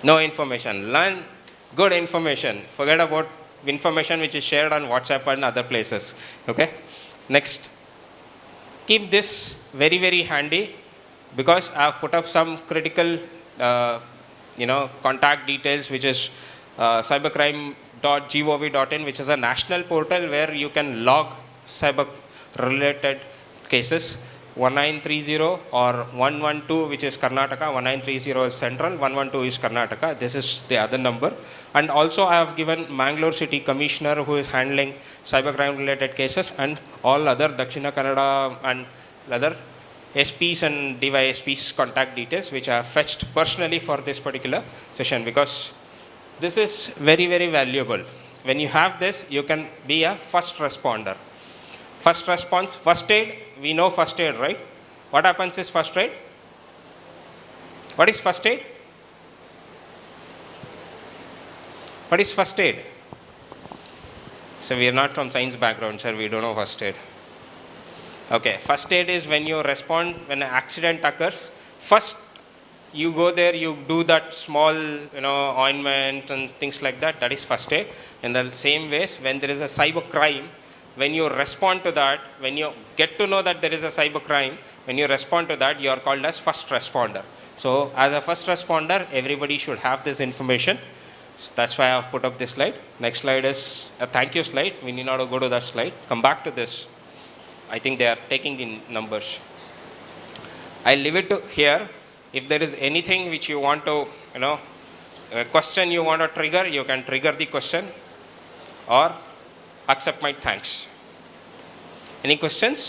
No information. Learn good information. Forget about information which is shared on WhatsApp and other places. Okay? Next. Keep this very, very handy because I have put up some critical contact details, which is cybercrime.gov.in, which is a national portal where you can log cyber related cases. 1930 or 112, which is Karnataka. 1930 is central, 112 is Karnataka. This is the other number. And also I have given Mangalore City Commissioner who is handling cybercrime related cases and all other Dakshina Kannada and other SPs and DYSPs contact details, which I have fetched personally for this particular session because this is very, very valuable. When you have this, you can be a first responder. First response, first aid, we know first aid, right? What happens is first aid? What is first aid? What is first aid? So we are not from science background, sir, we don't know first aid. Okay, first aid is when you respond, when an accident occurs, First, you go there, you do that small, ointment and things like that. That is first aid. In the same ways, when there is a cyber crime, when you respond to that, when you get to know that there is a cyber crime, when you respond to that, you are called as first responder. So as a first responder, everybody should have this information. So that's why I have put up this slide. Next slide is a thank you slide. We need not to go to that slide. Come back to this. I think they are taking the numbers. I'll leave it to here. If there is anything which you want to, a question you want to trigger, you can trigger the question or accept my thanks. Any questions?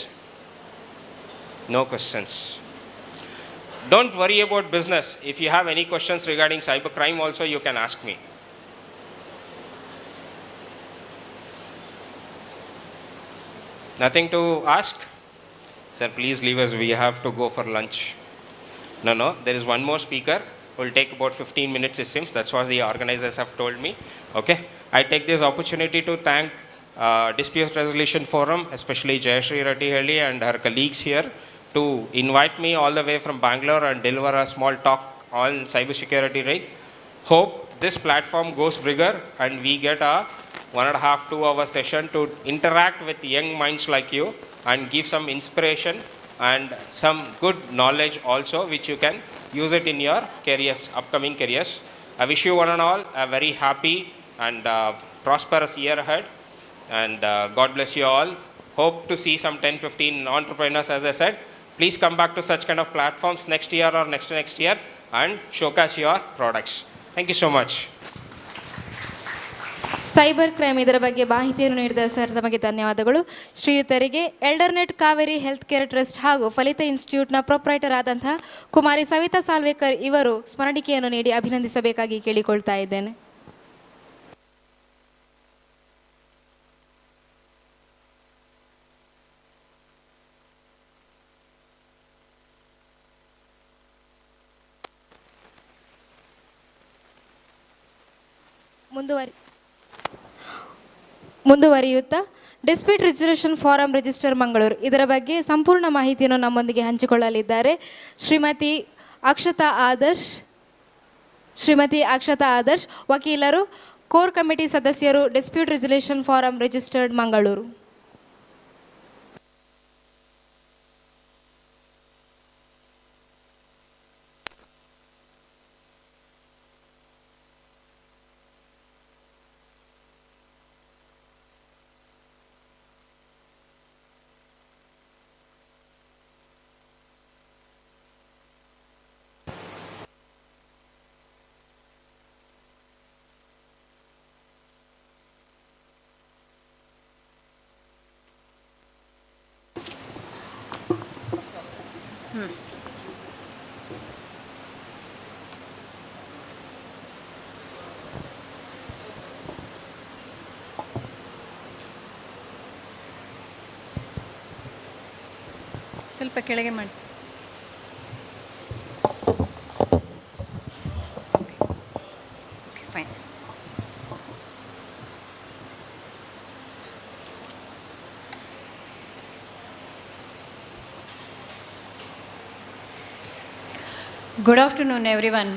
No questions. Don't worry about business. If you have any questions regarding cybercrime also, you can ask me. Nothing to ask? Sir, please leave us. We have to go for lunch. No. There is one more speaker. Will take about 15 minutes, it seems. That's what the organizers have told me. Okay. I take this opportunity to thank Dispute Resolution Forum, especially Jayashree Rattihalli and her colleagues here, to invite me all the way from Bangalore and deliver a small talk on cybersecurity, right? Hope this platform goes bigger and we get a 1.5 to 2 hour session to interact with young minds like you and give some inspiration and some good knowledge also, which you can use it in your careers, upcoming careers. I wish you one and all a very happy and prosperous year ahead. And God bless you all. Hope to see some 10-15 entrepreneurs, as I said. Please come back to such kind of platforms next year or next year and showcase your products. Thank you so much. Cyber crime ಇದರ ಬಗ್ಗೆ ಮಾಹಿತಿಯನ್ನು ನೀಡಿದ sir ತಮಗೆ ಧನ್ಯವಾದಗಳು. ಶ್ರೀಯುತರಿಗೆ ಎಲ್ಡರ್ನೆಟ್ Kaveri health care trust ಹಾಗೂ ಫಲಿತ ಇನ್ಸ್ಟಿಟ್ಯೂಟ್ನ proprietor ಆದಂತಹ ಕುಮಾರಿ ಸವಿತಾ ಸಾಲ್ವೇಕರ್ ಇವರು ಸ್ಮರಣಿಕೆಯನ್ನು ನೀಡಿ ಅಭಿನಂದಿಸಬೇಕಾಗಿ ಕೇಳಿಕೊಳ್ತಾ ಇದ್ದೇನೆ. ಮುಂದುವರಿಯುತ್ತಾ dispute resolution forum register Mangaluru ಇದರ ಬಗ್ಗೆ ಸಂಪೂರ್ಣ ಮಾಹಿತಿಯನ್ನು ನಮ್ಮೊಂದಿಗೆ ಹಂಚಿಕೊಳ್ಳಲಿದ್ದಾರೆ ಶ್ರೀಮತಿ ಅಕ್ಷತಾ ಆದರ್ಶ್ ವಕೀಲರು, ಕೋರ್ ಕಮಿಟಿ ಸದಸ್ಯರು, dispute resolution forum registered Mangaluru. ಸ್ವಲ್ಪ ಕೆಳಗೆ ಮಾಡಿ. ಫೈನ್. Good afternoon everyone.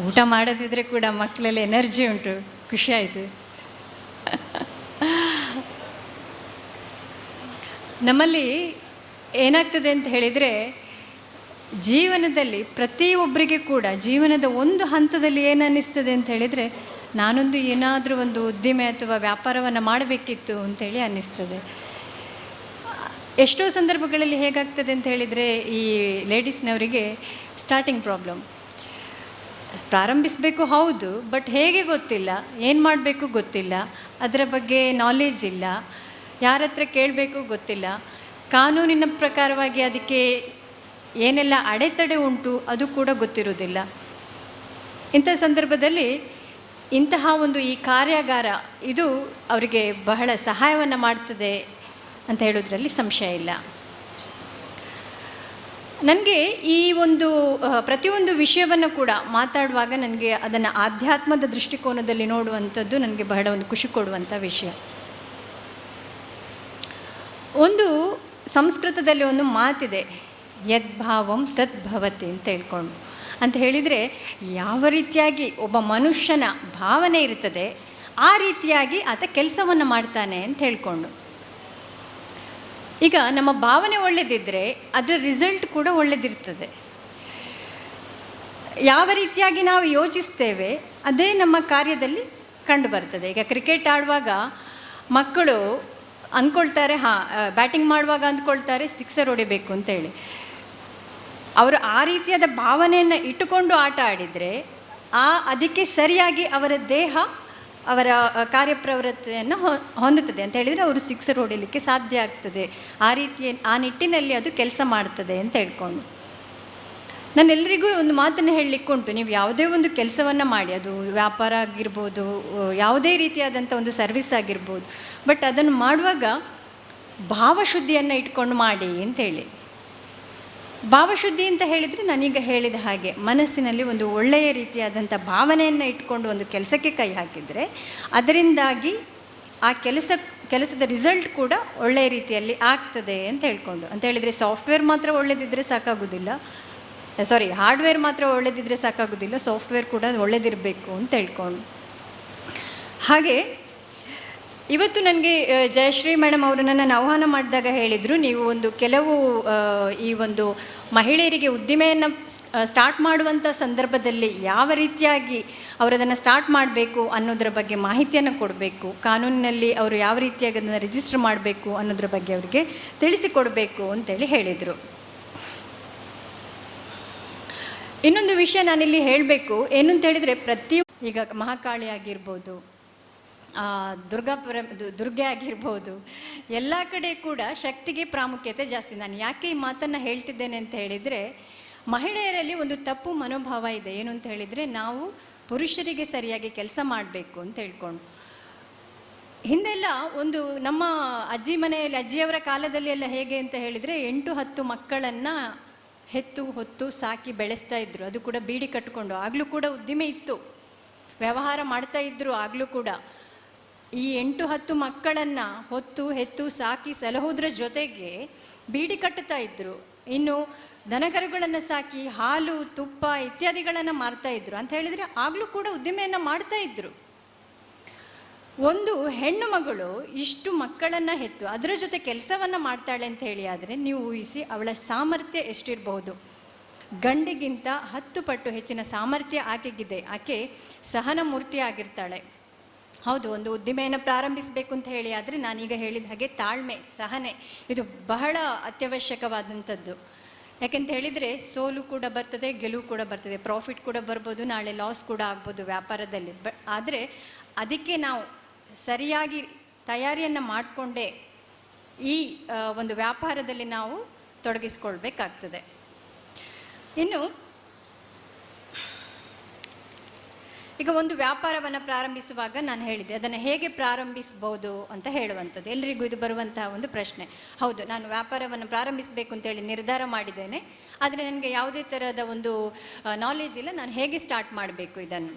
ಊಟ ಮಾಡದಿದ್ದರೆ ಕೂಡ ಮಕ್ಕಳಲ್ಲಿ ಎನರ್ಜಿ ಉಂಟು, ಖುಷಿ ಆಯಿತು. ನಮ್ಮಲ್ಲಿ ಏನಾಗ್ತದೆ ಅಂತ ಹೇಳಿದರೆ, ಜೀವನದಲ್ಲಿ ಪ್ರತಿಯೊಬ್ಬರಿಗೆ ಕೂಡ ಜೀವನದ ಒಂದು ಹಂತದಲ್ಲಿ ಏನು ಅನ್ನಿಸ್ತದೆ ಅಂತ ಹೇಳಿದರೆ, ನಾನೊಂದು ಏನಾದರೂ ಒಂದು ಉದ್ದಿಮೆ ಅಥವಾ ವ್ಯಾಪಾರವನ್ನು ಮಾಡಬೇಕಿತ್ತು ಅಂಥೇಳಿ ಅನ್ನಿಸ್ತದೆ. ಎಷ್ಟೋ ಸಂದರ್ಭಗಳಲ್ಲಿ ಹೇಗಾಗ್ತದೆ ಅಂತ ಹೇಳಿದರೆ, ಈ ಲೇಡೀಸ್ನವರಿಗೆ ಸ್ಟಾರ್ಟಿಂಗ್ ಪ್ರಾಬ್ಲಮ್. ಪ್ರಾರಂಭಿಸಬೇಕು ಹೌದು, ಬಟ್ ಹೇಗೆ ಗೊತ್ತಿಲ್ಲ, ಏನು ಮಾಡಬೇಕು ಗೊತ್ತಿಲ್ಲ, ಅದರ ಬಗ್ಗೆ ನಾಲೆಜ್ ಇಲ್ಲ, ಯಾರ ಹತ್ರ ಕೇಳಬೇಕು ಗೊತ್ತಿಲ್ಲ, ಕಾನೂನಿನ ಪ್ರಕಾರವಾಗಿ ಅದಕ್ಕೆ ಏನೆಲ್ಲ ಅಡೆತಡೆ ಉಂಟು ಅದು ಕೂಡ ಗೊತ್ತಿರೋದಿಲ್ಲ. ಇಂಥ ಸಂದರ್ಭದಲ್ಲಿ ಇಂತಹ ಒಂದು ಈ ಕಾರ್ಯಾಗಾರ ಇದು ಅವರಿಗೆ ಬಹಳ ಸಹಾಯವನ್ನು ಮಾಡ್ತದೆ ಅಂತ ಹೇಳೋದ್ರಲ್ಲಿ ಸಂಶಯ ಇಲ್ಲ. ನನಗೆ ಈ ಒಂದು ಪ್ರತಿಯೊಂದು ವಿಷಯವನ್ನು ಕೂಡ ಮಾತಾಡುವಾಗ ನನಗೆ ಅದನ್ನು ಆಧ್ಯಾತ್ಮದ ದೃಷ್ಟಿಕೋನದಲ್ಲಿ ನೋಡುವಂಥದ್ದು ನನಗೆ ಬಹಳ ಒಂದು ಖುಷಿ ಕೊಡುವಂಥ ವಿಷಯ. ಒಂದು ಸಂಸ್ಕೃತದಲ್ಲಿ ಒಂದು ಮಾತಿದೆ, ಯದ್ಭಾವಂ ತದ್ಭವತಿ ಅಂತ ಹೇಳ್ಕೊಂಡು. ಅಂತ ಹೇಳಿದರೆ ಯಾವ ರೀತಿಯಾಗಿ ಒಬ್ಬ ಮನುಷ್ಯನ ಭಾವನೆ ಇರ್ತದೆ ಆ ರೀತಿಯಾಗಿ ಆತ ಕೆಲಸವನ್ನು ಮಾಡ್ತಾನೆ ಅಂತ ಹೇಳ್ಕೊಂಡು. ಈಗ ನಮ್ಮ ಭಾವನೆ ಒಳ್ಳೆದಿದ್ದರೆ ಅದರ ರಿಸಲ್ಟ್ ಕೂಡ ಒಳ್ಳೆದಿರ್ತದೆ. ಯಾವ ರೀತಿಯಾಗಿ ನಾವು ಯೋಚಿಸ್ತೇವೆ ಅದೇ ನಮ್ಮ ಕಾರ್ಯದಲ್ಲಿ ಕಂಡು ಬರ್ತದೆ. ಈಗ ಕ್ರಿಕೆಟ್ ಆಡುವಾಗ ಮಕ್ಕಳು ಅಂದ್ಕೊಳ್ತಾರೆ, ಬ್ಯಾಟಿಂಗ್ ಮಾಡುವಾಗ ಅಂದ್ಕೊಳ್ತಾರೆ ಸಿಕ್ಸರ್ ಹೊಡಿಬೇಕು ಅಂತೇಳಿ. ಅವರು ಆ ರೀತಿಯಾದ ಭಾವನೆಯನ್ನು ಇಟ್ಟುಕೊಂಡು ಆಟ ಆಡಿದರೆ ಅದಕ್ಕೆ ಸರಿಯಾಗಿ ಅವರ ದೇಹ ಅವರ ಕಾರ್ಯಪ್ರವೃತ್ತಿಯನ್ನು ಹೊಂದುತ್ತದೆ ಅಂತ ಹೇಳಿದರೆ ಅವರು ಸಿಕ್ಸರ್ ಹೊಡಿಲಿಕ್ಕೆ ಸಾಧ್ಯ ಆಗ್ತದೆ. ಆ ನಿಟ್ಟಿನಲ್ಲಿ ಅದು ಕೆಲಸ ಮಾಡ್ತದೆ ಅಂತ ಹೇಳ್ಕೊಂಡು. ನಾನೆಲ್ಲರಿಗೂ ಒಂದು ಮಾತನ್ನು ಹೇಳಲಿಕ್ಕುಂಟು, ನೀವು ಯಾವುದೇ ಒಂದು ಕೆಲಸವನ್ನು ಮಾಡಿ, ಅದು ವ್ಯಾಪಾರ ಆಗಿರ್ಬೋದು, ಯಾವುದೇ ರೀತಿಯಾದಂಥ ಒಂದು ಸರ್ವಿಸ್ ಆಗಿರ್ಬೋದು, ಬಟ್ ಅದನ್ನು ಮಾಡುವಾಗ ಭಾವಶುದ್ಧಿಯನ್ನು ಇಟ್ಕೊಂಡು ಮಾಡಿ ಅಂತೇಳಿ. ಭಾವಶುದ್ಧಿ ಅಂತ ಹೇಳಿದರೆ ನಾನೀಗ ಹೇಳಿದ ಹಾಗೆ ಮನಸ್ಸಿನಲ್ಲಿ ಒಂದು ಒಳ್ಳೆಯ ರೀತಿಯಾದಂಥ ಭಾವನೆಯನ್ನು ಇಟ್ಕೊಂಡು ಒಂದು ಕೆಲಸಕ್ಕೆ ಕೈ ಹಾಕಿದರೆ ಅದರಿಂದಾಗಿ ಆ ಕೆಲಸದ ರಿಸಲ್ಟ್ ಕೂಡ ಒಳ್ಳೆಯ ರೀತಿಯಲ್ಲಿ ಆಗ್ತದೆ ಅಂತ ಹೇಳ್ಕೊಂಡು. ಅಂತ ಹೇಳಿದರೆ ಸಾಫ್ಟ್ವೇರ್ ಮಾತ್ರ ಒಳ್ಳೆದಿದ್ದರೆ ಸಾಕಾಗೋದಿಲ್ಲ, ಹಾರ್ಡ್ವೇರ್ ಮಾತ್ರ ಒಳ್ಳೆದಿದ್ದರೆ ಸಾಕಾಗೋದಿಲ್ಲ, ಸಾಫ್ಟ್ವೇರ್ ಕೂಡ ಒಳ್ಳೆದಿರಬೇಕು ಅಂತ ಹೇಳ್ಕೊಂಡು. ಹಾಗೆ ಇವತ್ತು ನನಗೆ ಜಯಶ್ರೀ ಮೇಡಮ್ ಅವರು ನನ್ನನ್ನು ಆಹ್ವಾನ ಮಾಡಿದಾಗ ಹೇಳಿದರು, ನೀವು ಒಂದು ಕೆಲವು ಈ ಒಂದು ಮಹಿಳೆಯರಿಗೆ ಉದ್ದಿಮೆಯನ್ನು ಸ್ಟಾರ್ಟ್ ಮಾಡುವಂಥ ಸಂದರ್ಭದಲ್ಲಿ ಯಾವ ರೀತಿಯಾಗಿ ಅವರದನ್ನು ಸ್ಟಾರ್ಟ್ ಮಾಡಬೇಕು ಅನ್ನೋದರ ಬಗ್ಗೆ ಮಾಹಿತಿಯನ್ನು ಕೊಡಬೇಕು, ಕಾನೂನಿನಲ್ಲಿ ಅವರು ಯಾವ ರೀತಿಯಾಗಿ ಅದನ್ನು ರಿಜಿಸ್ಟರ್ ಮಾಡಬೇಕು ಅನ್ನೋದ್ರ ಬಗ್ಗೆ ಅವರಿಗೆ ತಿಳಿಸಿಕೊಡಬೇಕು ಅಂತೇಳಿ ಹೇಳಿದರು. ಇನ್ನೊಂದು ವಿಷಯ ನಾನಿಲ್ಲಿ ಹೇಳಬೇಕು ಏನು ಅಂತ ಹೇಳಿದರೆ, ಈಗ ಮಹಾಕಾಳಿ ಆಗಿರ್ಬೋದು, ದುರ್ಗೆ ಆಗಿರ್ಬೋದು, ಎಲ್ಲ ಕಡೆ ಕೂಡ ಶಕ್ತಿಗೆ ಪ್ರಾಮುಖ್ಯತೆ ಜಾಸ್ತಿ. ನಾನು ಯಾಕೆ ಈ ಮಾತನ್ನು ಹೇಳ್ತಿದ್ದೇನೆ ಅಂತ ಹೇಳಿದರೆ, ಮಹಿಳೆಯರಲ್ಲಿ ಒಂದು ತಪ್ಪು ಮನೋಭಾವ ಇದೆ. ಏನು ಅಂತ ಹೇಳಿದರೆ, ನಾವು ಪುರುಷರಿಗೆ ಸರಿಯಾಗಿ ಕೆಲಸ ಮಾಡಬೇಕು ಅಂತ ಹೇಳ್ಕೊಂಡು. ಹಿಂದೆಲ್ಲ ಒಂದು ನಮ್ಮ ಅಜ್ಜಿಯವರ ಕಾಲದಲ್ಲಿ ಎಲ್ಲ ಹೇಗೆ ಅಂತ ಹೇಳಿದರೆ 8-10 ಮಕ್ಕಳನ್ನು ಹೊತ್ತು ಸಾಕಿ ಬೆಳೆಸ್ತಾ ಇದ್ರು. ಅದು ಕೂಡ ಬೀಡಿ ಕಟ್ಟಿಕೊಂಡು. ಆಗಲೂ ಕೂಡ ಉದ್ದಿಮೆ ಇತ್ತು, ವ್ಯವಹಾರ ಮಾಡ್ತಾ ಇದ್ರು. ಆಗಲೂ ಕೂಡ ಈ 8-10 ಮಕ್ಕಳನ್ನು ಹೆತ್ತು ಸಾಕಿ ಸಲಹುವುದರ ಜೊತೆಗೆ ಬೀಡಿ ಕಟ್ಟುತ್ತಾ ಇದ್ರು. ಇನ್ನು ದನಕರುಗಳನ್ನು ಸಾಕಿ ಹಾಲು, ತುಪ್ಪ ಇತ್ಯಾದಿಗಳನ್ನು ಮಾರ್ತಾ ಇದ್ರು. ಅಂತ ಹೇಳಿದರೆ ಆಗಲೂ ಕೂಡ ಉದ್ದಿಮೆಯನ್ನು ಮಾಡ್ತಾ ಇದ್ರು. ಒಂದು ಹೆಣ್ಣು ಮಗಳು ಇಷ್ಟು ಮಕ್ಕಳನ್ನು ಹೆತ್ತು ಅದರ ಜೊತೆ ಕೆಲಸವನ್ನು ಮಾಡ್ತಾಳೆ ಅಂತ ಹೇಳಿ ಆದರೆ ನೀವು ಊಹಿಸಿ ಅವಳ ಸಾಮರ್ಥ್ಯ ಎಷ್ಟಿರಬಹುದು. ಗಂಡಿಗಿಂತ 10 ಪಟ್ಟು ಹೆಚ್ಚಿನ ಸಾಮರ್ಥ್ಯ ಆಕೆಗಿದೆ. ಆಕೆ ಸಹನ ಮೂರ್ತಿ ಆಗಿರ್ತಾಳೆ. ಹೌದು, ಒಂದು ಉದ್ದಿಮೆಯನ್ನು ಪ್ರಾರಂಭಿಸಬೇಕು ಅಂತ ಹೇಳಿ ಆದರೆ ನಾನೀಗ ಹೇಳಿದ ಹಾಗೆ ತಾಳ್ಮೆ, ಸಹನೆ ಇದು ಬಹಳ ಅತ್ಯವಶ್ಯಕವಾದಂಥದ್ದು. ಯಾಕೆಂತ ಹೇಳಿದರೆ ಸೋಲು ಕೂಡ ಬರ್ತದೆ, ಗೆಲುವು ಕೂಡ ಬರ್ತದೆ, ಪ್ರಾಫಿಟ್ ಕೂಡ ಬರ್ಬೋದು, ನಾಳೆ ಲಾಸ್ ಕೂಡ ಆಗ್ಬೋದು ವ್ಯಾಪಾರದಲ್ಲಿ. ಆದರೆ ಅದಕ್ಕೆ ನಾವು ಸರಿಯಾಗಿ ತಯಾರಿಯನ್ನು ಮಾಡಿಕೊಂಡೇ ಈ ಒಂದು ವ್ಯಾಪಾರದಲ್ಲಿ ನಾವು ತೊಡಗಿಸ್ಕೊಳ್ಬೇಕಾಗ್ತದೆ. ಇನ್ನು ಈಗ ಒಂದು ವ್ಯಾಪಾರವನ್ನು ಪ್ರಾರಂಭಿಸುವಾಗ ನಾನು ಹೇಳಿದೆ ಅದನ್ನು ಹೇಗೆ ಪ್ರಾರಂಭಿಸ್ಬೋದು ಅಂತ ಹೇಳುವಂಥದ್ದು. ಎಲ್ಲರಿಗೂ ಇದು ಬರುವಂತಹ ಒಂದು ಪ್ರಶ್ನೆ. ಹೌದು, ನಾನು ವ್ಯಾಪಾರವನ್ನು ಪ್ರಾರಂಭಿಸಬೇಕು ಅಂತೇಳಿ ನಿರ್ಧಾರ ಮಾಡಿದ್ದೇನೆ, ಆದರೆ ನನಗೆ ಯಾವುದೇ ಥರದ ಒಂದು ನಾಲೆಜ್ ಇಲ್ಲ, ನಾನು ಹೇಗೆ ಸ್ಟಾರ್ಟ್ ಮಾಡಬೇಕು ಇದನ್ನು.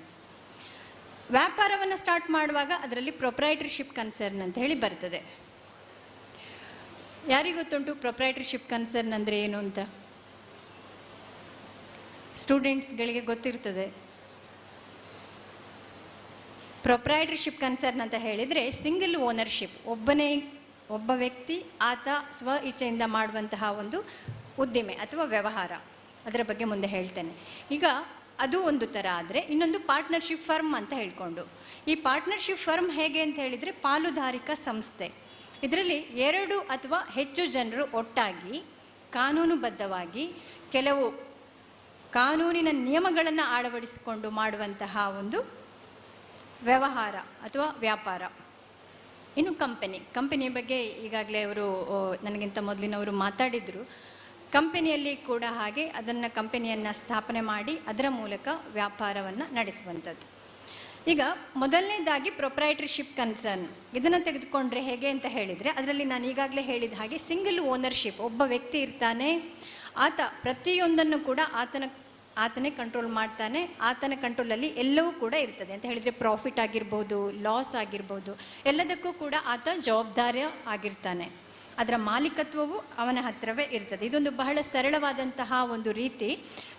ವ್ಯಾಪಾರವನ್ನು ಸ್ಟಾರ್ಟ್ ಮಾಡುವಾಗ ಅದರಲ್ಲಿ ಪ್ರೊಪ್ರೈಟರ್ಶಿಪ್ ಕನ್ಸರ್ನ್ ಅಂತ ಹೇಳಿ ಬರ್ತದೆ. ಯಾರಿಗೂ ಗೊತ್ತುಂಟು ಪ್ರೊಪ್ರೈಟರ್ಶಿಪ್ ಕನ್ಸರ್ನ್ ಅಂದರೆ ಏನು ಅಂತ? ಸ್ಟೂಡೆಂಟ್ಸ್ಗಳಿಗೆ ಗೊತ್ತಿರ್ತದೆ. ಪ್ರೊಪ್ರೈಟರ್ಶಿಪ್ ಕನ್ಸರ್ನ್ ಅಂತ ಹೇಳಿದರೆ ಸಿಂಗಲ್ ಓನರ್ಶಿಪ್, ಒಬ್ಬ ವ್ಯಕ್ತಿ ಆತ ಸ್ವ ಇಚ್ಛೆಯಿಂದ ಮಾಡುವಂತಹ ಒಂದು ಉದ್ದಿಮೆ ಅಥವಾ ವ್ಯವಹಾರ. ಅದರ ಬಗ್ಗೆ ಮುಂದೆ ಹೇಳ್ತೇನೆ. ಈಗ ಅದು ಒಂದು ಥರ ಆದರೆ ಇನ್ನೊಂದು ಪಾರ್ಟ್ನರ್ಶಿಪ್ ಫರ್ಮ್ ಅಂತ ಹೇಳ್ಕೊಂಡು. ಈ ಪಾರ್ಟ್ನರ್ಶಿಪ್ ಫರ್ಮ್ ಹೇಗೆ ಅಂತ ಹೇಳಿದರೆ ಪಾಲುದಾರಿಕಾ ಸಂಸ್ಥೆ. ಇದರಲ್ಲಿ 2 ಅಥವಾ ಹೆಚ್ಚು ಜನರು ಒಟ್ಟಾಗಿ ಕಾನೂನುಬದ್ಧವಾಗಿ ಕೆಲವು ಕಾನೂನಿನ ನಿಯಮಗಳನ್ನು ಅಳವಡಿಸಿಕೊಂಡು ಮಾಡುವಂತಹ ಒಂದು ವ್ಯವಹಾರ ಅಥವಾ ವ್ಯಾಪಾರ. ಇನ್ನು ಕಂಪನಿಯ ಬಗ್ಗೆ ಈಗಾಗಲೇ ಅವರು ನನಗಿಂತ ಮೊದಲಿನವರು ಮಾತಾಡಿದರು. ಕಂಪನಿಯಲ್ಲಿ ಕೂಡ ಹಾಗೆ ಕಂಪನಿಯನ್ನು ಸ್ಥಾಪನೆ ಮಾಡಿ ಅದರ ಮೂಲಕ ವ್ಯಾಪಾರವನ್ನು ನಡೆಸುವಂಥದ್ದು. ಈಗ ಮೊದಲನೇದಾಗಿ ಪ್ರೊಪ್ರೈಟರ್ಶಿಪ್ ಕನ್ಸರ್ನ್ ಇದನ್ನು ತೆಗೆದುಕೊಂಡ್ರೆ ಹೇಗೆ ಅಂತ ಹೇಳಿದರೆ, ಅದರಲ್ಲಿ ನಾನು ಈಗಾಗಲೇ ಹೇಳಿದ ಹಾಗೆ ಸಿಂಗಲ್ ಓನರ್ಶಿಪ್, ಒಬ್ಬ ವ್ಯಕ್ತಿ ಇರ್ತಾನೆ, ಆತ ಪ್ರತಿಯೊಂದನ್ನು ಕೂಡ ಆತನೇ ಕಂಟ್ರೋಲ್ ಮಾಡ್ತಾನೆ, ಆತನ ಕಂಟ್ರೋಲಲ್ಲಿ ಎಲ್ಲವೂ ಕೂಡ ಇರ್ತದೆ. ಅಂತ ಹೇಳಿದರೆ ಪ್ರಾಫಿಟ್ ಆಗಿರ್ಬೋದು, ಲಾಸ್ ಆಗಿರ್ಬೋದು, ಎಲ್ಲದಕ್ಕೂ ಕೂಡ ಆತ ಜವಾಬ್ದಾರಿ ಆಗಿರ್ತಾನೆ. ಅದರ ಮಾಲೀಕತ್ವವು ಅವನ ಹತ್ತಿರವೇ ಇರ್ತದೆ. ಇದೊಂದು ಬಹಳ ಸರಳವಾದಂತಹ ಒಂದು ರೀತಿ.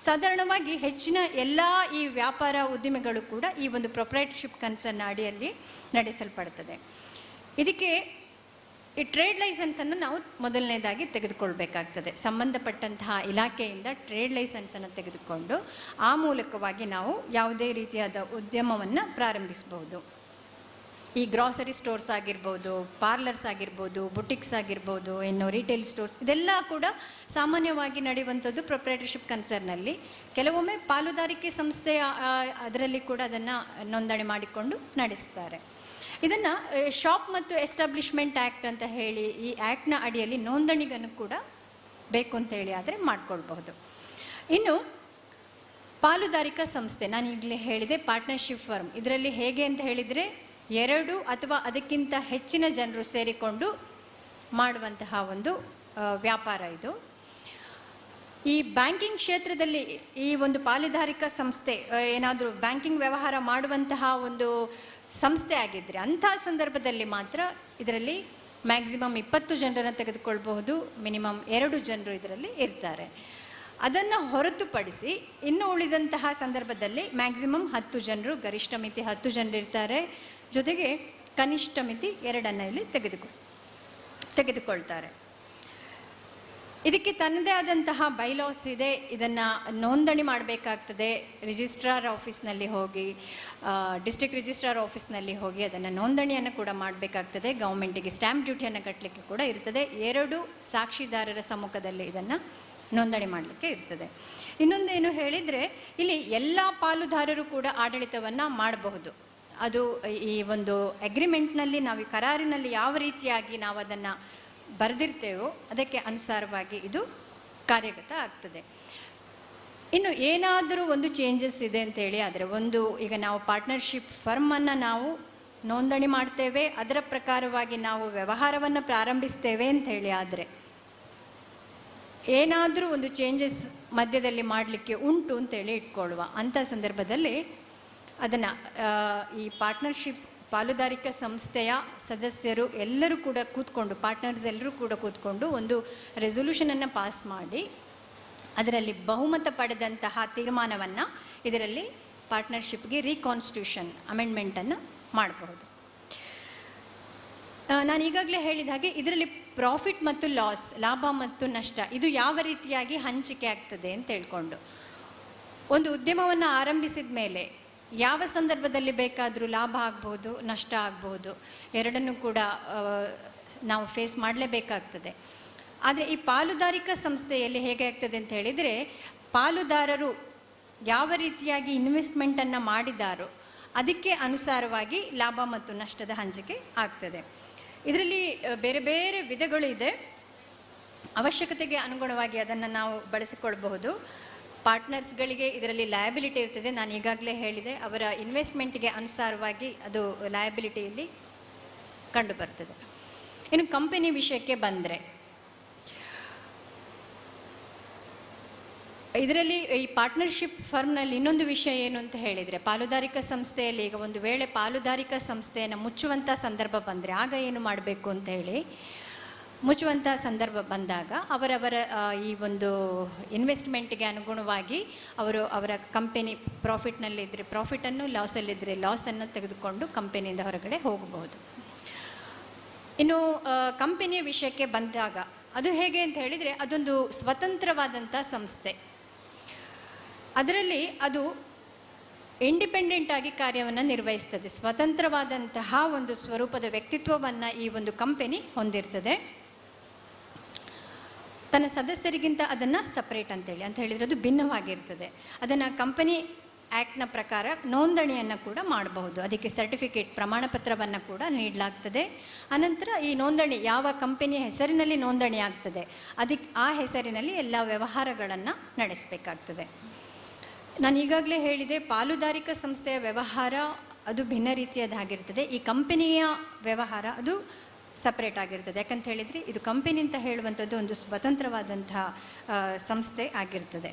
ಸಾಧಾರಣವಾಗಿ ಹೆಚ್ಚಿನ ಎಲ್ಲ ಈ ವ್ಯಾಪಾರ ಉದ್ದಿಮೆಗಳು ಕೂಡ ಈ ಒಂದು ಪ್ರೊಪ್ರೈಟರ್ಶಿಪ್ ಕನ್ಸರ್ನ್ ಅಡಿಯಲ್ಲಿ ನಡೆಸಲ್ಪಡ್ತದೆ. ಇದಕ್ಕೆ ಈ ಟ್ರೇಡ್ ಲೈಸೆನ್ಸನ್ನು ನಾವು ಮೊದಲನೇದಾಗಿ ತೆಗೆದುಕೊಳ್ಬೇಕಾಗ್ತದೆ. ಸಂಬಂಧಪಟ್ಟಂತಹ ಇಲಾಖೆಯಿಂದ ಟ್ರೇಡ್ ಲೈಸೆನ್ಸನ್ನು ತೆಗೆದುಕೊಂಡು ಆ ಮೂಲಕವಾಗಿ ನಾವು ಯಾವುದೇ ರೀತಿಯಾದ ಉದ್ಯಮವನ್ನು ಪ್ರಾರಂಭಿಸಬಹುದು. ಈ ಗ್ರಾಸರಿ ಸ್ಟೋರ್ಸ್ ಆಗಿರ್ಬೋದು, ಪಾರ್ಲರ್ಸ್ ಆಗಿರ್ಬೋದು, ಬುಟಿಕ್ಸ್ ಆಗಿರ್ಬೋದು, ಇನ್ನು ರಿಟೇಲ್ ಸ್ಟೋರ್ಸ್, ಇದೆಲ್ಲ ಕೂಡ ಸಾಮಾನ್ಯವಾಗಿ ನಡೆಯುವಂಥದ್ದು ಪ್ರೊಪ್ರೈಟರ್ಶಿಪ್ ಕನ್ಸರ್ನಲ್ಲಿ. ಕೆಲವೊಮ್ಮೆ ಪಾಲುದಾರಿಕೆ ಸಂಸ್ಥೆಯ ಅದರಲ್ಲಿ ಕೂಡ ಅದನ್ನು ನೋಂದಣಿ ಮಾಡಿಕೊಂಡು ನಡೆಸ್ತಾರೆ. ಇದನ್ನು ಶಾಪ್ ಮತ್ತು ಎಸ್ಟಾಬ್ಲಿಷ್ಮೆಂಟ್ ಆ್ಯಕ್ಟ್ ಅಂತ ಹೇಳಿ ಈ ಆ್ಯಕ್ಟ್ನ ಅಡಿಯಲ್ಲಿ ನೋಂದಣಿಗನ್ನು ಕೂಡ ಬೇಕು ಅಂತೇಳಿ ಆದರೆ ಮಾಡಿಕೊಳ್ಬಹುದು. ಇನ್ನು ಪಾಲುದಾರಿಕಾ ಸಂಸ್ಥೆ, ನಾನು ಈಗಲೇ ಹೇಳಿದೆ ಪಾರ್ಟ್ನರ್ಶಿಪ್ ಫರ್ಮ್. ಇದರಲ್ಲಿ ಹೇಗೆ ಅಂತ ಹೇಳಿದರೆ 2 ಅಥವಾ ಅದಕ್ಕಿಂತ ಹೆಚ್ಚಿನ ಜನರು ಸೇರಿಕೊಂಡು ಮಾಡುವಂತಹ ಒಂದು ವ್ಯಾಪಾರ ಇದು. ಈ ಬ್ಯಾಂಕಿಂಗ್ ಕ್ಷೇತ್ರದಲ್ಲಿ ಈ ಒಂದು ಪಾಲುದಾರಿಕಾ ಸಂಸ್ಥೆ ಏನಾದರೂ ಬ್ಯಾಂಕಿಂಗ್ ವ್ಯವಹಾರ ಮಾಡುವಂತಹ ಒಂದು ಸಂಸ್ಥೆ ಆಗಿದ್ದರೆ ಅಂಥ ಸಂದರ್ಭದಲ್ಲಿ ಮಾತ್ರ ಇದರಲ್ಲಿ ಮ್ಯಾಕ್ಸಿಮಮ್ 20 ಜನರನ್ನು ತೆಗೆದುಕೊಳ್ಬಹುದು, ಮಿನಿಮಮ್ 2 ಜನರು ಇದರಲ್ಲಿ ಇರ್ತಾರೆ. ಅದನ್ನು ಹೊರತುಪಡಿಸಿ ಇನ್ನು ಉಳಿದಂತಹ ಸಂದರ್ಭದಲ್ಲಿ ಮ್ಯಾಕ್ಸಿಮಮ್ 10 ಜನರು, ಗರಿಷ್ಠ ಮಿತಿ 10 ಜನರು ಇರ್ತಾರೆ. ಜೊತೆಗೆ ಕನಿಷ್ಠ ಮಿತಿ 2 ಇಲ್ಲಿ ತೆಗೆದುಕೊಳ್ತಾರೆ. ಇದಕ್ಕೆ ತನ್ನದೇ ಆದಂತಹ ಬೈಲಾಸ್ ಇದೆ. ಇದನ್ನು ನೋಂದಣಿ ಮಾಡಬೇಕಾಗ್ತದೆ. ರಿಜಿಸ್ಟ್ರಾರ್ ಆಫೀಸ್ನಲ್ಲಿ ಹೋಗಿ, ಡಿಸ್ಟ್ರಿಕ್ಟ್ ರಿಜಿಸ್ಟ್ರಾರ್ ಆಫೀಸ್ನಲ್ಲಿ ಹೋಗಿ ಅದನ್ನು ನೋಂದಣಿಯನ್ನು ಕೂಡ ಮಾಡಬೇಕಾಗ್ತದೆ. ಗೌರ್ಮೆಂಟಿಗೆ ಸ್ಟ್ಯಾಂಪ್ ಡ್ಯೂಟಿಯನ್ನು ಕಟ್ಟಲಿಕ್ಕೆ ಕೂಡ ಇರ್ತದೆ. 2 ಸಾಕ್ಷಿದಾರರ ಸಮ್ಮುಖದಲ್ಲಿ ಇದನ್ನು ನೋಂದಣಿ ಮಾಡಲಿಕ್ಕೆ ಇರ್ತದೆ. ಇನ್ನೊಂದೇನು ಹೇಳಿದರೆ, ಇಲ್ಲಿ ಎಲ್ಲ ಪಾಲುದಾರರು ಕೂಡ ಆಡಳಿತವನ್ನು ಮಾಡಬಹುದು. ಅದು ಈ ಒಂದು ಅಗ್ರಿಮೆಂಟ್ನಲ್ಲಿ ನಾವು ಈ ಕರಾರಿನಲ್ಲಿ ಯಾವ ರೀತಿಯಾಗಿ ನಾವು ಅದನ್ನು ಬರೆದಿರ್ತೇವೋ ಅದಕ್ಕೆ ಅನುಸಾರವಾಗಿ ಇದು ಕಾರ್ಯಗತ ಆಗ್ತದೆ. ಇನ್ನು ಏನಾದರೂ ಒಂದು ಚೇಂಜಸ್ ಇದೆ ಅಂತೇಳಿ ಆದರೆ, ಈಗ ನಾವು ಪಾರ್ಟ್ನರ್ಶಿಪ್ ಫರ್ಮನ್ನು ನಾವು ನೋಂದಣಿ ಮಾಡ್ತೇವೆ, ಅದರ ಪ್ರಕಾರವಾಗಿ ನಾವು ವ್ಯವಹಾರವನ್ನು ಪ್ರಾರಂಭಿಸ್ತೇವೆ ಅಂಥೇಳಿ ಆದರೆ ಏನಾದರೂ ಒಂದು ಚೇಂಜಸ್ ಮಧ್ಯದಲ್ಲಿ ಮಾಡಲಿಕ್ಕೆ ಉಂಟು ಅಂತೇಳಿ ಇಟ್ಕೊಳ್ಳುವ ಅಂಥ ಸಂದರ್ಭದಲ್ಲಿ ಅದನ್ನು ಈ ಪಾರ್ಟ್ನರ್ಶಿಪ್ ಪಾಲುದಾರಿಕಾ ಸಂಸ್ಥೆಯ ಸದಸ್ಯರು ಎಲ್ಲರೂ ಕೂಡ ಕೂತ್ಕೊಂಡು, ಪಾರ್ಟ್ನರ್ಸ್ ಎಲ್ಲರೂ ಕೂಡ ಕೂತ್ಕೊಂಡು ಒಂದು ರೆಸೊಲ್ಯೂಷನನ್ನು ಪಾಸ್ ಮಾಡಿ ಅದರಲ್ಲಿ ಬಹುಮತ ಪಡೆದಂತಹ ತೀರ್ಮಾನವನ್ನು ಇದರಲ್ಲಿ ಪಾರ್ಟ್ನರ್ಶಿಪ್ಗೆ ರೀಕಾನ್ಸ್ಟಿಟ್ಯೂಷನ್ ಅಮೆಂಡ್ಮೆಂಟನ್ನು ಮಾಡಬಹುದು. ನಾನು ಈಗಾಗಲೇ ಹೇಳಿದ ಹಾಗೆ ಇದರಲ್ಲಿ ಪ್ರಾಫಿಟ್ ಮತ್ತು ಲಾಸ್, ಲಾಭ ಮತ್ತು ನಷ್ಟ, ಇದು ಯಾವ ರೀತಿಯಾಗಿ ಹಂಚಿಕೆ ಆಗ್ತದೆ ಅಂತ ಹೇಳ್ಕೊಂಡು, ಒಂದು ಉದ್ಯಮವನ್ನು ಆರಂಭಿಸಿದ ಮೇಲೆ ಯಾವ ಸಂದರ್ಭದಲ್ಲಿ ಬೇಕಾದರೂ ಲಾಭ ಆಗ್ಬೋದು, ನಷ್ಟ ಆಗ್ಬೋದು, ಎರಡನ್ನೂ ಕೂಡ ನಾವು ಫೇಸ್ ಮಾಡಲೇಬೇಕಾಗ್ತದೆ. ಆದರೆ ಈ ಪಾಲುದಾರಿಕಾ ಸಂಸ್ಥೆಯಲ್ಲಿ ಹೇಗೆ ಆಗ್ತದೆ ಅಂತ ಹೇಳಿದರೆ, ಪಾಲುದಾರರು ಯಾವ ರೀತಿಯಾಗಿ ಇನ್ವೆಸ್ಟ್ಮೆಂಟನ್ನು ಮಾಡಿದಾರೋ ಅದಕ್ಕೆ ಅನುಸಾರವಾಗಿ ಲಾಭ ಮತ್ತು ನಷ್ಟದ ಹಂಚಿಕೆ ಆಗ್ತದೆ. ಇದರಲ್ಲಿ ಬೇರೆ ಬೇರೆ ವಿಧಗಳು ಇದೆ. ಅವಶ್ಯಕತೆಗೆ ಅನುಗುಣವಾಗಿ ಅದನ್ನು ನಾವು ಬಳಸಿಕೊಳ್ಬಹುದು. ಪಾರ್ಟ್ನರ್ಸ್ಗಳಿಗೆ ಇದರಲ್ಲಿ ಲಯಬಿಲಿಟಿ ಇರ್ತದೆ. ನಾನು ಈಗಾಗಲೇ ಹೇಳಿದೆ, ಅವರ ಇನ್ವೆಸ್ಟ್ಮೆಂಟ್ಗೆ ಅನುಸಾರವಾಗಿ ಅದು ಲಯಬಿಲಿಟಿಯಲ್ಲಿ ಕಂಡುಬರ್ತದೆ. ಇನ್ನು ಕಂಪನಿ ವಿಷಯಕ್ಕೆ ಬಂದರೆ, ಇದರಲ್ಲಿ ಈ ಪಾರ್ಟ್ನರ್ಶಿಪ್ ಫರ್ಮ್ನಲ್ಲಿ ಇನ್ನೊಂದು ವಿಷಯ ಏನು ಅಂತ ಹೇಳಿದರೆ, ಪಾಲುದಾರಿಕಾ ಸಂಸ್ಥೆಯಲ್ಲಿ ಈಗ ಒಂದು ವೇಳೆ ಪಾಲುದಾರಿಕಾ ಸಂಸ್ಥೆಯನ್ನು ಮುಚ್ಚುವಂಥ ಸಂದರ್ಭ ಬಂದರೆ ಆಗ ಏನು ಮಾಡಬೇಕು ಅಂತ ಹೇಳಿ, ಮುಚ್ಚುವಂಥ ಸಂದರ್ಭ ಬಂದಾಗ ಅವರವರ ಈ ಒಂದು ಇನ್ವೆಸ್ಟ್ಮೆಂಟ್ಗೆ ಅನುಗುಣವಾಗಿ ಅವರ ಕಂಪನಿ ಪ್ರಾಫಿಟ್ನಲ್ಲಿದ್ದರೆ ಪ್ರಾಫಿಟನ್ನು, ಲಾಸಲ್ಲಿದ್ದರೆ ಲಾಸನ್ನು ತೆಗೆದುಕೊಂಡು ಕಂಪನಿಯಿಂದ ಹೊರಗಡೆ ಹೋಗಬಹುದು. ಇನ್ನು ಕಂಪನಿಯ ವಿಷಯಕ್ಕೆ ಬಂದಾಗ ಅದು ಹೇಗೆ ಅಂತ ಹೇಳಿದರೆ, ಅದೊಂದು ಸ್ವತಂತ್ರವಾದಂಥ ಸಂಸ್ಥೆ. ಅದರಲ್ಲಿ ಅದು ಇಂಡಿಪೆಂಡೆಂಟ್ ಆಗಿ ಕಾರ್ಯವನ್ನು ನಿರ್ವಹಿಸ್ತದೆ. ಸ್ವತಂತ್ರವಾದಂತಹ ಒಂದು ಸ್ವರೂಪದ ವ್ಯಕ್ತಿತ್ವವನ್ನು ಈ ಒಂದು ಕಂಪನಿ ಹೊಂದಿರ್ತದೆ. ತನ್ನ ಸದಸ್ಯರಿಗಿಂತ ಅದನ್ನು ಸಪ್ರೇಟ್ ಅಂತ ಹೇಳಿದರೆ ಅದು ಭಿನ್ನವಾಗಿರ್ತದೆ. ಅದನ್ನು ಕಂಪನಿ ಆ್ಯಕ್ಟ್ನ ಪ್ರಕಾರ ನೋಂದಣಿಯನ್ನು ಕೂಡ ಮಾಡಬಹುದು. ಅದಕ್ಕೆ ಸರ್ಟಿಫಿಕೇಟ್, ಪ್ರಮಾಣ ಪತ್ರವನ್ನು ಕೂಡ ನೀಡಲಾಗ್ತದೆ. ಅನಂತರ ಈ ನೋಂದಣಿ ಯಾವ ಕಂಪನಿಯ ಹೆಸರಿನಲ್ಲಿ ನೋಂದಣಿ ಆಗ್ತದೆ ಅದಕ್ಕೆ ಆ ಹೆಸರಿನಲ್ಲಿ ಎಲ್ಲ ವ್ಯವಹಾರಗಳನ್ನು ನಡೆಸಬೇಕಾಗ್ತದೆ. ನಾನು ಈಗಾಗಲೇ ಹೇಳಿದೆ, ಪಾಲುದಾರಿಕಾ ಸಂಸ್ಥೆಯ ವ್ಯವಹಾರ ಅದು ಭಿನ್ನ ರೀತಿಯದಾಗಿರ್ತದೆ. ಈ ಕಂಪನಿಯ ವ್ಯವಹಾರ ಅದು ಸಪ್ರೇಟ್ ಆಗಿರ್ತದೆ. ಯಾಕಂತ ಹೇಳಿದರೆ ಇದು ಕಂಪನಿ ಅಂತ ಹೇಳುವಂಥದ್ದು ಒಂದು ಸ್ವತಂತ್ರವಾದಂತಹ ಸಂಸ್ಥೆ ಆಗಿರ್ತದೆ.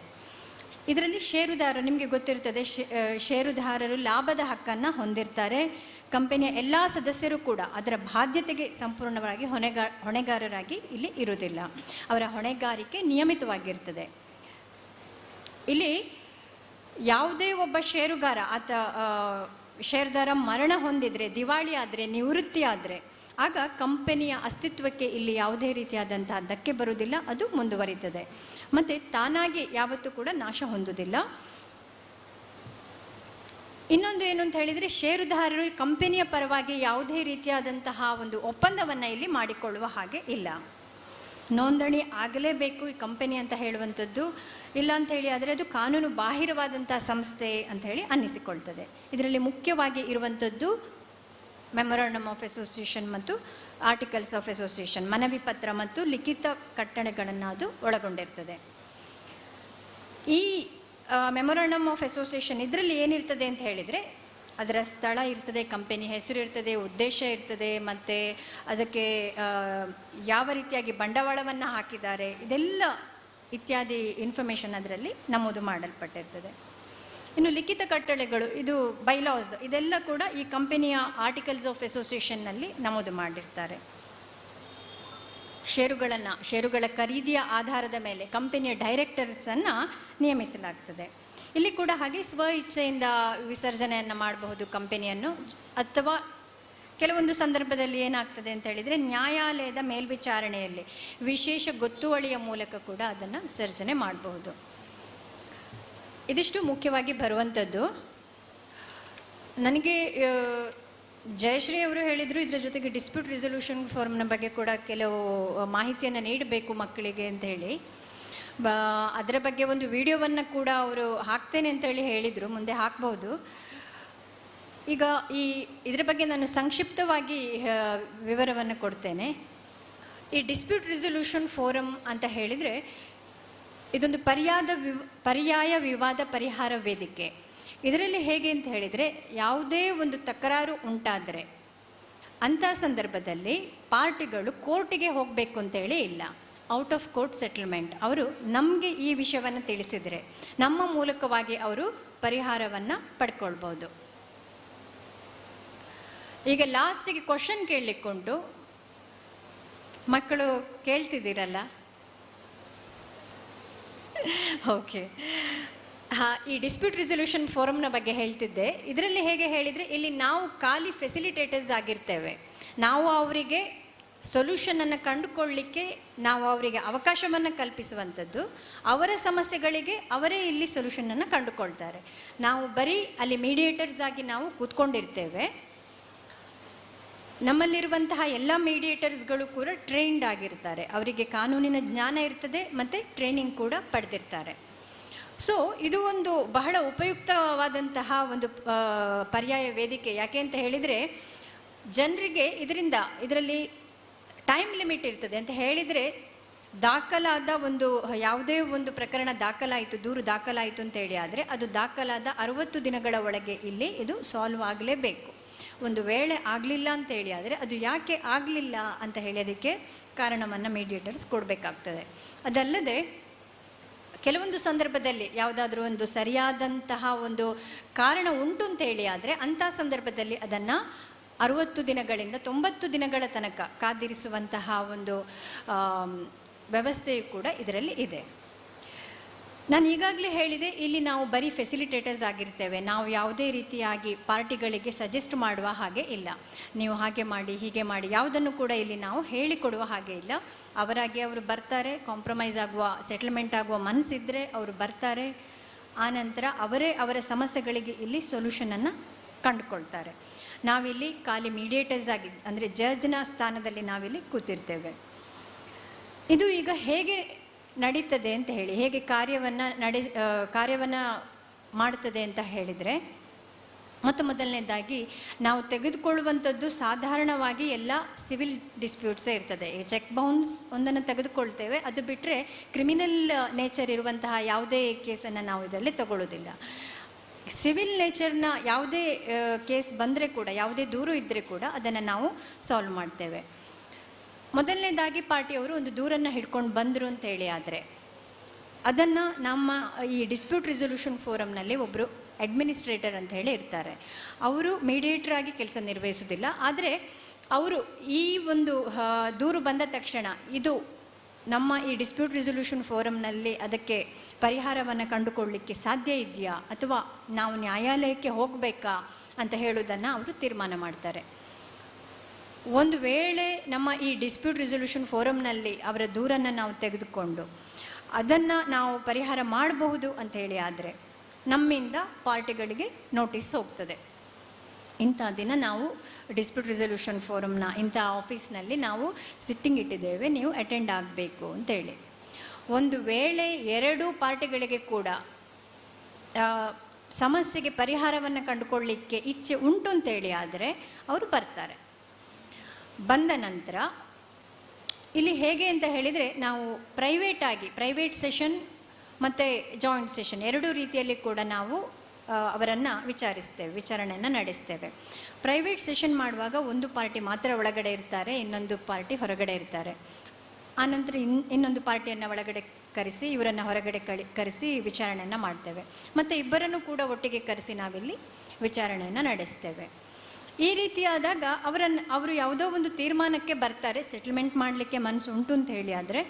ಇದರಲ್ಲಿ ಷೇರುದಾರರು, ನಿಮಗೆ ಗೊತ್ತಿರ್ತದೆ, ಷೇರುದಾರರು ಲಾಭದ ಹಕ್ಕನ್ನು ಹೊಂದಿರ್ತಾರೆ. ಕಂಪನಿಯ ಎಲ್ಲ ಸದಸ್ಯರು ಕೂಡ ಅದರ ಬಾಧ್ಯತೆಗೆ ಸಂಪೂರ್ಣವಾಗಿ ಹೊಣೆಗಾರರಾಗಿ ಇಲ್ಲಿ ಇರುವುದಿಲ್ಲ. ಅವರ ಹೊಣೆಗಾರಿಕೆ ನಿಯಮಿತವಾಗಿರ್ತದೆ. ಇಲ್ಲಿ ಯಾವುದೇ ಒಬ್ಬ ಷೇರುಗಾರ ಷೇರುದಾರ ಮರಣ ಹೊಂದಿದರೆ, ದಿವಾಳಿ ಆದರೆ, ನಿವೃತ್ತಿ ಆದರೆ, ಆಗ ಕಂಪನಿಯ ಅಸ್ತಿತ್ವಕ್ಕೆ ಇಲ್ಲಿ ಯಾವುದೇ ರೀತಿಯಾದಂತಹ ಧಕ್ಕೆ ಬರುವುದಿಲ್ಲ, ಅದು ಮುಂದುವರಿತದೆ. ಮತ್ತು ತಾನಾಗಿ ಯಾವತ್ತೂ ಕೂಡ ನಾಶ ಹೊಂದುವುದಿಲ್ಲ. ಇನ್ನೊಂದು ಏನು ಅಂತ ಹೇಳಿದರೆ, ಷೇರುದಾರರು ಕಂಪನಿಯ ಪರವಾಗಿ ಯಾವುದೇ ರೀತಿಯಾದಂತಹ ಒಂದು ಒಪ್ಪಂದವನ್ನು ಇಲ್ಲಿ ಮಾಡಿಕೊಳ್ಳುವ ಹಾಗೆ ಇಲ್ಲ. ನೋಂದಣಿ ಆಗಲೇಬೇಕು ಈ ಕಂಪನಿ ಅಂತ ಹೇಳುವಂಥದ್ದು ಇಲ್ಲ ಅಂತ ಹೇಳಿ ಆದರೆ ಅದು ಕಾನೂನು ಬಾಹಿರವಾದಂಥ ಸಂಸ್ಥೆ ಅಂತ ಹೇಳಿ ಅನ್ನಿಸಿಕೊಳ್ತದೆ. ಇದರಲ್ಲಿ ಮುಖ್ಯವಾಗಿ ಇರುವಂಥದ್ದು ಮೆಮೊರಾಂಡಮ್ ಆಫ್ ಅಸೋಸಿಯೇಷನ್ ಮತ್ತು ಆರ್ಟಿಕಲ್ಸ್ ಆಫ್ ಅಸೋಸಿಯೇಷನ್, ಮನವಿ ಪತ್ರ ಮತ್ತು ಲಿಖಿತ ಕಟ್ಟಳೆಗಳನ್ನು ಅದು ಒಳಗೊಂಡಿರ್ತದೆ. ಈ ಮೆಮೊರಾಂಡಮ್ ಆಫ್ ಅಸೋಸಿಯೇಷನ್ ಇದರಲ್ಲಿ ಏನಿರ್ತದೆ ಅಂತ ಹೇಳಿದರೆ, ಅದರ ಸ್ಥಳ ಇರ್ತದೆ, ಕಂಪನಿ ಹೆಸರು ಇರ್ತದೆ, ಉದ್ದೇಶ ಇರ್ತದೆ, ಮತ್ತು ಅದಕ್ಕೆ ಯಾವ ರೀತಿಯಾಗಿ ಬಂಡವಾಳವನ್ನು ಹಾಕಿದ್ದಾರೆ, ಇದೆಲ್ಲ ಇತ್ಯಾದಿ ಇನ್ಫಾರ್ಮೇಷನ್ ಅದರಲ್ಲಿ ನಮೂದು ಮಾಡಲ್ಪಟ್ಟಿರ್ತದೆ. ಇನ್ನು ಲಿಖಿತ ಕಟ್ಟಳೆಗಳು, ಇದು ಬೈಲಾಸ್, ಇದೆಲ್ಲ ಕೂಡ ಈ ಕಂಪನಿಯ ಆರ್ಟಿಕಲ್ಸ್ ಆಫ್ ಅಸೋಸಿಯೇಷನ್ನಲ್ಲಿ ನಮೂದು ಮಾಡಿರ್ತಾರೆ. ಷೇರುಗಳ ಖರೀದಿಯ ಆಧಾರದ ಮೇಲೆ ಕಂಪನಿಯ ಡೈರೆಕ್ಟರ್ಸನ್ನು ನೇಮಿಸಲಾಗ್ತದೆ. ಇಲ್ಲಿ ಕೂಡ ಹಾಗೆ ಸ್ವ ಇಚ್ಛೆಯಿಂದ ವಿಸರ್ಜನೆಯನ್ನು ಮಾಡಬಹುದು ಕಂಪನಿಯನ್ನು, ಅಥವಾ ಕೆಲವೊಂದು ಸಂದರ್ಭದಲ್ಲಿ ಏನಾಗ್ತದೆ ಅಂತ ಹೇಳಿದರೆ ನ್ಯಾಯಾಲಯದ ಮೇಲ್ವಿಚಾರಣೆಯಲ್ಲಿ ವಿಶೇಷ ಗೊತ್ತುವಳಿಯ ಮೂಲಕ ಕೂಡ ಅದನ್ನು ವಿಸರ್ಜನೆ ಮಾಡಬಹುದು. ಇದಿಷ್ಟು ಮುಖ್ಯವಾಗಿ ಬರುವಂಥದ್ದು. ನನಗೆ ಜಯಶ್ರೀ ಅವರು ಹೇಳಿದರು, ಇದರ ಜೊತೆಗೆ ಡಿಸ್ಪ್ಯೂಟ್ ರೆಸೊಲ್ಯೂಷನ್ ಫಾರ್ಮ್ನ ಬಗ್ಗೆ ಕೂಡ ಕೆಲವು ಮಾಹಿತಿಯನ್ನು ನೀಡಬೇಕು ಮಕ್ಕಳಿಗೆ ಅಂತ ಹೇಳಿ. ಅದರ ಬಗ್ಗೆ ಒಂದು ವಿಡಿಯೋವನ್ನು ಕೂಡ ಅವರು ಹಾಕ್ತೇನೆ ಅಂತೇಳಿ ಹೇಳಿದರು, ಮುಂದೆ ಹಾಕ್ಬೋದು. ಈಗ ಇದರ ಬಗ್ಗೆ ನಾನು ಸಂಕ್ಷಿಪ್ತವಾಗಿ ವಿವರವನ್ನು ಕೊಡ್ತೇನೆ. ಈ ಡಿಸ್ಪ್ಯೂಟ್ ರೆಸೊಲ್ಯೂಷನ್ ಫೋರಮ್ ಅಂತ ಹೇಳಿದರೆ ಇದೊಂದು ಪರ್ಯಾಯ ವಿವಾದ ಪರಿಹಾರ ವೇದಿಕೆ. ಇದರಲ್ಲಿ ಹೇಗೆ ಅಂತ ಹೇಳಿದರೆ, ಯಾವುದೇ ಒಂದು ತಕರಾರು ಉಂಟಾದರೆ ಅಂಥ ಸಂದರ್ಭದಲ್ಲಿ ಪಾರ್ಟಿಗಳು ಕೋರ್ಟಿಗೆ ಹೋಗಬೇಕು ಅಂತೇಳಿ ಇಲ್ಲ, ಔಟ್ ಆಫ್ ಕೋರ್ಟ್ ಸೆಟಲ್ಮೆಂಟ್. ಅವರು ನಮಗೆ ಈ ವಿಷಯವನ್ನು ತಿಳಿಸಿದರೆ ನಮ್ಮ ಮೂಲಕವಾಗಿ ಅವರು ಪರಿಹಾರವನ್ನು ಪಡ್ಕೊಳ್ಬೋದು. ಈಗ ಲಾಸ್ಟಿಗೆ ಕ್ವಶನ್ ಕೇಳಲಿಕ್ಕುಂಟು, ಮಕ್ಕಳು ಕೇಳ್ತಿದ್ದೀರಲ್ಲ? ಓಕೆ. ಈ ಡಿಸ್ಪ್ಯೂಟ್ ರೆಸೊಲ್ಯೂಷನ್ ಫೋರಮ್ನ ಬಗ್ಗೆ ಹೇಳ್ತಿದ್ದೆ. ಇದರಲ್ಲಿ ಹೇಗೆ ಹೇಳಿದರೆ, ಇಲ್ಲಿ ನಾವು ಖಾಲಿ ಫೆಸಿಲಿಟೇಟರ್ಸ್ ಆಗಿರ್ತೇವೆ. ನಾವು ಅವರಿಗೆ ಸೊಲ್ಯೂಷನನ್ನು ಕಂಡುಕೊಳ್ಳಲಿಕ್ಕೆ ನಾವು ಅವರಿಗೆ ಅವಕಾಶವನ್ನು ಕಲ್ಪಿಸುವಂಥದ್ದು. ಅವರ ಸಮಸ್ಯೆಗಳಿಗೆ ಅವರೇ ಇಲ್ಲಿ ಸೊಲ್ಯೂಷನನ್ನು ಕಂಡುಕೊಳ್ತಾರೆ. ನಾವು ಬರೀ ಅಲ್ಲಿ ಮೀಡಿಯೇಟರ್ಸ್ ಆಗಿ ನಾವು ಕೂತ್ಕೊಂಡಿರ್ತೇವೆ. ನಮ್ಮಲ್ಲಿರುವಂತಹ ಎಲ್ಲ ಮೀಡಿಯೇಟರ್ಸ್ಗಳು ಕೂಡ ಟ್ರೈನ್ಡ್ ಆಗಿರ್ತಾರೆ, ಅವರಿಗೆ ಕಾನೂನಿನ ಜ್ಞಾನ ಇರ್ತದೆ ಮತ್ತು ಟ್ರೈನಿಂಗ್ ಕೂಡ ಪಡೆದಿರ್ತಾರೆ. ಸೊ ಇದು ಒಂದು ಬಹಳ ಉಪಯುಕ್ತವಾದಂತಹ ಒಂದು ಪರ್ಯಾಯ ವೇದಿಕೆ. ಯಾಕೆ ಅಂತ ಹೇಳಿದರೆ, ಜನರಿಗೆ ಇದರಲ್ಲಿ ಟೈಮ್ ಲಿಮಿಟ್ ಇರ್ತದೆ ಅಂತ ಹೇಳಿದರೆ, ದಾಖಲಾದ ಯಾವುದೇ ಒಂದು ಪ್ರಕರಣ ದಾಖಲಾಯಿತು, ದೂರು ದಾಖಲಾಯಿತು ಅಂತೇಳಿ ಆದರೆ ಅದು ದಾಖಲಾದ 60 ದಿನಗಳ ಒಳಗೆ ಇಲ್ಲಿ ಇದು ಸಾಲ್ವ್ ಆಗಲೇಬೇಕು. ಒಂದು ವೇಳೆ ಆಗಲಿಲ್ಲ ಅಂತೇಳಿ ಆದರೆ ಅದು ಯಾಕೆ ಆಗಲಿಲ್ಲ ಅಂತ ಹೇಳಿ ಅದಕ್ಕೆ ಕಾರಣವನ್ನು ಮೀಡಿಯೇಟರ್ಸ್ ಕೊಡಬೇಕಾಗ್ತದೆ. ಅದಲ್ಲದೆ ಕೆಲವೊಂದು ಸಂದರ್ಭದಲ್ಲಿ ಯಾವುದಾದ್ರೂ ಒಂದು ಸರಿಯಾದಂತಹ ಒಂದು ಕಾರಣ ಉಂಟು ಅಂತೇಳಿ ಆದರೆ ಅಂಥ ಸಂದರ್ಭದಲ್ಲಿ ಅದನ್ನು 60 ದಿನಗಳಿಂದ 90 ದಿನಗಳ ತನಕ ಕಾದಿರಿಸುವಂತಹ ಒಂದು ವ್ಯವಸ್ಥೆಯು ಕೂಡ ಇದರಲ್ಲಿ ಇದೆ. ನಾನು ಈಗಾಗಲೇ ಹೇಳಿದೆ, ಇಲ್ಲಿ ನಾವು ಬರೀ ಫೆಸಿಲಿಟೇಟರ್ಸ್ ಆಗಿರ್ತೇವೆ. ನಾವು ಯಾವುದೇ ರೀತಿಯಾಗಿ ಪಾರ್ಟಿಗಳಿಗೆ ಸಜೆಸ್ಟ್ ಮಾಡುವ ಹಾಗೆ ಇಲ್ಲ, ನೀವು ಹಾಗೆ ಮಾಡಿ ಹೀಗೆ ಮಾಡಿ ಯಾವುದನ್ನು ಕೂಡ ಇಲ್ಲಿ ನಾವು ಹೇಳಿಕೊಡುವ ಹಾಗೆ ಇಲ್ಲ. ಅವರಾಗಿ ಅವರು ಬರ್ತಾರೆ, ಕಾಂಪ್ರಮೈಸ್ ಆಗುವ, ಸೆಟಲ್ಮೆಂಟ್ ಆಗುವ ಮನಸ್ಸಿದ್ರೆ ಅವರು ಬರ್ತಾರೆ. ಆನಂತರ ಅವರೇ ಅವರ ಸಮಸ್ಯೆಗಳಿಗೆ ಇಲ್ಲಿ ಸೊಲ್ಯೂಷನನ್ನು ಕಂಡುಕೊಳ್ತಾರೆ. ನಾವಿಲ್ಲಿ ಖಾಲಿ ಮೀಡಿಯೇಟರ್ಸ್ ಆಗಿ, ಅಂದರೆ ಜಡ್ಜ್ನ ಸ್ಥಾನದಲ್ಲಿ ನಾವಿಲ್ಲಿ ಕೂತಿರ್ತೇವೆ. ಇದು ಈಗ ಹೇಗೆ ನಡೀತದೆ ಅಂತ ಹೇಳಿ, ಹೇಗೆ ಕಾರ್ಯವನ್ನು ಮಾಡ್ತದೆ ಅಂತ ಹೇಳಿದರೆ, ಮೊದಲನೇದಾಗಿ ನಾವು ತೆಗೆದುಕೊಳ್ಳುವಂಥದ್ದು ಸಾಧಾರಣವಾಗಿ ಎಲ್ಲ ಸಿವಿಲ್ ಡಿಸ್ಪ್ಯೂಟ್ಸೇ ಇರ್ತದೆ. ಚೆಕ್ ಬೌನ್ಸ್ ಒಂದನ್ನು ತೆಗೆದುಕೊಳ್ತೇವೆ, ಅದು ಬಿಟ್ಟರೆ ಕ್ರಿಮಿನಲ್ ನೇಚರ್ ಇರುವಂತಹ ಯಾವುದೇ ಕೇಸನ್ನು ನಾವು ಇದರಲ್ಲಿ ತಗೊಳ್ಳೋದಿಲ್ಲ. ಸಿವಿಲ್ ನೇಚರ್ನ ಯಾವುದೇ ಕೇಸ್ ಬಂದರೆ ಕೂಡ, ಯಾವುದೇ ದೂರು ಇದ್ದರೆ ಕೂಡ ಅದನ್ನು ನಾವು ಸಾಲ್ವ್ ಮಾಡ್ತೇವೆ. ಮೊದಲನೇದಾಗಿ ಪಾರ್ಟಿಯವರು ಒಂದು ದೂರನ್ನು ಹಿಡ್ಕೊಂಡು ಬಂದರು ಅಂತೇಳಿ ಆದರೆ ಅದನ್ನು ನಮ್ಮ ಈ ಡಿಸ್ಪ್ಯೂಟ್ ರೆಸೊಲ್ಯೂಷನ್ ಫೋರಮ್ನಲ್ಲಿ ಒಬ್ಬರು ಅಡ್ಮಿನಿಸ್ಟ್ರೇಟರ್ ಅಂತ ಹೇಳಿ ಇರ್ತಾರೆ. ಅವರು ಮೀಡಿಯೇಟರ್ ಆಗಿ ಕೆಲಸ ನಿರ್ವಹಿಸೋದಿಲ್ಲ. ಆದರೆ ಅವರು ಈ ಒಂದು ದೂರು ಬಂದ ತಕ್ಷಣ ಇದು ನಮ್ಮ ಈ ಡಿಸ್ಪ್ಯೂಟ್ ರೆಸೊಲ್ಯೂಷನ್ ಫೋರಮ್ನಲ್ಲಿ ಅದಕ್ಕೆ ಪರಿಹಾರವನ್ನು ಕಂಡುಕೊಳ್ಳಲಿಕ್ಕೆ ಸಾಧ್ಯ ಇದೆಯಾ ಅಥವಾ ನಾವು ನ್ಯಾಯಾಲಯಕ್ಕೆ ಹೋಗಬೇಕಾ ಅಂತ ಹೇಳೋದನ್ನು ಅವರು ತೀರ್ಮಾನ ಮಾಡ್ತಾರೆ. ಒಂದು ವೇಳೆ ನಮ್ಮ ಈ ಡಿಸ್ಪ್ಯೂಟ್ ರೆಸೊಲ್ಯೂಷನ್ ಫೋರಮ್ನಲ್ಲಿ ಅವರ ದೂರನ್ನು ನಾವು ತೆಗೆದುಕೊಂಡು ಅದನ್ನು ನಾವು ಪರಿಹಾರ ಮಾಡಬಹುದು ಅಂತ ಹೇಳಿ ಆದರೆ ನಮ್ಮಿಂದ ಪಾರ್ಟಿಗಳಿಗೆ ನೋಟಿಸ್ ಹೋಗ್ತದೆ. ಇಂಥ ದಿನ ನಾವು ಡಿಸ್ಪ್ಯೂಟ್ ರೆಸೊಲ್ಯೂಷನ್ ಫೋರಮ್ನ ಇಂಥ ಆಫೀಸ್ನಲ್ಲಿ ನಾವು ಸಿಟ್ಟಿಂಗ್ ಇಟ್ಟಿದ್ದೇವೆ, ನೀವು ಅಟೆಂಡ್ ಆಗಬೇಕು ಅಂತೇಳಿ. ಒಂದು ವೇಳೆ ಎರಡೂ ಪಾರ್ಟಿಗಳಿಗೆ ಕೂಡ ಸಮಸ್ಯೆಗೆ ಪರಿಹಾರವನ್ನು ಕಂಡುಕೊಳ್ಳಲಿಕ್ಕೆ ಇಚ್ಛೆ ಉಂಟು ಅಂತೇಳಿ ಆದರೆ ಅವರು ಬರ್ತಾರೆ. ಬಂದ ನಂತರ ಇಲ್ಲಿ ಹೇಗೆ ಅಂತ ಹೇಳಿದರೆ ನಾವು ಪ್ರೈವೇಟ್ ಸೆಷನ್ ಮತ್ತು ಜಾಯಿಂಟ್ ಸೆಷನ್ ಎರಡೂ ರೀತಿಯಲ್ಲಿ ಕೂಡ ನಾವು ಅವರನ್ನು ವಿಚಾರಣೆಯನ್ನು ನಡೆಸ್ತೇವೆ. ಪ್ರೈವೇಟ್ ಸೆಷನ್ ಮಾಡುವಾಗ ಒಂದು ಪಾರ್ಟಿ ಮಾತ್ರ ಒಳಗಡೆ ಇರ್ತಾರೆ, ಇನ್ನೊಂದು ಪಾರ್ಟಿ ಹೊರಗಡೆ ಇರ್ತಾರೆ. ಆನಂತರ ಇನ್ನೊಂದು ಪಾರ್ಟಿಯನ್ನು ಒಳಗಡೆ ಕರೆಸಿ ಇವರನ್ನು ಹೊರಗಡೆ ಕರೆಸಿ ವಿಚಾರಣೆಯನ್ನು ಮಾಡ್ತೇವೆ. ಮತ್ತು ಇಬ್ಬರನ್ನು ಕೂಡ ಒಟ್ಟಿಗೆ ಕರೆಸಿ ನಾವಿಲ್ಲಿ ವಿಚಾರಣೆಯನ್ನು ನಡೆಸ್ತೇವೆ. ಈ ರೀತಿಯಾದಾಗ ಅವರು ಯಾವುದೋ ಒಂದು ತೀರ್ಮಾನಕ್ಕೆ ಬರ್ತಾರೆ, ಸೆಟಲ್ಮೆಂಟ್ ಮಾಡಲಿಕ್ಕೆ ಮನಸ್ಸು ಉಂಟು ಅಂತ ಹೇಳಿ ಆದರೆ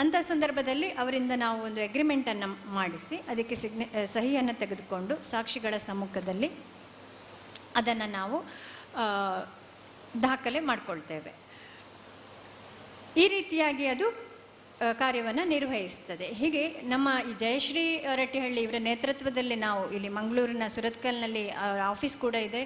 ಅಂಥ ಸಂದರ್ಭದಲ್ಲಿ ಅವರಿಂದ ನಾವು ಒಂದು ಅಗ್ರಿಮೆಂಟನ್ನು ಮಾಡಿಸಿ ಅದಕ್ಕೆ ಸಹಿಯನ್ನು ತೆಗೆದುಕೊಂಡು ಸಾಕ್ಷಿಗಳ ಸಮ್ಮುಖದಲ್ಲಿ ಅದನ್ನು ನಾವು ದಾಖಲೆ ಮಾಡಿಕೊಳ್ತೇವೆ. ಈ ರೀತಿಯಾಗಿ ಅದು ಕಾರ್ಯವನ್ನು ನಿರ್ವಹಿಸ್ತದೆ. ಹೀಗೆ ನಮ್ಮ ಈ ಜಯಶ್ರೀ ರಟ್ಟಿಹಳ್ಳಿ ಇವರ ನೇತೃತ್ವದಲ್ಲಿ ನಾವು ಇಲ್ಲಿ ಮಂಗಳೂರಿನ ಸುರತ್ಕಲ್ನಲ್ಲಿ ಆಫೀಸ್ ಕೂಡ ಇದೆ.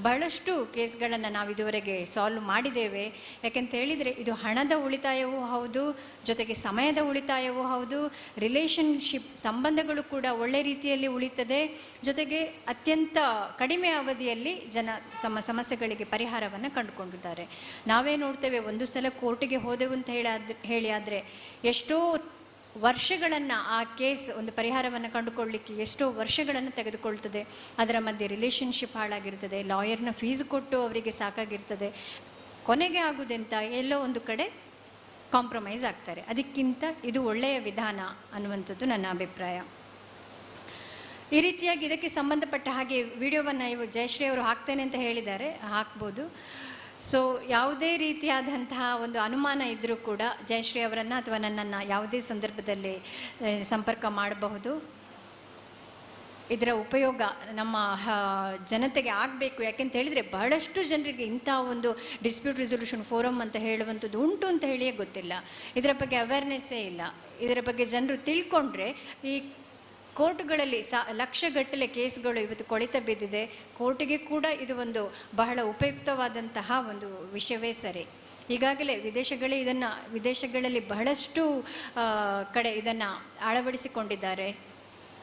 ಬಹಳಷ್ಟು ಕೇಸ್ಗಳನ್ನು ನಾವು ಇದುವರೆಗೆ ಸಾಲ್ವ್ ಮಾಡಿದ್ದೇವೆ. ಯಾಕೆಂತ ಹೇಳಿದರೆ ಇದು ಹಣದ ಉಳಿತಾಯವೂ ಹೌದು, ಜೊತೆಗೆ ಸಮಯದ ಉಳಿತಾಯವೂ ಹೌದು, ರಿಲೇಷನ್ಶಿಪ್ ಸಂಬಂಧಗಳು ಕೂಡ ಒಳ್ಳೆ ರೀತಿಯಲ್ಲಿ ಉಳಿತದೆ, ಜೊತೆಗೆ ಅತ್ಯಂತ ಕಡಿಮೆ ಅವಧಿಯಲ್ಲಿ ಜನ ತಮ್ಮ ಸಮಸ್ಯೆಗಳಿಗೆ ಪರಿಹಾರವನ್ನು ಕಂಡುಕೊಂಡಿದ್ದಾರೆ. ನಾವೇ ನೋಡ್ತೇವೆ, ಒಂದು ಸಲ ಕೋರ್ಟಿಗೆ ಹೋದೆವು ಅಂತ ಹೇಳಿ ಆದರೆ ಎಷ್ಟೋ ವರ್ಷಗಳನ್ನು ಆ ಕೇಸ್ ಒಂದು ಪರಿಹಾರವನ್ನು ಕಂಡುಕೊಳ್ಳಲಿಕ್ಕೆ ಎಷ್ಟೋ ವರ್ಷಗಳನ್ನು ತೆಗೆದುಕೊಳ್ತದೆ. ಅದರ ಮಧ್ಯೆ ರಿಲೇಷನ್ಶಿಪ್ ಹಾಳಾಗಿರ್ತದೆ, ಲಾಯರ್ನ ಫೀಸ್ ಕೊಟ್ಟು ಅವರಿಗೆ ಸಾಕಾಗಿರ್ತದೆ. ಕೊನೆಗೆ ಆಗುವುದೆಂತ ಎಲ್ಲೋ ಒಂದು ಕಡೆ ಕಾಂಪ್ರಮೈಸ್ ಆಗ್ತಾರೆ. ಅದಕ್ಕಿಂತ ಇದು ಒಳ್ಳೆಯ ವಿಧಾನ ಅನ್ನುವಂಥದ್ದು ನನ್ನ ಅಭಿಪ್ರಾಯ. ಈ ರೀತಿಯಾಗಿ ಇದಕ್ಕೆ ಸಂಬಂಧಪಟ್ಟ ಹಾಗೆ ವಿಡಿಯೋವನ್ನು ಇವು ಜಯಶ್ರೀ ಅವರು ಹಾಕ್ತೇನೆ ಅಂತ ಹೇಳಿದ್ದಾರೆ, ಹಾಕ್ಬೋದು. ಸೊ ಯಾವುದೇ ರೀತಿಯಾದಂತಹ ಒಂದು ಅನುಮಾನ ಇದ್ದರೂ ಕೂಡ ಜಯಶ್ರೀ ಅವರನ್ನು ಅಥವಾ ನನ್ನನ್ನು ಯಾವುದೇ ಸಂದರ್ಭದಲ್ಲಿ ಸಂಪರ್ಕ ಮಾಡಬಹುದು. ಇದರ ಉಪಯೋಗ ನಮ್ಮ ಜನತೆಗೆ ಆಗಬೇಕು. ಯಾಕೆಂತ ಹೇಳಿದರೆ ಬಹಳಷ್ಟು ಜನರಿಗೆ ಇಂಥ ಒಂದು ಡಿಸ್ಪ್ಯೂಟ್ ರೆಸೊಲ್ಯೂಷನ್ ಫೋರಮ್ ಅಂತ ಹೇಳುವಂಥದ್ದು ಉಂಟು ಅಂತ ಹೇಳಿಯೇ ಗೊತ್ತಿಲ್ಲ. ಇದರ ಬಗ್ಗೆ ಅವೇರ್ನೆಸ್ಸೇ ಇಲ್ಲ. ಇದರ ಬಗ್ಗೆ ಜನರು ತಿಳ್ಕೊಂಡ್ರೆ ಈ ಕೋರ್ಟ್ಗಳಲ್ಲಿ ಲಕ್ಷಗಟ್ಟಲೆ ಕೇಸ್ಗಳು ಇವತ್ತು ಕೊಳಿತ ಬಿದ್ದಿದೆ. ಕೋರ್ಟಿಗೆ ಕೂಡ ಇದು ಒಂದು ಬಹಳ ಉಪಯುಕ್ತವಾದಂತಹ ಒಂದು ವಿಷಯವೇ ಸರಿ. ಈಗಾಗಲೇ ವಿದೇಶಗಳಲ್ಲಿ ಬಹಳಷ್ಟು ಕಡೆ ಇದನ್ನು ಅಳವಡಿಸಿಕೊಂಡಿದ್ದಾರೆ.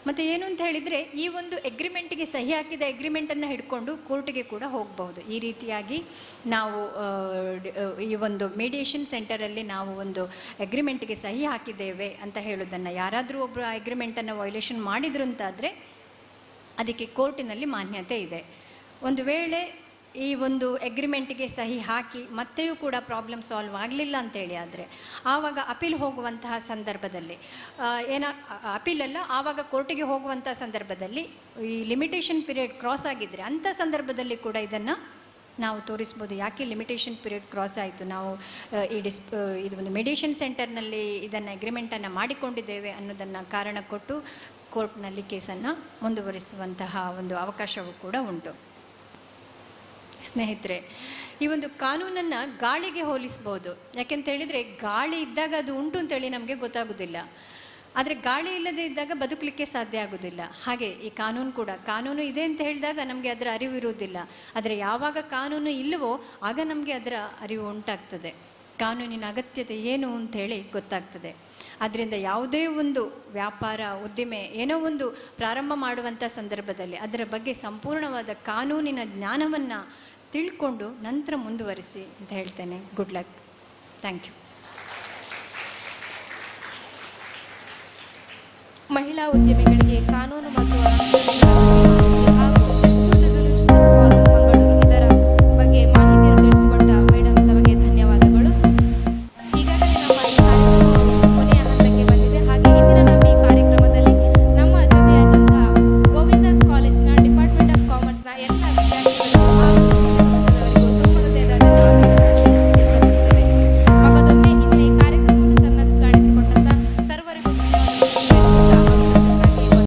ಮತ್ತು ಏನು ಅಂತ ಹೇಳಿದರೆ ಈ ಒಂದು ಅಗ್ರಿಮೆಂಟಿಗೆ ಸಹಿ ಹಾಕಿದ ಅಗ್ರಿಮೆಂಟನ್ನು ಹಿಡ್ಕೊಂಡು ಕೋರ್ಟಿಗೆ ಕೂಡ ಹೋಗಬಹುದು. ಈ ರೀತಿಯಾಗಿ ನಾವು ಈ ಒಂದು ಮೀಡಿಯೇಷನ್ ಸೆಂಟರಲ್ಲಿ ನಾವು ಒಂದು ಅಗ್ರಿಮೆಂಟಿಗೆ ಸಹಿ ಹಾಕಿದ್ದೇವೆ ಅಂತ ಹೇಳೋದನ್ನು ಯಾರಾದರೂ ಒಬ್ಬರು ಆ ಅಗ್ರಿಮೆಂಟನ್ನು ವೈಲೇಷನ್ ಮಾಡಿದ್ರು ಅಂತಾದರೆ ಅದಕ್ಕೆ ಕೋರ್ಟಿನಲ್ಲಿ ಮಾನ್ಯತೆ ಇದೆ. ಒಂದು ವೇಳೆ ಈ ಒಂದು ಅಗ್ರಿಮೆಂಟಿಗೆ ಸಹಿ ಹಾಕಿ ಮತ್ತೆಯೂ ಕೂಡ ಪ್ರಾಬ್ಲಮ್ ಸಾಲ್ವ್ ಆಗಲಿಲ್ಲ ಅಂತೇಳಿ ಆದರೆ ಆವಾಗ ಅಪೀಲ್ ಹೋಗುವಂತಹ ಸಂದರ್ಭದಲ್ಲಿ ಅಪೀಲಲ್ಲ, ಆವಾಗ ಕೋರ್ಟಿಗೆ ಹೋಗುವಂಥ ಸಂದರ್ಭದಲ್ಲಿ ಈ ಲಿಮಿಟೇಷನ್ ಪೀರಿಯಡ್ ಕ್ರಾಸ್ ಆಗಿದ್ದರೆ ಅಂಥ ಸಂದರ್ಭದಲ್ಲಿ ಕೂಡ ಇದನ್ನು ನಾವು ತೋರಿಸ್ಬೋದು. ಯಾಕೆ ಲಿಮಿಟೇಷನ್ ಪೀರಿಯಡ್ ಕ್ರಾಸ್ ಆಯಿತು, ನಾವು ಇದು ಒಂದು ಮೆಡಿಯೇಷನ್ ಸೆಂಟರ್ನಲ್ಲಿ ಇದನ್ನು ಅಗ್ರಿಮೆಂಟನ್ನು ಮಾಡಿಕೊಂಡಿದ್ದೇವೆ ಅನ್ನೋದನ್ನು ಕಾರಣ ಕೊಟ್ಟು ಕೋರ್ಟ್ನಲ್ಲಿ ಕೇಸನ್ನು ಮುಂದುವರಿಸುವಂತಹ ಒಂದು ಅವಕಾಶವೂ ಕೂಡ ಉಂಟು. ಸ್ನೇಹಿತರೆ, ಈ ಒಂದು ಕಾನೂನನ್ನು ಗಾಳಿಗೆ ಹೋಲಿಸ್ಬೋದು. ಯಾಕೆಂತ ಹೇಳಿದರೆ ಗಾಳಿ ಇದ್ದಾಗ ಅದು ಉಂಟು ಅಂತೇಳಿ ನಮಗೆ ಗೊತ್ತಾಗೋದಿಲ್ಲ, ಆದರೆ ಗಾಳಿ ಇಲ್ಲದೆ ಇದ್ದಾಗ ಬದುಕಲಿಕ್ಕೆ ಸಾಧ್ಯ ಆಗೋದಿಲ್ಲ. ಹಾಗೆ ಈ ಕಾನೂನು ಕೂಡ, ಕಾನೂನು ಇದೆ ಅಂತ ಹೇಳಿದಾಗ ನಮಗೆ ಅದರ ಅರಿವು ಇರುವುದಿಲ್ಲ, ಆದರೆ ಯಾವಾಗ ಕಾನೂನು ಇಲ್ಲವೋ ಆಗ ನಮಗೆ ಅದರ ಅರಿವು ಉಂಟಾಗ್ತದೆ, ಕಾನೂನಿನ ಅಗತ್ಯತೆ ಏನು ಅಂಥೇಳಿ ಗೊತ್ತಾಗ್ತದೆ. ಆದ್ದರಿಂದ ಯಾವುದೇ ಒಂದು ವ್ಯಾಪಾರ ಉದ್ದಿಮೆ ಏನೋ ಒಂದು ಪ್ರಾರಂಭ ಮಾಡುವಂಥ ಸಂದರ್ಭದಲ್ಲಿ ಅದರ ಬಗ್ಗೆ ಸಂಪೂರ್ಣವಾದ ಕಾನೂನಿನ ಜ್ಞಾನವನ್ನು ತಿಳ್ಕೊಂಡು ನಂತರ ಮುಂದುವರಿಸಿ ಅಂತ ಹೇಳ್ತೇನೆ. Good luck. Thank you. ಮಹಿಳಾ ಉದ್ಯಮಿಗಳಿಗೆ ಕಾನೂನು ಮತ್ತು